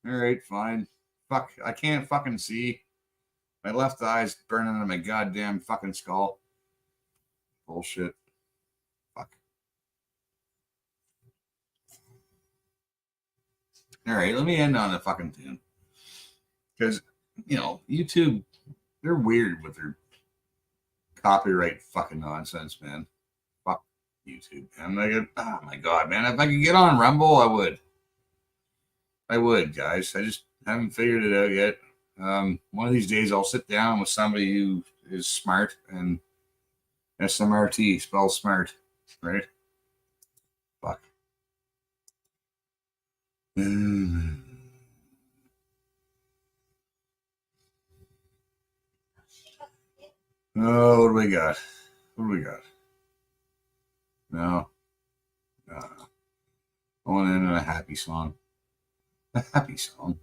All right, fine. Fuck, I can't fucking see. My left eye's burning on my goddamn fucking skull. Bullshit. Fuck. All right, let me end on a fucking tune. Because, you know, YouTube, they're weird with their copyright fucking nonsense, man. Fuck. YouTube. I'm like, oh my god, man! If I could get on Rumble, I would. I would, guys. I just haven't figured it out yet. One of these days, I'll sit down with somebody who is smart, and SMRT spells smart, right? Fuck. Oh, what do we got? What do we got? No. Going in a happy song. A happy song.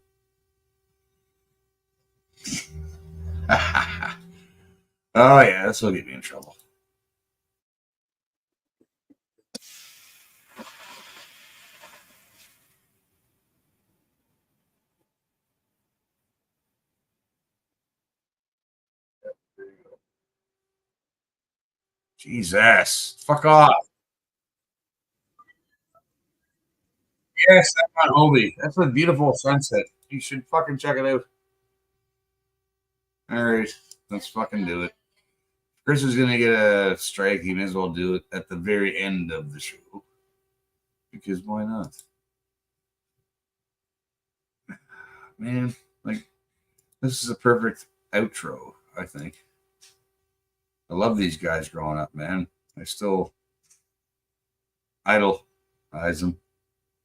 Oh, yeah, this will get me in trouble. Jesus. Fuck off. Yes, that's not Hobie. That's a beautiful sunset. You should fucking check it out. All right, let's fucking do it. Chris is gonna get a strike. He may as well do it at the very end of the show. Because why not? Man, like, this is a perfect outro, I think. I love these guys growing up, man. I still idolize them.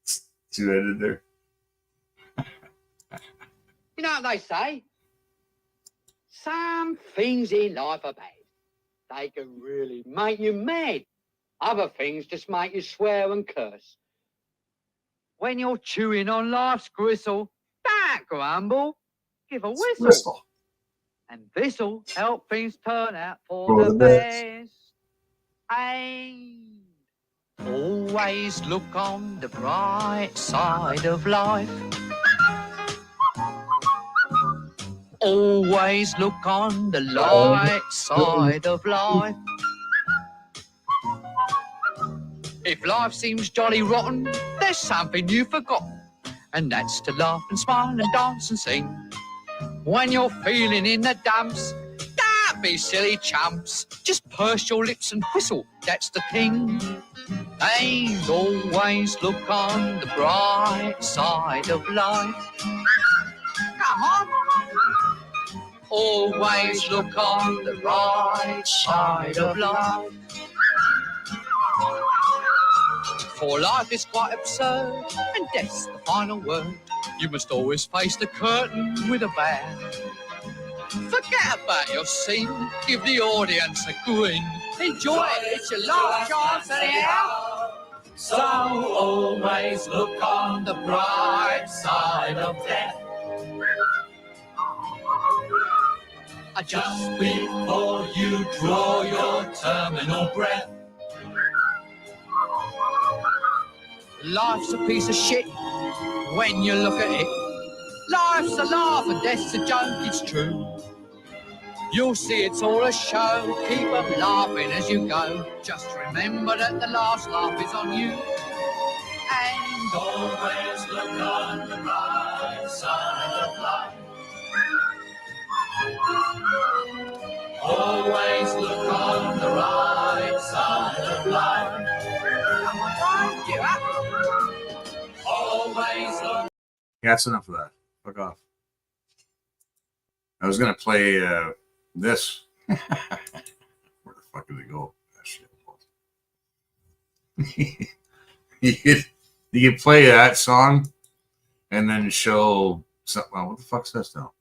See what I did there? You know what they say? Some things in life are bad. They can really make you mad. Other things just make you swear and curse. When you're chewing on life's gristle, don't grumble. Give a whistle. And this'll help things turn out for the best. And always look on the bright side of life. Always look on the light side of life. If life seems jolly rotten, there's something you forgot. And that's to laugh and smile and dance and sing. When you're feeling in the dumps, don't be silly chumps. Just purse your lips and whistle, that's the thing. And always look on the bright side of life. Come on. Always look on the right side of life. For life is quite absurd, and death's the final word. You must always face the curtain with a bow. Forget about your scene, give the audience a grin. Enjoy it, it's your last chance anyhow. So always look on the bright side of death. Just before you draw your terminal breath. Life's a piece of shit when you look at it. Life's a laugh and death's a joke, it's true. You'll see it's all a show, keep them laughing as you go. Just remember that the last laugh is on you. And always look on the right side of life. Always look on the right side of life. Always look. Yeah, that's enough of that. Fuck off. I was gonna play this. Where the fuck did it go? That shit. you could play that song and then show something. Well, what the fuck's this now?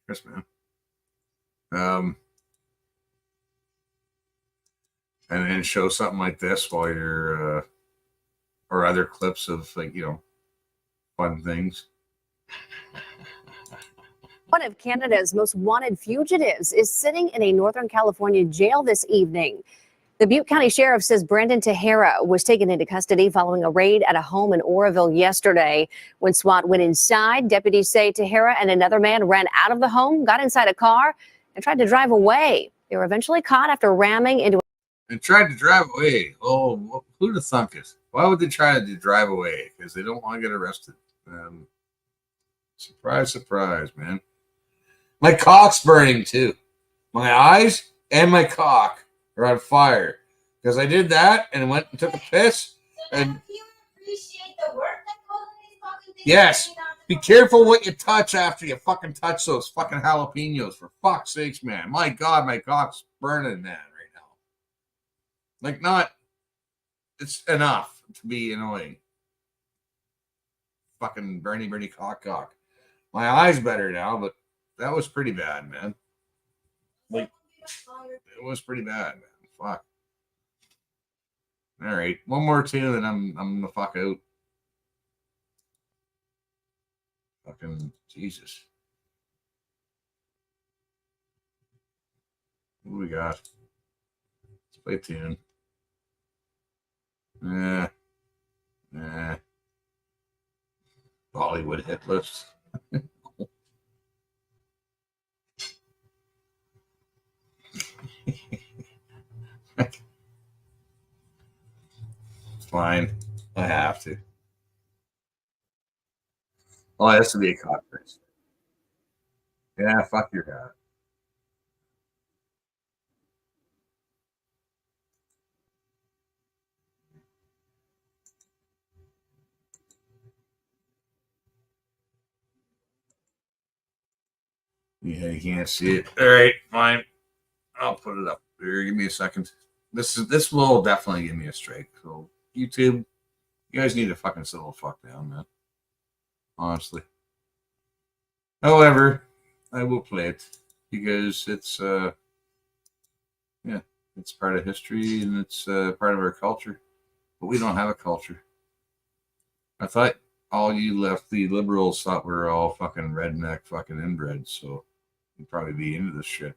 Chris, man. And then show something like this while you're or other clips of, like, you know, fun things. One of Canada's most wanted fugitives is sitting in a Northern California jail this evening. The Butte County Sheriff says Brandon Tejera was taken into custody following a raid at a home in Oroville yesterday. When SWAT went inside, deputies say Tejera and another man ran out of the home, got inside a car, and tried to drive away. They were eventually caught after ramming into and tried to drive away. Oh, who'd have thunk it? Why would they try to drive away? Because they don't want to get arrested. Surprise, surprise, man. My cock's burning too. My eyes and my cock are on fire because I did that and went and took a piss. And Appreciate the work that goes in these fucking things. yes, be careful what you touch after you fucking touch those fucking jalapenos. For fuck's sakes, man. My God, my cock's burning, man, right now. Like, not. It's enough to be annoying. Fucking Bernie cock. My eye's better now, but that was pretty bad, man. Like, it was pretty bad, man. Fuck. All right, one more tune, and I'm gonna fuck out. Fucking Jesus. What do we got? Let's play a tune. Bollywood hit list. Fine. I have to. Oh, it has to be a conference. Yeah, fuck your hat. Yeah, you can't see it. All right, fine. I'll put it up here. Give me a second. This will definitely give me a strike. So YouTube, you guys need to fucking settle the fuck down, man. Honestly. However, I will play it because it's it's part of history and it's part of our culture. But we don't have a culture. I thought all you lefty liberals thought we were all fucking redneck fucking inbred, so you'd probably be into this shit.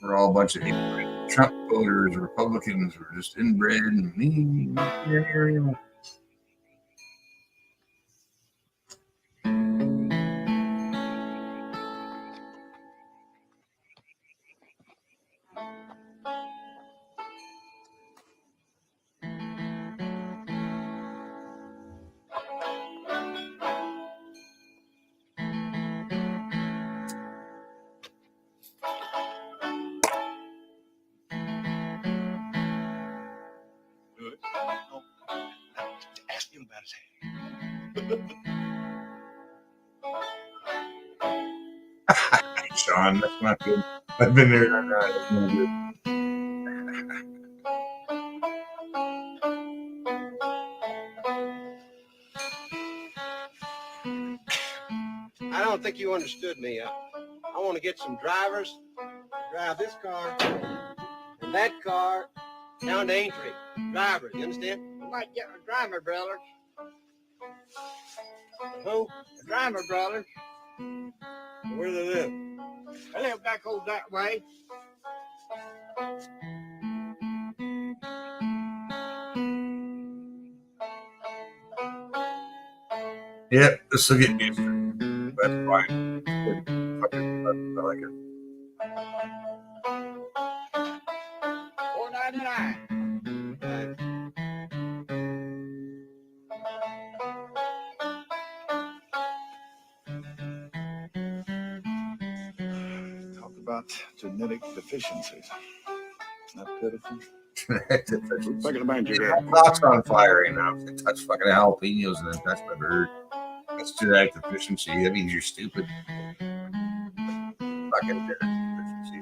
We're all a bunch of Trump voters, Republicans, we're just inbred and mean. Ask him about his Sean, that's not good. I've been there. That's no good. I don't think you understood me. I want to get some drivers to drive this car and that car down to Aintree. Drivers, you understand? I might get a driver, brother. Who? A driver, brother. Where do they live? They live back over that way. Yeah, this will get me. That's fine. I like it. Talk about genetic deficiencies. Not pitiful. Back in the bank, cock's on fire right now. If I touch fucking jalapenos and then touch my bird. That's genetic deficiency. That means you're stupid. Fucking genetic deficiency.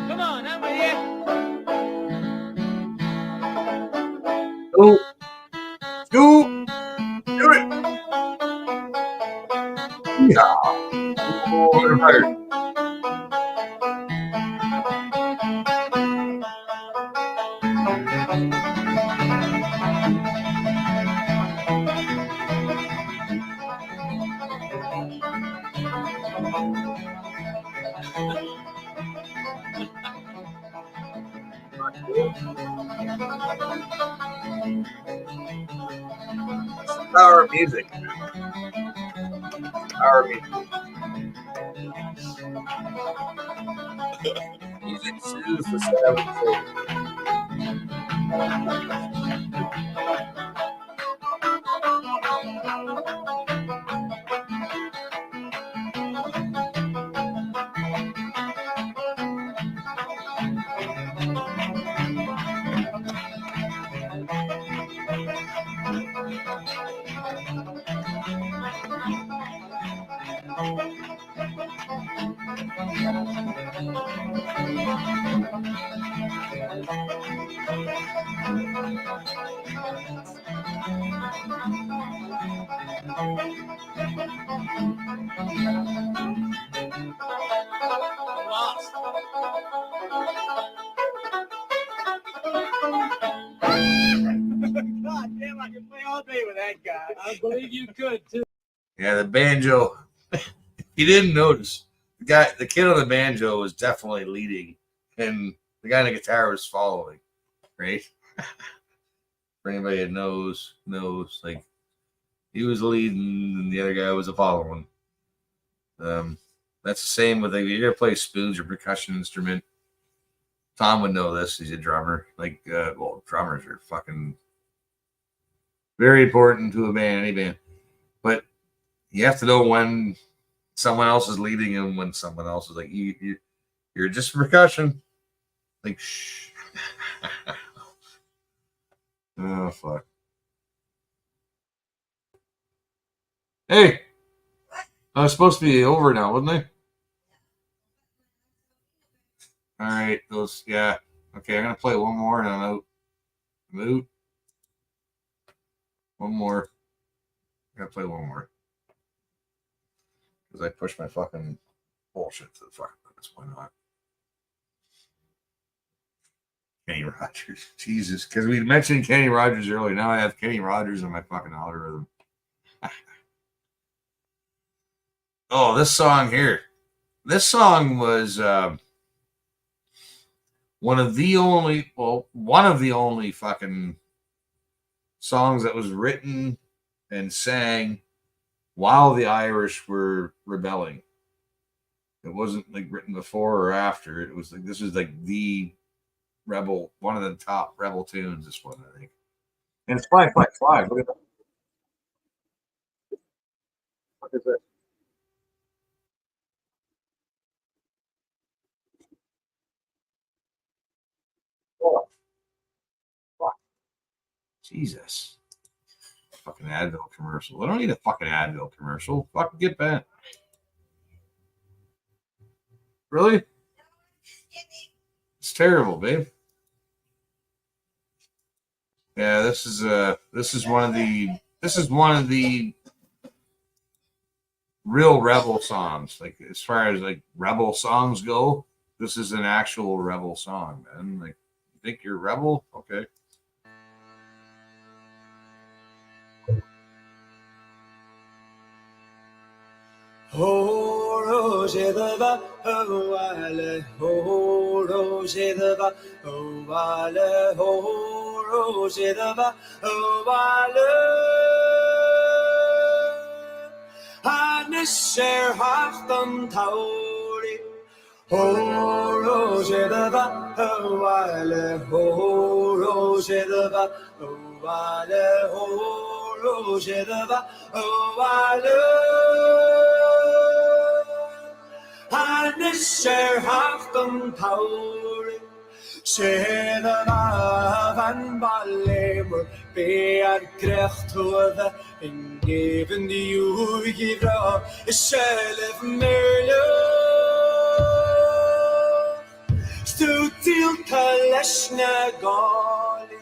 Come on, I'm with you. Oh, do it. Yeah. Oh, they're fired. Power of music. Army. Music soothes the savage soul. God damn, I can play all day with that guy. I believe you could too. Yeah, the banjo. You didn't notice the kid on the banjo was definitely leading, and the guy on the guitar was following. Right? For anybody that knows, like he was leading, and the other guy was following. That's the same with like, if you ever play spoons or percussion instrument. Tom would know this. He's a drummer. Like, well, drummers are fucking very important to a band, any band. But you have to know when someone else is leading and when someone else is like, you're just percussion. Like, shh. Oh, fuck. Hey, I was supposed to be over now, wasn't I? All right, those, yeah. Okay, I'm gonna play one more and I'm out. I'm out. One more. I gotta play one more because I pushed my fucking bullshit to the fucking limits. Why not? Kenny Rogers, Jesus, because we mentioned Kenny Rogers earlier. Now I have Kenny Rogers in my fucking algorithm. Oh, this song here. This song was one of the only fucking songs that was written and sang while the Irish were rebelling. It wasn't like written before or after. It was like, this was like the rebel, one of the top rebel tunes. This one, I think. And it's 555. Look at that. What is it? Oh, fuck. Jesus. Fucking Advil commercial. I don't need a fucking Advil commercial. Fucking get back. Really? It's terrible, babe. Yeah, this is one of the real rebel songs. Like, as far as like rebel songs go, this is an actual rebel song, man. Like, you think you're a rebel? Okay. Oh, Roger the va, oh, wale, oh, Roger the va, oh, wale, oh, Roger the va, oh, wale. Hanisher hachtam tauri, oh, Roger the va, oh, wale, oh, Roger the va, oh, wale, oh, Roger the va, oh, wale. Hanisher hachtam tauri, Sheda van Ballemur, Bear Grecht to the Ingeven the Ugira, Shelef Merlo, Stutil Kaleshna Gali,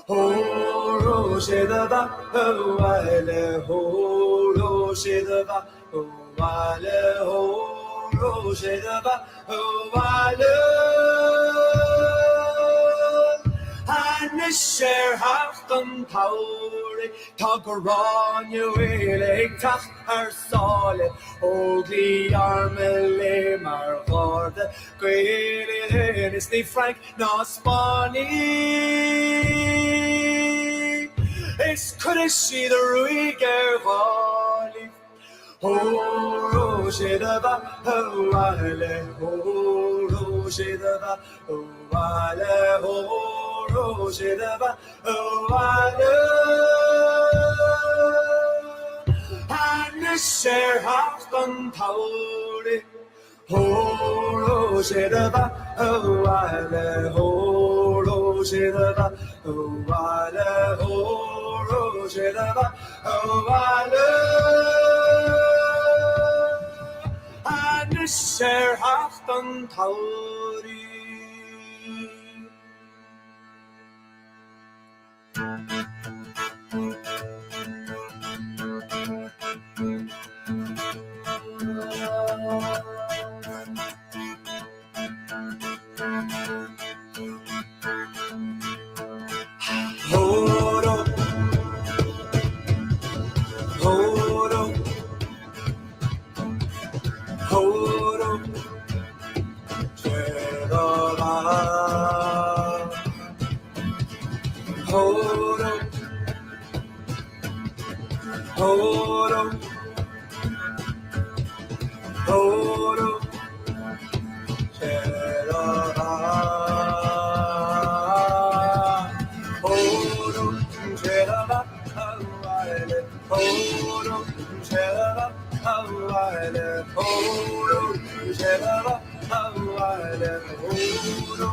Oh, Roshedava, oh, Wale, oh, Roshedava, oh, Wale, oh. Roshedava, oh, Wale, Hanisher hachtam tauri, Tagaran Yuilig tach her solid, Ogli armele margorde, Gwylid is the Frank Nospani. Is Kudishi the Ruiger Wali. Horo shedaba wale horo shedaba wale horo shedaba wale Hanisher haftan tauri Horo shedaba wale horo shedaba wale horo shedaba wale Hanisher haftan tauri Horo Horo Horo Shedaba Horo Horo Horo Shedaba Horo Shedaba Hawale Horo Shedaba Hawale Horo Shedaba Hawale Horo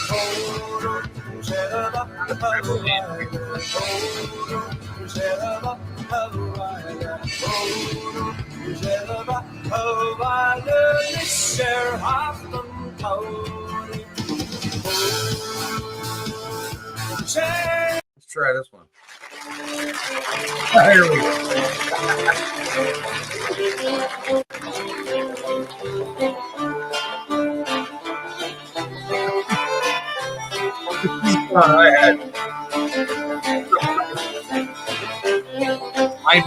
Horo Shedaba Hawale Horo Shedaba Hawale Horo Shedaba Hawale Nisher Haftan Tauri Let's try this one. Here we I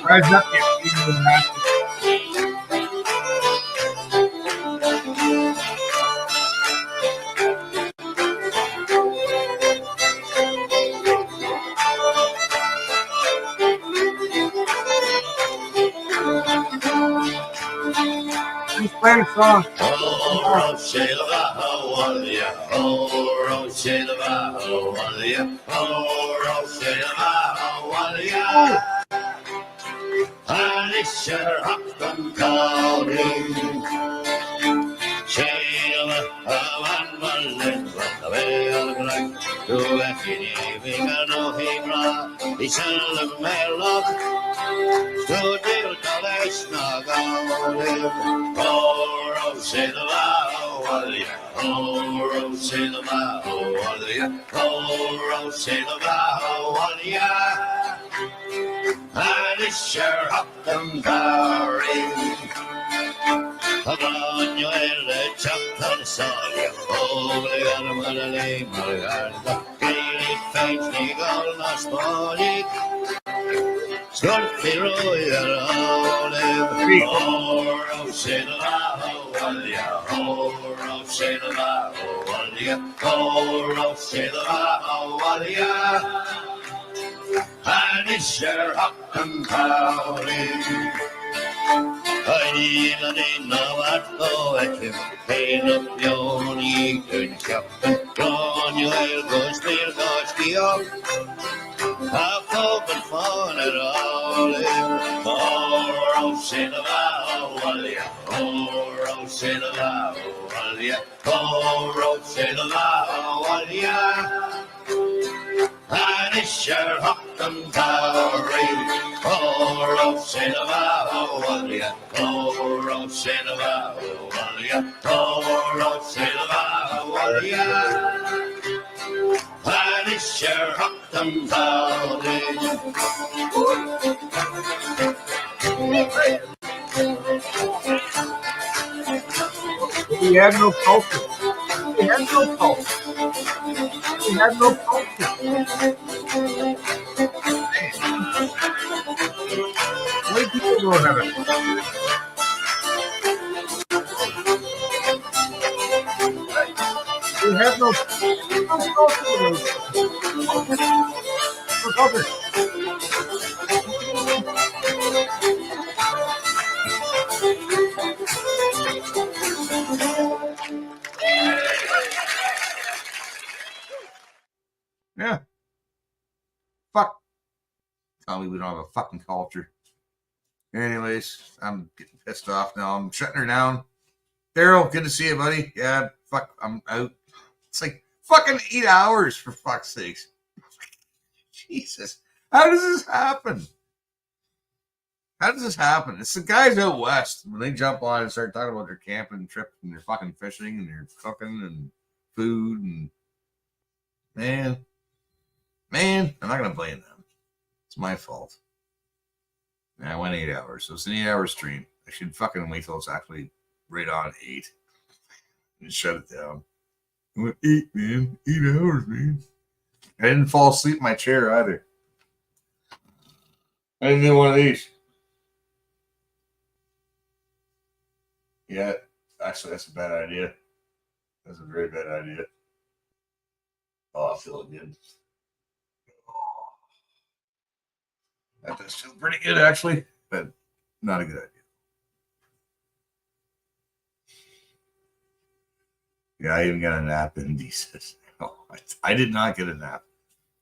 Rise up, He's playing a song. Oh, Silva, Hawalia, oh, Silva, Hawalia, oh, Silva, Hawalia. Alisher Hakam Kaudin, Silva, Hawan Malin, Ravel, Black, Ruakini, Vigano, Hibra, Isal Melok, Studio Tales Nagalim, oh, Silva, Hawalia, oh, Silva, Hawalia, oh, Silva, Hawalia. Alisher Hakam Kaudin, Manuel Chapter Salia, Obligar Malay, Margarita, Gaily Faith, Nigal Nastolik, Scorpio Royal Olive, Oro Silva, Walia, Oro Silva, Walia, Oro Silva, Walia, Alisher Hakam Kaudin. Aina dina vatto ekim, heina pioni kunskapen, Ronjo elgostil gostiok, Hakopen faner alim, Oro sinava walia, Oro sinava walia, Oro sinava walia, Anisher Hakam Kaudin, Oro sinava walia, Oro sinava walia, Oro sinava walia, Anisher Hakam Kaudin. He had no culture. He had no culture. He had no culture. White people don't have it. have no cover. Yeah. Fuck. Tell me we don't have a fucking culture. Anyways, I'm getting pissed off now. I'm shutting her down. Daryl, good to see you, buddy. Yeah, fuck, I'm out. It's like fucking 8 hours, for fuck's sakes. Jesus. How does this happen? How does this happen? It's the guys out west. When they jump on and start talking about their camping trips and their fucking fishing and their cooking and food and man, I'm not gonna blame them. It's my fault. I went 8 hours, so it's an 8 hour stream. I should fucking wait till it's actually right on 8 and shut it down. I went 8, man. 8 hours, man. I didn't fall asleep in my chair either. I didn't do one of these. Yeah, actually, that's a bad idea. That's a very bad idea. Oh, I feel good. That does feel pretty good, actually, but not a good idea. Yeah, I even got a nap in decent. Oh, I did not get a nap.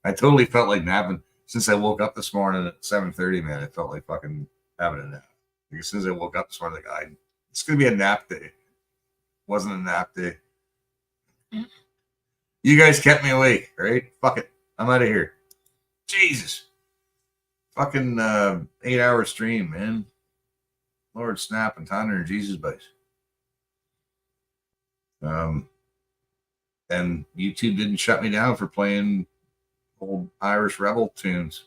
I totally felt like napping since I woke up this morning at 7:30. Man, it felt like fucking having a nap. Like, as soon as I woke up this morning, like, it's gonna be a nap day. Wasn't a nap day. You guys kept me awake, right? Fuck it, I'm out of here. Jesus, fucking 8 hour stream, man. Lord snap and thunder and Jesus base. And YouTube didn't shut me down for playing old Irish rebel tunes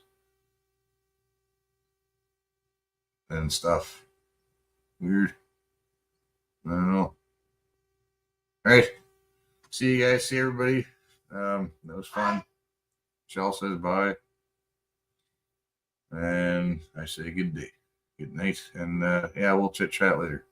and stuff. Weird. I don't know. All right. See you guys. See everybody. That was fun. Shell says bye. And I say good day. Good night. And yeah, we'll chit chat later.